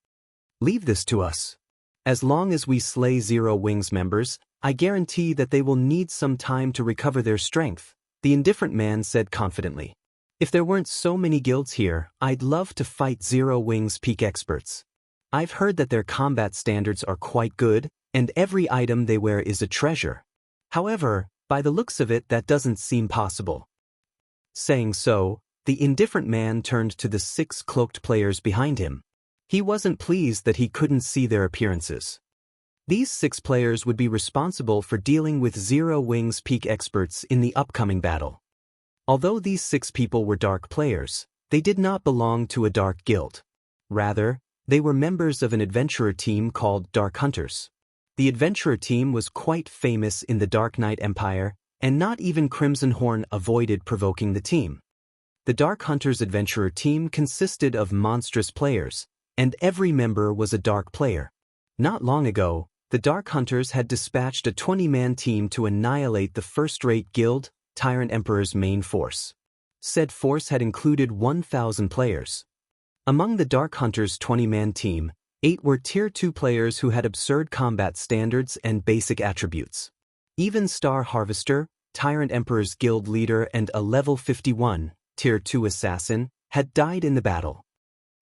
Leave this to us. As long as we slay Zero Wings members, I guarantee that they will need some time to recover their strength, the indifferent man said confidently. If there weren't so many guilds here, I'd love to fight Zero Wings peak experts. I've heard that their combat standards are quite good, and every item they wear is a treasure. However, by the looks of it that doesn't seem possible. Saying so, the indifferent man turned to the 6 cloaked players behind him. He wasn't pleased that he couldn't see their appearances. These 6 players would be responsible for dealing with Zero Wings peak experts in the upcoming battle. Although these 6 people were dark players, they did not belong to a dark guild. Rather, they were members of an adventurer team called Dark Hunters. The adventurer team was quite famous in the Dark Knight Empire, and not even Crimson Horn avoided provoking the team. The Dark Hunters adventurer team consisted of monstrous players, and every member was a dark player. Not long ago, the Dark Hunters had dispatched a 20-man team to annihilate the first-rate guild, Tyrant Emperor's main force. Said force had included 1,000 players. Among the Dark Hunters' 20-man team, 8 were Tier 2 players who had absurd combat standards and basic attributes. Even Star Harvester, Tyrant Emperor's guild leader and a level 51, Tier 2 assassin, had died in the battle.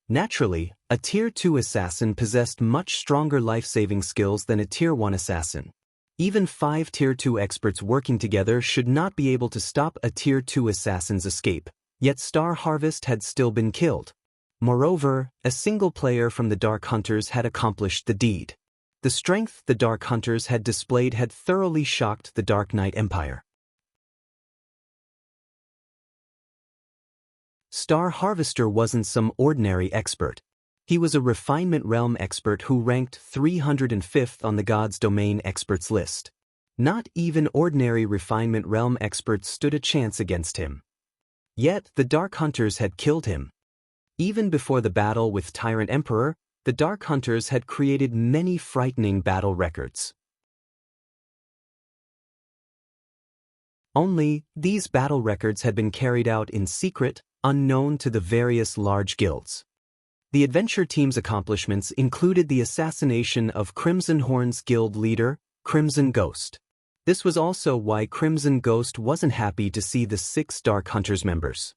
Naturally, a Tier 2 assassin possessed much stronger life-saving skills than a Tier 1 assassin. Even 5 Tier 2 experts working together should not be able to stop a Tier 2 assassin's escape, yet Star Harvest had still been killed. Moreover, a single player from the Dark Hunters had accomplished the deed. The strength the Dark Hunters had displayed had thoroughly shocked the Dark Knight Empire. Star Harvester wasn't some ordinary expert. He was a Refinement Realm expert who ranked 305th on the God's Domain experts list. Not even ordinary Refinement Realm experts stood a chance against him. Yet, the Dark Hunters had killed him. Even before the battle with Tyrant Emperor, the Dark Hunters had created many frightening battle records. Only, these battle records had been carried out in secret, unknown to the various large guilds. The adventure team's accomplishments included the assassination of Crimson Horn's guild leader, Crimson Ghost. This was also why Crimson Ghost wasn't happy to see the 6 Dark Hunters members.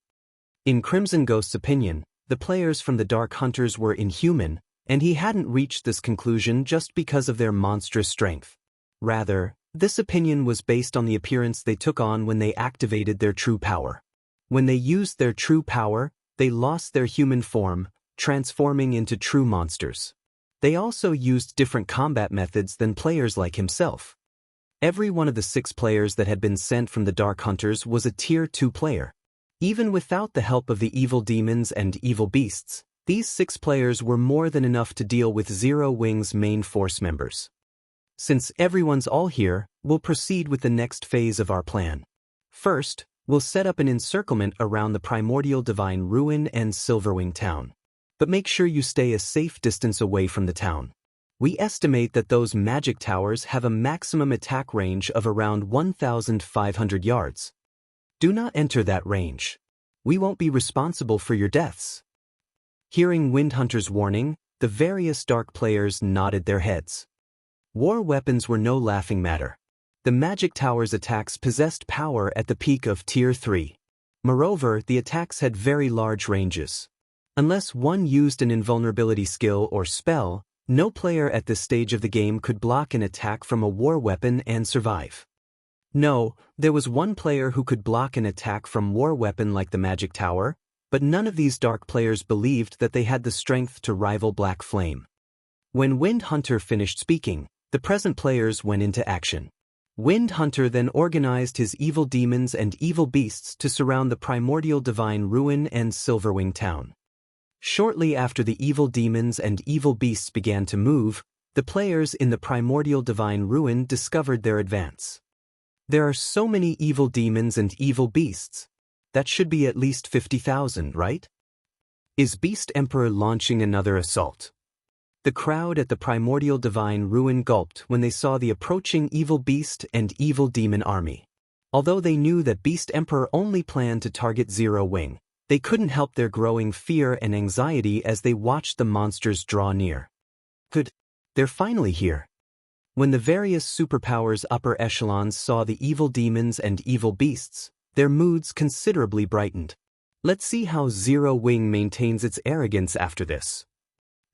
In Crimson Ghost's opinion, the players from the Dark Hunters were inhuman, and he hadn't reached this conclusion just because of their monstrous strength. Rather, This opinion was based on the appearance they took on when they activated their true power. When they used their true power, they lost their human form, transforming into true monsters. They also used different combat methods than players like himself. Every one of the 6 players that had been sent from the Dark Hunters was a Tier 2 player. Even without the help of the evil demons and evil beasts, these 6 players were more than enough to deal with Zero Wing's main force members. Since everyone's all here, we'll proceed with the next phase of our plan. First, we'll set up an encirclement around the Primordial Divine Ruin and Silverwing town. But make sure you stay a safe distance away from the town. We estimate that those magic towers have a maximum attack range of around 1,500 yards. Do not enter that range. We won't be responsible for your deaths. Hearing Windhunter's warning, the various dark players nodded their heads. War weapons were no laughing matter. The magic tower's attacks possessed power at the peak of Tier 3. Moreover, the attacks had very large ranges. Unless one used an invulnerability skill or spell, no player at this stage of the game could block an attack from a war weapon and survive. No, there was one player who could block an attack from war weapon like the magic tower, but none of these dark players believed that they had the strength to rival Black Flame. When Wind Hunter finished speaking, the present players went into action. Wind Hunter then organized his evil demons and evil beasts to surround the Primordial Divine Ruin and Silverwing town. Shortly after the evil demons and evil beasts began to move, the players in the Primordial Divine Ruin discovered their advance. There are so many evil demons and evil beasts. That should be at least 50,000, right? Is Beast Emperor launching another assault? The crowd at the Primordial Divine Ruin gulped when they saw the approaching evil beast and evil demon army. Although they knew that Beast Emperor only planned to target Zero Wing, they couldn't help their growing fear and anxiety as they watched the monsters draw near. Good. They're finally here. When the various superpowers upper echelons saw the evil demons and evil beasts, their moods considerably brightened. Let's see how Zero Wing maintains its arrogance after this.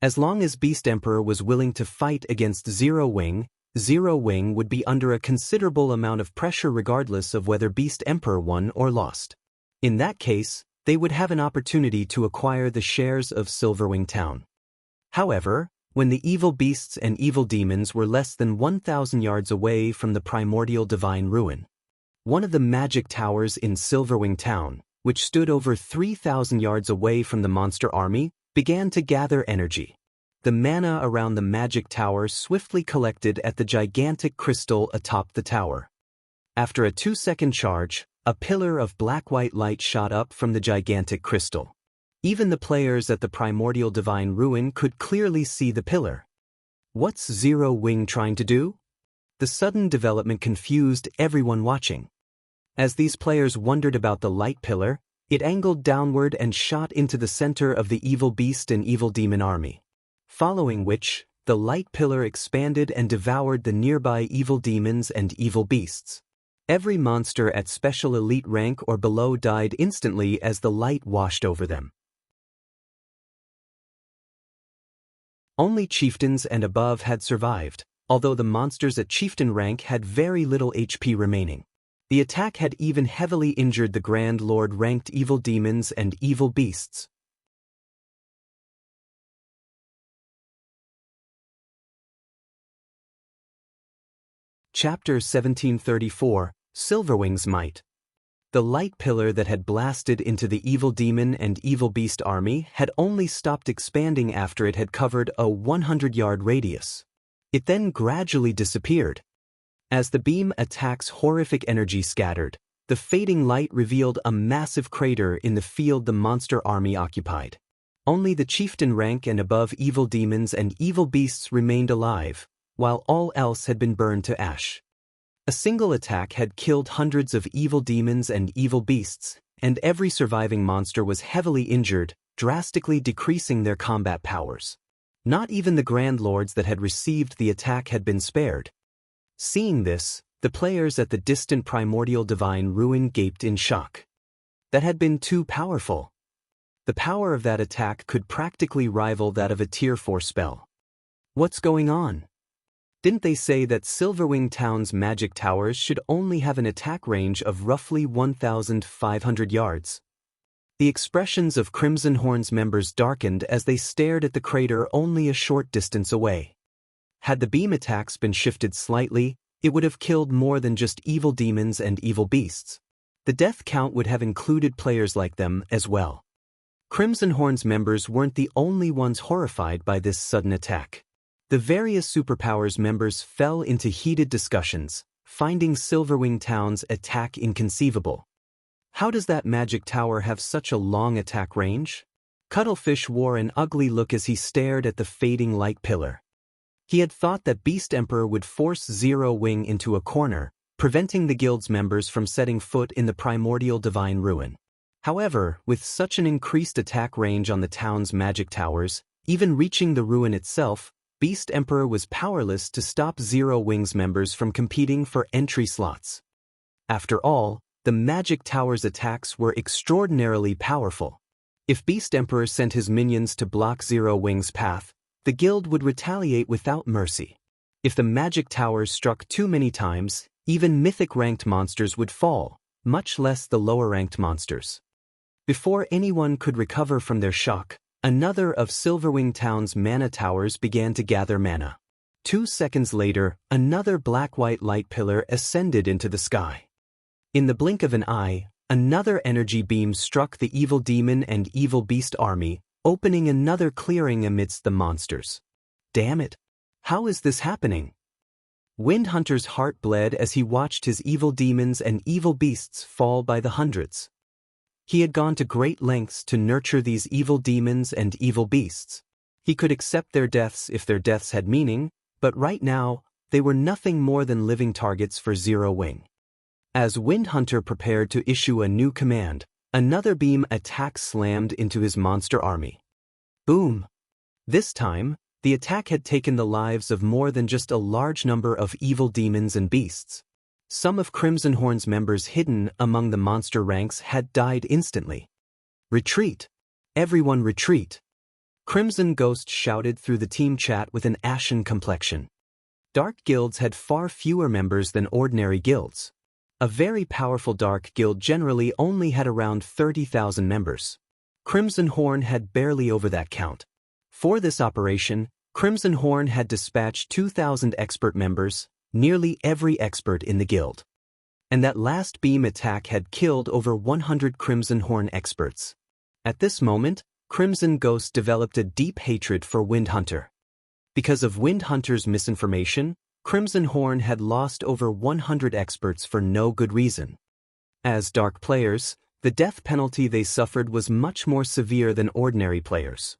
As long as Beast Emperor was willing to fight against Zero Wing would be under a considerable amount of pressure regardless of whether Beast Emperor won or lost. In that case, they would have an opportunity to acquire the shares of Silverwing Town. However, when the evil beasts and evil demons were less than 1,000 yards away from the Primordial Divine Ruin, one of the magic towers in Silverwing Town, which stood over 3,000 yards away from the monster army, began to gather energy. The mana around the magic tower swiftly collected at the gigantic crystal atop the tower. After a 2-second charge, a pillar of black-white light shot up from the gigantic crystal. Even the players at the Primordial Divine Ruin could clearly see the pillar. What's Zero Wing trying to do? The sudden development confused everyone watching. As these players wondered about the light pillar, it angled downward and shot into the center of the evil beast and evil demon army. Following which, the light pillar expanded and devoured the nearby evil demons and evil beasts. Every monster at special elite rank or below died instantly as the light washed over them. Only chieftains and above had survived, although the monsters at chieftain rank had very little HP remaining. The attack had even heavily injured the Grand Lord ranked evil demons and evil beasts. Chapter 1734, Silverwing's Might. The light pillar that had blasted into the evil demon and evil beast army had only stopped expanding after it had covered a 100-yard radius. It then gradually disappeared. As the beam attack's horrific energy scattered, the fading light revealed a massive crater in the field the monster army occupied. Only the chieftain rank and above evil demons and evil beasts remained alive, while all else had been burned to ash. A single attack had killed hundreds of evil demons and evil beasts, and every surviving monster was heavily injured, drastically decreasing their combat powers. Not even the Grand Lords that had received the attack had been spared. Seeing this, the players at the distant Primordial Divine Ruin gaped in shock. That had been too powerful. The power of that attack could practically rival that of a Tier 4 spell. What's going on? Didn't they say that Silverwing Town's magic towers should only have an attack range of roughly 1,500 yards? The expressions of Crimson Horn's members darkened as they stared at the crater only a short distance away. Had the beam attacks been shifted slightly, it would have killed more than just evil demons and evil beasts. The death count would have included players like them as well. Crimson Horn's members weren't the only ones horrified by this sudden attack. The various superpowers members fell into heated discussions, finding Silverwing Town's attack inconceivable. How does that magic tower have such a long attack range? Cuttlefish wore an ugly look as he stared at the fading light pillar. He had thought that Beast Emperor would force Zero Wing into a corner, preventing the guild's members from setting foot in the primordial divine ruin. However, with such an increased attack range on the town's magic towers, even reaching the ruin itself, Beast Emperor was powerless to stop Zero Wing's members from competing for entry slots. After all, the magic tower's attacks were extraordinarily powerful. If Beast Emperor sent his minions to block Zero Wing's path, the guild would retaliate without mercy. If the magic towers struck too many times, even mythic-ranked monsters would fall, much less the lower-ranked monsters. Before anyone could recover from their shock, another of Silverwing Town's mana towers began to gather mana. 2 seconds later, another black-white light pillar ascended into the sky. In the blink of an eye, another energy beam struck the evil demon and evil beast army, opening another clearing amidst the monsters. Damn it! How is this happening? Wind Hunter's heart bled as he watched his evil demons and evil beasts fall by the hundreds. He had gone to great lengths to nurture these evil demons and evil beasts. He could accept their deaths if their deaths had meaning, but right now, they were nothing more than living targets for Zero Wing. As Wind Hunter prepared to issue a new command, another beam attack slammed into his monster army. Boom! This time, the attack had taken the lives of more than just a large number of evil demons and beasts. Some of Crimson Horn's members hidden among the monster ranks had died instantly. Retreat! Everyone retreat! Crimson Ghost shouted through the team chat with an ashen complexion. Dark guilds had far fewer members than ordinary guilds. A very powerful dark guild generally only had around 30,000 members. Crimson Horn had barely over that count. For this operation, Crimson Horn had dispatched 2,000 expert members, nearly every expert in the guild. And that last beam attack had killed over 100 Crimson Horn experts. At this moment, Crimson Ghost developed a deep hatred for Wind Hunter. Because of Wind Hunter's misinformation, Crimson Horn had lost over 100 experts for no good reason. As dark players, the death penalty they suffered was much more severe than ordinary players.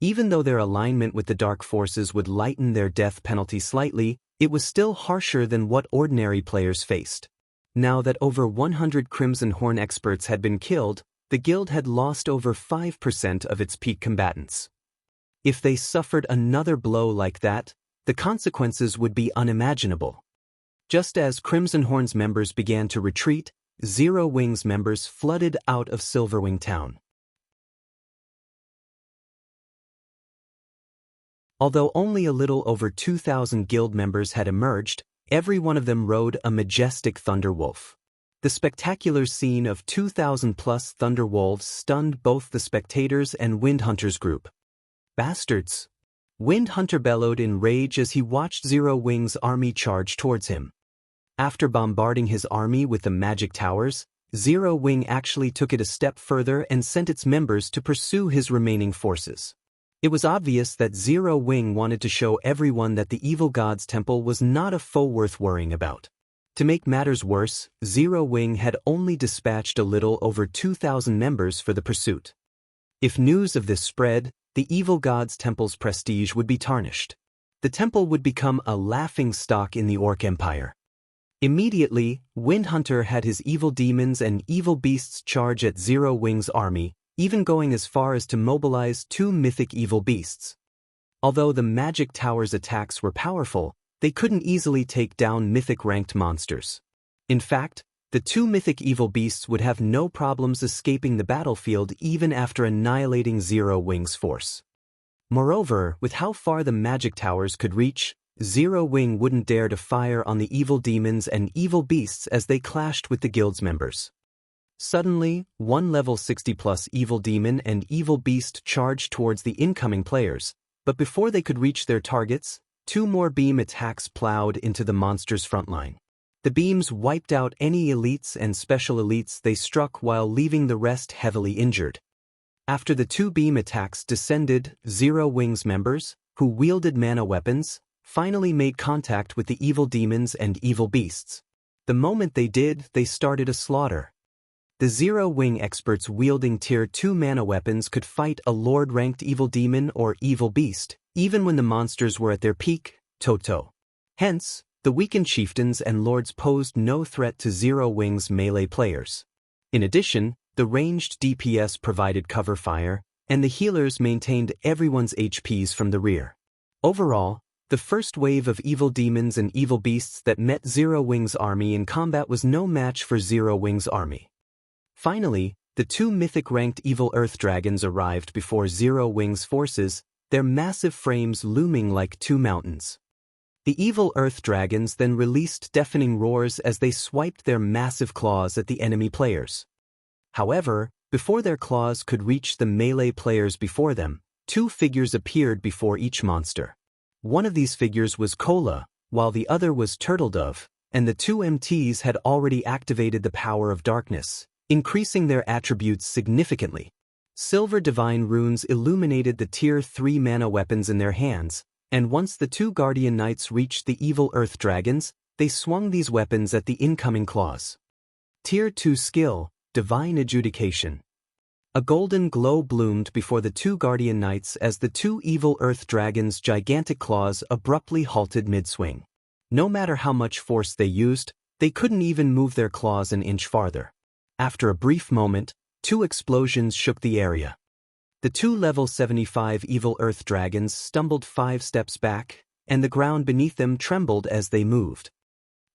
Even though their alignment with the dark forces would lighten their death penalty slightly, it was still harsher than what ordinary players faced. Now that over 100 Crimson Horn experts had been killed, the guild had lost over 5% of its peak combatants. If they suffered another blow like that, the consequences would be unimaginable. Just as Crimson Horn's members began to retreat, Zero Wing's members flooded out of Silverwing Town. Although only a little over 2,000 guild members had emerged, every one of them rode a majestic Thunderwolf. The spectacular scene of 2,000-plus Thunderwolves stunned both the spectators and Wind Hunter's group. Bastards! Wind Hunter bellowed in rage as he watched Zero Wing's army charge towards him. After bombarding his army with the magic towers, Zero Wing actually took it a step further and sent its members to pursue his remaining forces. It was obvious that Zero Wing wanted to show everyone that the evil god's temple was not a foe worth worrying about. To make matters worse, Zero Wing had only dispatched a little over 2,000 members for the pursuit. If news of this spread, the evil god's temple's prestige would be tarnished. The temple would become a laughingstock in the Orc Empire. Immediately, Wind Hunter had his evil demons and evil beasts charge at Zero Wing's army, even going as far as to mobilize 2 mythic evil beasts. Although the magic tower's attacks were powerful, they couldn't easily take down mythic-ranked monsters. In fact, the 2 mythic evil beasts would have no problems escaping the battlefield even after annihilating Zero Wing's force. Moreover, with how far the magic towers could reach, Zero Wing wouldn't dare to fire on the evil demons and evil beasts as they clashed with the guild's members. Suddenly, one level 60+ evil demon and evil beast charged towards the incoming players, but before they could reach their targets, 2 more beam attacks plowed into the monster's frontline. The beams wiped out any elites and special elites they struck while leaving the rest heavily injured. After the 2 beam attacks descended, Zero Wing's members, who wielded mana weapons, finally made contact with the evil demons and evil beasts. The moment they did, they started a slaughter. The Zero Wing experts wielding Tier 2 mana weapons could fight a Lord-ranked evil demon or evil beast, even when the monsters were at their peak, Toto. Hence, the weakened chieftains and lords posed no threat to Zero Wing's melee players. In addition, the ranged DPS provided cover fire, and the healers maintained everyone's HPs from the rear. Overall, the first wave of evil demons and evil beasts that met Zero Wing's army in combat was no match for Zero Wing's army. Finally, the 2 mythic-ranked evil earth dragons arrived before Zero Wing's forces, their massive frames looming like 2 mountains. The evil earth dragons then released deafening roars as they swiped their massive claws at the enemy players. However, before their claws could reach the melee players before them, 2 figures appeared before each monster. One of these figures was Kola, while the other was Turtledove, and the 2 MTs had already activated the power of darkness, increasing their attributes significantly. Silver divine runes illuminated the Tier 3 mana weapons in their hands, and once the 2 Guardian Knights reached the evil earth dragons, they swung these weapons at the incoming claws. Tier 2 skill, Divine Adjudication. A golden glow bloomed before the 2 Guardian Knights as the 2 evil earth dragons' gigantic claws abruptly halted mid-swing. No matter how much force they used, they couldn't even move their claws an inch farther. After a brief moment, 2 explosions shook the area. The 2 level 75 evil earth dragons stumbled 5 steps back, and the ground beneath them trembled as they moved.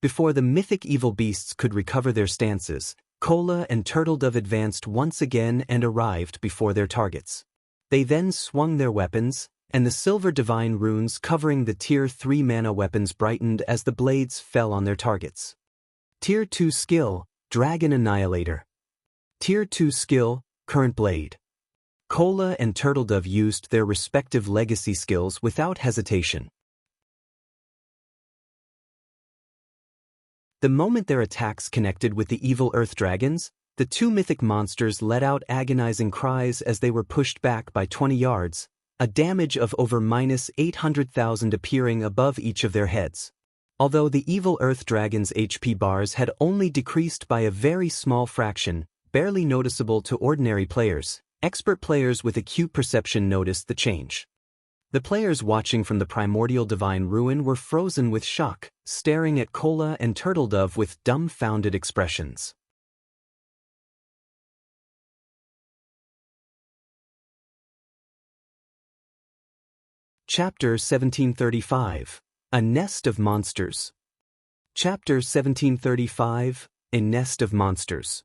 Before the mythic evil beasts could recover their stances, Kola and Turtledove advanced once again and arrived before their targets. They then swung their weapons, and the silver divine runes covering the Tier 3 mana weapons brightened as the blades fell on their targets. Tier 2 skill, Dragon Annihilator. Tier 2 skill, Current Blade. Kola and Turtledove used their respective legacy skills without hesitation. The moment their attacks connected with the evil earth dragons, the 2 mythic monsters let out agonizing cries as they were pushed back by 20 yards, a damage of over -800,000 appearing above each of their heads. Although the evil earth dragons' HP bars had only decreased by a very small fraction, barely noticeable to ordinary players, expert players with acute perception noticed the change. The players watching from the primordial divine ruin were frozen with shock, staring at Kola and Turtledove with dumbfounded expressions. Chapter 1735. A Nest of Monsters. Chapter 1735. A Nest of Monsters.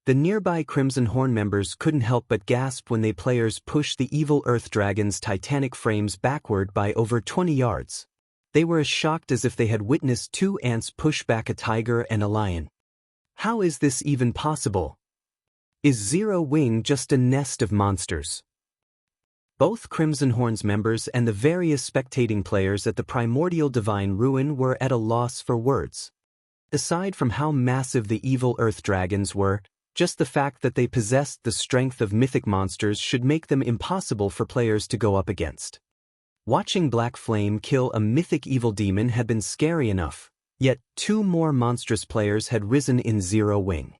The nearby Crimson Horn members couldn't help but gasp when they players pushed the evil earth dragon's titanic frames backward by over 20 yards. They were as shocked as if they had witnessed 2 ants push back a tiger and a lion. How is this even possible? Is Zero Wing just a nest of monsters? Both Crimson Horn's members and the various spectating players at the primordial divine ruin were at a loss for words. Aside from how massive the evil earth dragons were, just the fact that they possessed the strength of mythic monsters should make them impossible for players to go up against. Watching Black Flame kill a mythic evil demon had been scary enough, yet 2 more monstrous players had risen in Zero Wing.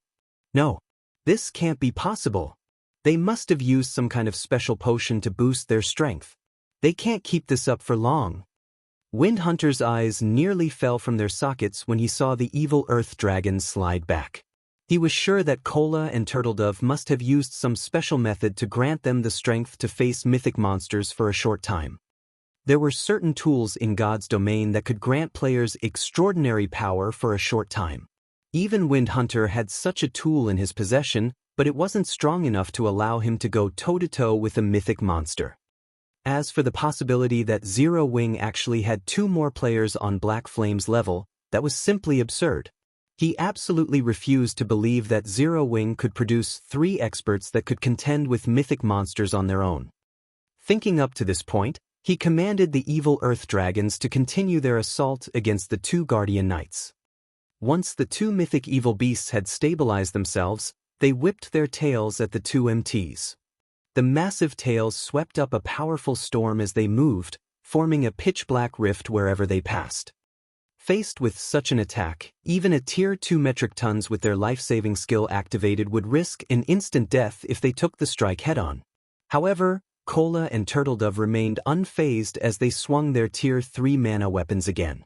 No, this can't be possible. They must have used some kind of special potion to boost their strength. They can't keep this up for long. Wind Hunter's eyes nearly fell from their sockets when he saw the evil earth dragon slide back. He was sure that Kola and Turtledove must have used some special method to grant them the strength to face mythic monsters for a short time. There were certain tools in God's domain that could grant players extraordinary power for a short time. Even Wind Hunter had such a tool in his possession, but it wasn't strong enough to allow him to go toe-to-toe with a mythic monster. As for the possibility that Zero Wing actually had 2 more players on Black Flame's level, that was simply absurd. He absolutely refused to believe that Zero Wing could produce 3 experts that could contend with mythic monsters on their own. Thinking up to this point, he commanded the evil Earth Dragons to continue their assault against the 2 Guardian Knights. Once the 2 mythic evil beasts had stabilized themselves, they whipped their tails at the 2 MTs. The massive tails swept up a powerful storm as they moved, forming a pitch-black rift wherever they passed. Faced with such an attack, even a Tier 2 metric tons with their life-saving skill activated would risk an instant death if they took the strike head-on. However, Cola and Turtledove remained unfazed as they swung their Tier 3 mana weapons again.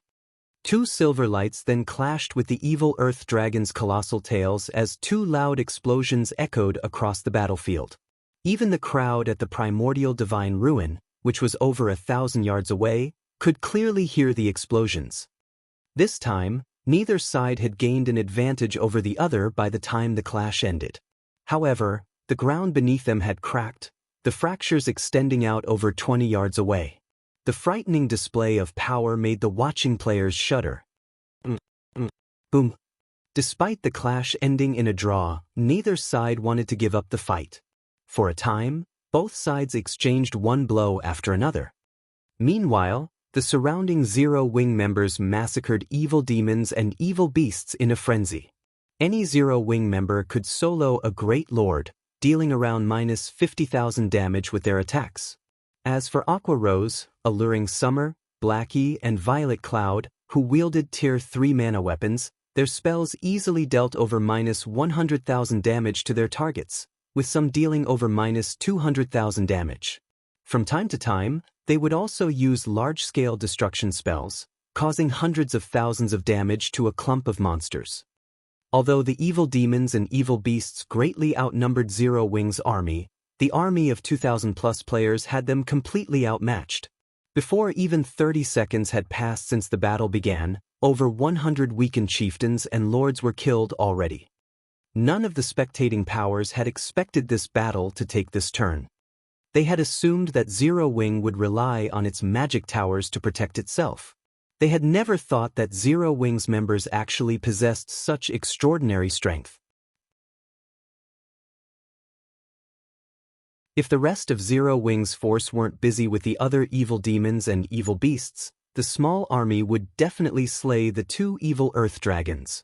2 silver lights then clashed with the evil Earth Dragon's colossal tails as 2 loud explosions echoed across the battlefield. Even the crowd at the primordial divine ruin, which was over 1,000 yards away, could clearly hear the explosions. This time, neither side had gained an advantage over the other by the time the clash ended. However, the ground beneath them had cracked, the fractures extending out over 20 yards away. The frightening display of power made the watching players shudder. Boom. Despite the clash ending in a draw, neither side wanted to give up the fight. For a time, both sides exchanged one blow after another. Meanwhile, the surrounding Zero Wing members massacred evil demons and evil beasts in a frenzy. Any Zero Wing member could solo a Great Lord, dealing around minus 50,000 damage with their attacks. As for Aqua Rose, Alluring Summer, Blackie, and Violet Cloud, who wielded Tier 3 mana weapons, their spells easily dealt over minus 100,000 damage to their targets, with some dealing over minus 200,000 damage. From time to time, they would also use large-scale destruction spells, causing hundreds of thousands of damage to a clump of monsters. Although the evil demons and evil beasts greatly outnumbered Zero Wing's army, the army of 2,000-plus players had them completely outmatched. Before even 30 seconds had passed since the battle began, over 100 weakened chieftains and lords were killed already. None of the spectating powers had expected this battle to take this turn. They had assumed that Zero Wing would rely on its magic towers to protect itself. They had never thought that Zero Wing's members actually possessed such extraordinary strength. If the rest of Zero Wing's force weren't busy with the other evil demons and evil beasts, the small army would definitely slay the 2 evil Earth Dragons.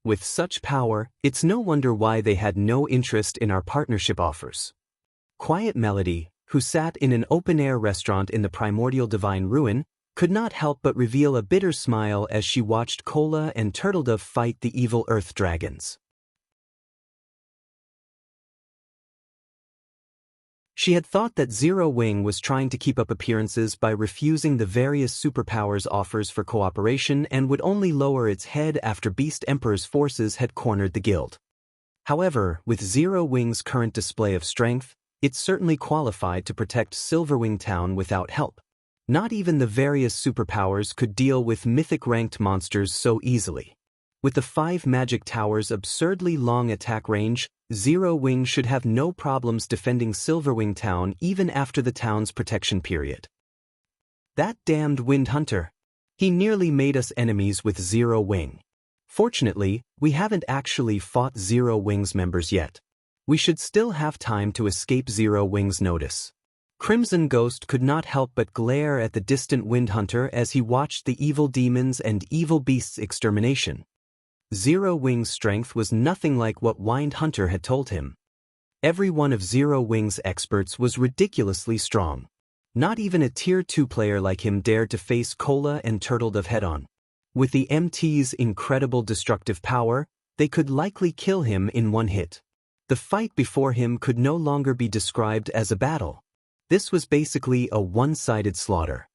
With such power, it's no wonder why they had no interest in our partnership offers. Quiet Melody, who sat in an open-air restaurant in the primordial divine ruin, could not help but reveal a bitter smile as she watched Cola and Turtledove fight the evil Earth Dragons. She had thought that Zero Wing was trying to keep up appearances by refusing the various superpowers offers for cooperation and would only lower its head after Beast Emperor's forces had cornered the guild. However, with Zero Wing's current display of strength, it certainly qualified to protect Silverwing Town without help. Not even the various superpowers could deal with mythic-ranked monsters so easily. With the 5 magic towers' absurdly long attack range, Zero Wing should have no problems defending Silverwing Town even after the town's protection period. That damned Wind Hunter! He nearly made us enemies with Zero Wing. Fortunately, we haven't actually fought Zero Wing's members yet. We should still have time to escape Zero Wing's notice. Crimson Ghost could not help but glare at the distant Wind Hunter as he watched the evil demons and evil beasts' extermination. Zero Wing's strength was nothing like what Wind Hunter had told him. Every one of Zero Wing's experts was ridiculously strong. Not even a Tier 2 player like him dared to face Cola and Turtledove head-on. With the MT's incredible destructive power, they could likely kill him in one hit. The fight before him could no longer be described as a battle. This was basically a one-sided slaughter.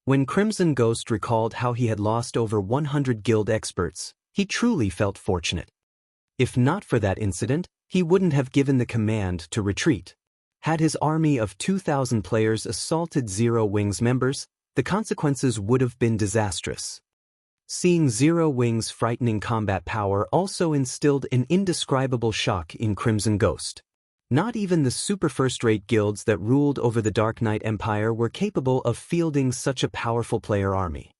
When Crimson Ghost recalled how he had lost over 100 guild experts, he truly felt fortunate. If not for that incident, he wouldn't have given the command to retreat. Had his army of 2,000 players assaulted Zero Wing's members, the consequences would have been disastrous. Seeing Zero Wing's frightening combat power also instilled an indescribable shock in Crimson Ghost. Not even the super first-rate guilds that ruled over the Dark Knight Empire were capable of fielding such a powerful player army.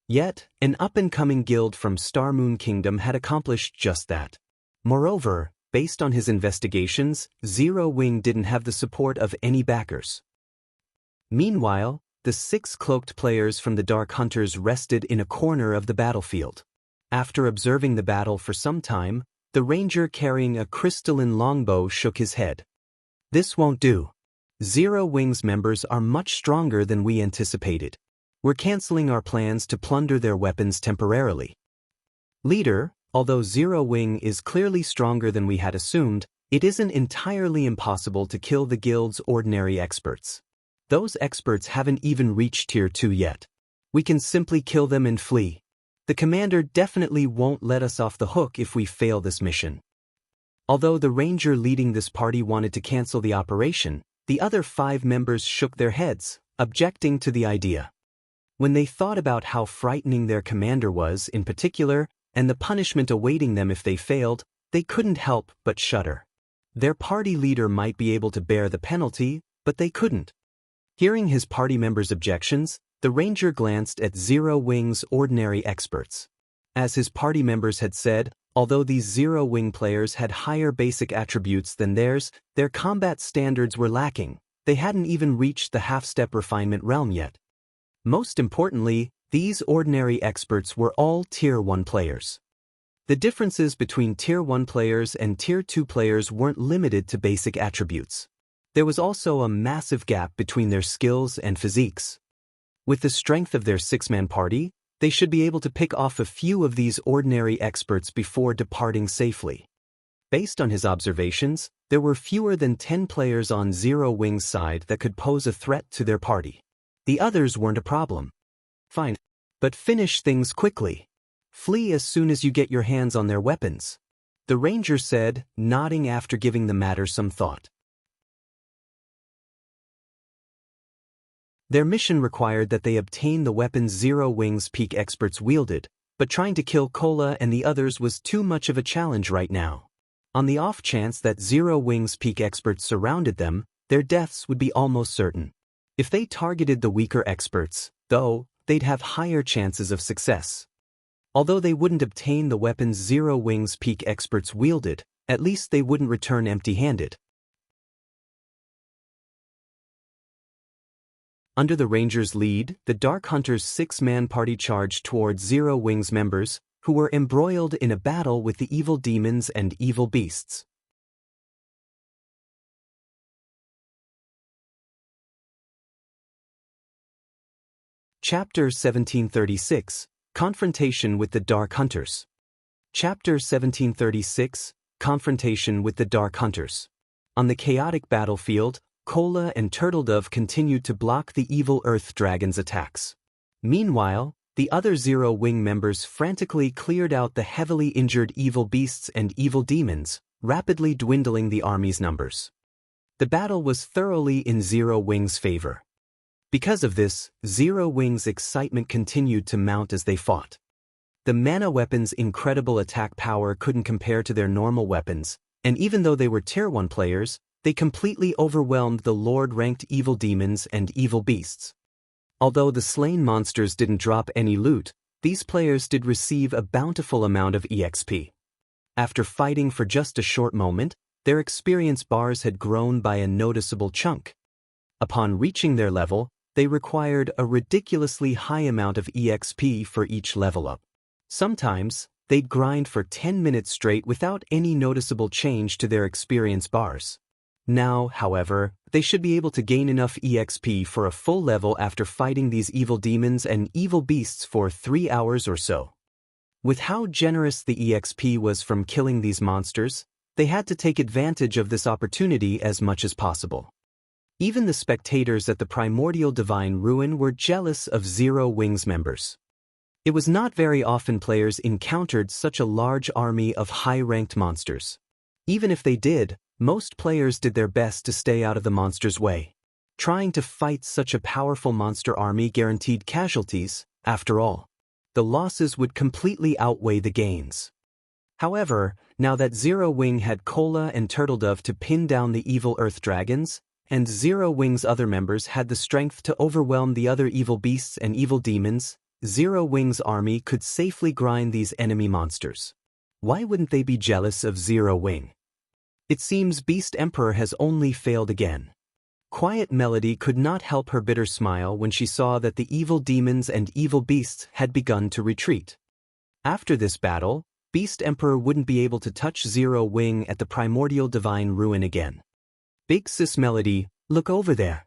Yet, an up-and-coming guild from Star Moon Kingdom had accomplished just that. Moreover, based on his investigations, Zero Wing didn't have the support of any backers. Meanwhile, the 6 cloaked players from the Dark Hunters rested in a corner of the battlefield. After observing the battle for some time, the ranger carrying a crystalline longbow shook his head. "This won't do. Zero Wing's members are much stronger than we anticipated. We're canceling our plans to plunder their weapons temporarily. Leader, although Zero Wing is clearly stronger than we had assumed, it isn't entirely impossible to kill the guild's ordinary experts. Those experts haven't even reached Tier 2 yet. We can simply kill them and flee. The commander definitely won't let us off the hook if we fail this mission." Although the ranger leading this party wanted to cancel the operation, the other 5 members shook their heads, objecting to the idea. When they thought about how frightening their commander was in particular, and the punishment awaiting them if they failed, they couldn't help but shudder. Their party leader might be able to bear the penalty, but they couldn't. Hearing his party members' objections, the ranger glanced at Zero Wing's ordinary experts. As his party members had said, although these Zero Wing players had higher basic attributes than theirs, their combat standards were lacking. They hadn't even reached the half-step refinement realm yet. Most importantly, these ordinary experts were all Tier 1 players. The differences between Tier 1 players and Tier 2 players weren't limited to basic attributes. There was also a massive gap between their skills and physiques. With the strength of their 6-man party, they should be able to pick off a few of these ordinary experts before departing safely. Based on his observations, there were fewer than 10 players on Zero Wing's side that could pose a threat to their party. The others weren't a problem. Fine. But finish things quickly. Flee as soon as you get your hands on their weapons, the ranger said, nodding after giving the matter some thought. Their mission required that they obtain the weapons Zero Wing's peak experts wielded, but trying to kill Cola and the others was too much of a challenge right now. On the off chance that Zero Wing's peak experts surrounded them, their deaths would be almost certain. If they targeted the weaker experts, though, they'd have higher chances of success. Although they wouldn't obtain the weapons Zero Wing's peak experts wielded, at least they wouldn't return empty-handed. Under the Ranger's lead, the Dark Hunter's 6-man party charged towards Zero Wing's members, who were embroiled in a battle with the evil demons and evil beasts. Chapter 1736, Confrontation with the Dark Hunters. Chapter 1736, Confrontation with the Dark Hunters. On the chaotic battlefield, Cola and Turtledove continued to block the evil Earth Dragon's attacks. Meanwhile, the other Zero Wing members frantically cleared out the heavily injured evil beasts and evil demons, rapidly dwindling the army's numbers. The battle was thoroughly in Zero Wing's favor. Because of this, Zero Wing's excitement continued to mount as they fought. The mana weapon's incredible attack power couldn't compare to their normal weapons, and even though they were Tier 1 players, they completely overwhelmed the Lord-ranked evil demons and evil beasts. Although the slain monsters didn't drop any loot, these players did receive a bountiful amount of EXP. After fighting for just a short moment, their experience bars had grown by a noticeable chunk. Upon reaching their level, they required a ridiculously high amount of EXP for each level up. Sometimes, they'd grind for 10 minutes straight without any noticeable change to their experience bars. Now, however, they should be able to gain enough EXP for a full level after fighting these evil demons and evil beasts for 3 hours or so. With how generous the EXP was from killing these monsters, they had to take advantage of this opportunity as much as possible. Even the spectators at the Primordial Divine Ruin were jealous of Zero Wing's members. It was not very often players encountered such a large army of high-ranked monsters. Even if they did, most players did their best to stay out of the monster's way. Trying to fight such a powerful monster army guaranteed casualties, after all. The losses would completely outweigh the gains. However, now that Zero Wing had Cola and Turtledove to pin down the evil Earth Dragons, and Zero Wing's other members had the strength to overwhelm the other evil beasts and evil demons, Zero Wing's army could safely grind these enemy monsters. Why wouldn't they be jealous of Zero Wing? It seems Beast Emperor has only failed again. Quiet Melody could not help her bitter smile when she saw that the evil demons and evil beasts had begun to retreat. After this battle, Beast Emperor wouldn't be able to touch Zero Wing at the primordial divine ruin again. Big Sis Melody, look over there.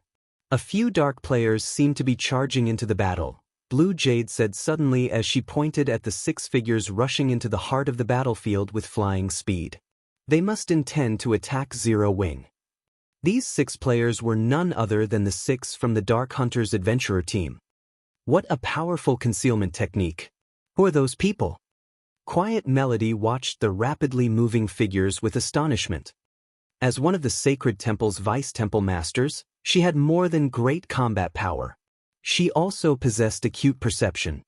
A few dark players seem to be charging into the battle, Blue Jade said suddenly as she pointed at the 6 figures rushing into the heart of the battlefield with flying speed. They must intend to attack Zero Wing. These 6 players were none other than the 6 from the Dark Hunters Adventurer team. What a powerful concealment technique. Who are those people? Quiet Melody watched the rapidly moving figures with astonishment. As one of the Sacred Temple's Vice Temple Masters, she had more than great combat power. She also possessed acute perception.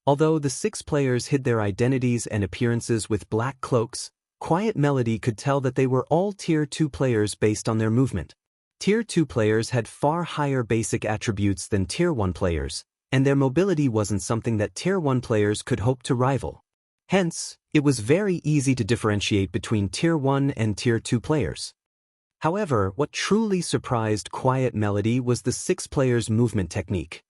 Although the 6 players hid their identities and appearances with black cloaks, Quiet Melody could tell that they were all Tier 2 players based on their movement. Tier 2 players had far higher basic attributes than Tier 1 players, and their mobility wasn't something that Tier 1 players could hope to rival. Hence, it was very easy to differentiate between Tier 1 and Tier 2 players. However, what truly surprised Quiet Melody was the 6 players' movement technique.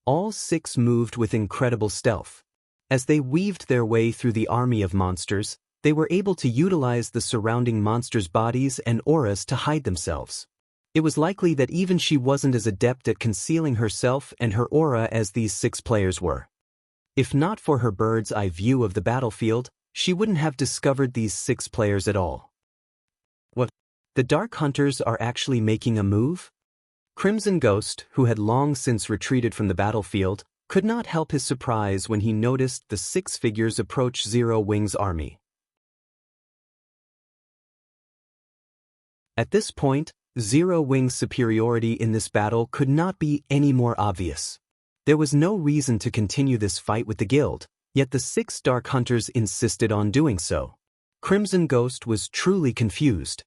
All 6 moved with incredible stealth. As they weaved their way through the army of monsters, they were able to utilize the surrounding monsters' bodies and auras to hide themselves. It was likely that even she wasn't as adept at concealing herself and her aura as these 6 players were. If not for her bird's eye view of the battlefield, she wouldn't have discovered these 6 players at all. What? The Dark Hunters are actually making a move? Crimson Ghost, who had long since retreated from the battlefield, could not help his surprise when he noticed the 6 figures approach Zero Wing's army. At this point, Zero Wing's superiority in this battle could not be any more obvious. There was no reason to continue this fight with the guild, yet the 6 Dark Hunters insisted on doing so. Crimson Ghost was truly confused.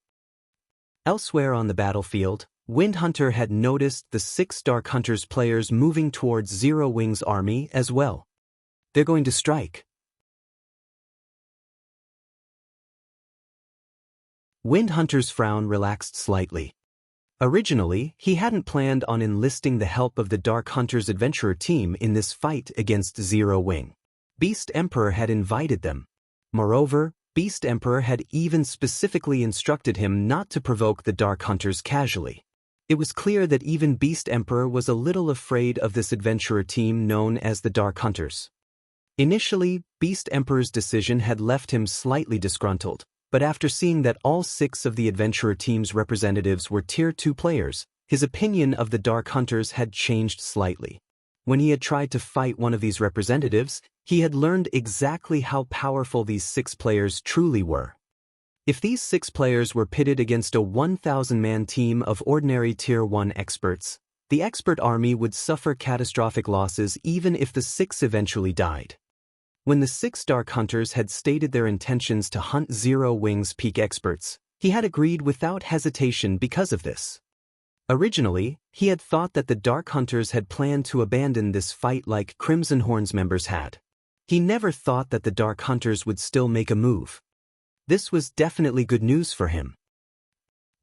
Elsewhere on the battlefield, Wind Hunter had noticed the 6 Dark Hunters players moving towards Zero Wing's army as well. They're going to strike. Wind Hunter's frown relaxed slightly. Originally, he hadn't planned on enlisting the help of the Dark Hunters Adventurer team in this fight against Zero Wing. Beast Emperor had invited them. Moreover, Beast Emperor had even specifically instructed him not to provoke the Dark Hunters casually. It was clear that even Beast Emperor was a little afraid of this adventurer team known as the Dark Hunters. Initially, Beast Emperor's decision had left him slightly disgruntled, but after seeing that all 6 of the adventurer team's representatives were Tier 2 players, his opinion of the Dark Hunters had changed slightly. When he had tried to fight one of these representatives, he had learned exactly how powerful these 6 players truly were. If these 6 players were pitted against a 1,000-man team of ordinary Tier 1 experts, the expert army would suffer catastrophic losses even if the 6 eventually died. When the 6 Dark Hunters had stated their intentions to hunt Zero Wing's peak experts, he had agreed without hesitation because of this. Originally, he had thought that the Dark Hunters had planned to abandon this fight like Crimson Horn's members had. He never thought that the Dark Hunters would still make a move. This was definitely good news for him.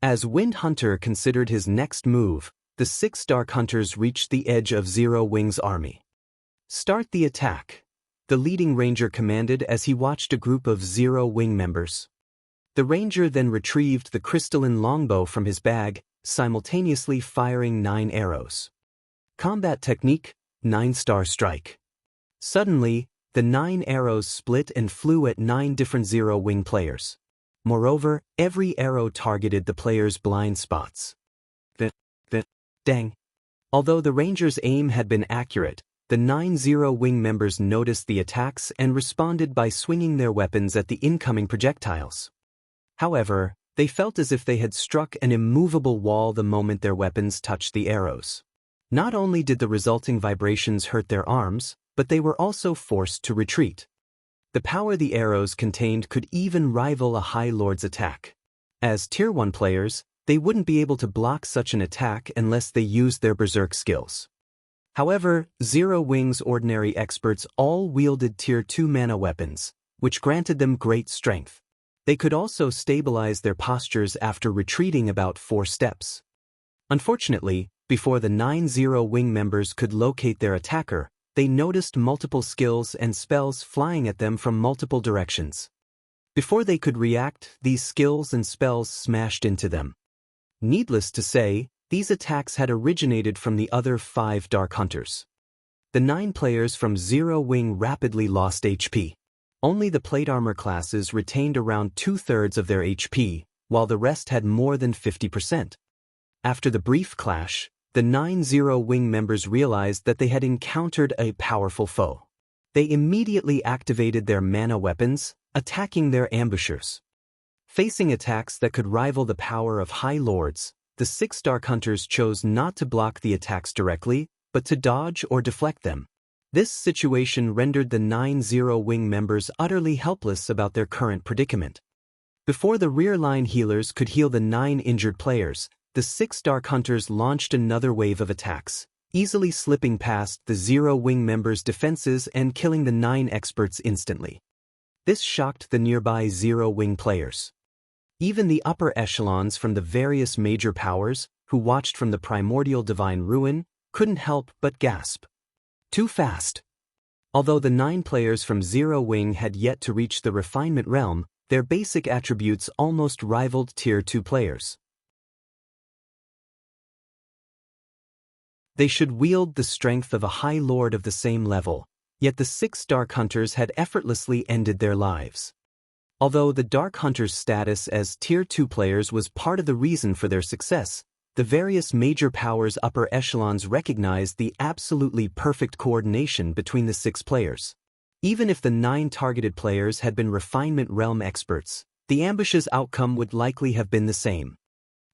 As Wind Hunter considered his next move, the 6 Dark Hunters reached the edge of Zero Wing's army. "Start the attack," the leading ranger commanded as he watched a group of Zero Wing members. The ranger then retrieved the crystalline longbow from his bag, simultaneously firing 9 arrows. Combat technique, 9-star strike. Suddenly, the 9 arrows split and flew at 9 different Zero Wing players. Moreover, every arrow targeted the players' blind spots. Dang. Although the ranger's aim had been accurate, the 9 Zero Wing members noticed the attacks and responded by swinging their weapons at the incoming projectiles. However, they felt as if they had struck an immovable wall the moment their weapons touched the arrows. Not only did the resulting vibrations hurt their arms, but they were also forced to retreat. The power the arrows contained could even rival a High Lord's attack. As Tier 1 players, they wouldn't be able to block such an attack unless they used their Berserk skills. However, Zero Wing's ordinary experts all wielded Tier 2 mana weapons, which granted them great strength. They could also stabilize their postures after retreating about 4 steps. Unfortunately, before the 9 Zero Wing members could locate their attacker, they noticed multiple skills and spells flying at them from multiple directions. Before they could react, these skills and spells smashed into them. Needless to say, these attacks had originated from the other 5 Dark Hunters. The 9 players from Zero Wing rapidly lost HP. Only the plate armor classes retained around 2/3 of their HP, while the rest had more than 50%. After the brief clash, the 9 Zero Wing members realized that they had encountered a powerful foe. They immediately activated their mana weapons, attacking their ambushers. Facing attacks that could rival the power of High Lords, the 6 Dark Hunters chose not to block the attacks directly, but to dodge or deflect them. This situation rendered the 9 Zero Wing members utterly helpless about their current predicament. Before the rear-line healers could heal the 9 injured players, the 6 Dark Hunters launched another wave of attacks, easily slipping past the Zero Wing members' defenses and killing the 9 experts instantly. This shocked the nearby Zero Wing players. Even the upper echelons from the various major powers, who watched from the primordial divine ruin, couldn't help but gasp. Too fast. Although the 9 players from Zero Wing had yet to reach the refinement realm, their basic attributes almost rivaled Tier 2 players. They should wield the strength of a High Lord of the same level, yet the 6 Dark Hunters had effortlessly ended their lives. Although the Dark Hunters' status as Tier 2 players was part of the reason for their success, the various major powers' upper echelons recognized the absolutely perfect coordination between the 6 players. Even if the 9 targeted players had been Refinement Realm experts, the ambush's outcome would likely have been the same.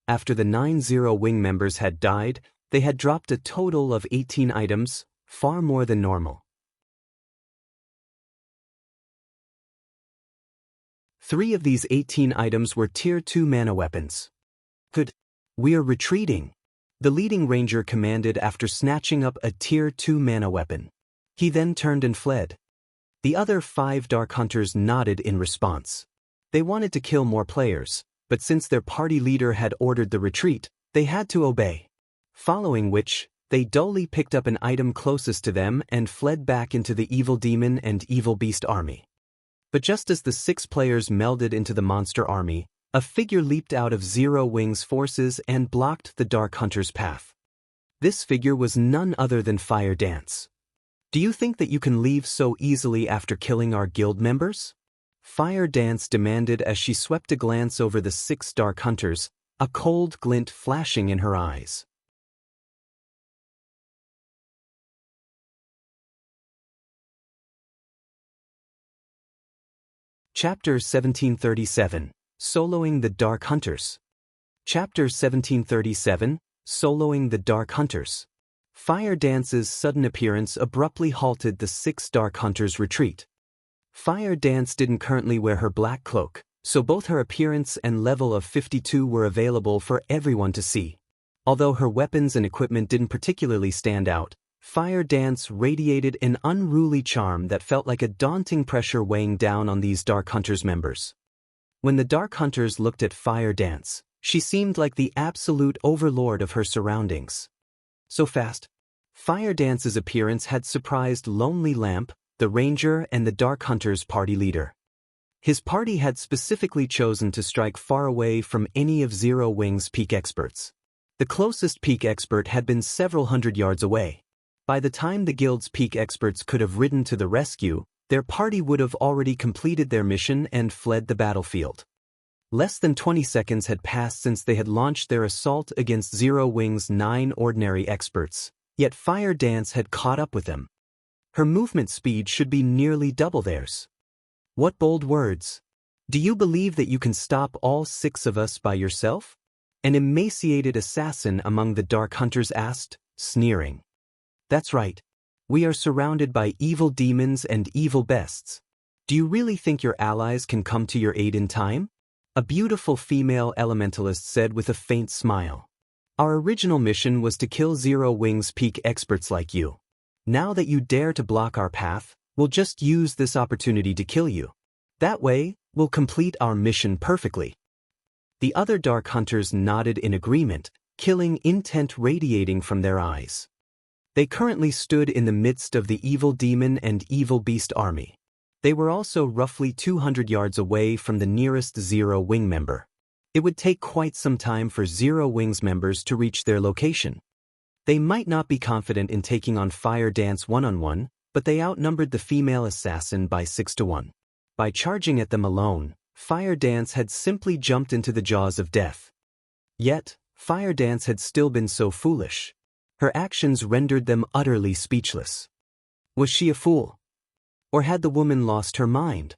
After the 9 Zero Wing members had died, they had dropped a total of 18 items, far more than normal. 3 of these 18 items were Tier 2 mana weapons. Good. "We're retreating," the leading ranger commanded after snatching up a Tier 2 mana weapon. He then turned and fled. The other 5 Dark Hunters nodded in response. They wanted to kill more players, but since their party leader had ordered the retreat, they had to obey. Following which, they dully picked up an item closest to them and fled back into the Evil Demon and Evil Beast army. But just as the 6 players melded into the monster army, a figure leaped out of Zero Wing's forces and blocked the Dark Hunter's path. This figure was none other than Fire Dance. "Do you think that you can leave so easily after killing our guild members?" Fire Dance demanded as she swept a glance over the 6 Dark Hunters, a cold glint flashing in her eyes. Chapter 1737, Soloing the Dark Hunters. Chapter 1737, Soloing the Dark Hunters. Fire Dance's sudden appearance abruptly halted the 6 Dark Hunters' retreat. Fire Dance didn't currently wear her black cloak, so both her appearance and level of 52 were available for everyone to see. Although her weapons and equipment didn't particularly stand out, Fire Dance radiated an unruly charm that felt like a daunting pressure weighing down on these Dark Hunters members. When the Dark Hunters looked at Fire Dance, she seemed like the absolute overlord of her surroundings. So fast. Fire Dance's appearance had surprised Lonely Lamp, the Ranger and the Dark Hunters' party leader. His party had specifically chosen to strike far away from any of Zero Wing's peak experts. The closest peak expert had been several hundred yards away. By the time the guild's peak experts could have ridden to the rescue, their party would have already completed their mission and fled the battlefield. Less than 20 seconds had passed since they had launched their assault against Zero Wing's 9 ordinary experts, yet Fire Dance had caught up with them. Her movement speed should be nearly double theirs. What bold words! "Do you believe that you can stop all 6 of us by yourself?" An emaciated assassin among the Dark Hunters asked, sneering. "That's right. We are surrounded by evil demons and evil beasts. Do you really think your allies can come to your aid in time? A beautiful female elementalist said with a faint smile. Our original mission was to kill Zero Wing's peak experts like you. Now that you dare to block our path, we'll just use this opportunity to kill you. That way, we'll complete our mission perfectly. The other Dark Hunters nodded in agreement, killing intent radiating from their eyes. They currently stood in the midst of the evil demon and evil beast army. They were also roughly 200 yards away from the nearest Zero Wing member. It would take quite some time for Zero Wing's members to reach their location. They might not be confident in taking on Fire Dance one-on-one, but they outnumbered the female assassin by 6-1. By charging at them alone, Fire Dance had simply jumped into the jaws of death. Yet, Fire Dance had still been so foolish. Her actions rendered them utterly speechless. Was she a fool? Or had the woman lost her mind?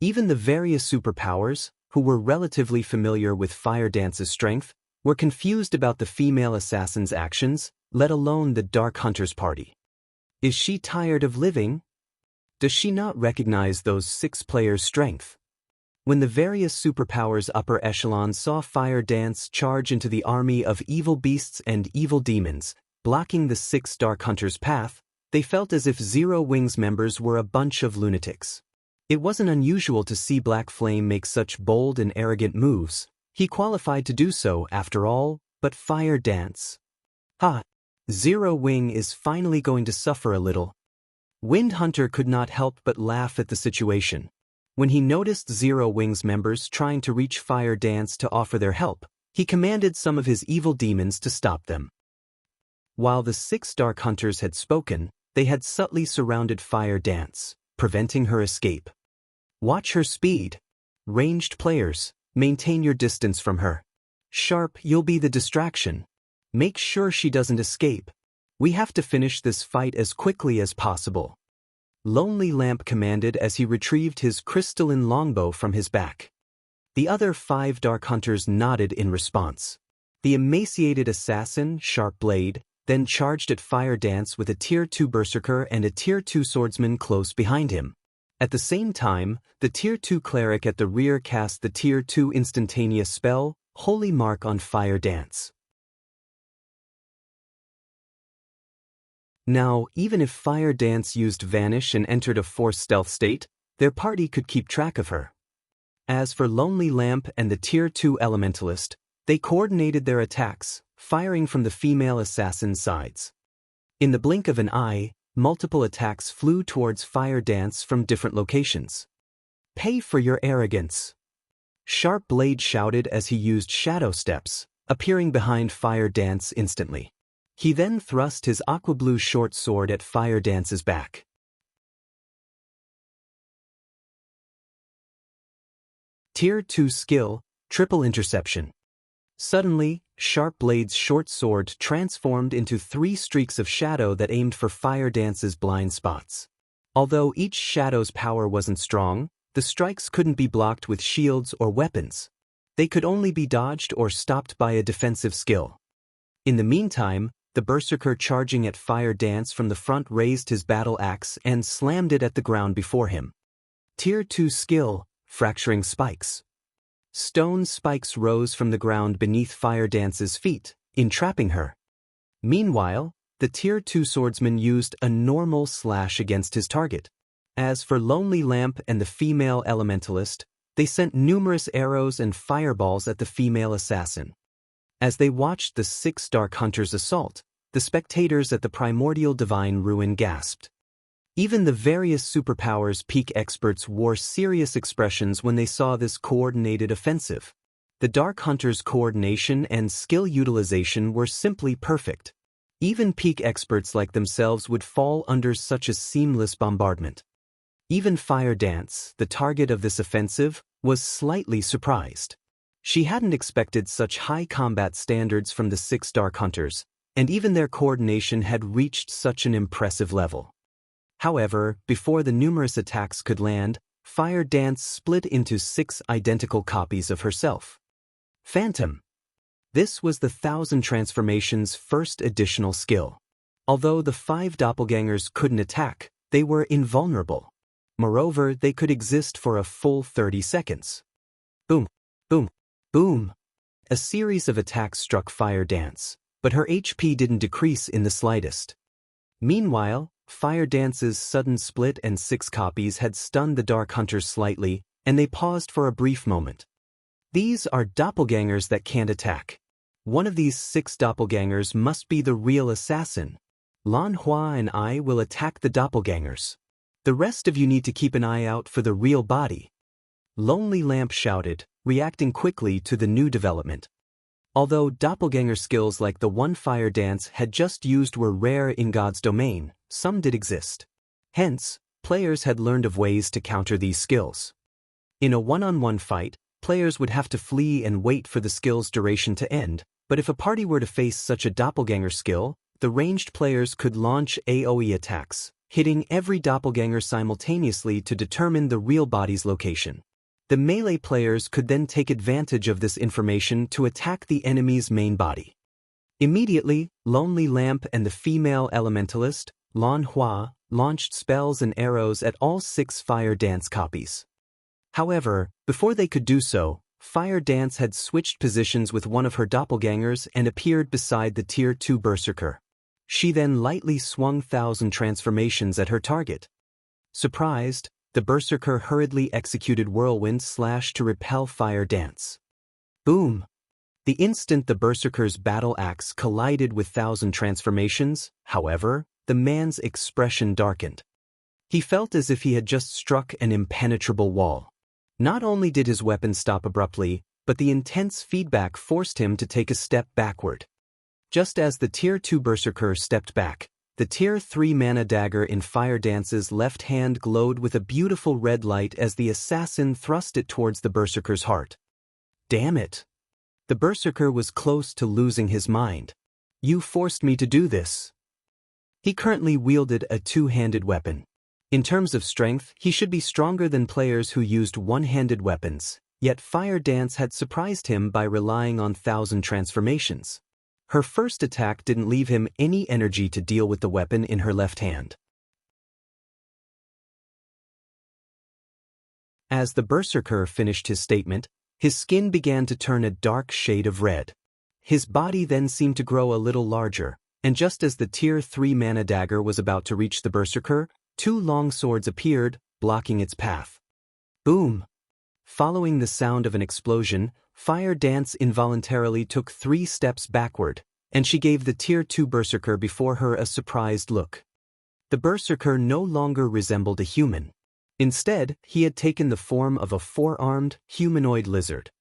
Even the various superpowers, who were relatively familiar with Fire Dance's strength, were confused about the female assassin's actions, let alone the Dark Hunters party. Is she tired of living? Does she not recognize those 6 players' strength? When the various superpowers upper echelons saw Fire Dance charge into the army of evil beasts and evil demons, blocking the 6 Dark Hunters' path, they felt as if Zero Wing's members were a bunch of lunatics. It wasn't unusual to see Black Flame make such bold and arrogant moves. He qualified to do so, after all, but Fire Dance. Zero Wing is finally going to suffer a little. Wind Hunter could not help but laugh at the situation. When he noticed Zero Wing's members trying to reach Fire Dance to offer their help, he commanded some of his evil demons to stop them. While the 6 Dark Hunters had spoken, they had subtly surrounded Fire Dance, preventing her escape. Watch her speed. Ranged players, maintain your distance from her. Sharp, you'll be the distraction. Make sure she doesn't escape. We have to finish this fight as quickly as possible. Lonely Lamp commanded as he retrieved his crystalline longbow from his back. The other 5 Dark Hunters nodded in response. The emaciated assassin, Sharp Blade, then charged at Fire Dance with a Tier 2 Berserker and a Tier 2 Swordsman close behind him. At the same time, the Tier 2 Cleric at the rear cast the Tier 2 instantaneous spell, Holy Mark on Fire Dance. Now, even if Fire Dance used Vanish and entered a forced stealth state, their party could keep track of her. As for Lonely Lamp and the Tier 2 Elementalist, they coordinated their attacks, firing from the female assassin's sides. In the blink of an eye, multiple attacks flew towards Fire Dance from different locations. Pay for your arrogance. Sharp Blade shouted as he used Shadow Steps, appearing behind Fire Dance instantly. He then thrust his aqua blue short sword at Fire Dance's back. Tier 2 skill, Triple Interception. Suddenly, Sharp Blade's short sword transformed into 3 streaks of shadow that aimed for Fire Dance's blind spots. Although each shadow's power wasn't strong, the strikes couldn't be blocked with shields or weapons. They could only be dodged or stopped by a defensive skill. In the meantime, the Berserker charging at Fire Dance from the front raised his battle axe and slammed it at the ground before him. Tier 2 skill, Fracturing Spikes. Stone spikes rose from the ground beneath Fire Dance's feet, entrapping her. Meanwhile, the Tier 2 Swordsman used a normal slash against his target. As for Lonely Lamp and the female Elementalist, they sent numerous arrows and fireballs at the female assassin. As they watched the 6 Dark Hunters assault, the spectators at the Primordial Divine Ruin gasped. Even the various superpowers peak experts wore serious expressions when they saw this coordinated offensive. The Dark Hunters' coordination and skill utilization were simply perfect. Even peak experts like themselves would fall under such a seamless bombardment. Even Fire Dance, the target of this offensive, was slightly surprised. She hadn't expected such high combat standards from the 6 Dark Hunters, and even their coordination had reached such an impressive level. However, before the numerous attacks could land, Fire Dance split into 6 identical copies of herself. Phantom. This was the 1000 Transformation's first additional skill. Although the 5 doppelgangers couldn't attack, they were invulnerable. Moreover, they could exist for a full 30 seconds. Boom, boom, boom. A series of attacks struck Fire Dance, but her HP didn't decrease in the slightest. Meanwhile, Fire Dance's sudden split and 6 copies had stunned the Dark Hunters slightly, and they paused for a brief moment. These are doppelgangers that can't attack. One of these 6 doppelgangers must be the real assassin. Lan Hua and I will attack the doppelgangers. The rest of you need to keep an eye out for the real body. Lonely Lamp shouted, reacting quickly to the new development. Although doppelganger skills like the one Fire Dance had just used were rare in God's domain, some did exist. Hence, players had learned of ways to counter these skills. In a one-on-one fight, players would have to flee and wait for the skill's duration to end, but if a party were to face such a doppelganger skill, the ranged players could launch AoE attacks, hitting every doppelganger simultaneously to determine the real body's location. The melee players could then take advantage of this information to attack the enemy's main body. Immediately, Lonely Lamp and the female elementalist, Lan Hua, launched spells and arrows at all 6 Fire Dance copies. However, before they could do so, Fire Dance had switched positions with one of her doppelgangers and appeared beside the Tier 2 Berserker. She then lightly swung 1,000 transformations at her target. Surprised, the Berserker hurriedly executed Whirlwind Slash to repel Fire Dance. Boom! The instant the Berserker's battle axe collided with 1,000 transformations, however, the man's expression darkened. He felt as if he had just struck an impenetrable wall. Not only did his weapon stop abruptly, but the intense feedback forced him to take a step backward. Just as the Tier 2 Berserker stepped back, the Tier 3 mana dagger in Fire Dance's left hand glowed with a beautiful red light as the assassin thrust it towards the Berserker's heart. Damn it! The Berserker was close to losing his mind. You forced me to do this. He currently wielded a two-handed weapon. In terms of strength, he should be stronger than players who used one-handed weapons, yet Fire Dance had surprised him by relying on 1,000 transformations. Her first attack didn't leave him any energy to deal with the weapon in her left hand. As the Berserker finished his statement, his skin began to turn a dark shade of red. His body then seemed to grow a little larger, and just as the Tier 3 mana dagger was about to reach the Berserker, 2 long swords appeared, blocking its path. Boom! Following the sound of an explosion, Fire Dance involuntarily took 3 steps backward, and she gave the Tier 2 Berserker before her a surprised look. The Berserker no longer resembled a human. Instead, he had taken the form of a 4-armed, humanoid lizard.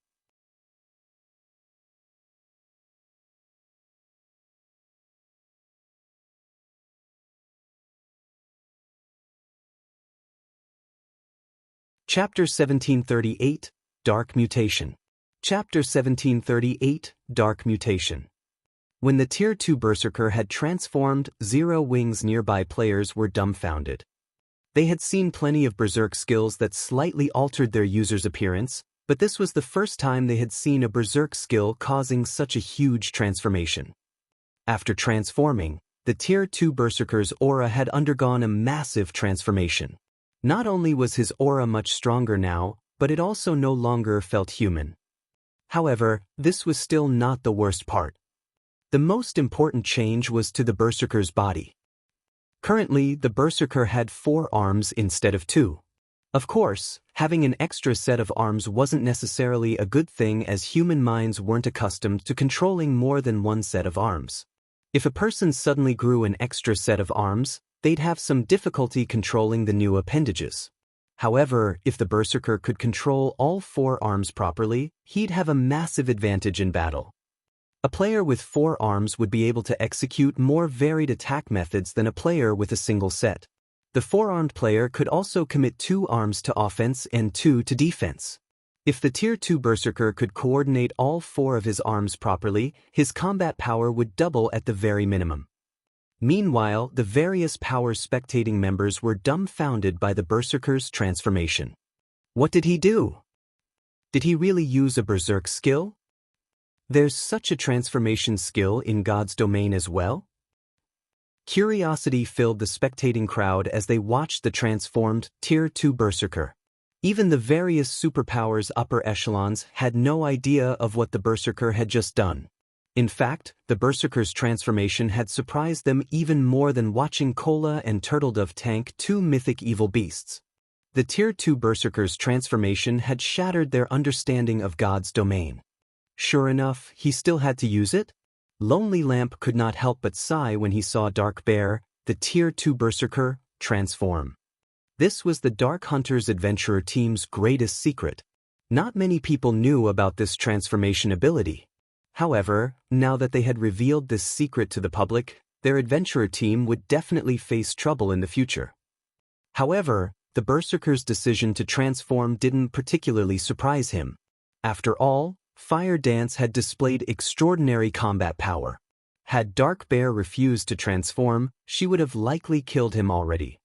Chapter 1738, Dark Mutation. Chapter 1738, Dark Mutation. When the Tier 2 Berserker had transformed, Zero Wings nearby players were dumbfounded. They had seen plenty of Berserk skills that slightly altered their user's appearance, but this was the first time they had seen a Berserk skill causing such a huge transformation. After transforming, the Tier 2 Berserker's aura had undergone a massive transformation. Not only was his aura much stronger now, but it also no longer felt human. However, this was still not the worst part. The most important change was to the Berserker's body. Currently, the Berserker had 4 arms instead of 2. Of course, having an extra set of arms wasn't necessarily a good thing, as human minds weren't accustomed to controlling more than one set of arms. If a person suddenly grew an extra set of arms, they'd have some difficulty controlling the new appendages. However, if the Berserker could control all 4 arms properly, he'd have a massive advantage in battle. A player with 4 arms would be able to execute more varied attack methods than a player with a single set. The 4-armed player could also commit 2 arms to offense and 2 to defense. If the Tier 2 Berserker could coordinate all 4 of his arms properly, his combat power would double at the very minimum. Meanwhile, the various power spectating members were dumbfounded by the Berserker's transformation. What did he do? Did he really use a Berserk skill? There's such a transformation skill in God's domain as well? Curiosity filled the spectating crowd as they watched the transformed Tier 2 Berserker. Even the various superpowers upper echelons had no idea of what the Berserker had just done. In fact, the Berserker's transformation had surprised them even more than watching Cola and Turtledove tank two mythic evil beasts. The Tier 2 Berserker's transformation had shattered their understanding of God's domain. Sure enough, he still had to use it? Lonely Lamp could not help but sigh when he saw Dark Bear, the Tier 2 Berserker, transform. This was the Dark Hunters Adventurer team's greatest secret. Not many people knew about this transformation ability. However, now that they had revealed this secret to the public, their adventurer team would definitely face trouble in the future. However, the Berserker's decision to transform didn't particularly surprise him. After all, Fire Dance had displayed extraordinary combat power. Had Dark Bear refused to transform, she would have likely killed him already.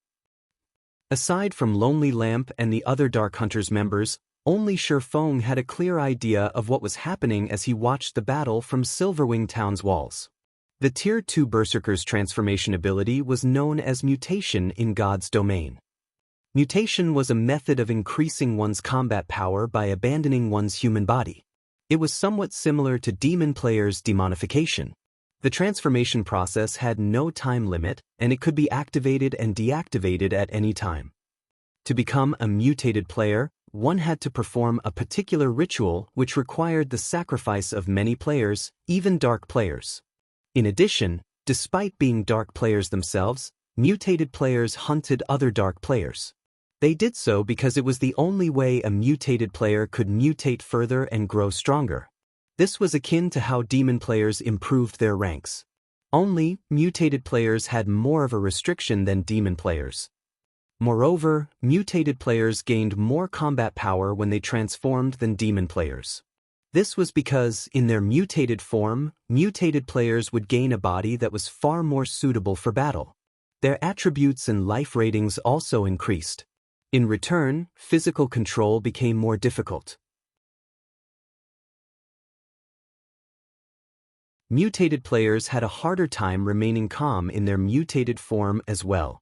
Aside from Lonely Lamp and the other Dark Hunters members, only Feng had a clear idea of what was happening as he watched the battle from Silverwing Town's walls. The Tier 2 Berserker's transformation ability was known as Mutation in God's domain. Mutation was a method of increasing one's combat power by abandoning one's human body. It was somewhat similar to Demon Player's demonification. The transformation process had no time limit, and it could be activated and deactivated at any time. To become a mutated player, one had to perform a particular ritual which required the sacrifice of many players, even dark players. In addition, despite being dark players themselves, mutated players hunted other dark players. They did so because it was the only way a mutated player could mutate further and grow stronger. This was akin to how demon players improved their ranks. Only, mutated players had more of a restriction than demon players. Moreover, mutated players gained more combat power when they transformed than demon players. This was because, in their mutated form, mutated players would gain a body that was far more suitable for battle. Their attributes and life ratings also increased. In return, physical control became more difficult. Mutated players had a harder time remaining calm in their mutated form as well.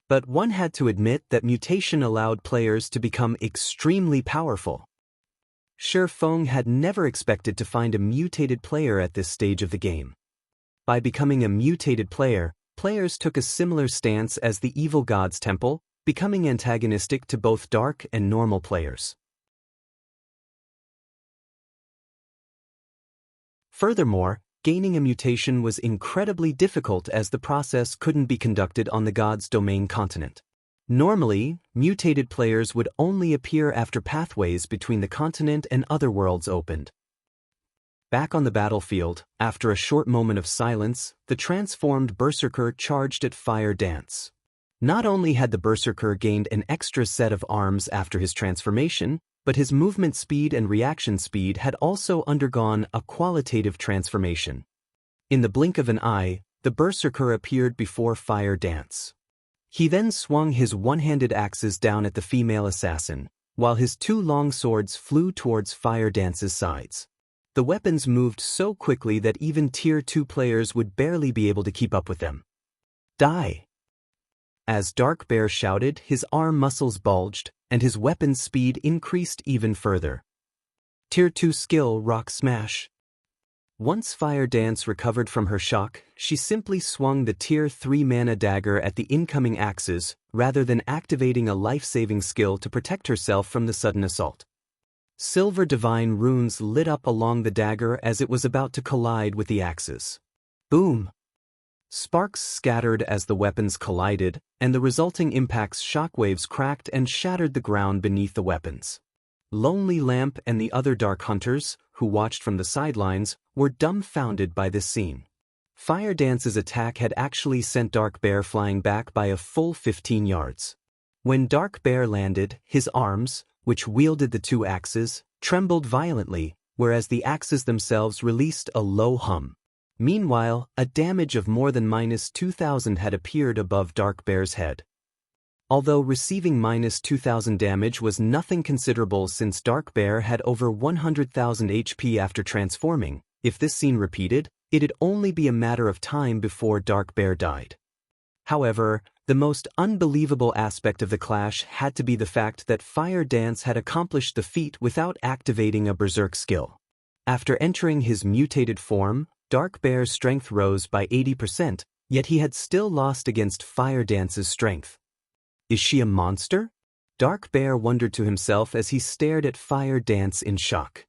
But one had to admit that mutation allowed players to become extremely powerful. Feng had never expected to find a mutated player at this stage of the game. By becoming a mutated player, players took a similar stance as the Evil God's Temple, becoming antagonistic to both dark and normal players. Furthermore, gaining a mutation was incredibly difficult as the process couldn't be conducted on the God's Domain continent. Normally, mutated players would only appear after pathways between the continent and other worlds opened. Back on the battlefield, after a short moment of silence, the transformed Berserker charged at Fire Dance. Not only had the Berserker gained an extra set of arms after his transformation, but his movement speed and reaction speed had also undergone a qualitative transformation. In the blink of an eye, the Berserker appeared before Fire Dance. He then swung his one-handed axes down at the female assassin, while his two long swords flew towards Fire Dance's sides. The weapons moved so quickly that even Tier 2 players would barely be able to keep up with them. Die! As Dark Bear shouted, his arm muscles bulged, and his weapon's speed increased even further. Tier 2 skill Rock Smash. Once Fire Dance recovered from her shock, she simply swung the Tier 3 mana dagger at the incoming axes, rather than activating a life-saving skill to protect herself from the sudden assault. Silver divine runes lit up along the dagger as it was about to collide with the axes. Boom! Sparks scattered as the weapons collided, and the resulting impact's shockwaves cracked and shattered the ground beneath the weapons. Lonely Lamp and the other Dark Hunters, who watched from the sidelines, were dumbfounded by this scene. Fire Dance's attack had actually sent Dark Bear flying back by a full 15 yards. When Dark Bear landed, his arms, which wielded the two axes, trembled violently, whereas the axes themselves released a low hum. Meanwhile, a damage of more than -2,000 had appeared above Dark Bear's head. Although receiving -2,000 damage was nothing considerable since Dark Bear had over 100,000 HP after transforming, if this scene repeated, It'd only be a matter of time before Dark Bear died. However, the most unbelievable aspect of the clash had to be the fact that Fire Dance had accomplished the feat without activating a Berserk skill. After entering his mutated form, Dark Bear's strength rose by 80%, yet he had still lost against Fire Dance's strength. Is she a monster? Dark Bear wondered to himself as he stared at Fire Dance in shock.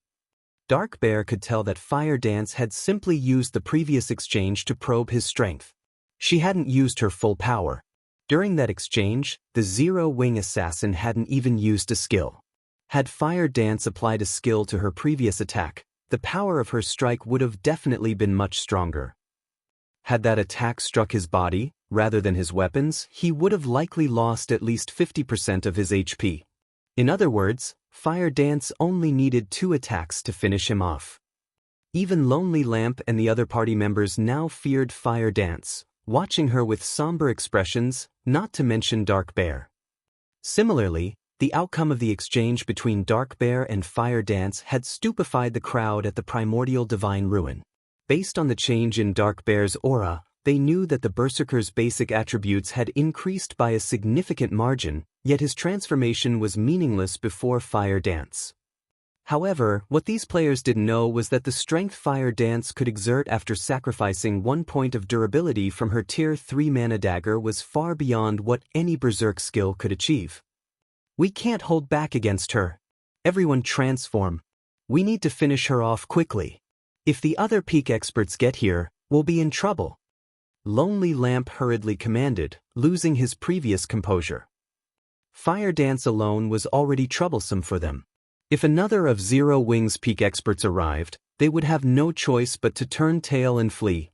Dark Bear could tell that Fire Dance had simply used the previous exchange to probe his strength. She hadn't used her full power. During that exchange, the Zero-Wing assassin hadn't even used a skill. Had Fire Dance applied a skill to her previous attack, the power of her strike would have definitely been much stronger. Had that attack struck his body, rather than his weapons, he would have likely lost at least 50% of his HP. In other words, Fire Dance only needed 2 attacks to finish him off. Even Lonely Lamp and the other party members now feared Fire Dance, watching her with somber expressions, not to mention Dark Bear. Similarly, the outcome of the exchange between Dark Bear and Fire Dance had stupefied the crowd at the Primordial Divine Ruin. Based on the change in Dark Bear's aura, they knew that the Berserker's basic attributes had increased by a significant margin, yet his transformation was meaningless before Fire Dance. However, what these players didn't know was that the strength Fire Dance could exert after sacrificing 1 point of durability from her Tier 3 mana dagger was far beyond what any Berserk skill could achieve. We can't hold back against her. Everyone transform. We need to finish her off quickly. If the other peak experts get here, we'll be in trouble. Lonely Lamp hurriedly commanded, losing his previous composure. Fire Dance alone was already troublesome for them. If another of Zero-Wing's peak experts arrived, they would have no choice but to turn tail and flee.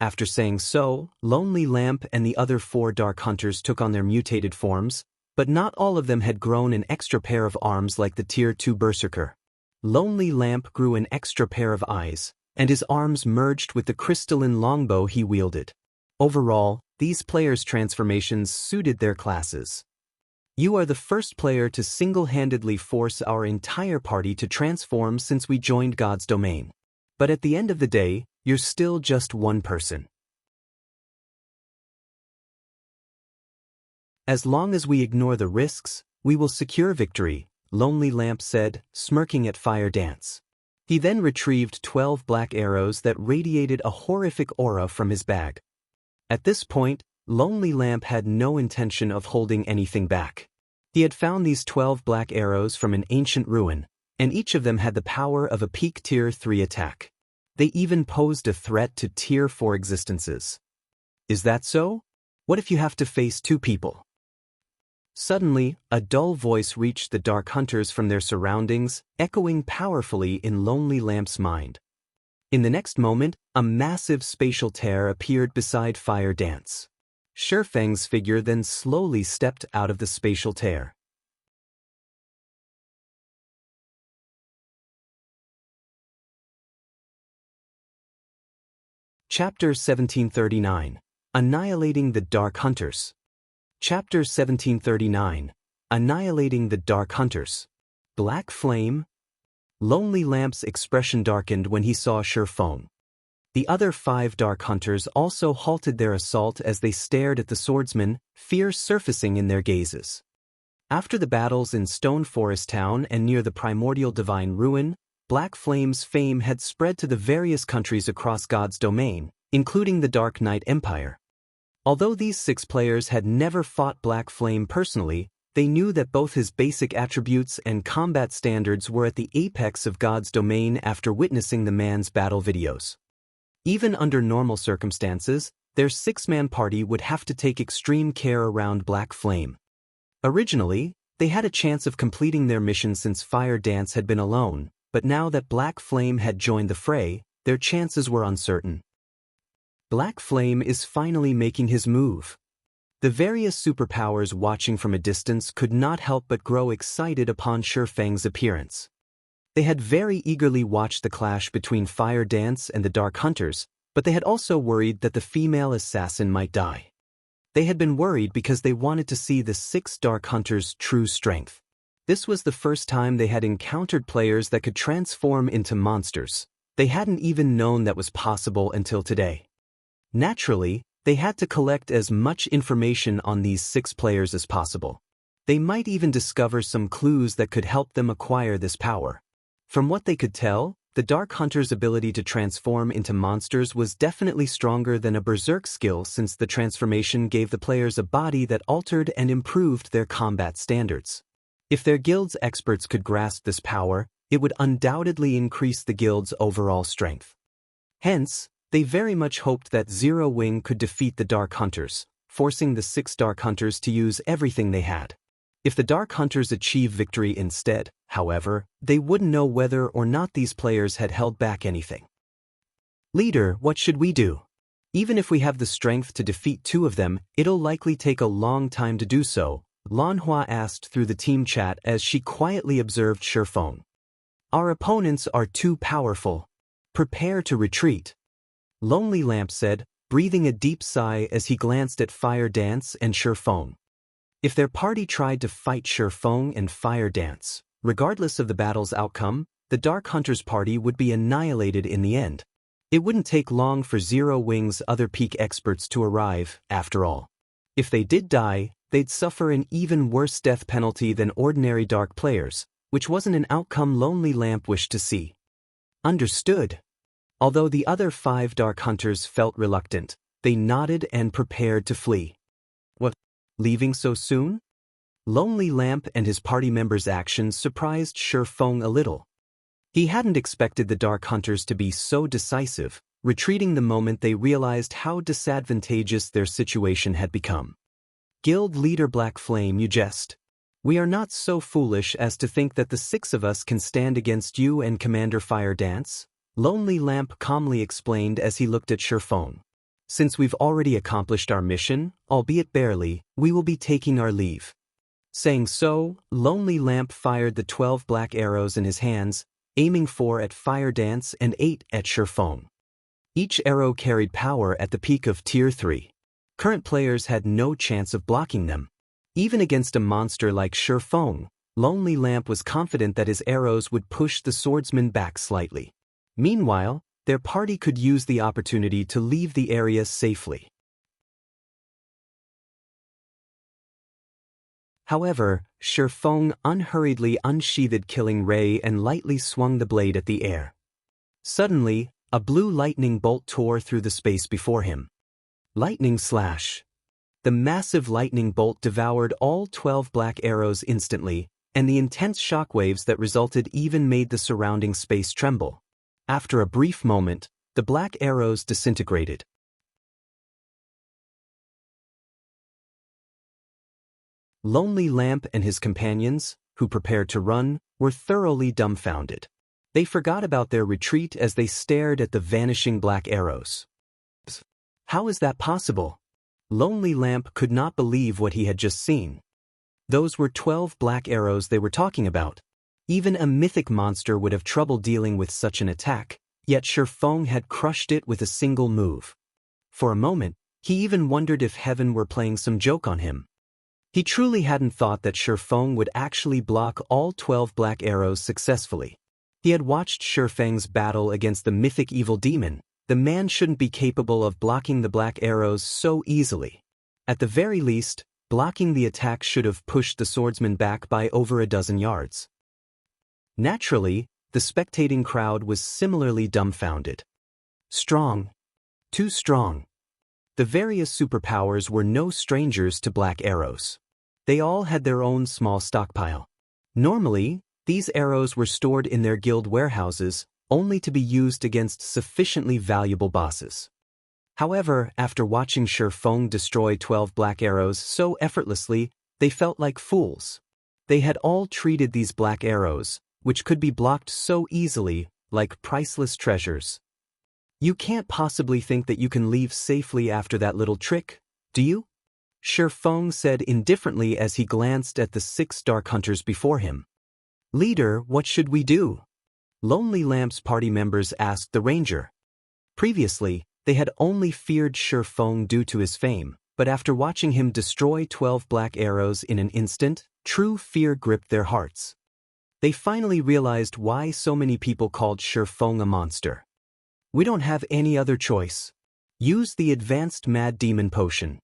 After saying so, Lonely Lamp and the other 4 Dark Hunters took on their mutated forms, but not all of them had grown an extra pair of arms like the Tier 2 Berserker. Lonely Lamp grew an extra pair of eyes, and his arms merged with the crystalline longbow he wielded. Overall, these players' transformations suited their classes. You are the first player to single-handedly force our entire party to transform since we joined God's domain. But at the end of the day, you're still just one person. As long as we ignore the risks, we will secure victory, Lonely Lamp said, smirking at Fire Dance. He then retrieved 12 black arrows that radiated a horrific aura from his bag. At this point, Lonely Lamp had no intention of holding anything back. He had found these 12 black arrows from an ancient ruin, and each of them had the power of a peak Tier 3 attack. They even posed a threat to Tier 4 existences. Is that so? What if you have to face 2 people? Suddenly, a dull voice reached the Dark Hunters from their surroundings, echoing powerfully in Lonely Lamp's mind. In the next moment, a massive spatial tear appeared beside Fire Dance. Shurfeng's figure then slowly stepped out of the spatial tear. Chapter 1739. Annihilating the Dark Hunters. Chapter 1739. Annihilating the Dark Hunters. Black Flame? Lonely Lamp's expression darkened when he saw Shurfeng. The other 5 Dark Hunters also halted their assault as they stared at the swordsman, fear surfacing in their gazes. After the battles in Stone Forest Town and near the Primordial Divine Ruin, Black Flame's fame had spread to the various countries across God's domain, including the Dark Knight Empire. Although these 6 players had never fought Black Flame personally, they knew that both his basic attributes and combat standards were at the apex of God's domain after witnessing the man's battle videos. Even under normal circumstances, their 6-man party would have to take extreme care around Black Flame. Originally, they had a chance of completing their mission since Fire Dance had been alone, but now that Black Flame had joined the fray, their chances were uncertain. Black Flame is finally making his move. The various superpowers watching from a distance could not help but grow excited upon Shurfeng's appearance. They had very eagerly watched the clash between Fire Dance and the Dark Hunters, but they had also worried that the female assassin might die. They had been worried because they wanted to see the 6 Dark Hunters' true strength. This was the first time they had encountered players that could transform into monsters. They hadn't even known that was possible until today. Naturally, they had to collect as much information on these 6 players as possible. They might even discover some clues that could help them acquire this power. From what they could tell, the Dark Hunter's ability to transform into monsters was definitely stronger than a berserk skill, since the transformation gave the players a body that altered and improved their combat standards. If their guild's experts could grasp this power, it would undoubtedly increase the guild's overall strength. Hence, they very much hoped that Silverwing could defeat the Dark Hunters, forcing the 6 Dark Hunters to use everything they had. If the Dark Hunters achieve victory instead, however, they wouldn't know whether or not these players had held back anything. Leader, what should we do? Even if we have the strength to defeat 2 of them, it'll likely take a long time to do so, Lanhua asked through the team chat as she quietly observed Silverwing. Our opponents are too powerful. Prepare to retreat. Lonely Lamp said, breathing a deep sigh as he glanced at Fire Dance and Silverwing. If their party tried to fight Silverwing and Fire Dance, regardless of the battle's outcome, the Dark Hunter's party would be annihilated in the end. It wouldn't take long for Silverwing's other peak experts to arrive, after all. If they did die, they'd suffer an even worse death penalty than ordinary dark players, which wasn't an outcome Lonely Lamp wished to see. Understood. Although the other 5 Dark Hunters felt reluctant, they nodded and prepared to flee. What? Leaving so soon? Lonely Lamp and his party members' actions surprised Silverwing a little. He hadn't expected the Dark Hunters to be so decisive, retreating the moment they realized how disadvantageous their situation had become. Guild Leader Black Flame, you jest. We are not so foolish as to think that the 6 of us can stand against you and Commander Fire Dance, Lonely Lamp calmly explained as he looked at Silverwing. Since we've already accomplished our mission, albeit barely, we will be taking our leave. Saying so, Lonely Lamp fired the 12 black arrows in his hands, aiming 4 at Fire Dance and 8 at Silverwing. Each arrow carried power at the peak of Tier 3. Current players had no chance of blocking them. Even against a monster like Silverwing, Lonely Lamp was confident that his arrows would push the swordsman back slightly. Meanwhile, their party could use the opportunity to leave the area safely. However, Silverwing unhurriedly unsheathed Killing Ray and lightly swung the blade at the air. Suddenly, a blue lightning bolt tore through the space before him. Lightning slash. The massive lightning bolt devoured all 12 black arrows instantly, and the intense shockwaves that resulted even made the surrounding space tremble. After a brief moment, the black arrows disintegrated. Lonely Lamp and his companions, who prepared to run, were thoroughly dumbfounded. They forgot about their retreat as they stared at the vanishing black arrows. How is that possible? Lonely Lamp could not believe what he had just seen. Those were 12 black arrows they were talking about. Even a mythic monster would have trouble dealing with such an attack, yet Silverwing had crushed it with a single move. For a moment, he even wondered if heaven were playing some joke on him. He truly hadn't thought that Silverwing would actually block all 12 black arrows successfully. He had watched Silverwing's battle against the mythic evil demon. The man shouldn't be capable of blocking the black arrows so easily. At the very least, blocking the attack should have pushed the swordsman back by over a dozen yards. Naturally, the spectating crowd was similarly dumbfounded. Strong. Too strong. The various superpowers were no strangers to black arrows. They all had their own small stockpile. Normally, these arrows were stored in their guild warehouses, only to be used against sufficiently valuable bosses. However, after watching Silverwing destroy 12 black arrows so effortlessly, they felt like fools. They had all treated these black arrows, which could be blocked so easily, like priceless treasures. You can't possibly think that you can leave safely after that little trick, do you? Silverwing said indifferently as he glanced at the 6 Dark Hunters before him. Leader, what should we do? Lonely Lamp's party members asked the ranger. Previously, they had only feared Silverwing due to his fame, but after watching him destroy 12 black arrows in an instant, true fear gripped their hearts. They finally realized why so many people called Shifeng a monster. "We don't have any other choice. Use the advanced Mad Demon Potion,"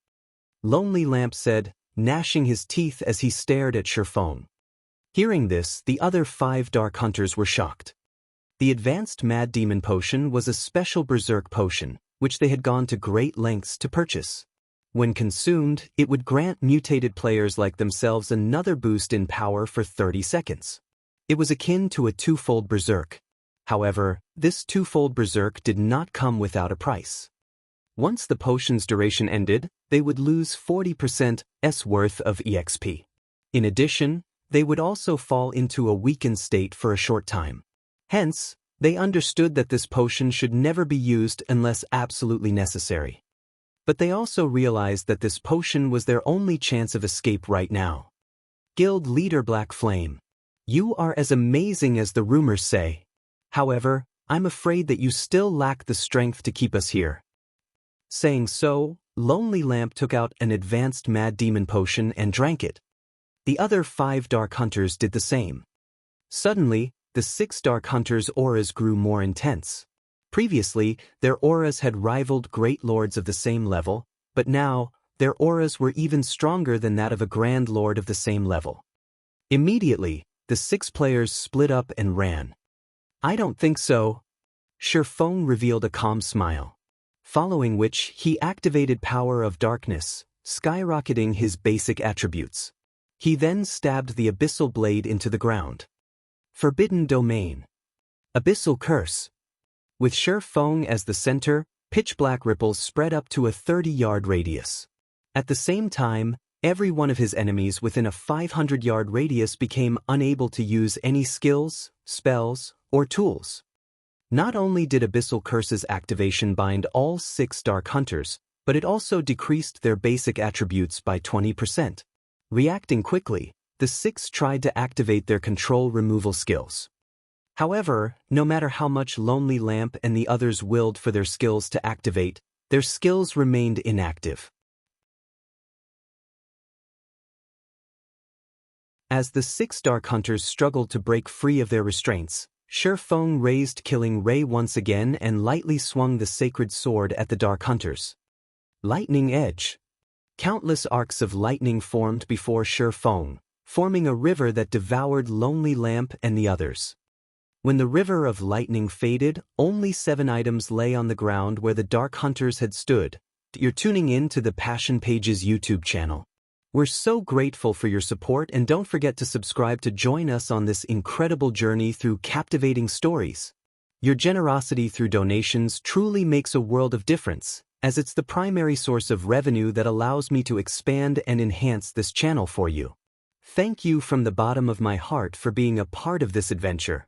Lonely Lamp said, gnashing his teeth as he stared at Shifeng. Hearing this, the other 5 Dark Hunters were shocked. The advanced Mad Demon Potion was a special berserk potion, which they had gone to great lengths to purchase. When consumed, it would grant mutated players like themselves another boost in power for 30 seconds. It was akin to a twofold berserk. However, this twofold berserk did not come without a price. Once the potion's duration ended, they would lose 40%'s worth of EXP. In addition, they would also fall into a weakened state for a short time. Hence, they understood that this potion should never be used unless absolutely necessary. But they also realized that this potion was their only chance of escape right now. Guild Leader Black Flame. "You are as amazing as the rumors say. However, I'm afraid that you still lack the strength to keep us here." Saying so, Lonely Lamp took out an advanced Mad Demon Potion and drank it. The other 5 Dark Hunters did the same. Suddenly, the 6 Dark Hunters' auras grew more intense. Previously, their auras had rivaled great lords of the same level, but now, their auras were even stronger than that of a Grand Lord of the same level. Immediately, the 6 players split up and ran. "I don't think so." Shifeng revealed a calm smile. Following which, he activated Power of Darkness, skyrocketing his basic attributes. He then stabbed the Abyssal Blade into the ground. Forbidden Domain. Abyssal Curse. With Shifeng as the center, pitch-black ripples spread up to a 30-yard radius. At the same time, every one of his enemies within a 500-yard radius became unable to use any skills, spells, or tools. Not only did Abyssal Curse's activation bind all 6 Dark Hunters, but it also decreased their basic attributes by 20%. Reacting quickly, the 6 tried to activate their control removal skills. However, no matter how much Lonely Lamp and the others willed for their skills to activate, their skills remained inactive. As the 6 Dark Hunters struggled to break free of their restraints, Shifeng raised Killing Ray once again and lightly swung the sacred sword at the Dark Hunters. Lightning Edge. Countless arcs of lightning formed before Shifeng, forming a river that devoured Lonely Lamp and the others. When the river of lightning faded, only 7 items lay on the ground where the Dark Hunters had stood. You're tuning in to the Passion Pages YouTube channel. We're so grateful for your support, and don't forget to subscribe to join us on this incredible journey through captivating stories. Your generosity through donations truly makes a world of difference, as it's the primary source of revenue that allows me to expand and enhance this channel for you. Thank you from the bottom of my heart for being a part of this adventure.